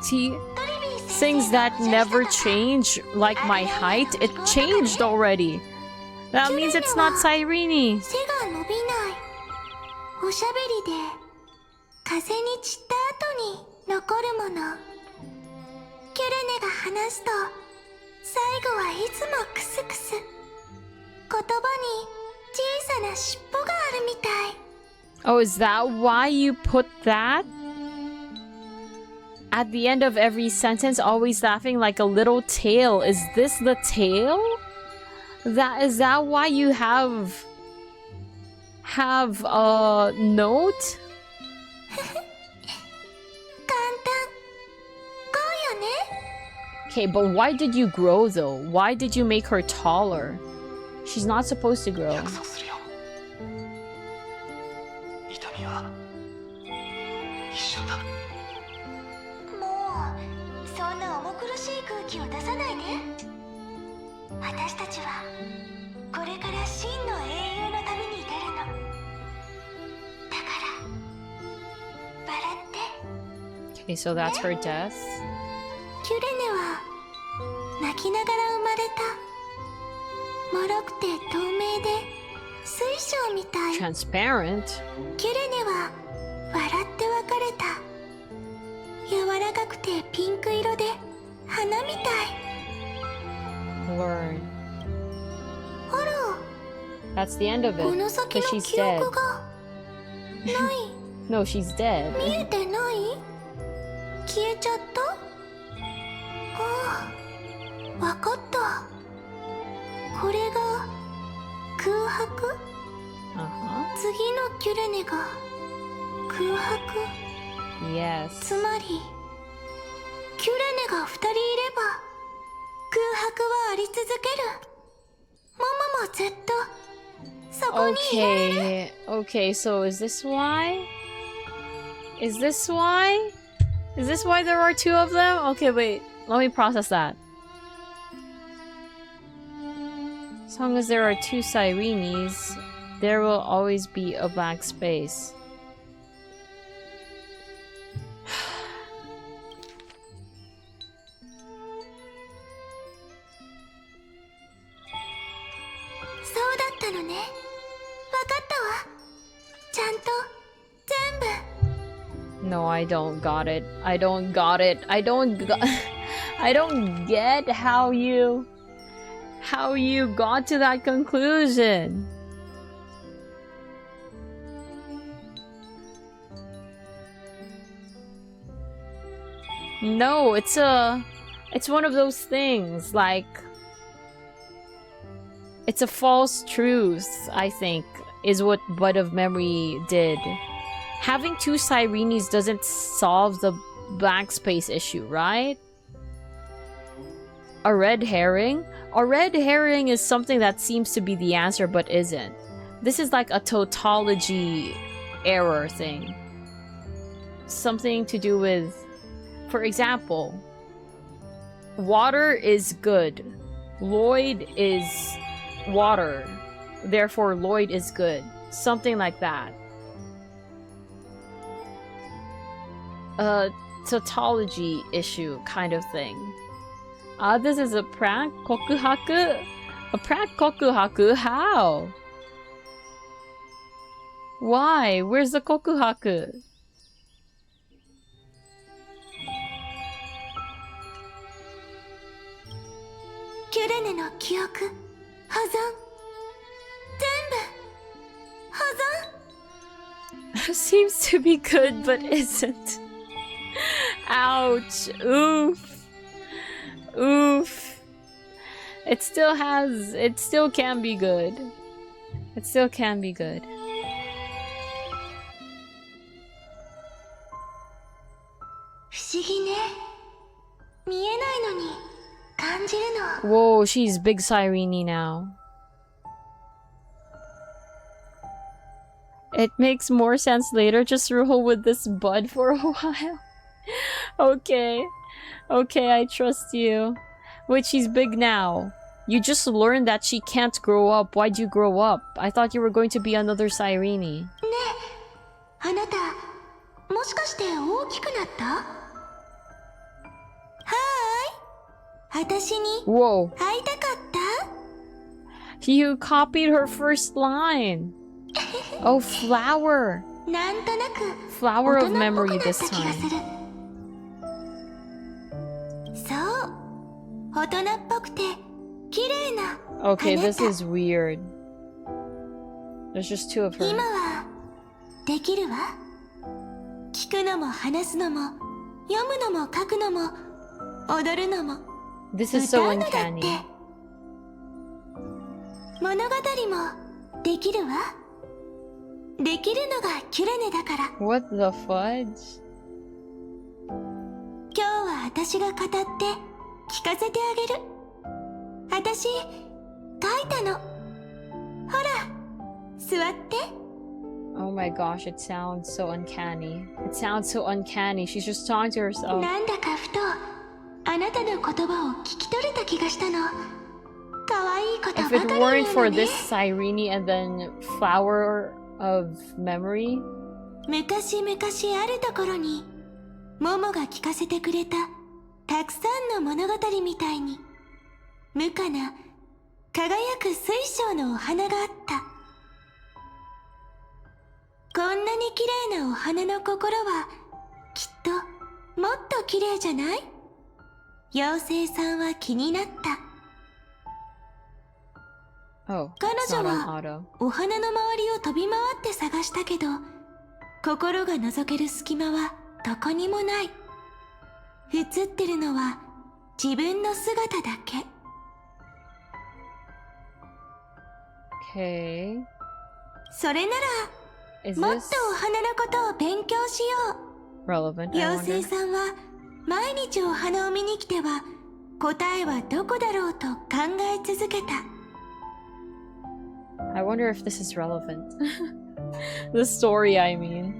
See, things that never change, like my height, it changed already. That means it's not Cyrene. 最後はいつもクスクス。言葉に小さな尻尾があるみたい。Oh, is that why you put that? At the end of every sentence, always laughing like a little tail. Is this the tail? Is that why you have a note? Okay, but why did you grow though? Why did you make her taller? She's not supposed to grow. そんな重苦しい空気を出さないで。私たちはこれから真の英雄の旅に出るの。だから笑って。 Okay, so that's her death. キュレネは泣きながら生まれた。脆くて透明で水晶みたい。 Transparent. キュレネは笑って別れた。柔らかくてピンク色で花みたい。 Learn. あら。 That's the end of この it. 先 Because の she's 記 dead. 憶がない。 No, she's dead. 見えてない？消えちゃった？ああ、わかった。これが空白？次のキュレネが空白？ Yes. つまりキュレネが2人いれば空白はあり続ける。ママもずっとそこにいられる。 Okay, so is this why? Is this why? Is this why there are two of them? Okay, wait. Let me process that. As long as there are two Sirenes, there will always be a blank space. No, I don't got it. I don't got it. I don't get how you got to that conclusion. No, it's one of those things, like it's a false truth, I think, is what Bud of Memory did. Having two Sirenes doesn't solve the blank space issue, right? A red herring? A red herring is something that seems to be the answer but isn't. This is like a tautology error thing. Something to do with, for example, water is good. Lloyd is water. Therefore, Lloyd is good. Something like that. A tautology issue kind of thing. This is a prank kokuhaku? A prank kokuhaku? How? Why? Where's the kokuhaku? Kyurene no kyoku, hazan. Zenbu, hazan. Seems to be good, but isn't. Ouch. Oof. Oof. It still can be good. It still can be good. Whoa, she's big Sirene now. It makes more sense later. Just roll with this bud for a while. Okay. Okay, I trust you. Wait, she's big now. You just learned that she can't grow up. Why'd you grow up? I thought you were going to be another Sirene. Whoa. You copied her first line. Oh, flower. Flower of memory this time. そう、大人っぽくて Okay, this is weird. There's just two of her. 今はできるわ。聞くのも話すのも読むのも書くのも踊るのも This is so uncanny. 物語もできるわ。できるのがキュレネだから。 What the fudge? 今日は私が語って聞かせてあげる。私書いたの。ほら、座って。 Oh my gosh, it sounds so uncanny. It sounds so uncanny. She's just talking to herself. なんだかふとあなたの言葉を聞き取れた気がしたの。可愛いことば If か it り言 weren't う for のね。 this Cyrene and then Flower of Memory. 昔々あるところにモモが聞かせてくれたたくさんの物語みたいに無垢な輝く水晶のお花があった。こんなに綺麗なお花の心はきっともっと綺麗じゃない？妖精さんは気になった。 Oh, 彼 it's 女 not on は auto. お花の周りを飛び回って探したけど心が覗ける隙間はどこにもない。映ってるのは自分の姿だけ。 Okay. それな Is らもっ this とお花のことを勉強しよ relevant? う。 I 妖 wonder. 精さんは毎日お花を見に来ては答えはどこだろうと考え続けた。 I wonder if this is relevant. The story, I mean.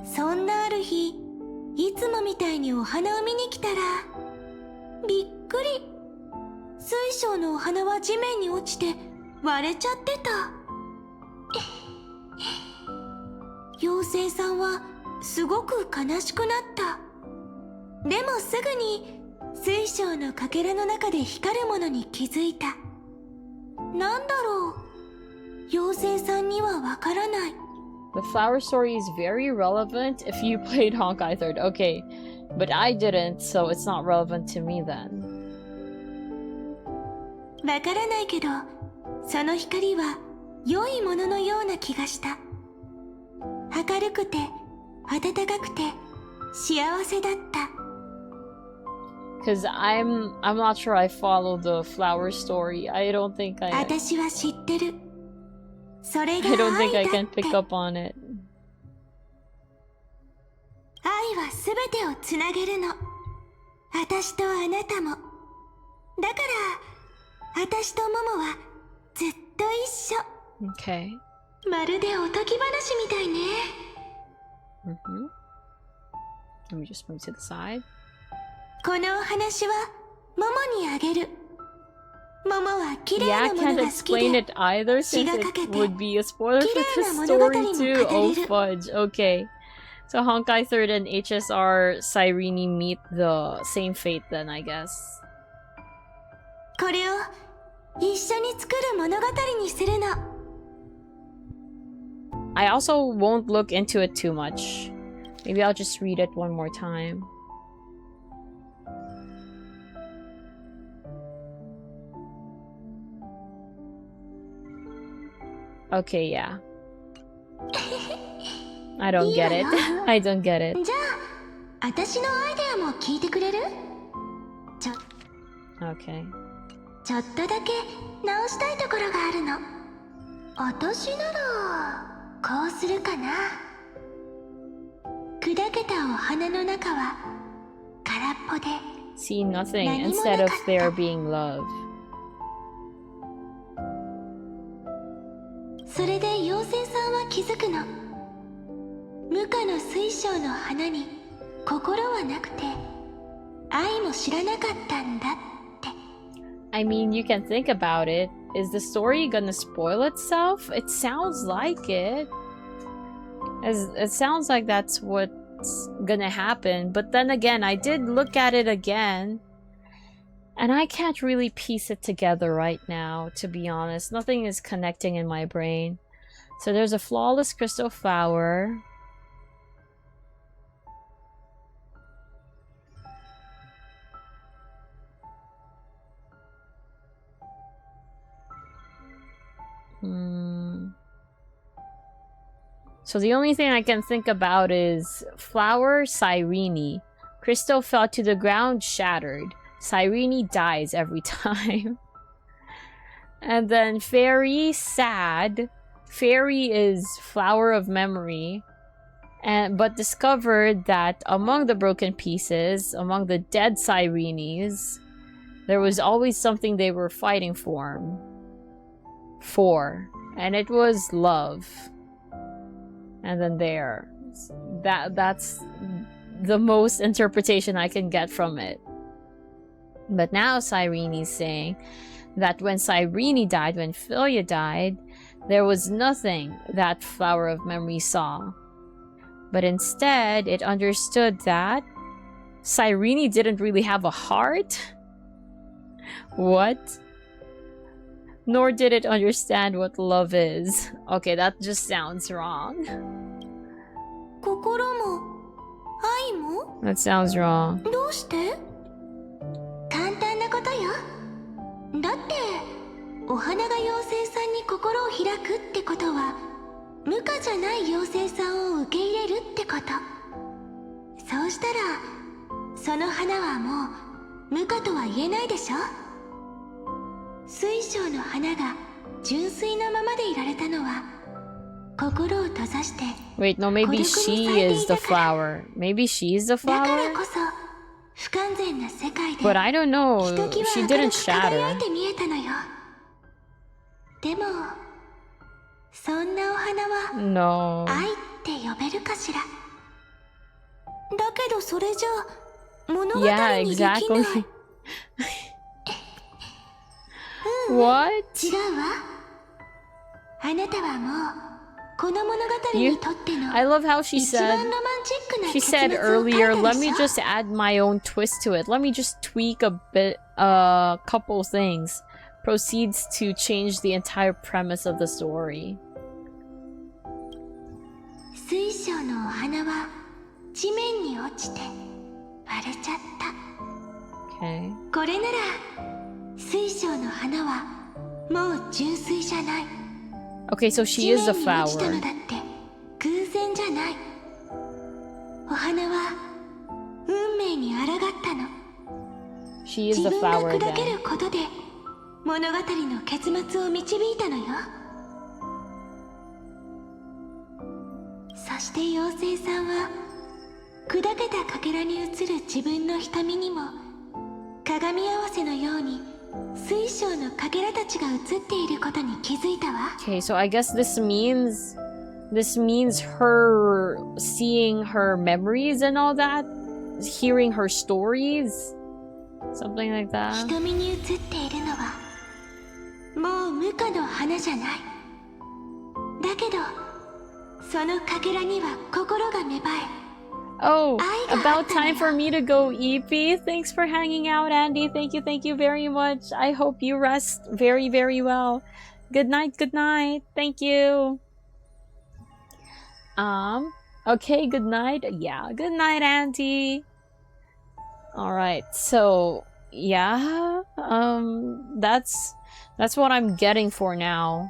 そんなある日いつもみたいにお花を見に来たらびっくり。水晶のお花は地面に落ちて割れちゃってた。妖精さんはすごく悲しくなった。でもすぐに水晶のかけらの中で光るものに気づいた。なんだろう。妖精さんにはわからない。 The flower story is very relevant if you played Honkai Third. Okay, but I didn't, so it's not relevant to me then. わからないけどその光は良いもののような気がした。明るくて暖かくて幸せだった。 Cause I'm not sure I follow the flower story. I don't think I 私は知ってる。それ I が don't think 愛 I だ can って。 pick up on it. 愛はすべてをつなげるの。私とあなたも。だから私とモモはずっと一緒。 Okay. まるでおとぎ話みたいね。 Let me just move to the side. このお話はモモにあげる。モモは綺麗 Yeah, I なもの can't が好き explain で it either 血 since がかけ it て would be a spoiler for 綺麗 the な物語 story も too. 語 Oh れる。 fudge. Okay. So Honkai Third and HSR Cyrene meet the same fate then, I guess. これを一緒に作る物語にするの。 I also won't look into it too much. Maybe I'll just read it one more time. Okay, yeah. I don't get it. I don't get it. じゃあ私のアイデアも聞いてくれる？ Okay. ちょっとだけ直したいところがあるの。私ならこうするかな。砕けたお花の中は空っぽで See nothing instead of there being love. それで妖精さんは気づくの。無垢の水晶の花に心はなくて愛も知らなかったんだって。 I mean, you can think about it. Is the story gonna spoil itself? It sounds like it. It sounds like that's what's gonna happen. But then again, I did look at it again. And I can't really piece it together right now, to be honest. Nothing is connecting in my brain. So there's a flawless crystal flower. So the only thing I can think about is Flower Cyrene. Crystal fell to the ground, shattered. Cyrene dies every time. And then Fairy, sad. Fairy is Flower of Memory. But discovered that among the broken pieces, among the dead Cyrenes, there was always something they were fighting for. And it was love. And then that's the most interpretation I can get from it. But now Cyrene is saying that when Cyrene died, when Philia died, there was nothing that Flower of Memory saw. But instead, it understood that Cyrene didn't really have a heart. What? Nor did it understand what love is. Okay, that just sounds wrong. That sounds wrong. どうして？簡単なことよ。だってお花が妖精さんに心を開くってことは無価じゃない妖精さんを受け入れるってこと。そうしたらその花はもう無価とは言えないでしょ。水晶の花が純粋なままでいられたのは心を閉ざして。 Wait, no, maybe she is the flower. Maybe she's the flower? だからこそ不完全な世界で But I don't know. ひときわ She 明る didn't く輝い shatter. て見えたのよ。でもそんなお花は No. 愛って呼べるかしら。だけどそれじゃ物語 Yeah, にできない。 exactly. What? 違うわ。あなたはもうこの物語にとっての I love how she 一番 said, ロマンチックな she 結 said 末を書い earlier, た let で me しょ。 just add my own twist to it. Let me just tweak a couple things. Proceeds to change the entire premise of the story. 水晶のお花は地面に落ちて割れちゃった。Okay. これなら水晶の花はもう純粋じゃない。 Okay, so she is the 地面に落ちた flower. のだって偶然じゃない。お花は運命に抗ったの。 She is 自 the 分が flower 砕け then. ることで物語の結末を導いたのよ。そして妖精さんは砕けたかけらに映る自分の瞳にも鏡合わせのように水晶のかけらたちが映っていることに気づいたわ。 Okay, so I guess this means her seeing her memories and all that, hearing her stories, something like that. 瞳に映っているのはもう無価の花じゃない。だけどそのかけらには心が芽生え。 Oh, about time for me to go, EP. Thanks for hanging out, Andy. Thank you very much. I hope you rest very, very well. Good night, good night. Thank you. Okay, good night. Yeah, good night, Andy. Alright, so yeah, that's what I'm getting for now.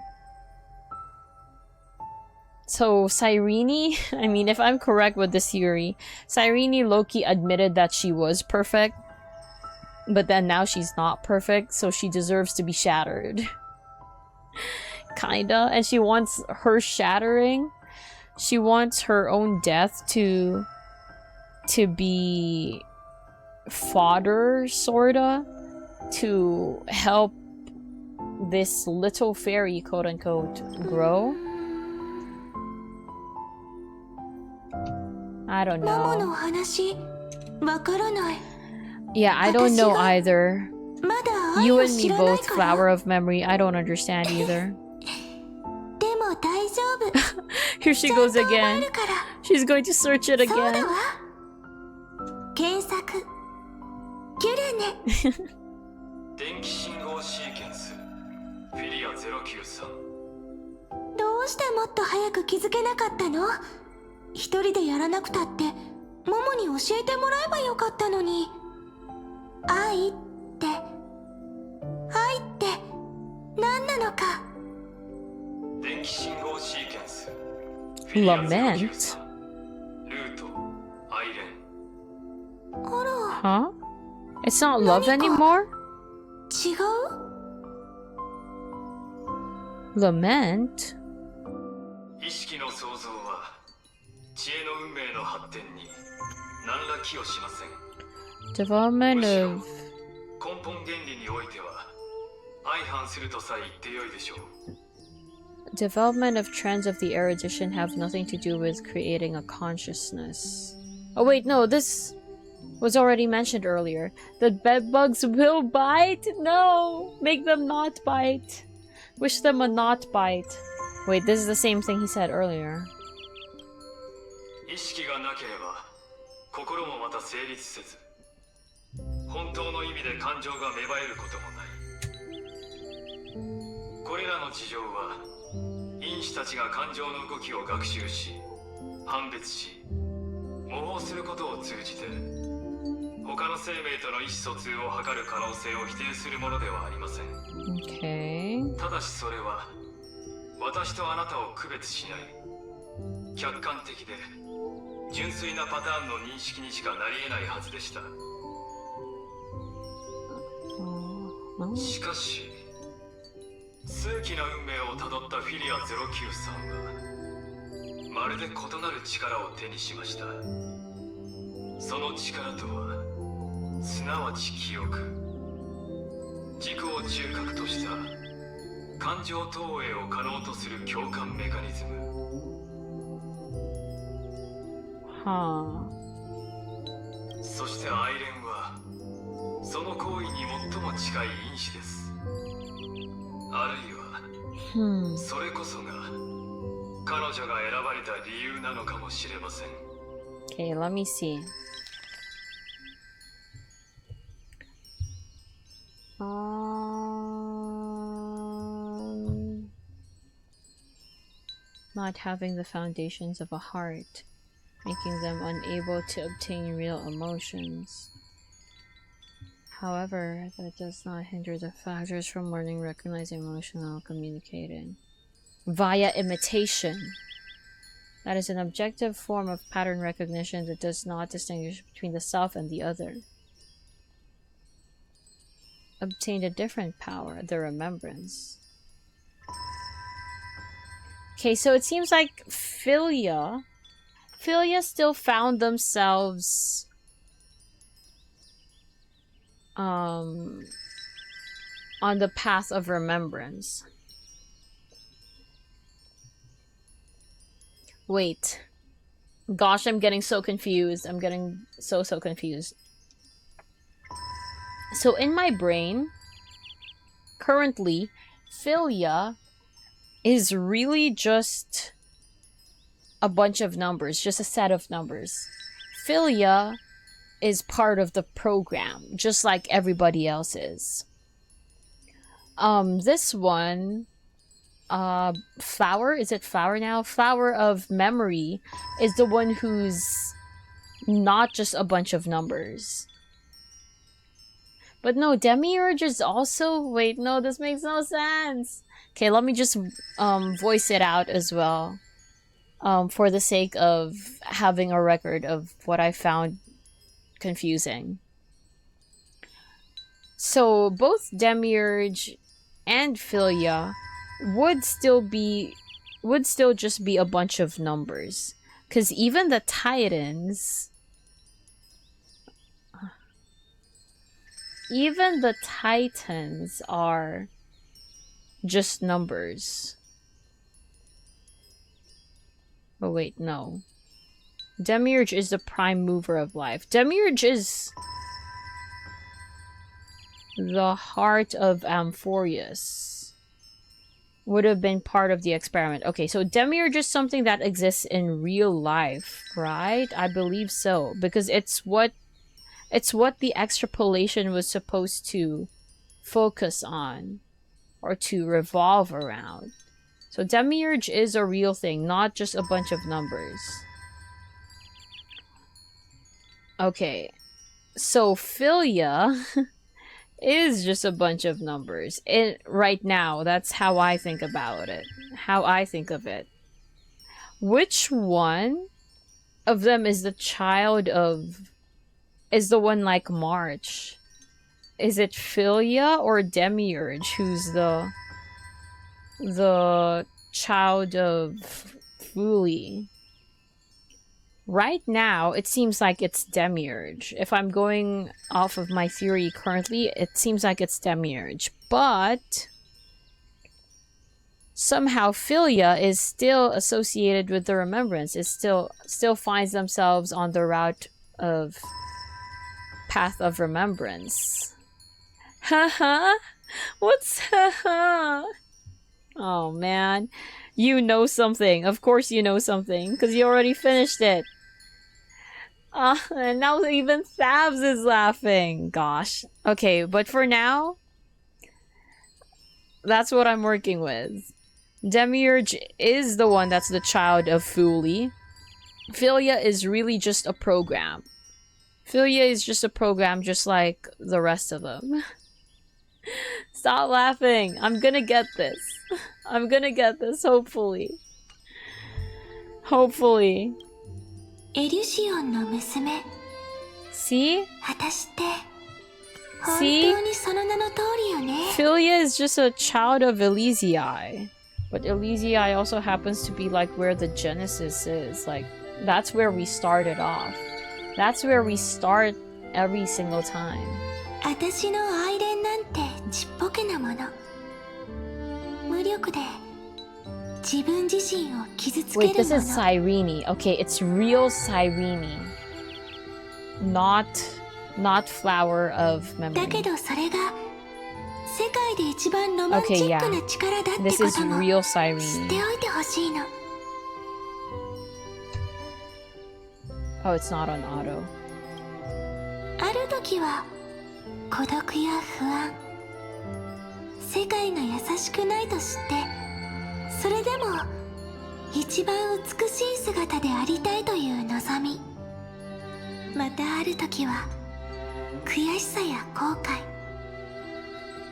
So Cyrene, I mean, if I'm correct with this theory, Cyrene Loki admitted that she was perfect, but then now she's not perfect, so she deserves to be shattered. Kinda, and she wants her shattering. She wants her own death to be fodder, sorta, to help this little fairy, quote-unquote, grow. I don't know. Yeah, I don't know either. You and me both, flower of memory. I don't understand either. Here she goes again. She's going to search it again. 電気信号シーケンスフィリア093。どうしてもっと早く気づけなかったの？一人でやらなくたってモモに教えてもらえばよかったのに。愛って何なのか Lament? Huh? It's not love anymore? Lament? Development of... Development of trends of the erudition have nothing to do with creating a consciousness. Oh wait, no, this was already mentioned earlier. That bedbugs will bite? No! Make them not bite. Wish them a not bite. Wait, this is the same thing he said earlier. Okay. 私とあなたを区別しない客観的で純粋なパターンの認識にしかなり得ないはずでした。しかし数奇な運命をたどったフィリア09さんはまるで異なる力を手にしました。その力とはすなわち記憶、自己を中核とした感情投影を可能とする共感メカニズム。はあ。そしてアイレンはその行為に最も近い因子です。あるいは、それこそが彼女が選ばれた理由なのかもしれません。Okay, let me see. Not having the foundations of a heart, making them unable to obtain real emotions. However, that does not hinder the factors from learning, recognizing, emotional, communicating. Via imitation. That is an objective form of pattern recognition that does not distinguish between the self and the other. Obtained a different power, the remembrance. Okay, so it seems like Philia still found themselves on the path of remembrance. Wait. Gosh, I'm getting so confused. I'm getting so confused. So in my brain, currently, Philia is really just a bunch of numbers, just a set of numbers. Philia is part of the program, just like everybody else is. This one, Flower, is it Flower now? Flower of Memory is the one who's not just a bunch of numbers. But no, Demiurge is also... Wait, no, this makes no sense. Okay, let me just voice it out as well. For the sake of having a record of what I found confusing. So both Demiurge and Philia would still just be a bunch of numbers. Because even the Titans... Even the Titans are just numbers. Oh wait, no. Demiurge is the prime mover of life. Demiurge is the heart of Amphorius. Would have been part of the experiment. Okay, so Demiurge is something that exists in real life, right? I believe so. Because it's what the extrapolation was supposed to focus on. Or to revolve around. So Demiurge is a real thing, not just a bunch of numbers. Okay. So Philia is just a bunch of numbers. Right now, that's how I think about it. How I think of it. Which one of them is the child of... is the one like March? Is it Philia or Demiurge who's the child of Fuli? Right now, it seems like it's Demiurge. If I'm going off of my theory currently, it seems like it's Demiurge. But somehow Philia is still associated with the remembrance. It still finds themselves on the route of path of remembrance. Haha. What's haha? Oh man, you know something. Of course you know something because you already finished it. And now even Thabs is laughing. Gosh. Okay, but for now, that's what I'm working with. Demiurge is the one that's the child of Fuli. Philia is really just a program. Philia is just a program just like the rest of them. Stop laughing. I'm gonna get this. I'm gonna get this, hopefully. Hopefully. See? See? Philia is just a child of Elysiae. But Elysiae also happens to be like where the Genesis is. Like, that's where we started off. That's where we start every single time. Wait, this is Cyrene. Okay, it's real Cyrene. Not Flower of Memory. Okay, yeah. This is real Cyrene. Oh, it's not on auto. ある時は孤独や不安、世界が優しくないと知って、それでも一番美しい姿でありたいという望み。またある時は悔しさや後悔、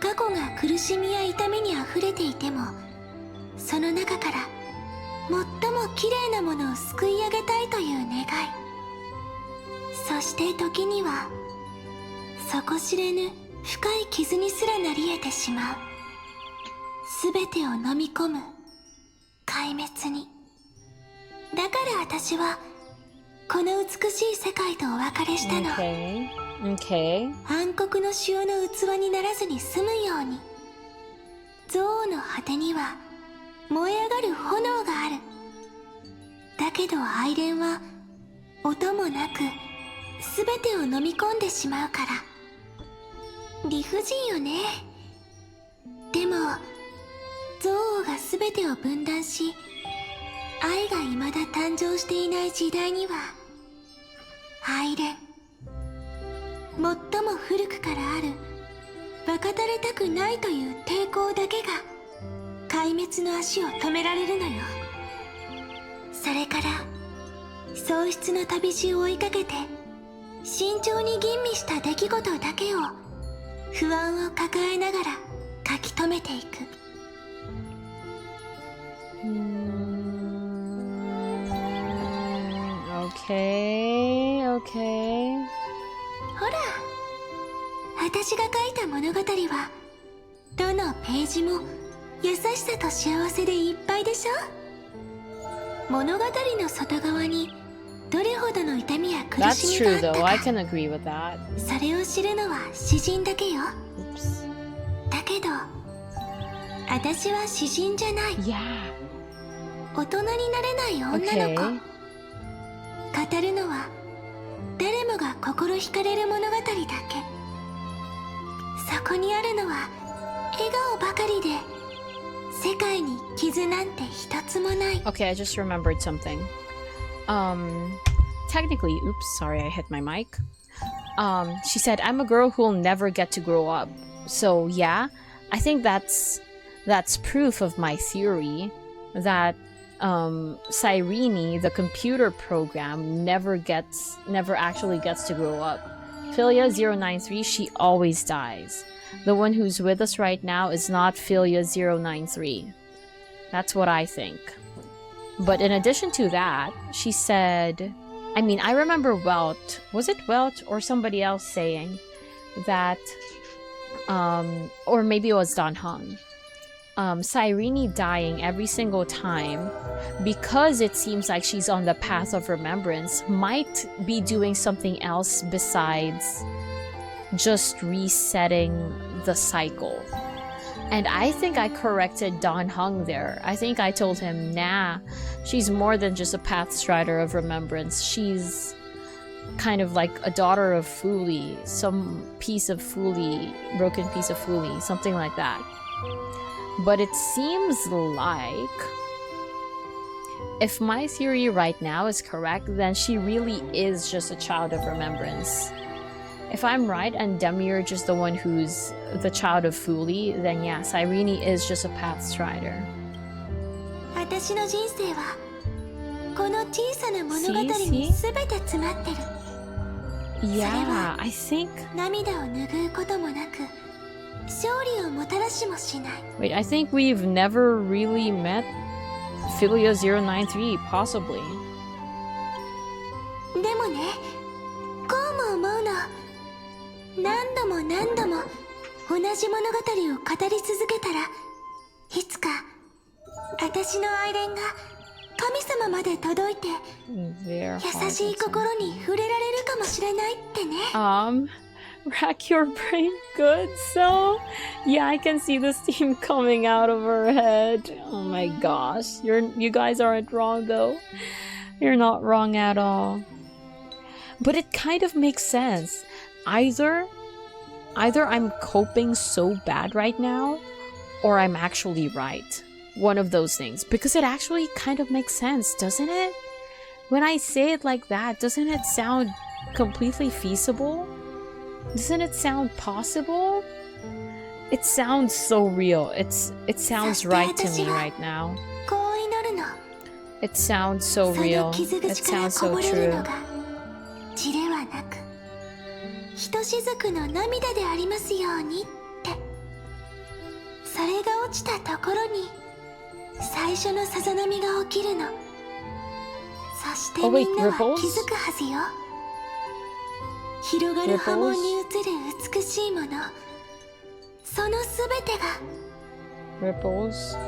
過去が苦しみや痛みにあふれていても、その中から最も綺麗なものを救い上げたいという願い。そして時には底知れぬ深い傷にすらなり得てしまう。すべてを飲み込む壊滅に。だから私はこの美しい世界とお別れしたの。暗黒の潮の器にならずに済むように。憎悪の果てには燃え上がる炎がある。だけど愛恋は音もなくすべてを飲み込んでしまうから。理不尽よね。でも憎悪がすべてを分断し、愛が未だ誕生していない時代には、愛恋、最も古くからある分かたれたくないという抵抗だけが壊滅の足を止められるのよ。それから喪失の旅路を追いかけて、慎重に吟味した出来事だけを不安を抱えながら書き留めていく。Okay. ほら、私が書いた物語はどのページも優しさと幸せでいっぱいでしょ。物語の外側にどれほどの痛みや苦しみがあったか、それを知るのは詩人だけよ。だけど私は詩人じゃない、大人になれない女の子。語るのは誰もが心惹かれる物語だけ。そこにあるのは笑顔ばかりで、世界に傷なんて一つもない。 Okay, I just remembered something. Technically, oops, sorry, I hit my mic. She said, I'm a girl who'll never get to grow up. So yeah, I think that's proof of my theory that Cyrene, the computer program, never actually gets to grow up. Philia 093, she always dies. The one who's with us right now is not Philia 093. That's what I think. But in addition to that, she said, I mean, I remember Welt, was it Welt or somebody else saying that, or maybe it was Don Hung, Cyrene dying every single time, because it seems like she's on the path of remembrance, might be doing something else besides just resetting the cycle. And I think I corrected Don Hung there. I think I told him, nah, she's more than just a Pathstrider of remembrance. She's kind of like a daughter of Fuli, some piece of Fuli, broken piece of Fuli, something like that. But it seems like, if my theory right now is correct, then she really is just a child of remembrance. If I'm right and Demiurge is the one who's the child of Fuli, then yeah, Cyrene is just a Pathstrider. 私の人生はこの小さな物語に全て詰まってる。 Yeah, I think... 涙を拭うこともなく、勝利をもたらしもしない。 Wait, I think we've never really met Philia 093, possibly. でもね、こうも思うの。何度も何度も同じ物語を語り続けたら、いつか私の愛恋が神様まで届いて、優しい心に触れられるかもしれないってね。Rack your brain good, so yeah, I can see the steam coming out of her head. Oh my gosh, you guys aren't wrong though. You're not wrong at all. But it kind of makes sense. Either I'm coping so bad right now, or I'm actually right. One of those things. Because it actually kind of makes sense, doesn't it? When I say it like that, doesn't it sound completely feasible? Doesn't it sound possible? It sounds so real. It sounds right to me right now. It sounds so real. It sounds so true. ひとしずくの涙でありますようにって。それが落ちたところに最初のさざ波が起きるの。そしてみんなは気づくはずよ。広がる波紋に映る美しいもの、そのすべてが Ripples.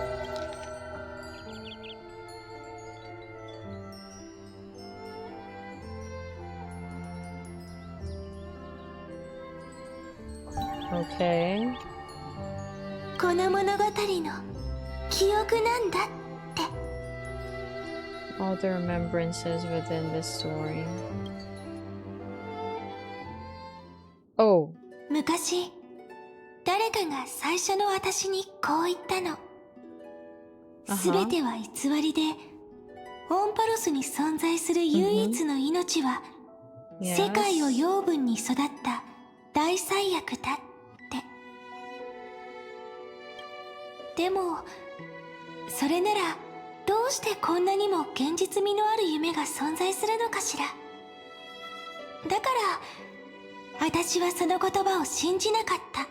Okay. この物語の記憶なんだって。 All the remembrances within this story. Oh. 昔、誰かが最初の私にこう言ったの。すべては偽りで、オンパロスに存在する唯一の命は、世界を養分に育った大災厄だって。でも、それならどうしてこんなにも現実味のある夢が存在するのかしら。だから私はその言葉を信じなかった。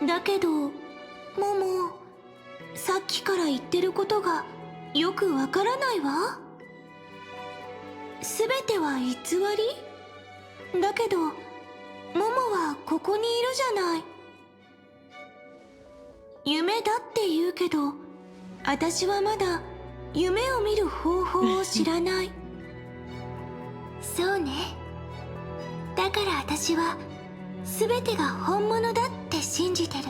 だけど、モモ、さっきから言ってることがよくわからないわ。すべては偽り？だけど、モモはここにいるじゃない。夢だって言うけど、私はまだ夢を見る方法を知らない。そうね。だから私は全てが本物だって信じてる。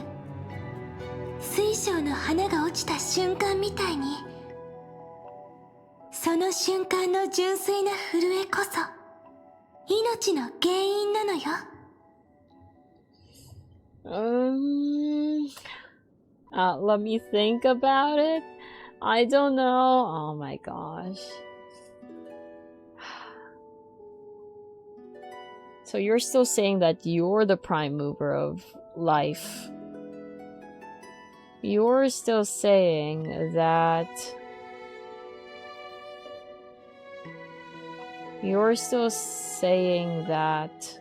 水晶の花が落ちた瞬間みたいに、その瞬間の純粋な震えこそ命の原因なのよ。Let me think about it. I don't know. Oh my gosh. So you're still saying that you're the prime mover of life. You're still saying that... You're still saying that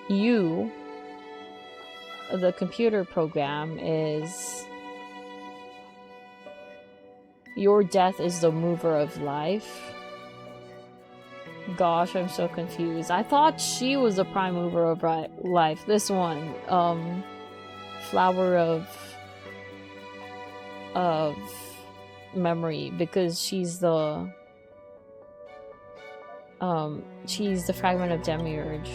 you, the computer program, is... Your death is the mover of life. Gosh, I'm so confused. I thought she was the prime mover of life. This one, flower of memory, because she's the fragment of demiurge.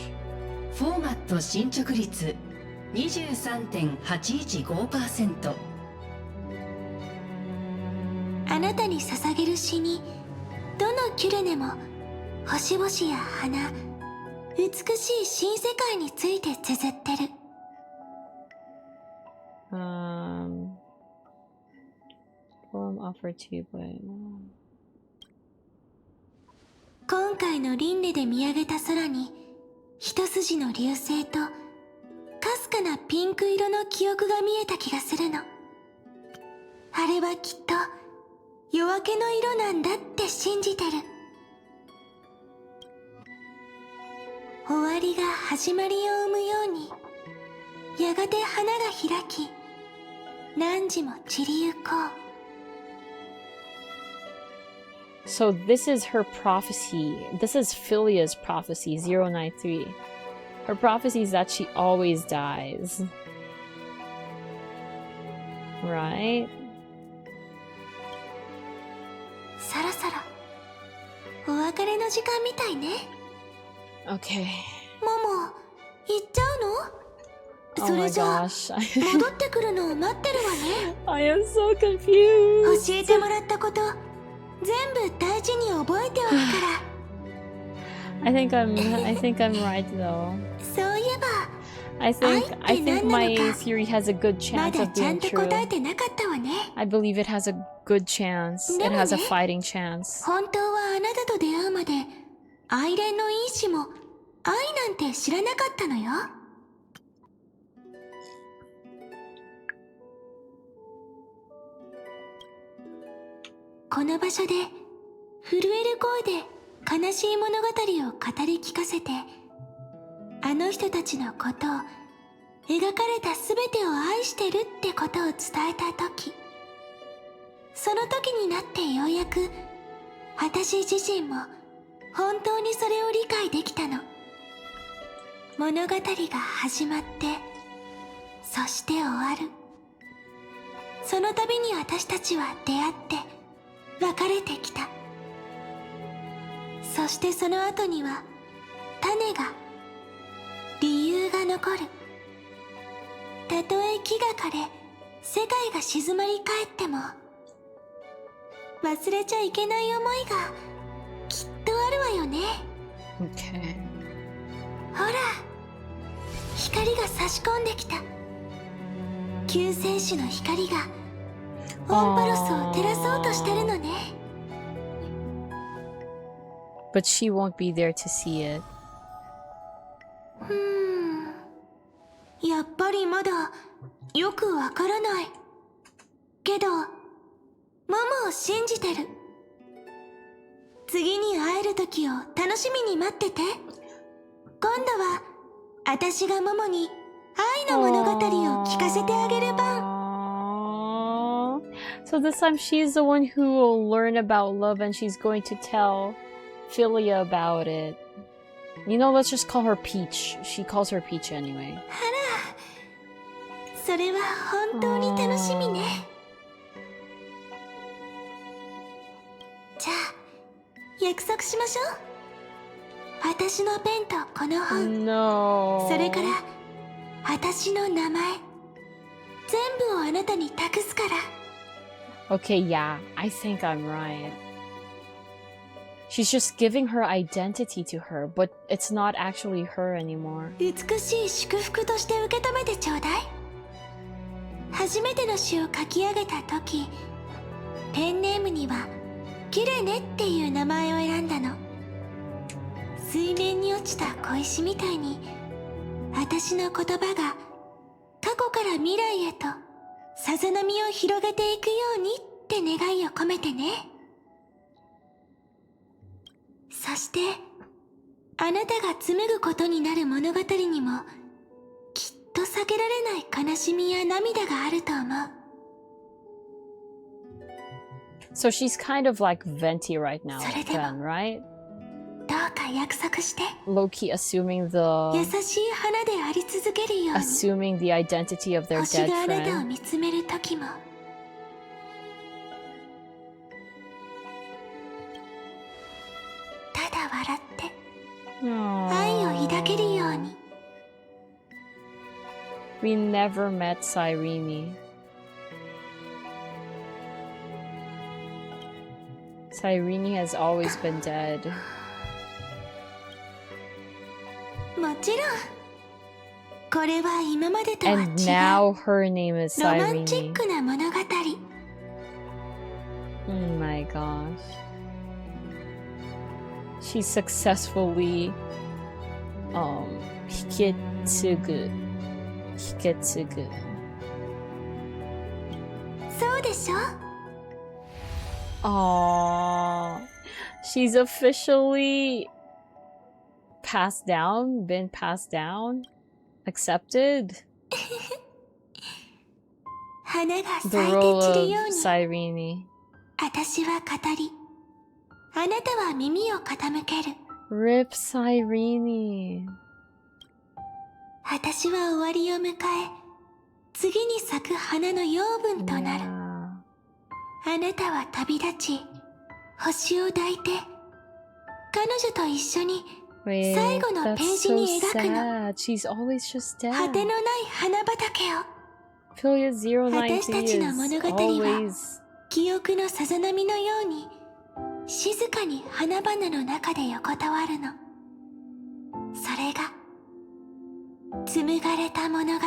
フォーマット進捗率 23.815%。 あなたに捧げる詩にどのキュレネも星々や花、美しい新世界について綴ってる。Poem offered to you by... 今回の輪廻で見上げた空に一筋の流星とかすかなピンク色の記憶が見えた気がするの。あれはきっと夜明けの色なんだって信じてる。終わりが始まりを生むようにやがて花が開き汝も散りゆこう。So this is her prophecy. This is Philia's prophecy, 093. Her prophecy is that she always dies. Right? そろそろお別れの時間みたいね。Okay. モモ、行っちゃうの？それじゃあ戻ってくるのを待ってるわね。I am so confused. 教えてもらったこと全部大事に覚えておくから。I think I'm right though. そういえば、I think my theory has a good chance まだ of ちゃん being と答 true. えてなかったわね。I believe it has a good chance. It has a fighting chance. 本当はあなたと出会うまで愛恋の因子も愛なんて知らなかったのよ。この場所で震える声で悲しい物語を語り聞かせて、あの人たちのことを描かれた全てを愛してるってことを伝えた時、その時になってようやく私自身も本当にそれを理解できたの。物語が始まってそして終わる。その度に私たちは出会って別れてきた。そしてその後には種が、理由が残る。たとえ木が枯れ世界が静まり返っても忘れちゃいけない思いがきっとあるわよね。 Okay. ほら、光が差し込んできた。救世主の光がオンパロスを照らそうとしてるのね。 But she won't be there to see it. やっぱりまだよくわからない。けどママを信じてる。次に会える時を楽しみに待ってて。今度は私がママに愛の物語を聞かせてあげる番。 So this time she's the one who will learn about love and she's going to tell Philia about it. You know, let's just call her Peach. She calls her Peach anyway. あら、それは本当に楽しみね。じゃあ約束しましょう。私のペンとこの本、 No. それから私の名前、全部をあなたに託すから。 Okay, yeah, I think I'm right. She's just giving her identity to her, but it's not actually her anymore. 美しい祝福として受け止めてちょうだい。初めての詩を書き上げた時、ペンネームにはキレネっていう名前を選んだの。水面に落ちた小石みたいに、私の言葉が過去から未来へとさざ波を広げていくようにって願いを込めてね。そしてあなたが紡ぐことになる物語にもきっと避けられない悲しみや涙があると思う。So she's kind of like Venti right now, then, right? Low-key assuming the identity of their dead friend. We never met Cyrene. Cyrene has always been dead. And now her name is Cyrene. Oh my gosh. She successfully Hiketsugu. Aww. She's officially passed down, been passed down, accepted. The role of Cyrene. Rip Cyrene. 私は終わりを迎え、次に咲く花の養分となる。あなたは旅立ち、星を抱いて、彼女と一緒に最後のページに描くの。果てのない花畑を。私たちの物語は、記憶のさざ波のように、静かに花々の中で横たわるの。それが、紡がれた物語。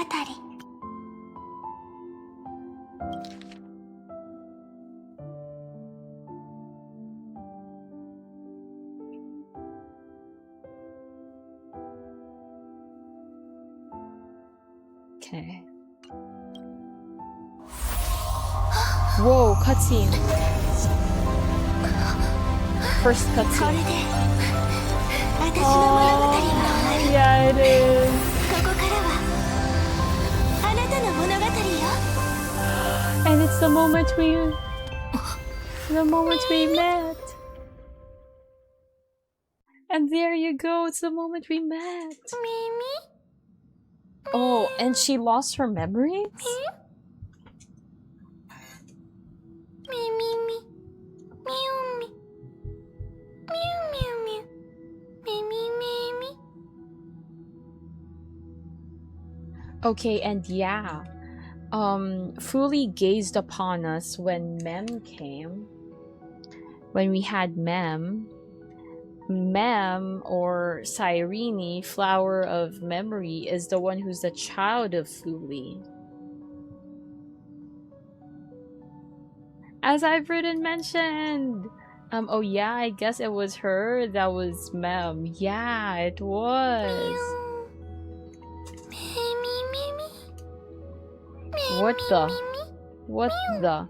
Okay. Whoa, cutscene. First cutscene. Oh, yeah, it is. And it's the moment we met. And there you go, it's the moment we met. Oh, and she lost her memories? Okay, and yeah, Fuli gazed upon us when Mem came. When we had Mem. Mem, or Cyrene, Flower of Memory, is the one who's the child of Fuli. As I've written mentioned! Oh yeah, I guess it was her that was Mem. Yeah, it was. What the? What the?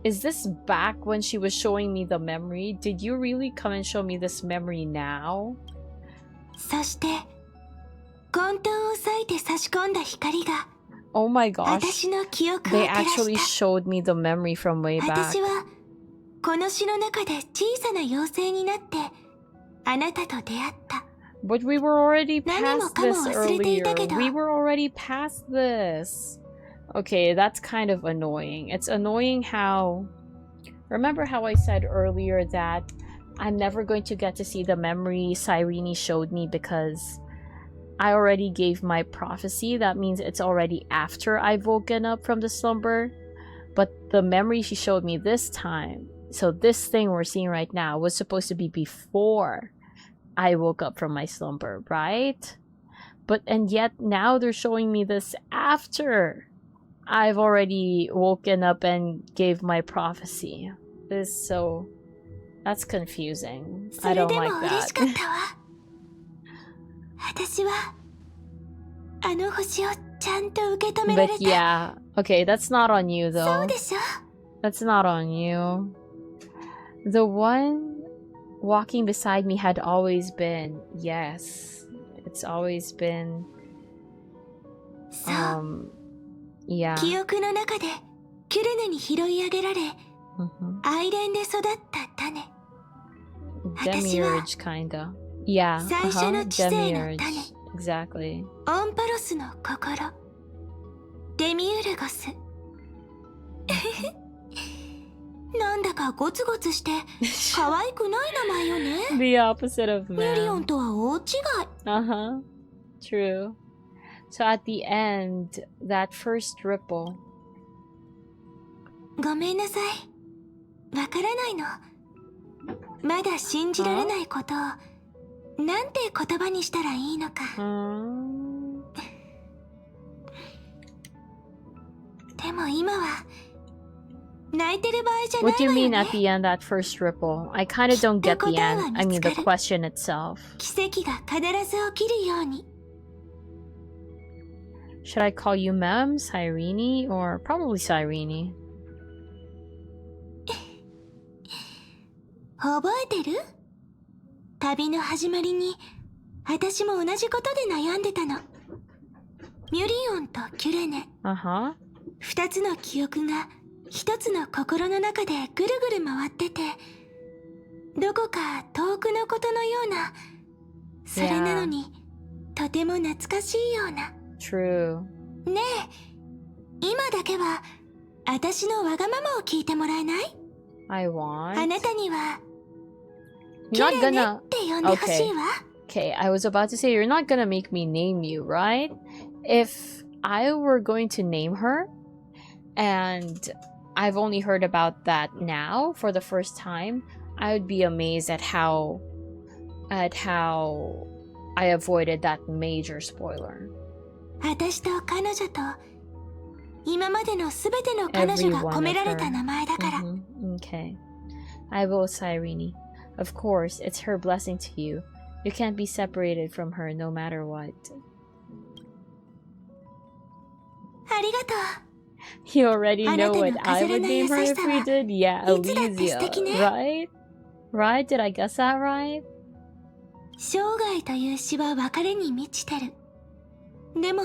Is this back when she was showing me the memory? Did you really come and show me this memory now? Oh my gosh. They actually showed me the memory from way back. But we were already past this earlier. We were already past this. Okay, that's kind of annoying. It's annoying how... Remember how I said earlier that I'm never going to get to see the memory Cyrene showed me because I already gave my prophecy. That means it's already after I've woken up from the slumber. But the memory she showed me this time, so this thing we're seeing right now, was supposed to be before I woke up from my slumber, right? And yet now they're showing me this after I've already woken up and gave my prophecy. That's confusing. I don't like that. But yeah, okay, that's not on you though. That's not on you. The one walking beside me had always been, yes, it's always been, yeah. 愛恋で育った種。 Demiurge, kinda. Yeah, 最初の知性の種。 Exactly. オンパロスの心。デミウルゴス。なんだかゴツゴツして可愛くない名前よね。 The opposite of ミュリオ man. ンとは大違い。 True. So at the end, that first ripple. ごめんなさい。わからないの。まだ信じられないことをなんて言葉にしたらいいのか。でも今は泣いてる場合じゃないわよね。 What do you mean at the end, that first ripple? I kind of don't get the end. I mean the question itself. 奇跡が必ず起きるように。 Should I call you Mem, Cyrene, or probably Cyrene? 覚えてる？旅の始まりに私も同じことで悩んでたの。ミュリオンとキュレネ。二つの記憶が一つの心の中でぐるぐる回ってて、どこか遠くのことのような、それなのにとても懐かしいような。 True. ねえ、今だけは私のわがままを聞いてもらえない？ I want. あなたには You're not キュレネ gonna. って呼んでほしいわ。 Okay, I was about to say you're not gonna make me name you, right? If I were going to name her, and I've only heard about that now for the first time, I would be amazed at how I avoided that major spoiler. 私と彼女と今までのすべての彼女が込められた名前だから。 Okay. I will, Cyrene. Of course, it's her blessing to you. You can't be separated from her no matter what. ありがとう。 You already know what I would name her if we did? Yeah, Elysia, right? Right? Did I guess that right? 生涯という詩は別れに満ちてる。でも、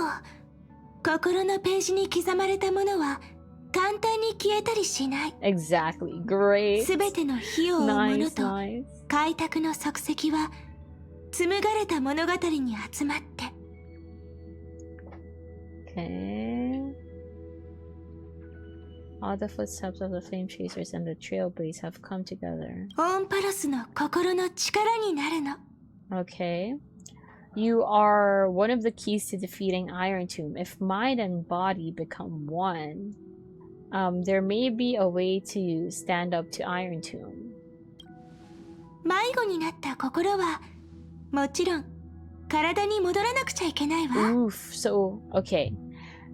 心のページに刻まれたものは簡単に消えたりしない。 Exactly. Great. すべての火を追うものと Nice. 開拓の足跡は紡がれた物語に集まって。 Okay. All the footsteps of the flame chasers and the trailblaze have come together. オンパロスの心の力になるの。 Okay. You are one of the keys to defeating Iron Tomb. If mind and body become one, there may be a way to stand up to Iron Tomb. 迷子になった心はもちろん体に戻らなくちゃいけないわ。 Oof. So, okay.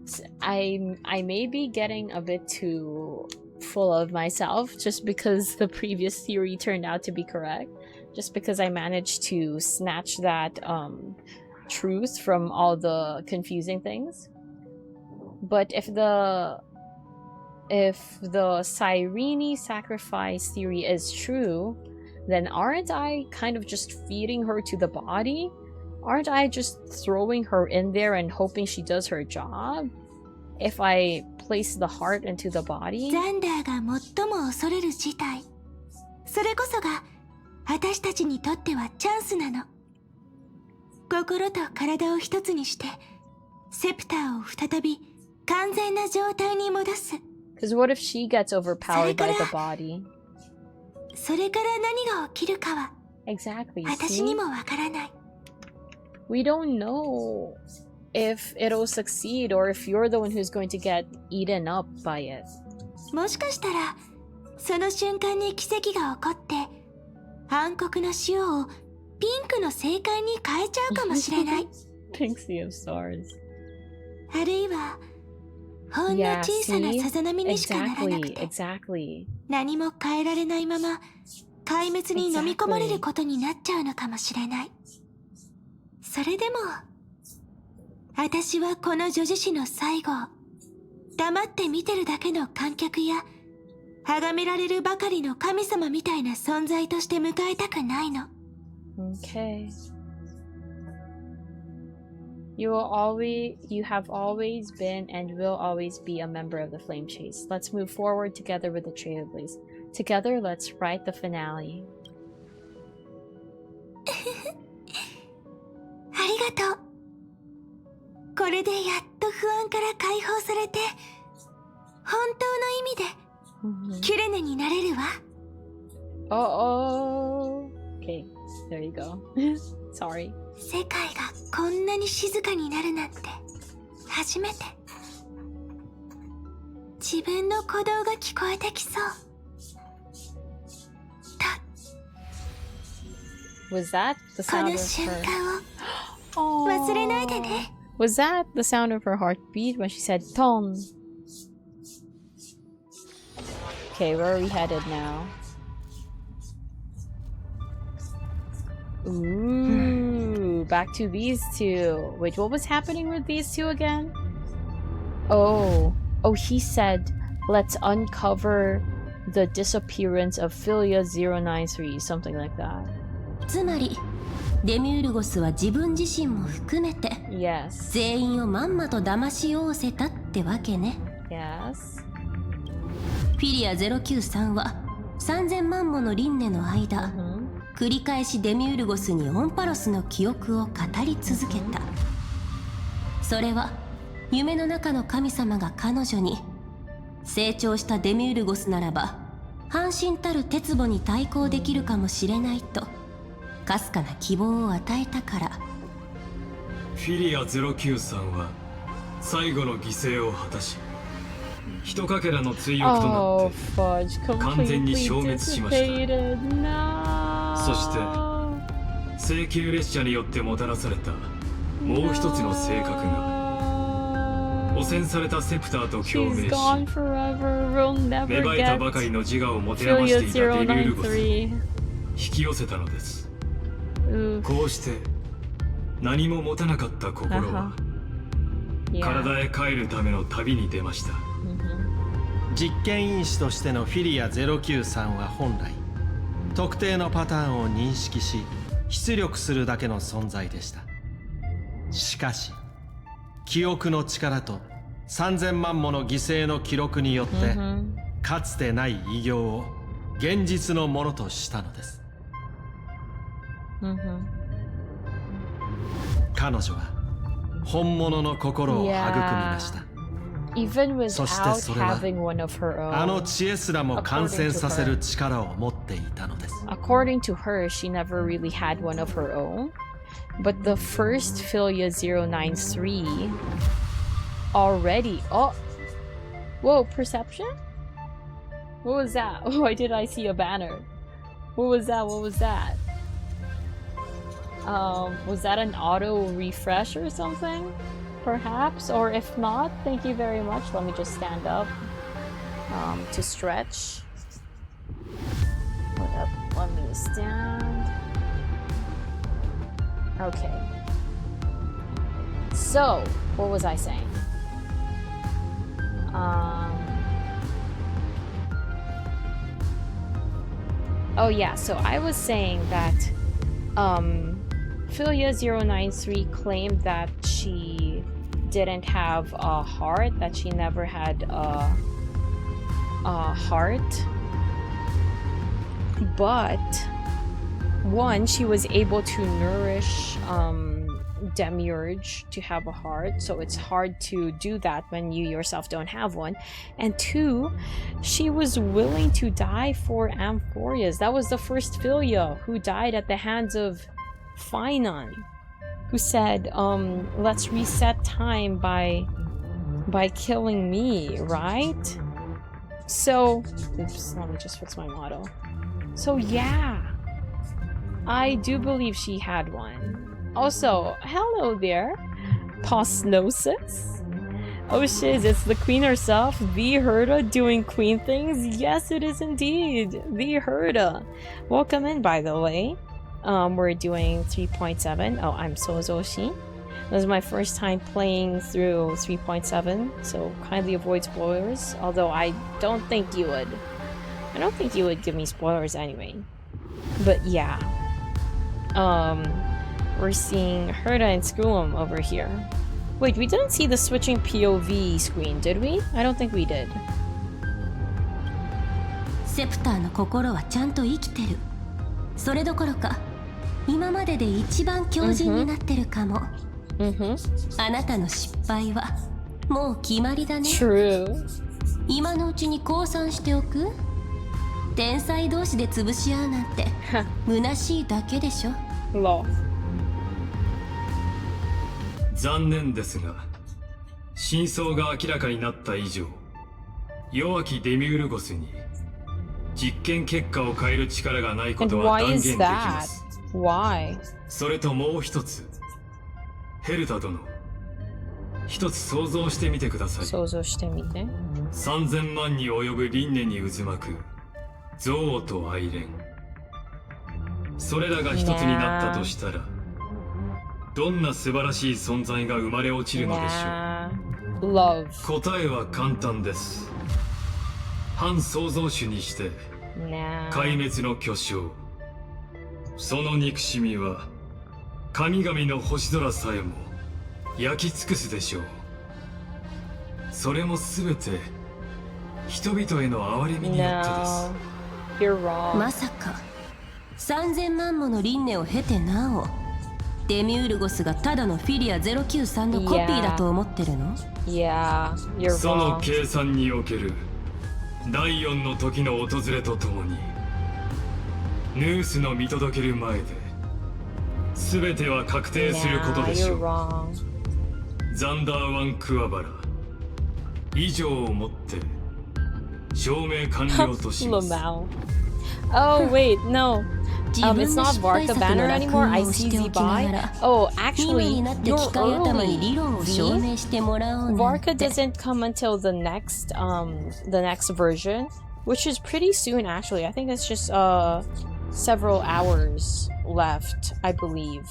So I may be getting a bit too full of myself just because the previous theory turned out to be correct. Just because I managed to snatch that truth from all the confusing things. But if the Cyrene sacrifice theory is true, then aren't I kind of just feeding her to the body? Aren't I just throwing her in there and hoping she does her job? If I place the heart into the body? ザンダーが最も恐れる事態。それこそが私たちにとってはチャンスなの。心と体を一つにして、セプターを再び完全な状態に戻す。 Because what if she gets overpowered by the body? それから何が起きるかは、 Exactly. 私にもわからない。 We don't know if it'll succeed or if you're the one who's going to get eaten up by it. もしかしたら、その瞬間に奇跡が起こって、暗黒の塩をピンクの正解に変えちゃうかもしれない。Pink Sea of Stars. あるいは、ほんの小さなさざ波にしかならなくて、Exactly. 何も変えられないまま、壊滅に飲み込まれることになっちゃうのかもしれない。それでも、私はこの女子誌の最後、黙って見てるだけの観客や、崇められるばかりの神様みたいな存在として迎えたくないの。Okay. You have always been and will always be a member of the Flame Chase. Let's move forward together with the Trailblaze. Together, let's write the finale. ありがとう。これでやっと不安から解放されて、本当の意味でキュレネになれるわ。Okay, there you go. Sorry. 世界がこんなに静かになるなんて初めて。自分の鼓動が聞こえてきそう。Was that the sound of her? Was that the sound of her heartbeat when she said "Ton"? Okay, where are we headed now? Ooh, back to these two. Wait, what was happening with these two again? Oh, he said, let's uncover the disappearance of Philia 093, something like that. つまりデミウルゴスは自分自身も含めて、全員をまんまと騙しおおせたってわけね。フィリア093は3000万もの輪廻の間、繰り返しデミウルゴスにオンパロスの記憶を語り続けた。それは夢の中の神様が彼女に、成長したデミウルゴスならば半身たる鉄母に対抗できるかもしれないとかすかな希望を与えたから。フィリア093は最後の犠牲を果たし、一かけらの追憶となって完全に消滅しました。そして聖宮列車によってもたらされたもう一つの性格が汚染されたセプターと共鳴し、芽生えたばかりの自我を持て余していたデミウルゴスに引き寄せたのです。こうして何も持たなかった心は体へ帰るための旅に出ました。実験因子としてのフィリア093は本来特定のパターンを認識し出力するだけの存在でした。しかし記憶の力と3000万もの犠牲の記録によってかつてない偉業を現実のものとしたのです。彼女は本物の心を育みました。そしてそれはあの知恵すらも感染させる力を持っていたのです。According to her, she never really had one of her own. But the first Philia 093 already... Oh! Whoa, perception? What was that? Why did I see a banner? What was that? What was that? Was that an auto refresh or something? Perhaps? Or if not, thank you very much. Let me just stand up to stretch. Hold up. Let me stand. Okay. So, what was I saying? Oh yeah, so I was saying that Philia 093 claimed that she didn't have a heart, that she never had a heart. But one, she was able to nourish Demiurge to have a heart, so it's hard to do that when you yourself don't have one. And two, she was willing to die for Amphorius. That was the first Philia who died at the hands of Phainon, who said, let's reset time by killing me, right? So, oops, let me just fix my model. So yeah, I do believe she had one. Also, hello there, Posnosis. Oh shiz, it's the queen herself, the Herda, doing queen things. Yes, it is indeed, the Herda. Welcome in, by the way. We're doing 3.7. Oh, I'm Sozoshi. This is my first time playing through 3.7, so kindly avoid spoilers. Although I don't think you would. I don't think you would give me spoilers anyway. But yeah. We're seeing Herda and Skullum over here. Wait, we didn't see the switching POV screen, did we? I don't think we did. セプターの心はちゃんと生きてる。それどころか今までで一番強靭になってるかも。あなたの失敗はもう決まりだね。今のうちに降参しておく。天才同士で潰し合うなんて虚しいだけでしょ。残念ですが、真相が明らかになった以上、弱きデミウルゴスに実験結果を変える力がないことは断言できます。それともう一つ、ヘルタ殿、一つ想像してみてください。想像してみて。3000万に及ぶ輪廻に渦巻く憎悪と愛恋、それらが一つになったとしたら、どんな素晴らしい存在が生まれ落ちるのでしょう。答えは簡単です。反創造主にして壊滅の巨匠、その憎しみは神々の星空さえも焼き尽くすでしょう。それも全て人々への憐れみによってです。まさか3000万もの輪廻を経てなおデミウルゴスがただのフィリア093のコピーだと思ってるの？その計算における第4の時の訪れとともに、ヌースの見届ける前で全ては確定することでしょう。ザンダーワンクワバラ以上をもって証明完了とします。Oh wait, no. It's not Varka banner anymore. I see Zibai. Oh, actually, you're early. Varka doesn't come until the next version, which is pretty soon actually. I think it's just several hours left, I believe.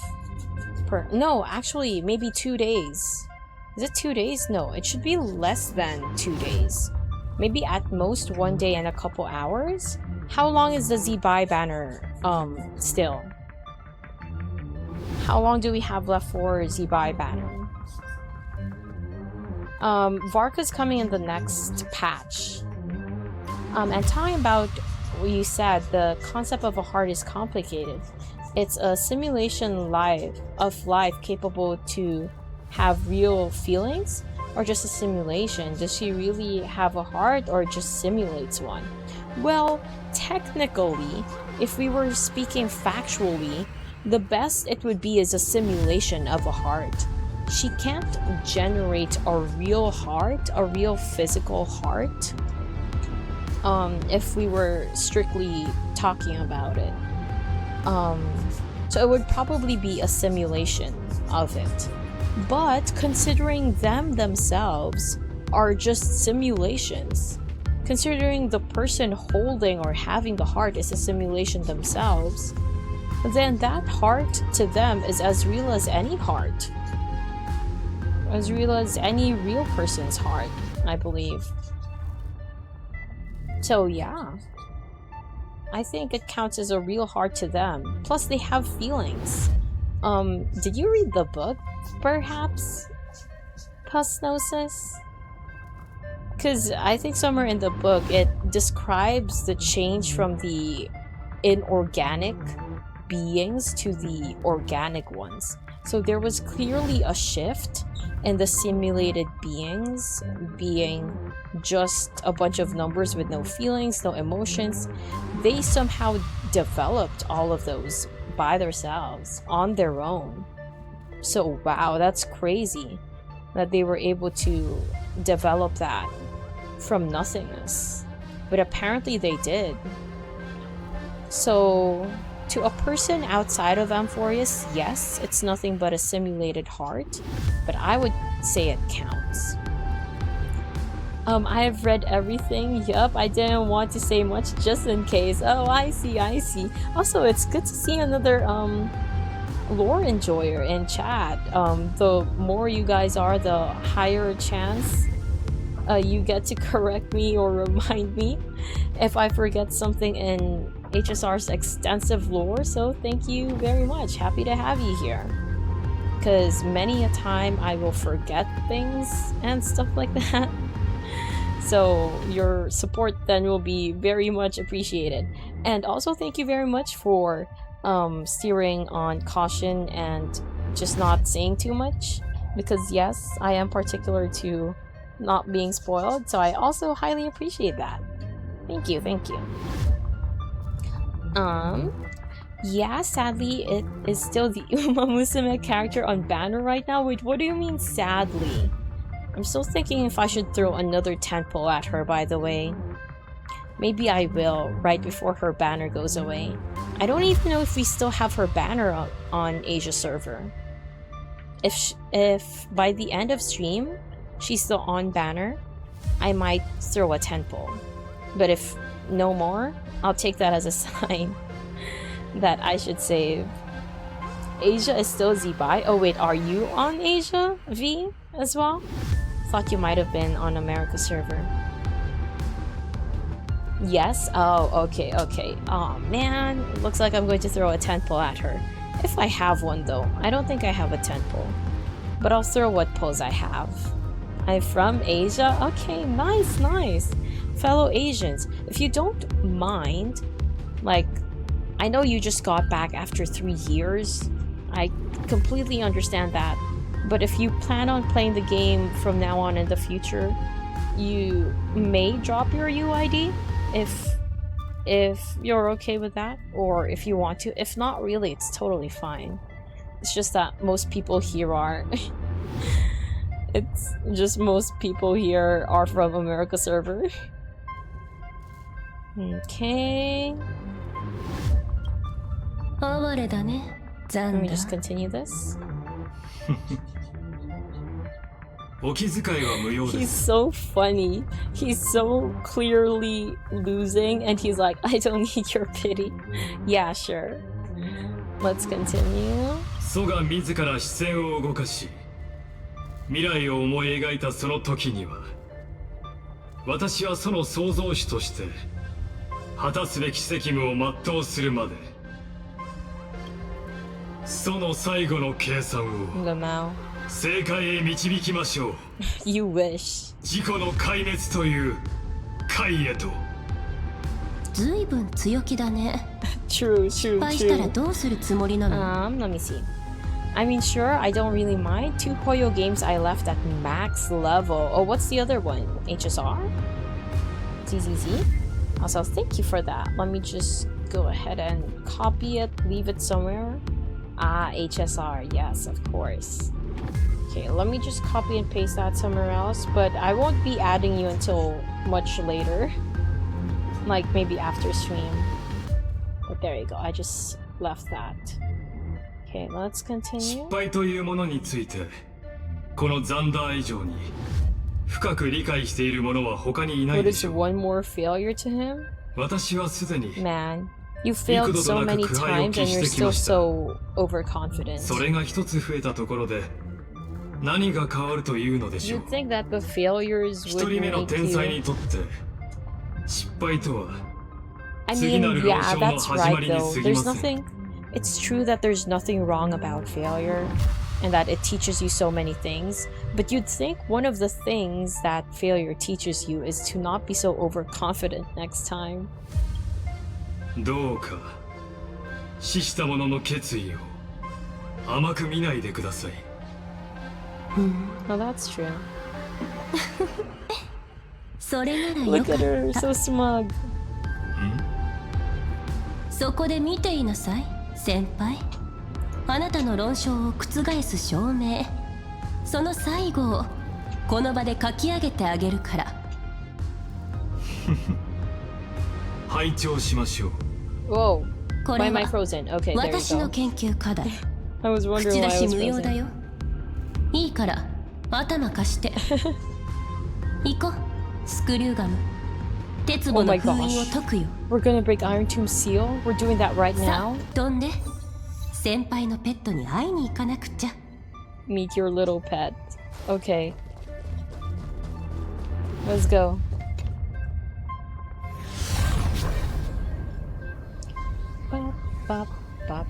No, actually, maybe 2 days. Is it 2 days? No, it should be less than 2 days. Maybe at most 1 day and a couple hours? How long is the Zibai banner still? How long do we have left for Zibai banner? Varka's coming in the next patch. And talking about what you said, the concept of a heart is complicated. It's a simulation of life capable to have real feelings, or just a simulation? Does she really have a heart or just simulates one? Well, technically, if we were speaking factually, the best it would be is a simulation of a heart. She can't generate a real heart, a real physical heart, if we were strictly talking about it. So it would probably be a simulation of it. But considering them themselves are just simulations, considering the person holding or having the heart is a simulation themselves, then that heart to them is as real as any heart. As real as any real person's heart, I believe. So yeah, I think it counts as a real heart to them. Plus they have feelings. Did you read the book, perhaps? Pusnosis? Because I think somewhere in the book it describes the change from the inorganic beings to the organic ones. So there was clearly a shift in the simulated beings being just a bunch of numbers with no feelings, no emotions. They somehow developed all of those by themselves, on their own. So wow, that's crazy that they were able to develop that from nothingness. But apparently they did. So to a person outside of Amphorius, yes, it's nothing but a simulated heart, but I would say it counts. I have read everything. Yup, I didn't want to say much just in case. Oh, I see. Also, it's good to see another lore enjoyer in chat. The more you guys are, the higher chance you get to correct me or remind me if I forget something in HSR's extensive lore. So thank you very much. Happy to have you here. Because many a time I will forget things and stuff like that. So your support then will be very much appreciated. And also thank you very much for steering on caution and just not saying too much. Because yes, I am particular to not being spoiled, so I also highly appreciate that. Thank you, thank you. Yeah, sadly, it is still the Uma Musume character on banner right now. Wait, what do you mean sadly? I'm still thinking if I should throw another tentpole at her, by the way. Maybe I will, right before her banner goes away. I don't even know if we still have her banner on Asia server. If by the end of stream, she's still on banner, I might throw a tentpole. But if no more, I'll take that as a sign that I should save. Asia is still Zibai. Oh wait, are you on Asia V as well? Thought you might have been on America server. Yes? Oh, okay, okay. Oh man, looks like I'm going to throw a tentpole at her. If I have one though. I don't think I have a tentpole. But I'll throw what pose I have. I'm from Asia? Okay, nice, nice. Fellow Asians, if you don't mind, like, I know you just got back after 3 years. I completely understand that. But if you plan on playing the game from now on in the future, you may drop your UID if you're okay with that, or if you want to. If not, really, it's totally fine. It's just that most people here are... it's just most people here are from America server. Okay. Let me just continue this. He's so funny. He's so clearly losing, and he's like, I don't need your pity. Yeah, sure. Let's continue. 蘇が自ら視線を動かし、未来を思い描いたその時には、私はその創造主として果たすべき責務を全うするまで、その最後の計算を正解へ導きましょう。You wish. 自己の壊滅という解へと。ずいぶん強気だね。True, true, 失敗したらどうするつもりなの？ Let me see. I mean, sure, I don't really mind. 2 Hoyo games I left at max level. Oh, what's the other one? HSR? ZZZ? Also, thank you for that. Let me just go ahead and copy it, leave it somewhere. Ah, HSR, yes, of course. Okay, let me just copy and paste that somewhere else, but I won't be adding you until much later. Like, maybe after stream. But there you go, I just left that. Okay, let's continue. 失敗というものについて、このザンダー以上に深く理解している者は他にいないでしょう。 What is one more failure to him? 私はすでに Man, you failed so many times and you're still so overconfident. それが一つ増えたところで何が変わるというのでしょう。 You'd think that the failures 一 would 人目の make 天才 you... にとって失敗とは I 次な mean, る論 yeah, 証の that's 始 right まりに though. 過ぎ There's ません。 nothing... It's true that there's nothing wrong about failure and that it teaches you so many things, but you'd think one of the things that failure teaches you is to not be so overconfident next time. どうか死した者の決意を甘く見ないでください。Oh, that's true. それならよ Look か at っ her, た。 so smug. そこで見ていなさい、先輩。あなたの論証を覆す証明。その最後をこの場で書き上げてあげるから。拝聴しましょう。 Whoa. こ Why れ am I は frozen? Okay, there 私 you の go. 研究課題。 I was wondering 口 why 出 I し was 無用だ frozen. よ。いいから頭貸して。行こう、スクリューガム。鉄 Oh 棒の my 封印を gosh. 解くよ。 We're gonna break Iron Tomb seal? We're doing that right さ now? あ、飛んで。先輩のペットに会いに行かなくちゃ。Meet your little pet. Okay. Let's go. Bop, bop, bop,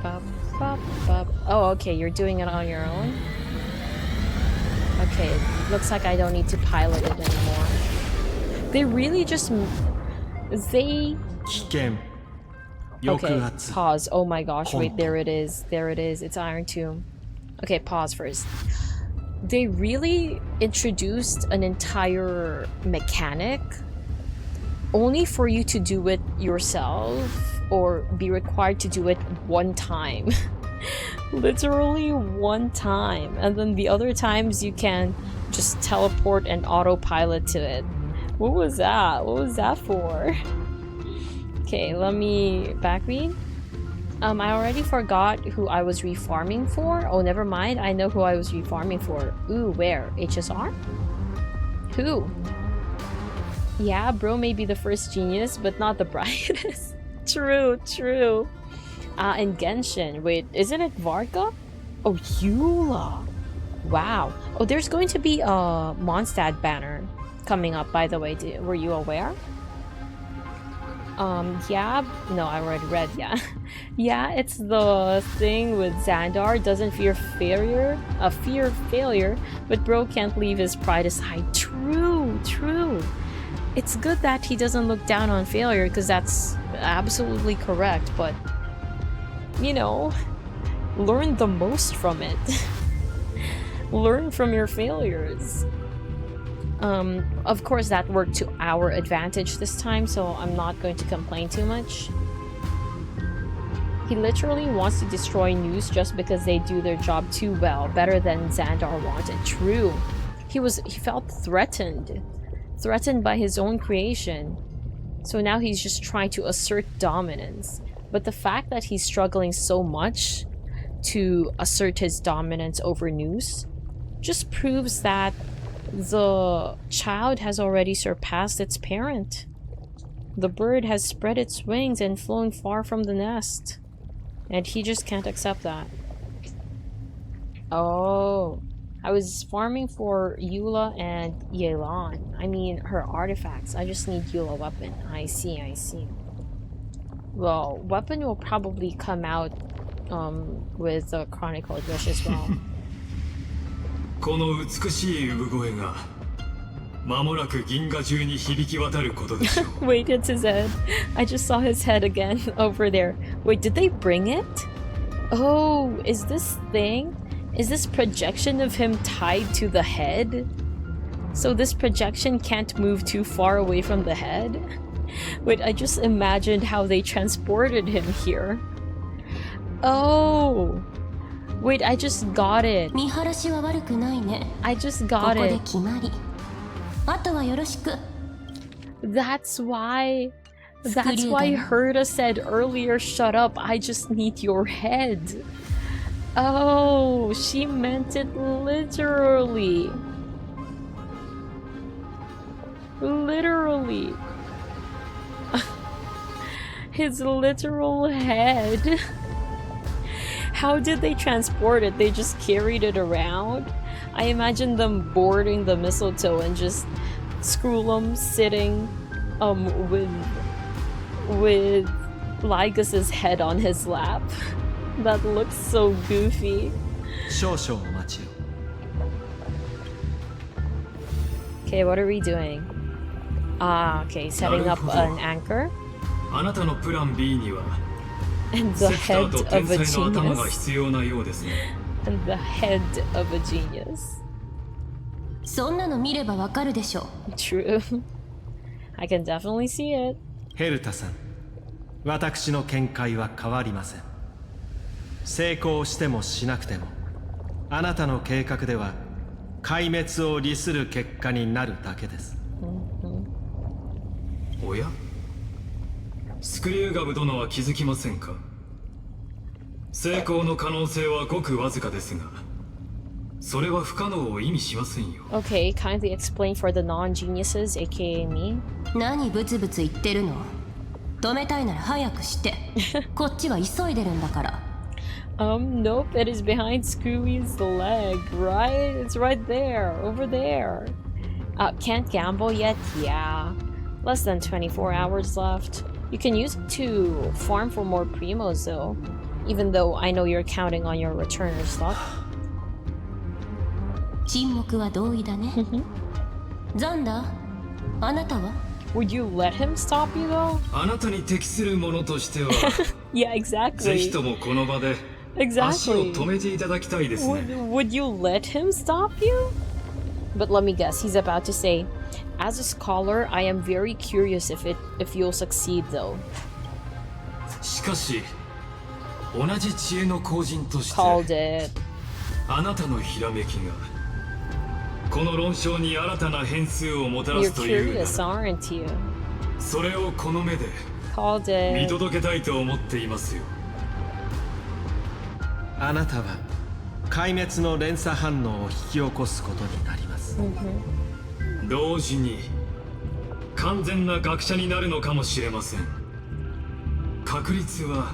bop, bop, bop. Oh, okay, you're doing it on your own? Okay, looks like I don't need to pilot it anymore. They really just... They... Okay, pause. Oh my gosh, wait, there it is. There it is. It's Iron Tomb. Okay, pause first. They really introduced an entire mechanic only for you to do it yourself or be required to do it one time. Literally one time. And then the other times you can just teleport and autopilot to it. What was that? What was that for? Okay, let me backread. I already forgot who I was refarming for. Oh, never mind. I know who I was refarming for. Ooh, where? HSR? Who? Yeah, bro may be the first genius, but not the brightest. True, true. And Genshin. Wait, isn't it Varka? Oh, Eula. Wow. Oh, there's going to be a Mondstadt banner coming up, by the way. Were you aware? Yeah. No, I already read, yeah. Yeah, it's the thing with Xandar. Doesn't fear failure. Fear failure, but bro can't leave his pride aside. True, true. It's good that he doesn't look down on failure, because that's absolutely correct, but... You know, learn the most from it. Learn from your failures. Of course that worked to our advantage this time, so I'm not going to complain too much. He literally wants to destroy News just because they do their job too well, better than Xandar wanted. True. He felt threatened. Threatened by his own creation. So now he's just trying to assert dominance. But the fact that he's struggling so much to assert his dominance over News just proves that the child has already surpassed its parent. The bird has spread its wings and flown far from the nest. And he just can't accept that. Oh, I was farming for Eula and Yelan. I mean, her artifacts. I just need Eula weapon. I see, I see. Well, weapon will probably come out with the Chronicled Wish as well. この美しい産声が間もなく銀河中に響き渡ることでしょう。 Wait, it's his head. I just saw his head again over there. Wait, did they bring it? Oh, is this thing? Is this projection of him tied to the head? So this projection can't move too far away from the head? Wait, I just imagined how they transported him here. Oh! Wait, I just got it. I just got it. That's why Herta said earlier, shut up, I just need your head. Oh, she meant it literally. Literally. His literal head. How did they transport it? They just carried it around? I imagine them boarding the mistletoe and just Skrullum sitting with Lycus's head on his lap. That looks so goofy. Okay, what are we doing? Ah, okay, setting up an anchor. And the head of a genius. And the head of a genius. True. I can definitely see it. ヘルタさん、私の見解は変わりません。成功してもしなくても、あなたの計画では壊滅を利する結果になるだけです。おや？スクリューガブ殿は気づきませんか？成功の可能性はごくわずかですが、それは不可能を意味しませんよ。Okay, kindly explain for the non-geniuses, aka me. 何ブツブツ言ってるの？止めたいなら早くして。こっちは急いでるんだから。Nope, it is behind Screwy's leg, right? It's right there, over there. Can't gamble yet? Yeah. Less than 24 hours left. You can use it to farm for more primos though. Even though I know you're counting on your returner's luck. 沈黙は同意だね。ザンダー、あなたは Would you let him stop you though? あなたに適するものとしては Yeah, exactly. ぜひともこの場で Exactly. 足を止めていただきたいですね。Would you let him stop you? But let me guess, he's about to say, as a scholar, I am very curious if you'll succeed though. しかし、同じ知恵の後人として Called it. あなたのひらめきがこの論証に新たな変数をもたら You're すというな curious, ら aren't you? それをこの目で Called 見 it. 届けたいと思っていますよ。あなたは壊滅の連鎖反応を引き起こすことになります。同時に完全な学者になるのかもしれません。確率は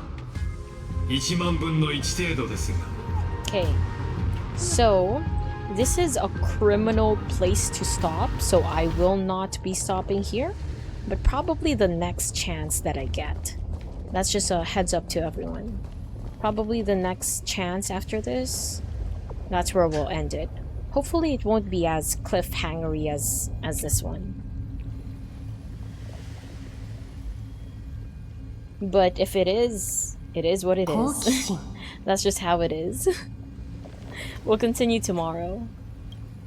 1万分の1程度ですが。Okay. So, this is a criminal place to stop, so I will not be stopping here, but probably the next chance that I get. That's just a heads up to everyone. Probably the next chance after this, that's where we'll end it. Hopefully it won't be as cliffhangery as this one. But if it is what it is. That's just how it is. We'll continue tomorrow.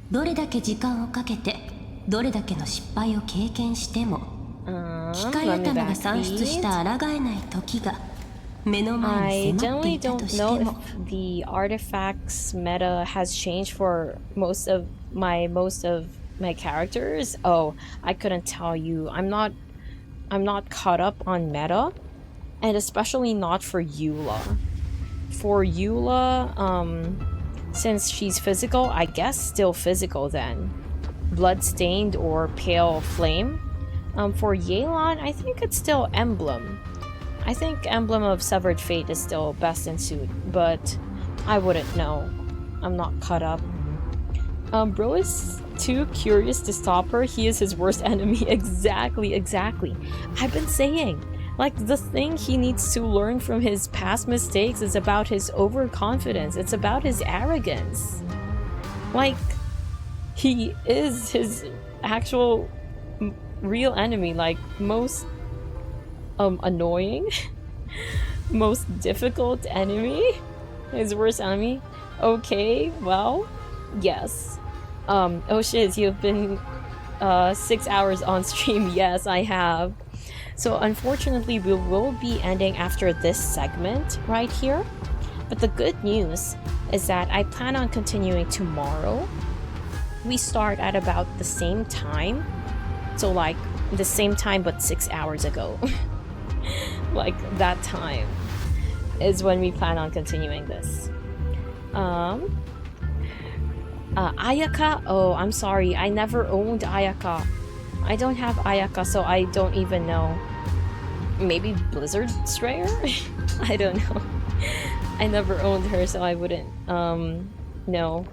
どれだけ時間をかけてどれだけの失敗を経験しても機械頭が算出した抗えない時が目の前に迫っていたとしても I generally don't know if the artifacts meta has changed for most of my characters. Oh, I couldn't tell you. I'm not caught up on meta, and especially not for Eula. For Eula, since she's physical, I guess still physical then. Bloodstained or Pale Flame. For Yelan, I think it's still Emblem. I think Emblem of Severed Fate is still best in suit, but I wouldn't know. I'm not caught up. Bro is too curious to stop her. He is his worst enemy. Exactly. I've been saying, like, the thing he needs to learn from his past mistakes is about his overconfidence. It's about his arrogance. Like, he is his actual real enemy, like, most annoying, most difficult enemy, his worst enemy. Okay, well, yes. Oh shit, you've been 6 hours on stream. Yes, I have. So unfortunately, we will be ending after this segment right here. But the good news is that I plan on continuing tomorrow. We start at about the same time. So like the same time but 6 hours ago. Like that time is when we plan on continuing this. Ayaka? Oh, I'm sorry. I never owned Ayaka. I don't have Ayaka, so I don't even know. Maybe Blizzard Strayer? I don't know. I never owned her, so I wouldn't know.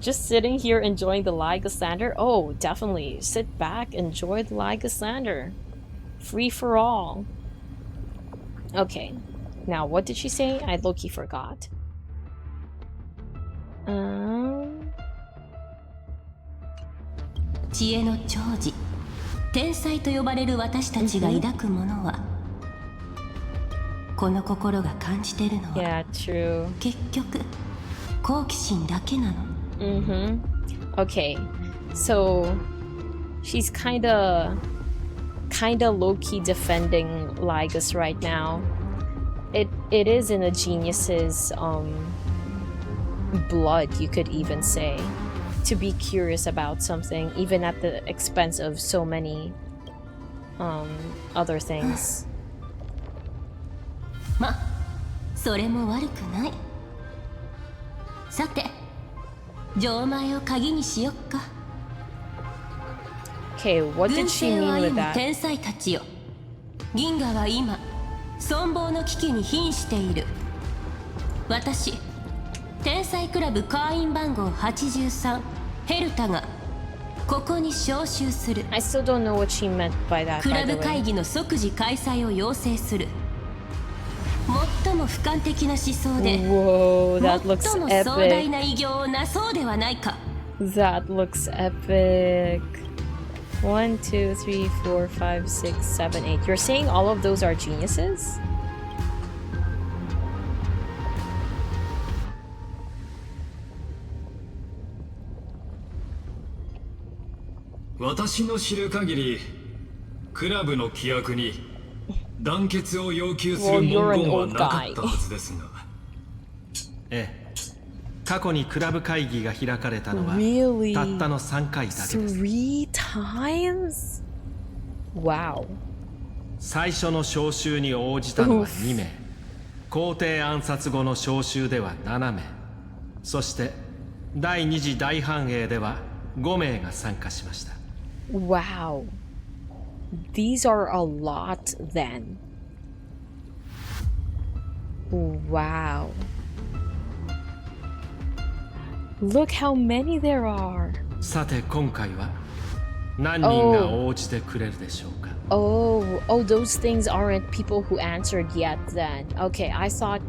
Just sitting here enjoying the Lygoslander? Oh, definitely. Sit back, enjoy the Lygoslander. Free for all. Okay. Now, what did she say? I low-key forgot. 知恵の寵児天才と呼ばれる私たちが抱くものはこの心が感じてるのは結局好奇心だけなの。Okay, so she's kinda low-key defending Lygus right now. It is in a genius's blood, you could even say, to be curious about something, even at the expense of so many other things. ま、それも悪くない。さて、錠前を鍵にしよっか。Okay, what did she mean with that? 天才たちよ。銀河は今、存亡の危機に瀕している。私、天才クラブ会員番号83ヘルタがここに招集する。I still don't know what she meant by that. クラブ会議の即時開催を要請する。最も俯瞰的な思想で、最も壮大な偉業をなそうではないか。That looks epic. 1, 2, 3, 4, 5, 6, 7, 8. You're saying all of those are geniuses? Well, you're an old guy. 過去にクラブ会議が開かれたのは Really? たったの3回だけです。3 times? Wow. 最初の招集に応じたのは2名。皇帝暗殺後の招集では7名。そして第二次大繁栄では5名が参加しました。Wow. These are a lot then. Wow. Look how many there are. さて今回は何人が応じてくれるでしょうか。Oh, those things aren't people who answered yet then. Okay, I thought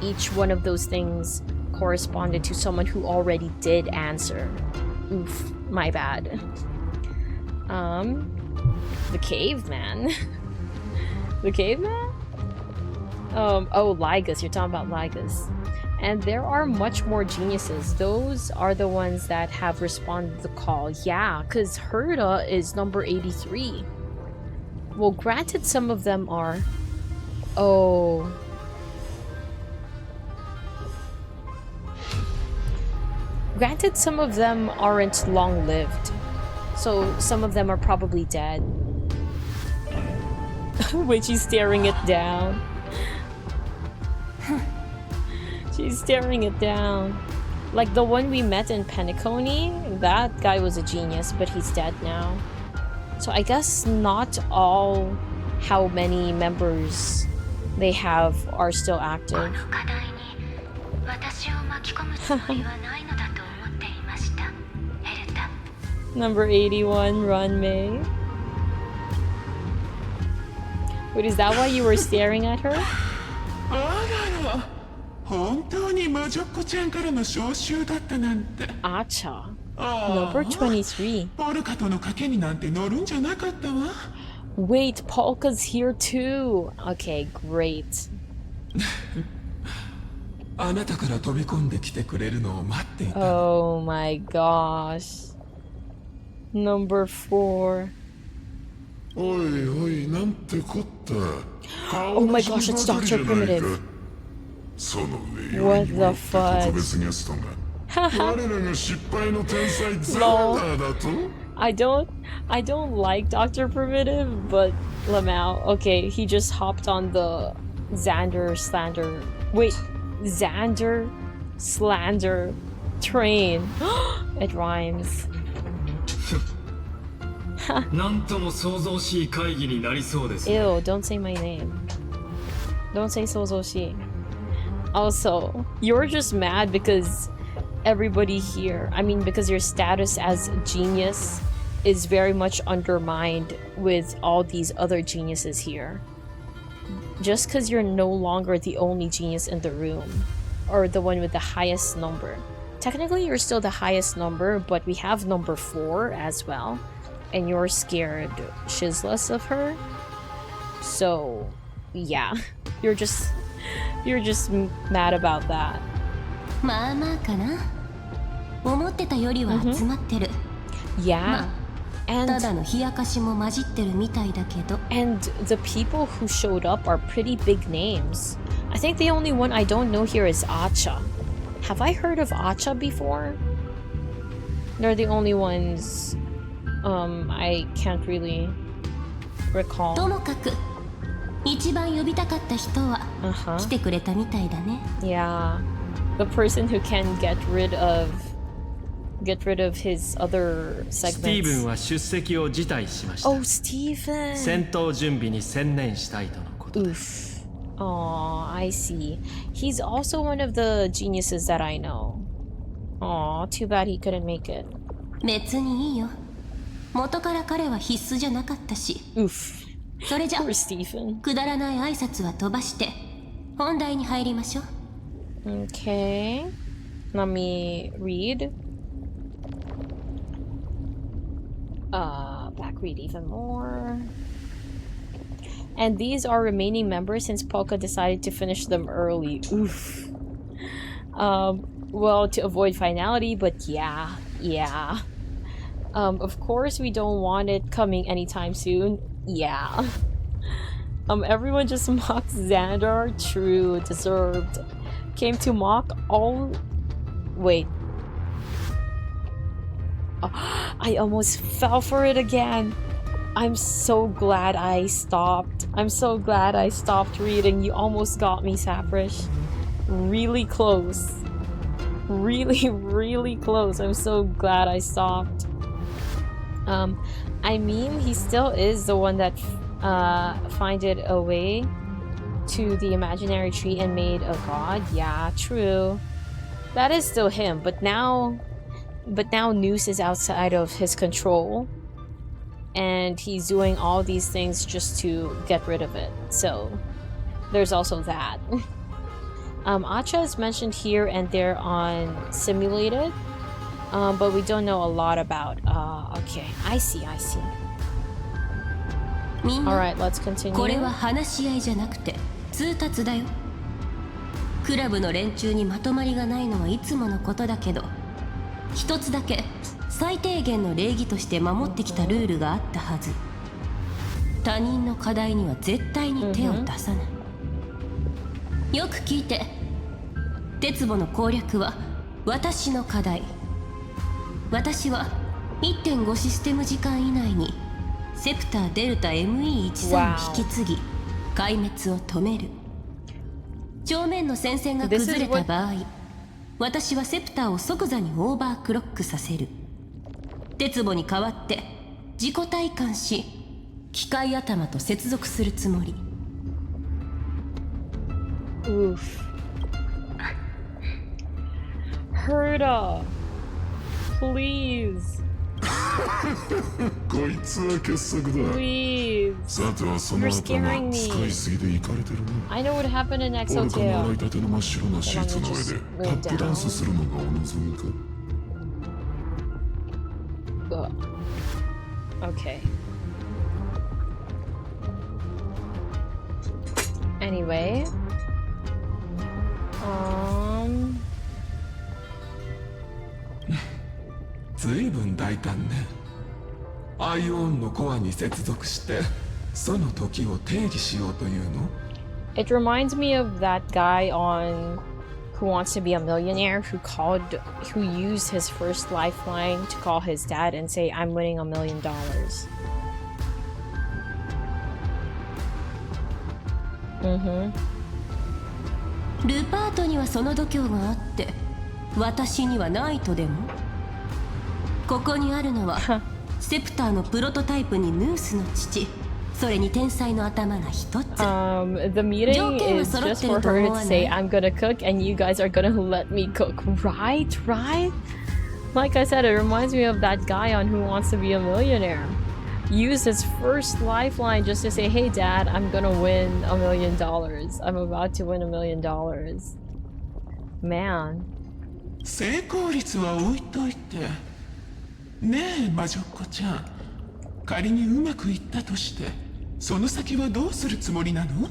each one of those things corresponded to someone who already did answer. Oof, my bad. The caveman. The caveman? Oh, Ligas. You're talking about Ligas. And there are much more geniuses. Those are the ones that have responded to the call. Yeah, because Herda is number 83. Well, granted, some of them are... Oh. Granted, some of them aren't long-lived. So, some of them are probably dead. Wait, she's staring it down. She's staring it down. Like the one we met in Penacony, that guy was a genius, but he's dead now. So I guess not all how many members they have are still active. Number 81, Run May. Wait, is that why you were staring at her? 本当に魔女っ子ちゃんからの招集だったなんて。Acha. Number 23. ポルカとの賭けになんて乗るんじゃなかったわ。Wait, Polka's here too. Okay, great. あなたから飛び込んできてくれるのを待っていた。Oh my gosh. Number 4. おいおい、なんてこった。Oh my gosh, it's Dr. Primitive. What the fudge? Lol. I don't like Dr. Primitive, but Lamau. Okay, he just hopped on the Xander slander train. It rhymes. Ew, don't say my name. Don't say Sozoshi. Also, you're just mad because everybody here, because your status as a genius is very much undermined with all these other geniuses here. Just because you're no longer the only genius in the room, or the one with the highest number. Technically, you're still the highest number, but we have number 4 as well, and you're scared shitless of her. So, yeah, you're just mad about that. まあまあかな。思ってたよりは集まってる。Yeah. And ただの冷やかしも混じってるみたいだけど。And the people who showed up are pretty big names. I think the only one I don't know here is Acha. Have I heard of Acha before? They're the only ones I can't really recall. ともかく一番呼びたかった人は来てくれたみたいだね。Yeah. The person who can get rid of his other segments. スティーブンは出席を辞退しました。Oh, Stephen. 戦闘準備に専念したいとのことです。Aw, I see. He's also one of the geniuses that I know. Aw, too bad he couldn't make it. 別にいいよ。元から彼は必須じゃなかったし。Oof. それじゃ Poor Stephen. くだらない挨拶は飛ばして本題に入りましょう。Okay. Let me read. Back read even more. And these are remaining members since Polka decided to finish them early. Oof. Well, to avoid finality, but yeah. Of course we don't want it coming anytime soon. Yeah. Everyone just mocked Xandar. True, deserved. Came to mock all... Wait. Oh, I almost fell for it again. I'm so glad I stopped. I'm so glad I stopped reading. You almost got me, Saprish. Really close. Really close. I'm so glad I stopped. I mean, he still is the one that finded a way to the imaginary tree and made a god. Yeah, true. That is still him, but now Noose is outside of his control. And he's doing all these things just to get rid of it. So, there's also that. Acha is mentioned here and there on Simulated. But we don't know a lot about... okay, I see. Alright, let's continue. これは話し合いじゃなくて通達だよ。クラブの連中にまとまりがないのはいつものことだけど、一つだけ最低限の礼儀として守ってきたルールがあったはず。他人の課題には絶対に手を出さない。よく聞いて。鉄棒の攻略は私の課題。私は 1.5 システム時間以内にセプターデルタ ME13 を引き継ぎ壊滅を止める。正面の戦線が崩れた場合、私はセプターを即座にオーバークロックさせる。鉄棒に代わって自己体感し機械頭と接続するつもり。Oof. Herda, please. こいつは傑作だ。Please. さてはその頭使いすぎでイカれてるな。I know what happened in ポルカの Exotail. 洗いたての真っ白なシーツの上でタップダンスするのがお望みか。Okay. Anyway. ずいぶん大胆ね。アイオンのコアに接続してその時を定義しようというの？ It reminds me of that guy on Who Wants to Be a Millionaire who used his first lifeline to call his dad and say, I'm winning $1 million. Mm-hmm. ルパートにはその度胸があって私にはないとでも。ここにあるのはセプターのプロトタイプにヌースの父、それに天才の頭が一つ。The meeting is just for her to say I'm gonna cook and you guys are gonna let me cook. Right? Like I said, it reminds me of that guy on Who Wants to Be a Millionaire. Used his first lifeline just to say, hey dad, I'm gonna win $1 million. I'm about to win $1 million. Man. 成功率は置いといて。ねえ魔女っ子ちゃん、仮にうまくいったとしてその先はどうするつもりなの？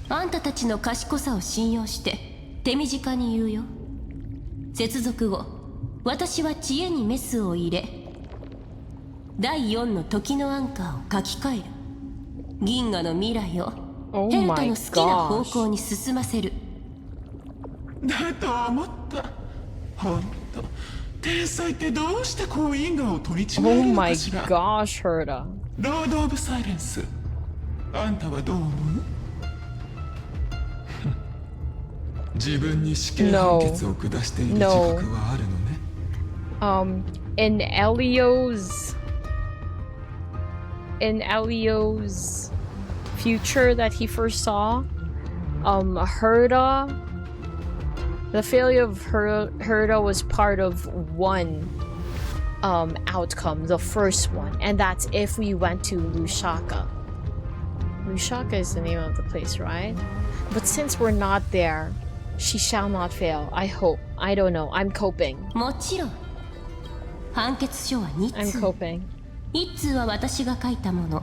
あんたたちの賢さを信用して手短に言うよ。接続後、私は知恵にメスを入れ第4の時のアンカーを書き換える。銀河の未来をヘルタの好きな方向に進ませる。だと思った。ほんと天才ってどうしてこう因果を取り違えるのかしら。 Oh my gosh, Herda. ロード・オブ・サイレンス、あんたはどう思う？自分に死刑判決を下している自覚はあるのね。In Elio's future that he first saw, Herda, the failure of Herda was part of one outcome, the first one, and that's if we went to Lusaka. Lusaka is the name of the place, right? But since we're not there, she shall not fail. I hope. I don't know. I'm coping. もちろん。判決書は2通。I'm coping. 一通は私が書いたもの、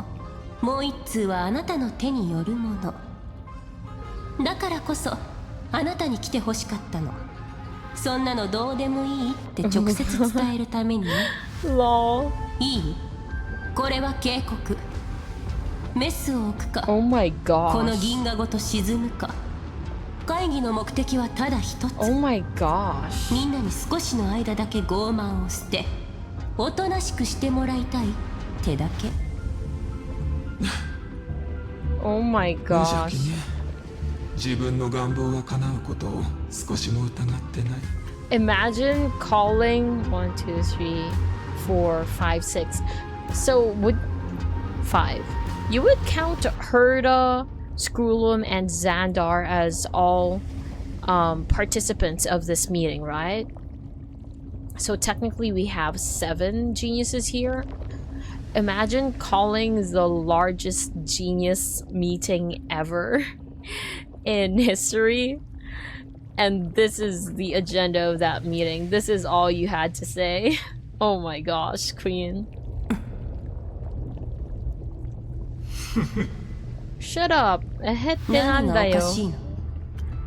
もう一通はあなたの手によるもの。だからこそあなたに来てほしかったの。そんなのどうでもいいって直接伝えるためにね。いい？これは警告。メスを置くか、この銀河ごと沈むか。会議の目的はただ一つ。みんなに少しの間だけ傲慢を捨て、おとなしくしてもらいたいってだけ。Oh my gosh. 自分の願望が叶うことを少しも疑ってない。 Imagine calling 1, 2, 3, 4, 5, 6. So would 5. You would count Herda, Skrulum, and Xandar as all participants of this meeting, right? So technically we have 7 geniuses here. Imagine calling the largest genius meeting ever in history. And this is the agenda of that meeting. This is all you had to say. Oh my gosh, Queen. Shut up.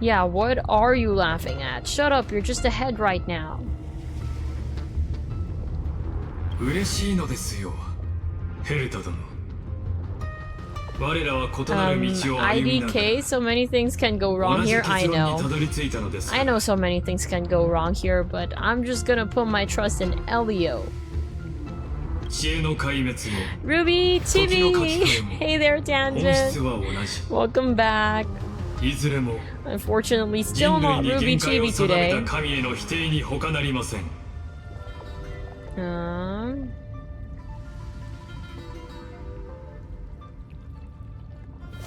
Yeah, what are you laughing at? Shut up, you're just ahead right now. IDK, so many things can go wrong here. I know so many things can go wrong here, but I'm just gonna put my trust in Elio. Ruby, Chibi! Hey there, Tangent! Welcome back. Unfortunately, still not Ruby Chibi today.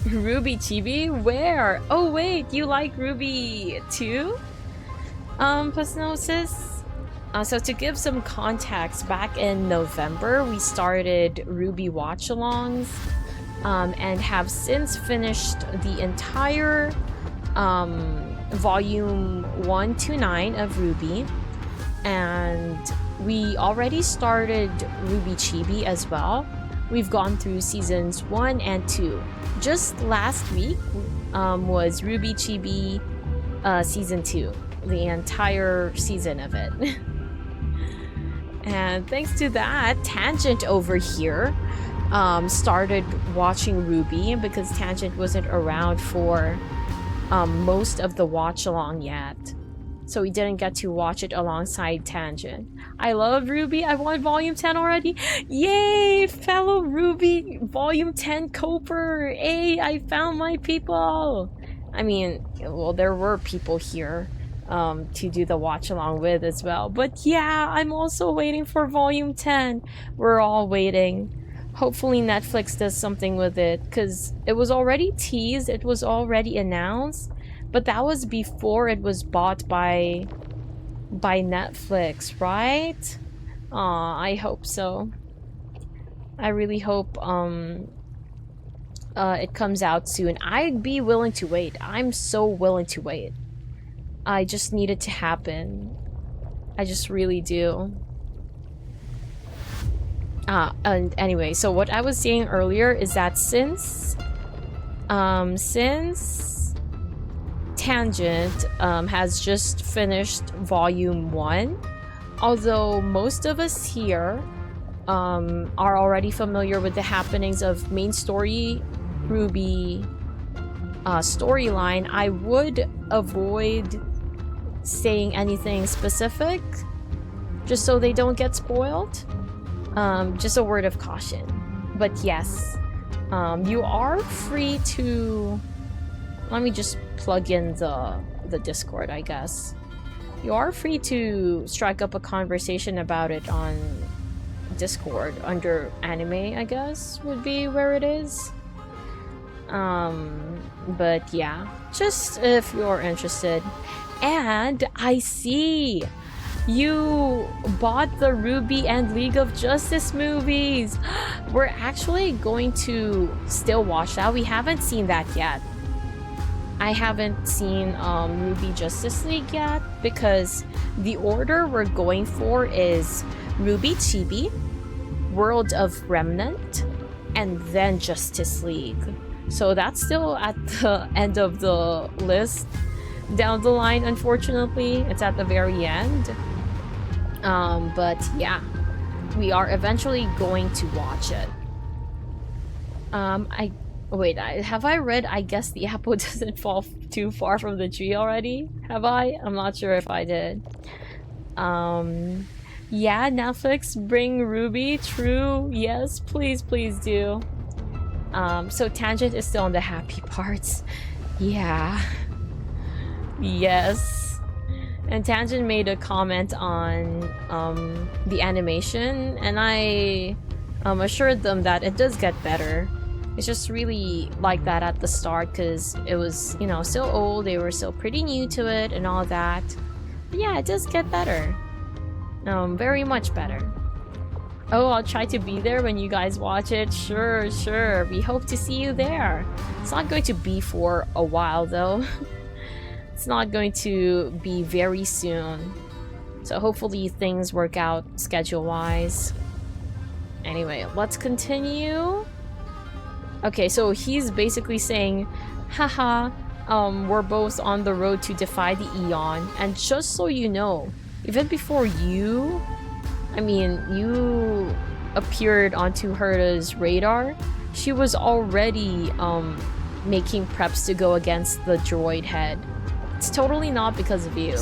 Ruby Chibi? Where? Oh wait, you like Ruby too? Plasnosis? So to give some context, back in November, we started Ruby watch-alongs, and have since finished the entire volume 1 to 9 of Ruby, and we already started Ruby Chibi as well. We've gone through seasons 1 and 2. Just last week was Ruby Chibi season 2, the entire season of it. And thanks to that, Tangent over here started watching Ruby because Tangent wasn't around for most of the watch-along yet. So we didn't get to watch it alongside Tangent. I love Ruby. I want Volume 10 already. Yay! Fellow Ruby Volume 10 Coper! Hey, I found my people! I mean, well, there were people here to do the watch-along with as well. But yeah, I'm also waiting for Volume 10. We're all waiting. Hopefully Netflix does something with it, because it was already teased, it was already announced, but that was before it was bought by Netflix, right? Aw, I hope so. I really hope it comes out soon. I'd be willing to wait. I'm so willing to wait. I just need it to happen. I just really do. And anyway, so what I was saying earlier is that since Tangent has just finished volume 1, although most of us here are already familiar with the happenings of main story Ruby storyline, I would avoid saying anything specific just so they don't get spoiled. Just a word of caution. But yes, you are free to... Let me just plug in the Discord, I guess. You are free to strike up a conversation about it on Discord under anime, I guess, would be where it is. But yeah, just if you're interested. And I see you bought the Ruby and League of Justice movies. We're actually going to still watch that. We haven't seen that yet. I haven't seen Ruby Justice League yet because the order we're going for is Ruby Chibi, World of Remnant, and then Justice League. So that's still at the end of the list. Down the line, unfortunately, it's at the very end. But yeah, we are eventually going to watch it. Have I read I guess the apple doesn't fall too far from the tree already? Have I? I'm not sure if I did. Yeah, Netflix, bring Ruby. True. Yes, please do. So Tangent is still on the happy parts. Yeah. Yes. And Tangent made a comment on the animation, and I assured them that it does get better. It's just really like that at the start because it was, you know, still old, they were still pretty new to it and all that. But yeah, it does get better. Very much better. Oh, I'll try to be there when you guys watch it. Sure. We hope to see you there. It's not going to be for a while though. It's not going to be very soon. So hopefully things work out schedule-wise. Anyway, let's continue. Okay, so he's basically saying, haha, we're both on the road to defy the Eon. And just so you know, even before you appeared onto Herta's radar, she was already making preps to go against the droid head. It's totally not because of you.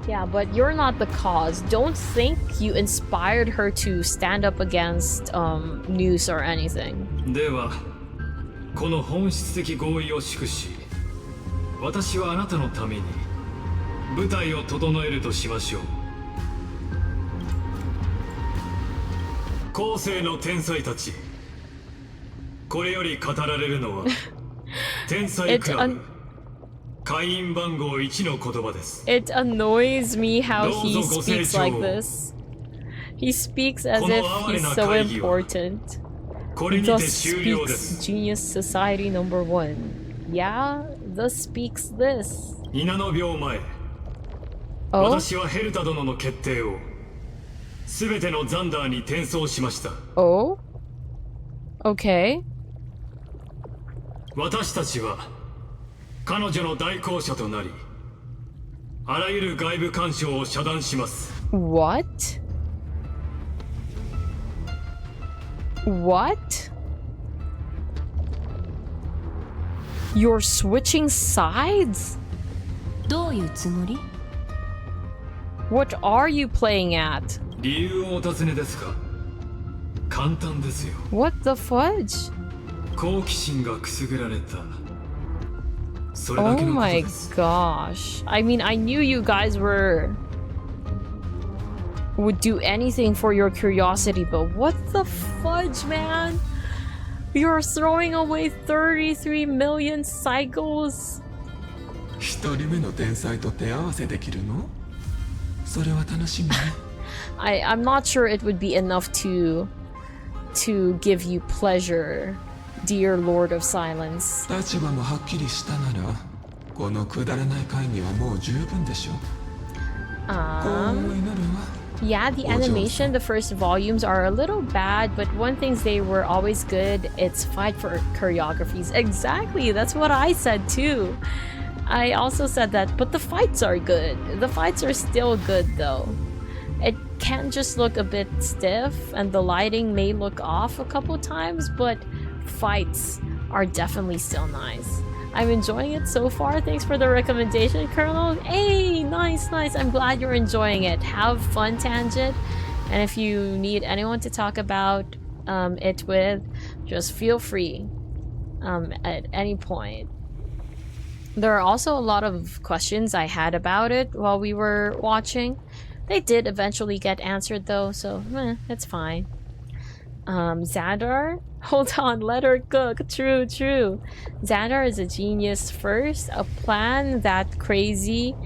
Yeah, but you're not the cause. Don't think you inspired her to stand up against news or anything. では、この本質的合意を祝し、私はあなたのために舞台を整えるとしましょう。後世の天才たち、これより語られるのは天才クラブ。It annoys me how he speaks like this. He speaks as if he's so important. Thus speaks Genius Society number 1. Yeah, thus speaks this. Oh? Oh? Okay. 彼女の代行者となり、あらゆる外部干渉を遮断します。What? What? You're switching sides? どういうつもり? What are you playing at? 理由をお尋ねですか? 簡単ですよ。What the fudge? 好奇心がくすぐられた。Oh my gosh. I mean, I knew you guys would do anything for your curiosity, but what the fudge, man? You're throwing away 33 million cycles? I'm not sure it would be enough to give you pleasure, dear Lord of Silence. Yeah, the animation, the first volumes are a little bad, but one thing they were always good, it's fight for choreographies. Exactly, that's what I said too. I also said that, but the fights are good. The fights are still good though. It can just look a bit stiff, and the lighting may look off a couple times, but fights are definitely still nice. I'm enjoying it so far. Thanks for the recommendation, Colonel. Hey, nice. I'm glad you're enjoying it. Have fun, Tangent. And if you need anyone to talk about it with, just feel free at any point. There are also a lot of questions I had about it while we were watching. They did eventually get answered though, so it's fine. Xandar? Hold on, let her cook. True. Xandar is a genius first. A plan that crazy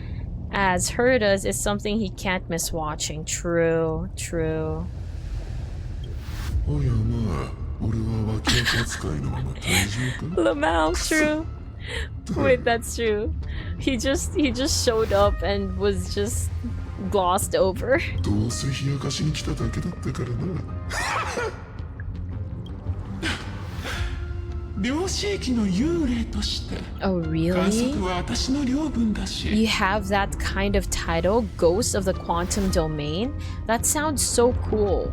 as Herta's is something he can't miss watching. True. Lamau, true. Wait, that's true. He just showed up and was just glossed over. どうせ冷やかしに来ただけだったからな。量子域の幽霊として。Oh, really? 観測は私の領分だし。You have that kind of title, Ghost of the Quantum Domain? That sounds so cool.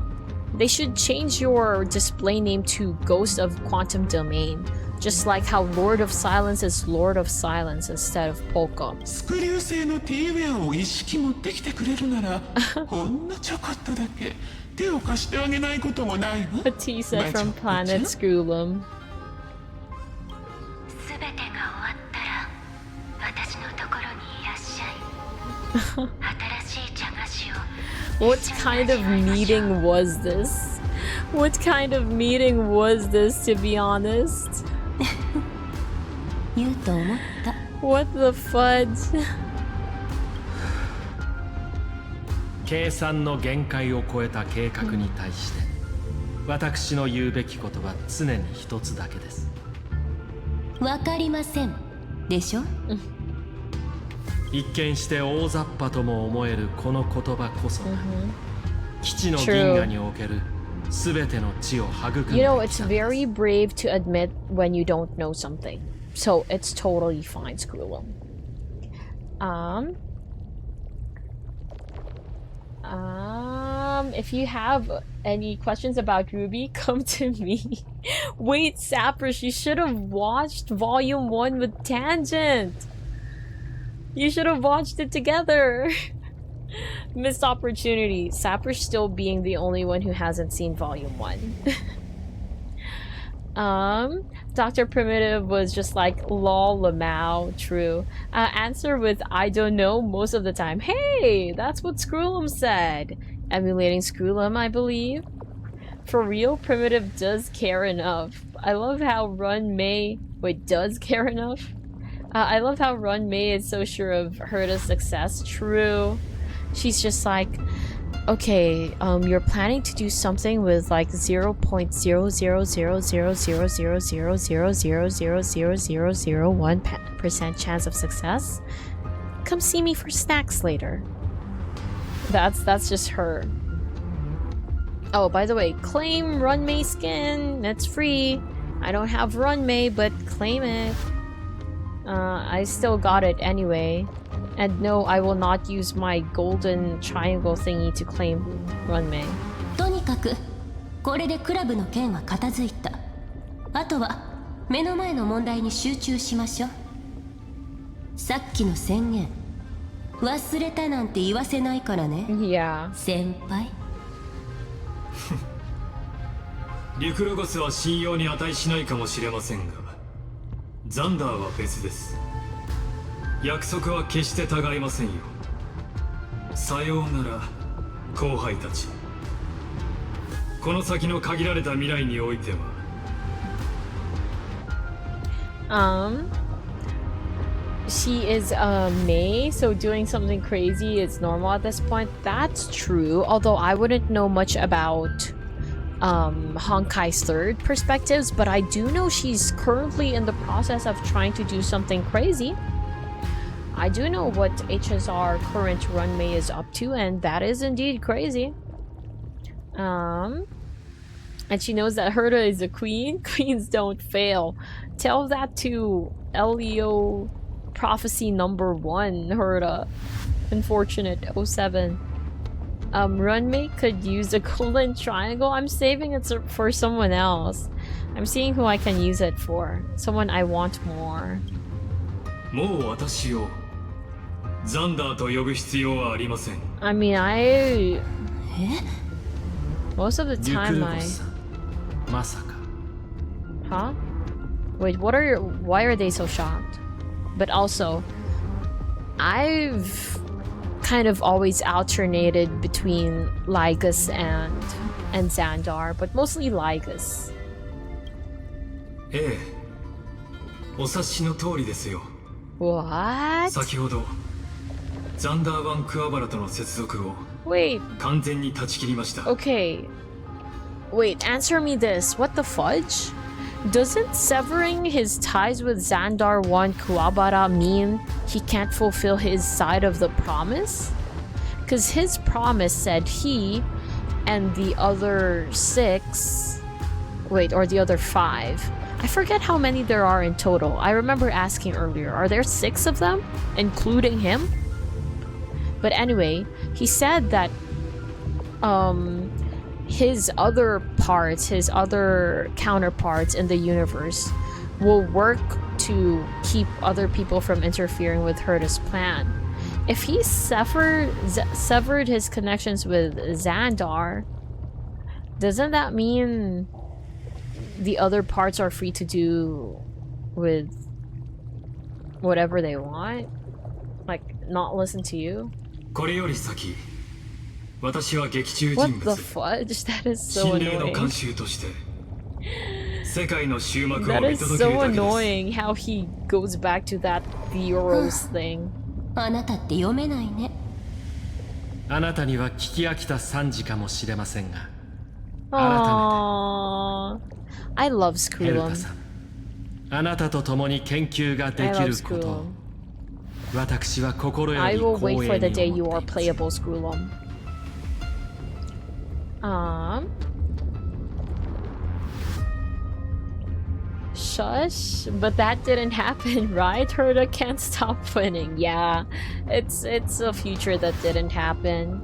They should change your display name to Ghost of Quantum Domain. Just like how Lord of Silence is Lord of Silence instead of Polka. スクリュー製の T ウェアを意識持ってきてくれるなら、ほんのちょこっとだけ手を貸してあげないこともないわ。A tea set from Planet Scroolum. すべてが終わったら私のところにいらっしゃい。新しい茶菓子を。What kind of meeting was this? What kind of meeting was this, to be honest? 言うと思った。What the fudge? 計算の限界を超えた計画に対して、私の言うべきことは常に一つだけです。わかりませんでしょ。一見して大雑把とも思えるこの言葉こそが、基地の銀河における全ての知を育んできた。 You know, it's very brave to admit when you don't know something. So it's totally fine, Scroolum. If you have any questions about Ruby, come to me. Wait, Saprish, you should have watched Volume 1 with Tangent. You should have watched it together. Missed opportunity. Saprish still being the only one who hasn't seen Volume 1. Dr. Primitive was just like, lol, lamau, true. Answer with, I don't know, most of the time. Hey, that's what Scroolum said. Emulating Scroolum, I believe. For real, Primitive does care enough. I love how Run May... Wait, does care enough? I love how Run May is so sure of Herta's success. True. She's just like, okay, you're planning to do something with like 0.000000000000001% chance of success. Come see me for snacks later. That's just her. Oh, by the way, claim Run May skin. It's free. I don't have Run May, but claim it. I still got it anyway. And no, I will not use my golden triangle thingy to claim Run May. とにかくこれでクラブの件は片付いた。あとは目の前の問題に集中しましょう。さっきの宣言忘れたなんて言わせないからね。Yeah. 先輩。リクロゴスは信用に値しないかもしれませんが、ザンダーは別です。約束は決して違いませんよ。さようなら、後輩たち。この先の限られた未来においては。She is May, so doing something crazy is normal at this point. That's true, although I wouldn't know much about Honkai's third perspectives, but I do know she's currently in the process of trying to do something crazy. I do know what HSR current Run May is up to, and that is indeed crazy. And she knows that Herta is a queen. Queens don't fail. Tell that to LEO Prophecy number 1, Herta. Unfortunate 07. Run May could use a golden triangle. I'm saving it for someone else. I'm seeing who I can use it for. Someone I want more. もう私をザンダーと呼ぶ必要はありません。I mean, most of the time Huh? Wait, why are they so shocked? But also, I've kind of always alternated between Lygus and Xandar, but mostly Lygus. ええ、お察しの通りですよ。What? 先ほどザンダー版クワバラとの接続を Wait. 完全に断ち切りました。Okay. Wait, answer me this. What the fudge? Doesn't severing his ties with Xandar 1 Kuwabara mean he can't fulfill his side of the promise? Because his promise said he and the other 6... Wait, or the other 5. I forget how many there are in total. I remember asking earlier, are there 6 of them? Including him? But anyway, he said that his other parts, his other counterparts in the universe will work to keep other people from interfering with Herta's plan. If he severed his connections with Xandar, doesn't that mean the other parts are free to do with whatever they want? Like, not listen to you? What the fudge? That is so annoying. That is so annoying how he goes back to that Theoros thing. あなたって読めないね。あなたには聞き飽きた惨事かもしれませんが。Aww, I love Scrollum. あなたと共に研究ができること。私は心より I will 光栄 wait に for the 思 day って you are playable, Scrollum. Shush, but that didn't happen, right? Herta can't stop winning. Yeah, it's a future that didn't happen.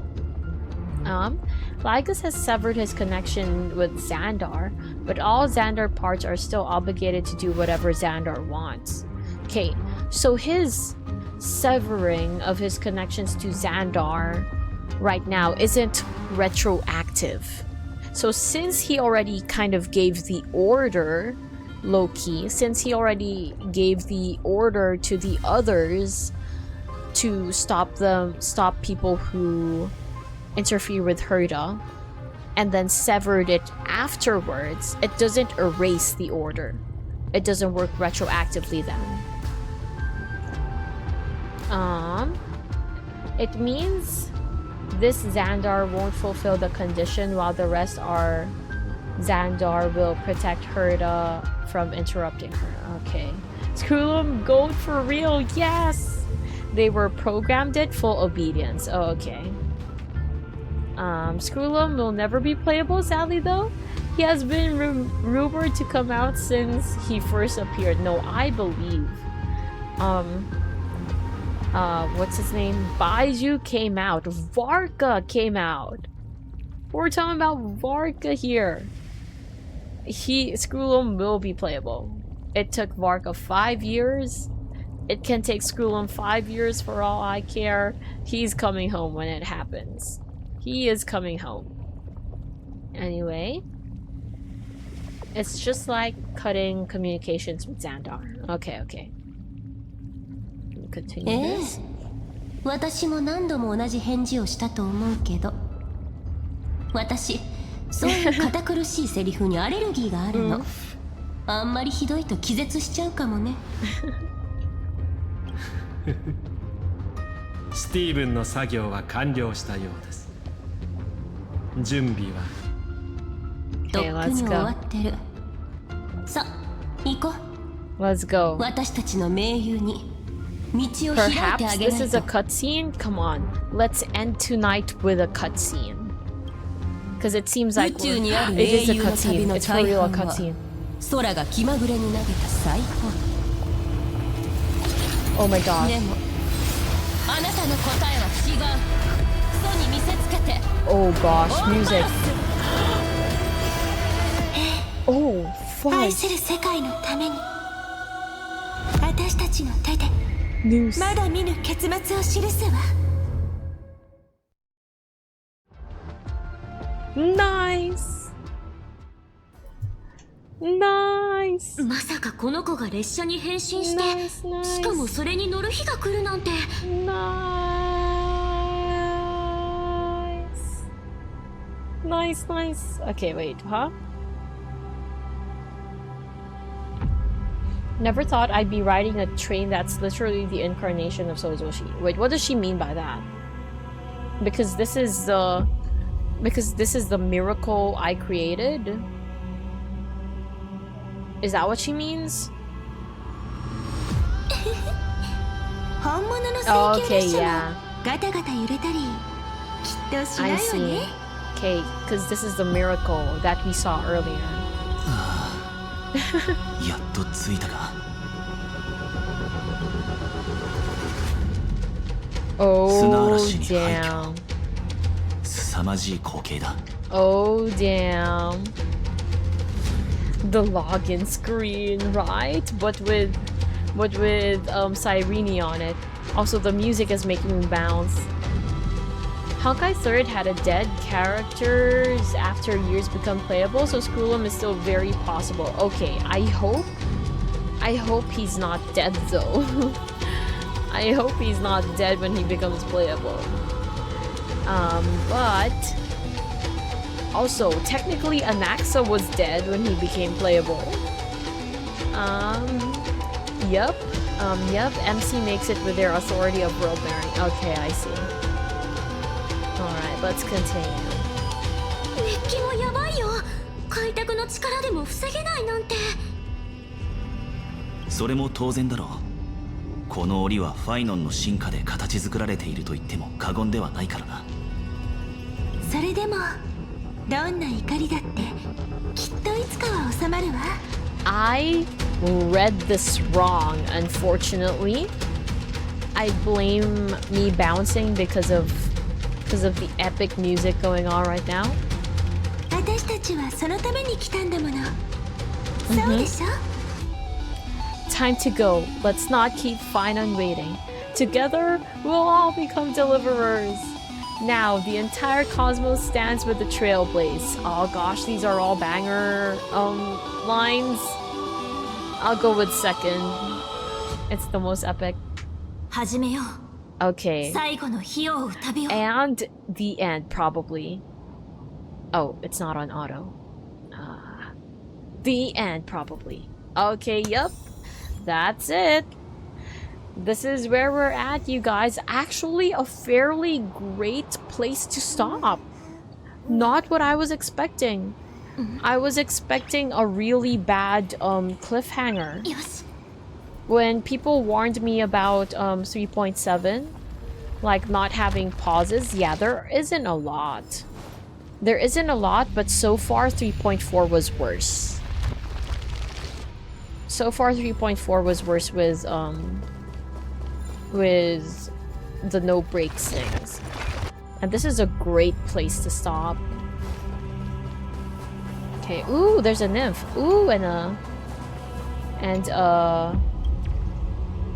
Lygus has severed his connection with Xandar, but all Xandar parts are still obligated to do whatever Xandar wants. Okay, so his severing of his connections to Xandar right now isn't retroactive. So since he already kind of gave the order, low-key, since he already gave the order to the others to stop people who interfere with Herta, and then severed it afterwards, it doesn't erase the order. It doesn't work retroactively then. It means this Xandar won't fulfill the condition while the rest are Xandar will protect Herta from interrupting her. Okay. Scrollum gold for real, yes! They were programmed it full obedience. Oh, okay. Scrollum will never be playable, sadly though. He has been rumored to come out since he first appeared. No, I believe. What's his name? Baiju came out. Varka came out. We're talking about Varka here. Scrollum will be playable. It took Varka 5 years. It can take Scrollum 5 years for all I care. He's coming home when it happens. He is coming home. Anyway. It's just like cutting communications with Xandar. Okay, okay. Continue this. 私も何度も同じ返事をしたと思うけど、私そういう堅苦しいセリフにアレルギーがあるの。あんまりひどいと気絶しちゃうかもね。スティーブンの作業は完了したようです。準備はとっくに終わってる。さあ、行こう。Let's go. 私たちの盟友に道を開いてあ Perhaps げな this い is a と。 cutscene? Come on. Let's end tonight with a cutscene. Because it seems like 宇宙にある it is a 英雄の旅 cutscene. の It's for 大 real a 半は cutscene. 空が気まぐれに投げた最高。 Oh my god. でもあなたの答えは違う。クソに見せつけて。 Oh gosh, music. Oh, 愛 fuck. する世界のために私たちの手で News. まだ見ぬ結末を記すわ。 Nice. Nice. まさかこの子が列車に変身して、しかもそれに乗る日が来るなんて。 Nice, nice. Okay, wait, huh? Never thought I'd be riding a train that's literally the incarnation of Sozoshi. Wait, what does she mean by that? Because this is the miracle I created? Is that what she means? 本物の Oh, 聖剣 okay, 列車 yeah. もガタガタ揺れたり I see. Okay, because this is the miracle that we saw earlier. やっと着いたか。Oh damn. 凄まじい光景だ。Oh damn. The login screen, right? But with Cyrene on it. Also, the music is making me bounce. Honkai 3rd had a dead characters after years become playable, so Scrollum is still very possible. Okay, I hope he's not dead though. I hope he's not dead when he becomes playable. But also technically Anaxa was dead when he became playable. Yep. MC makes it with their authority of world bearing. Okay, I see. Alright, let's continue. 熱気もやばいよ。開拓の力でも防げないなんて。それも当然だろう。この檻はファイノンの進化で形作られていると言っても過言ではないからな。それでもどんな怒りだってきっといつかは収まるわ。I read this wrong, unfortunately. I blame me bouncing because of the epic music going on right now. 私たちはそのために来たんだもの。そうでしょ? Time to go. Let's not keep fine on waiting. Together, we'll all become deliverers. Now, the entire cosmos stands with the trailblaze. Oh gosh, these are all banger lines. I'll go with second. It's the most epic. 始めよう。 Okay. 最後の日を旅を。 And the end, probably. Oh, it's not on auto. The end, probably. Okay, yep. That's it. This is where we're at, you guys. Actually, a fairly great place to stop. Not what I was expecting. I was expecting a really bad cliffhanger. Yes. When people warned me about 3.7, like not having pauses, yeah, there isn't a lot. There isn't a lot, but so far 3.4 was worse. So far 3.4 was worse with the no breaks things. And this is a great place to stop. Okay, ooh, there's a nymph. Ooh, and a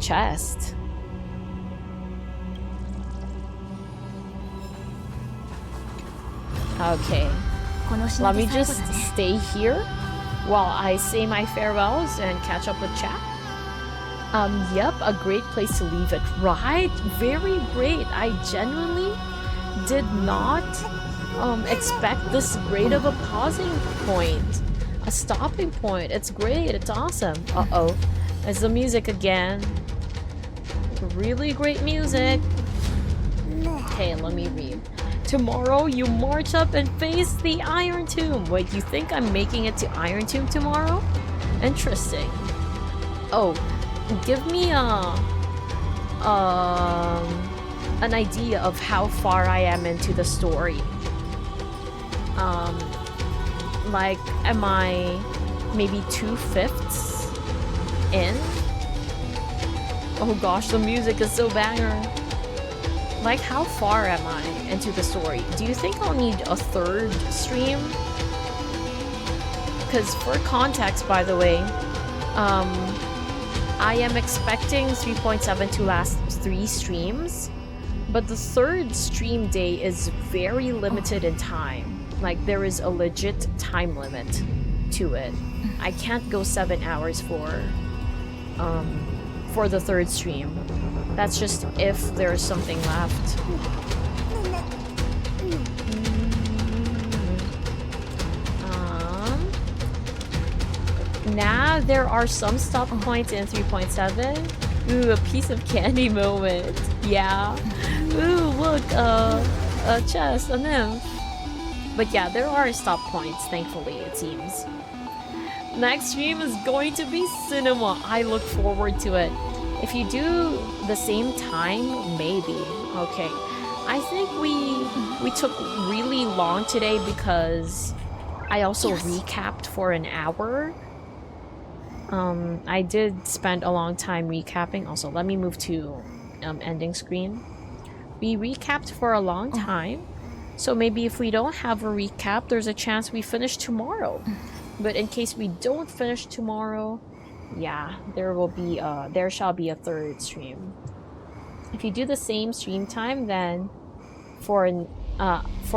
chest. Okay. Let me just stay here while I say my farewells and catch up with chat. Yep, a great place to leave it, right? Very great. I genuinely did not expect this great of a pausing point, a stopping point. It's great. It's awesome. Uh-oh. It's the music again. Really great music. Okay, let me read. Tomorrow, you march up and face the Iron Tomb. Wait, you think I'm making it to Iron Tomb tomorrow? Interesting. Oh, give me an idea of how far I am into the story. Like, am I maybe 2/5 in? Oh gosh, the music is so banger. Like, how far am I into the story? Do you think I'll need a third stream? Because for context, by the way, I am expecting 3.7 to last 3 streams, but the third stream day is very limited in time. Like, there is a legit time limit to it. I can't go 7 hours for the third stream. That's just if there's something left. Now there are some stop points in 3.7. Ooh, a piece of candy moment. Yeah. Ooh, look, a chest, a nymph. But yeah, there are stop points, thankfully, it seems. Next stream is going to be cinema. I look forward to it. If you do the same time, maybe. Okay. I think we took really long today because I also recapped for an hour. I did spend a long time recapping. Also, let me move to ending screen. We recapped for a long time, so maybe if we don't have a recap, there's a chance we finish tomorrow. But in case we don't finish tomorrow, yeah, there shall be a third stream. If you do the same stream time, then for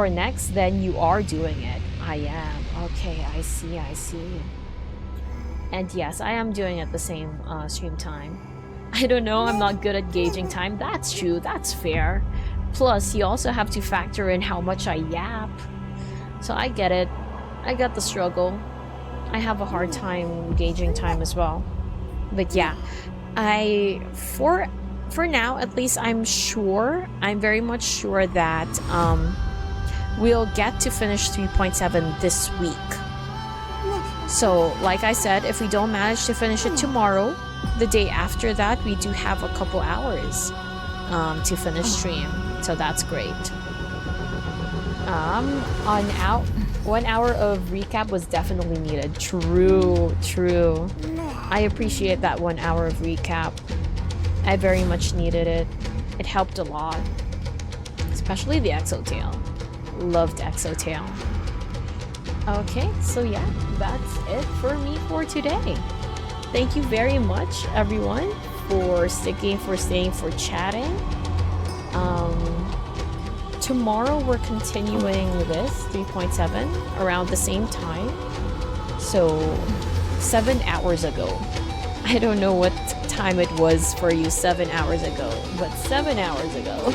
next, then you are doing it. I am. Okay, I see. And yes, I am doing it the same stream time. I don't know, I'm not good at gauging time. That's true, that's fair. Plus, you also have to factor in how much I yap. So I get it. I get the struggle. I have a hard time gauging time as well. But yeah, for now, at least I'm very much sure that we'll get to finish 3.7 this week. So, like I said, if we don't manage to finish it tomorrow, the day after that, we do have a couple hours to finish stream. So that's great. 1 hour of recap was definitely needed. True. I appreciate that 1 hour of recap. I very much needed it. It helped a lot. Especially the Exotail. Loved Exotail. Okay, so yeah, that's it for me for today. Thank you very much, everyone, for staying, for chatting. Tomorrow we're continuing this 3.7 around the same time. So 7 hours ago. I don't know what time it was for you 7 hours ago, but 7 hours ago.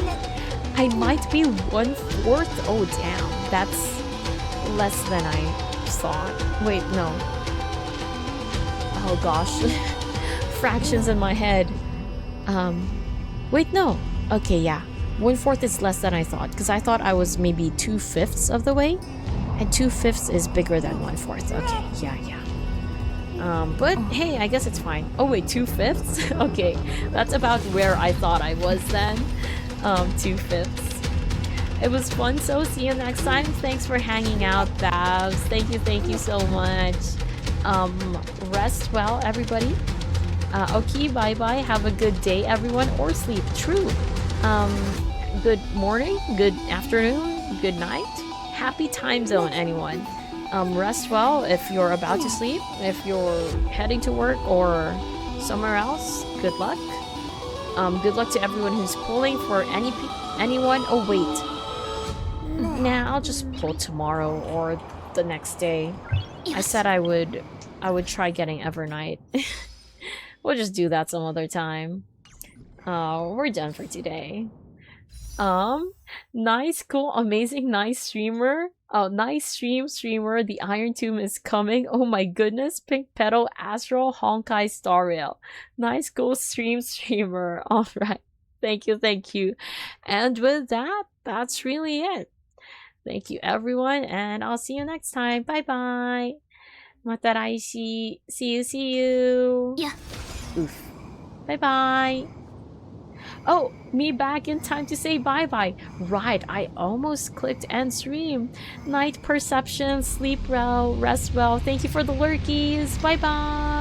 I might be 1/4. Oh damn, that's less than I thought. Wait, no. Oh gosh. Fractions in my head. Wait, no. Okay, yeah. 1/4 is less than I thought, because I thought I was maybe 2/5 of the way, and 2/5 is bigger than 1/4. Okay, yeah. But hey, I guess it's fine. Oh wait, 2/5? Okay, that's about where I thought I was then. 2/5. It was fun, so see you next time. Thanks for hanging out, Babs. Thank you so much. Rest well, everybody. Okay, bye-bye. Have a good day, everyone, or sleep. True. Good morning, good afternoon, good night. Happy time zone, anyone. Rest well if you're about to sleep. If you're heading to work or somewhere else, good luck. Good luck to everyone who's pulling for anyone. Oh, wait. Nah, I'll just pull tomorrow or the next day. I said I would try getting Evernight. We'll just do that some other time. We're done for today. Nice, cool, amazing, nice streamer. Oh, nice streamer. The Iron Tomb is coming. Oh my goodness. Pink Petal, Astral, Honkai, Star Rail. Nice, cool streamer. Alright. Thank you. And with that, that's really it. Thank you, everyone, and I'll see you next time. Bye-bye. Mataraishi. See you. Yeah. Oof. Bye-bye. Oh, me back in time to say bye-bye. Right, I almost clicked end stream. Night perception, sleep well, rest well. Thank you for the lurkies. Bye-bye.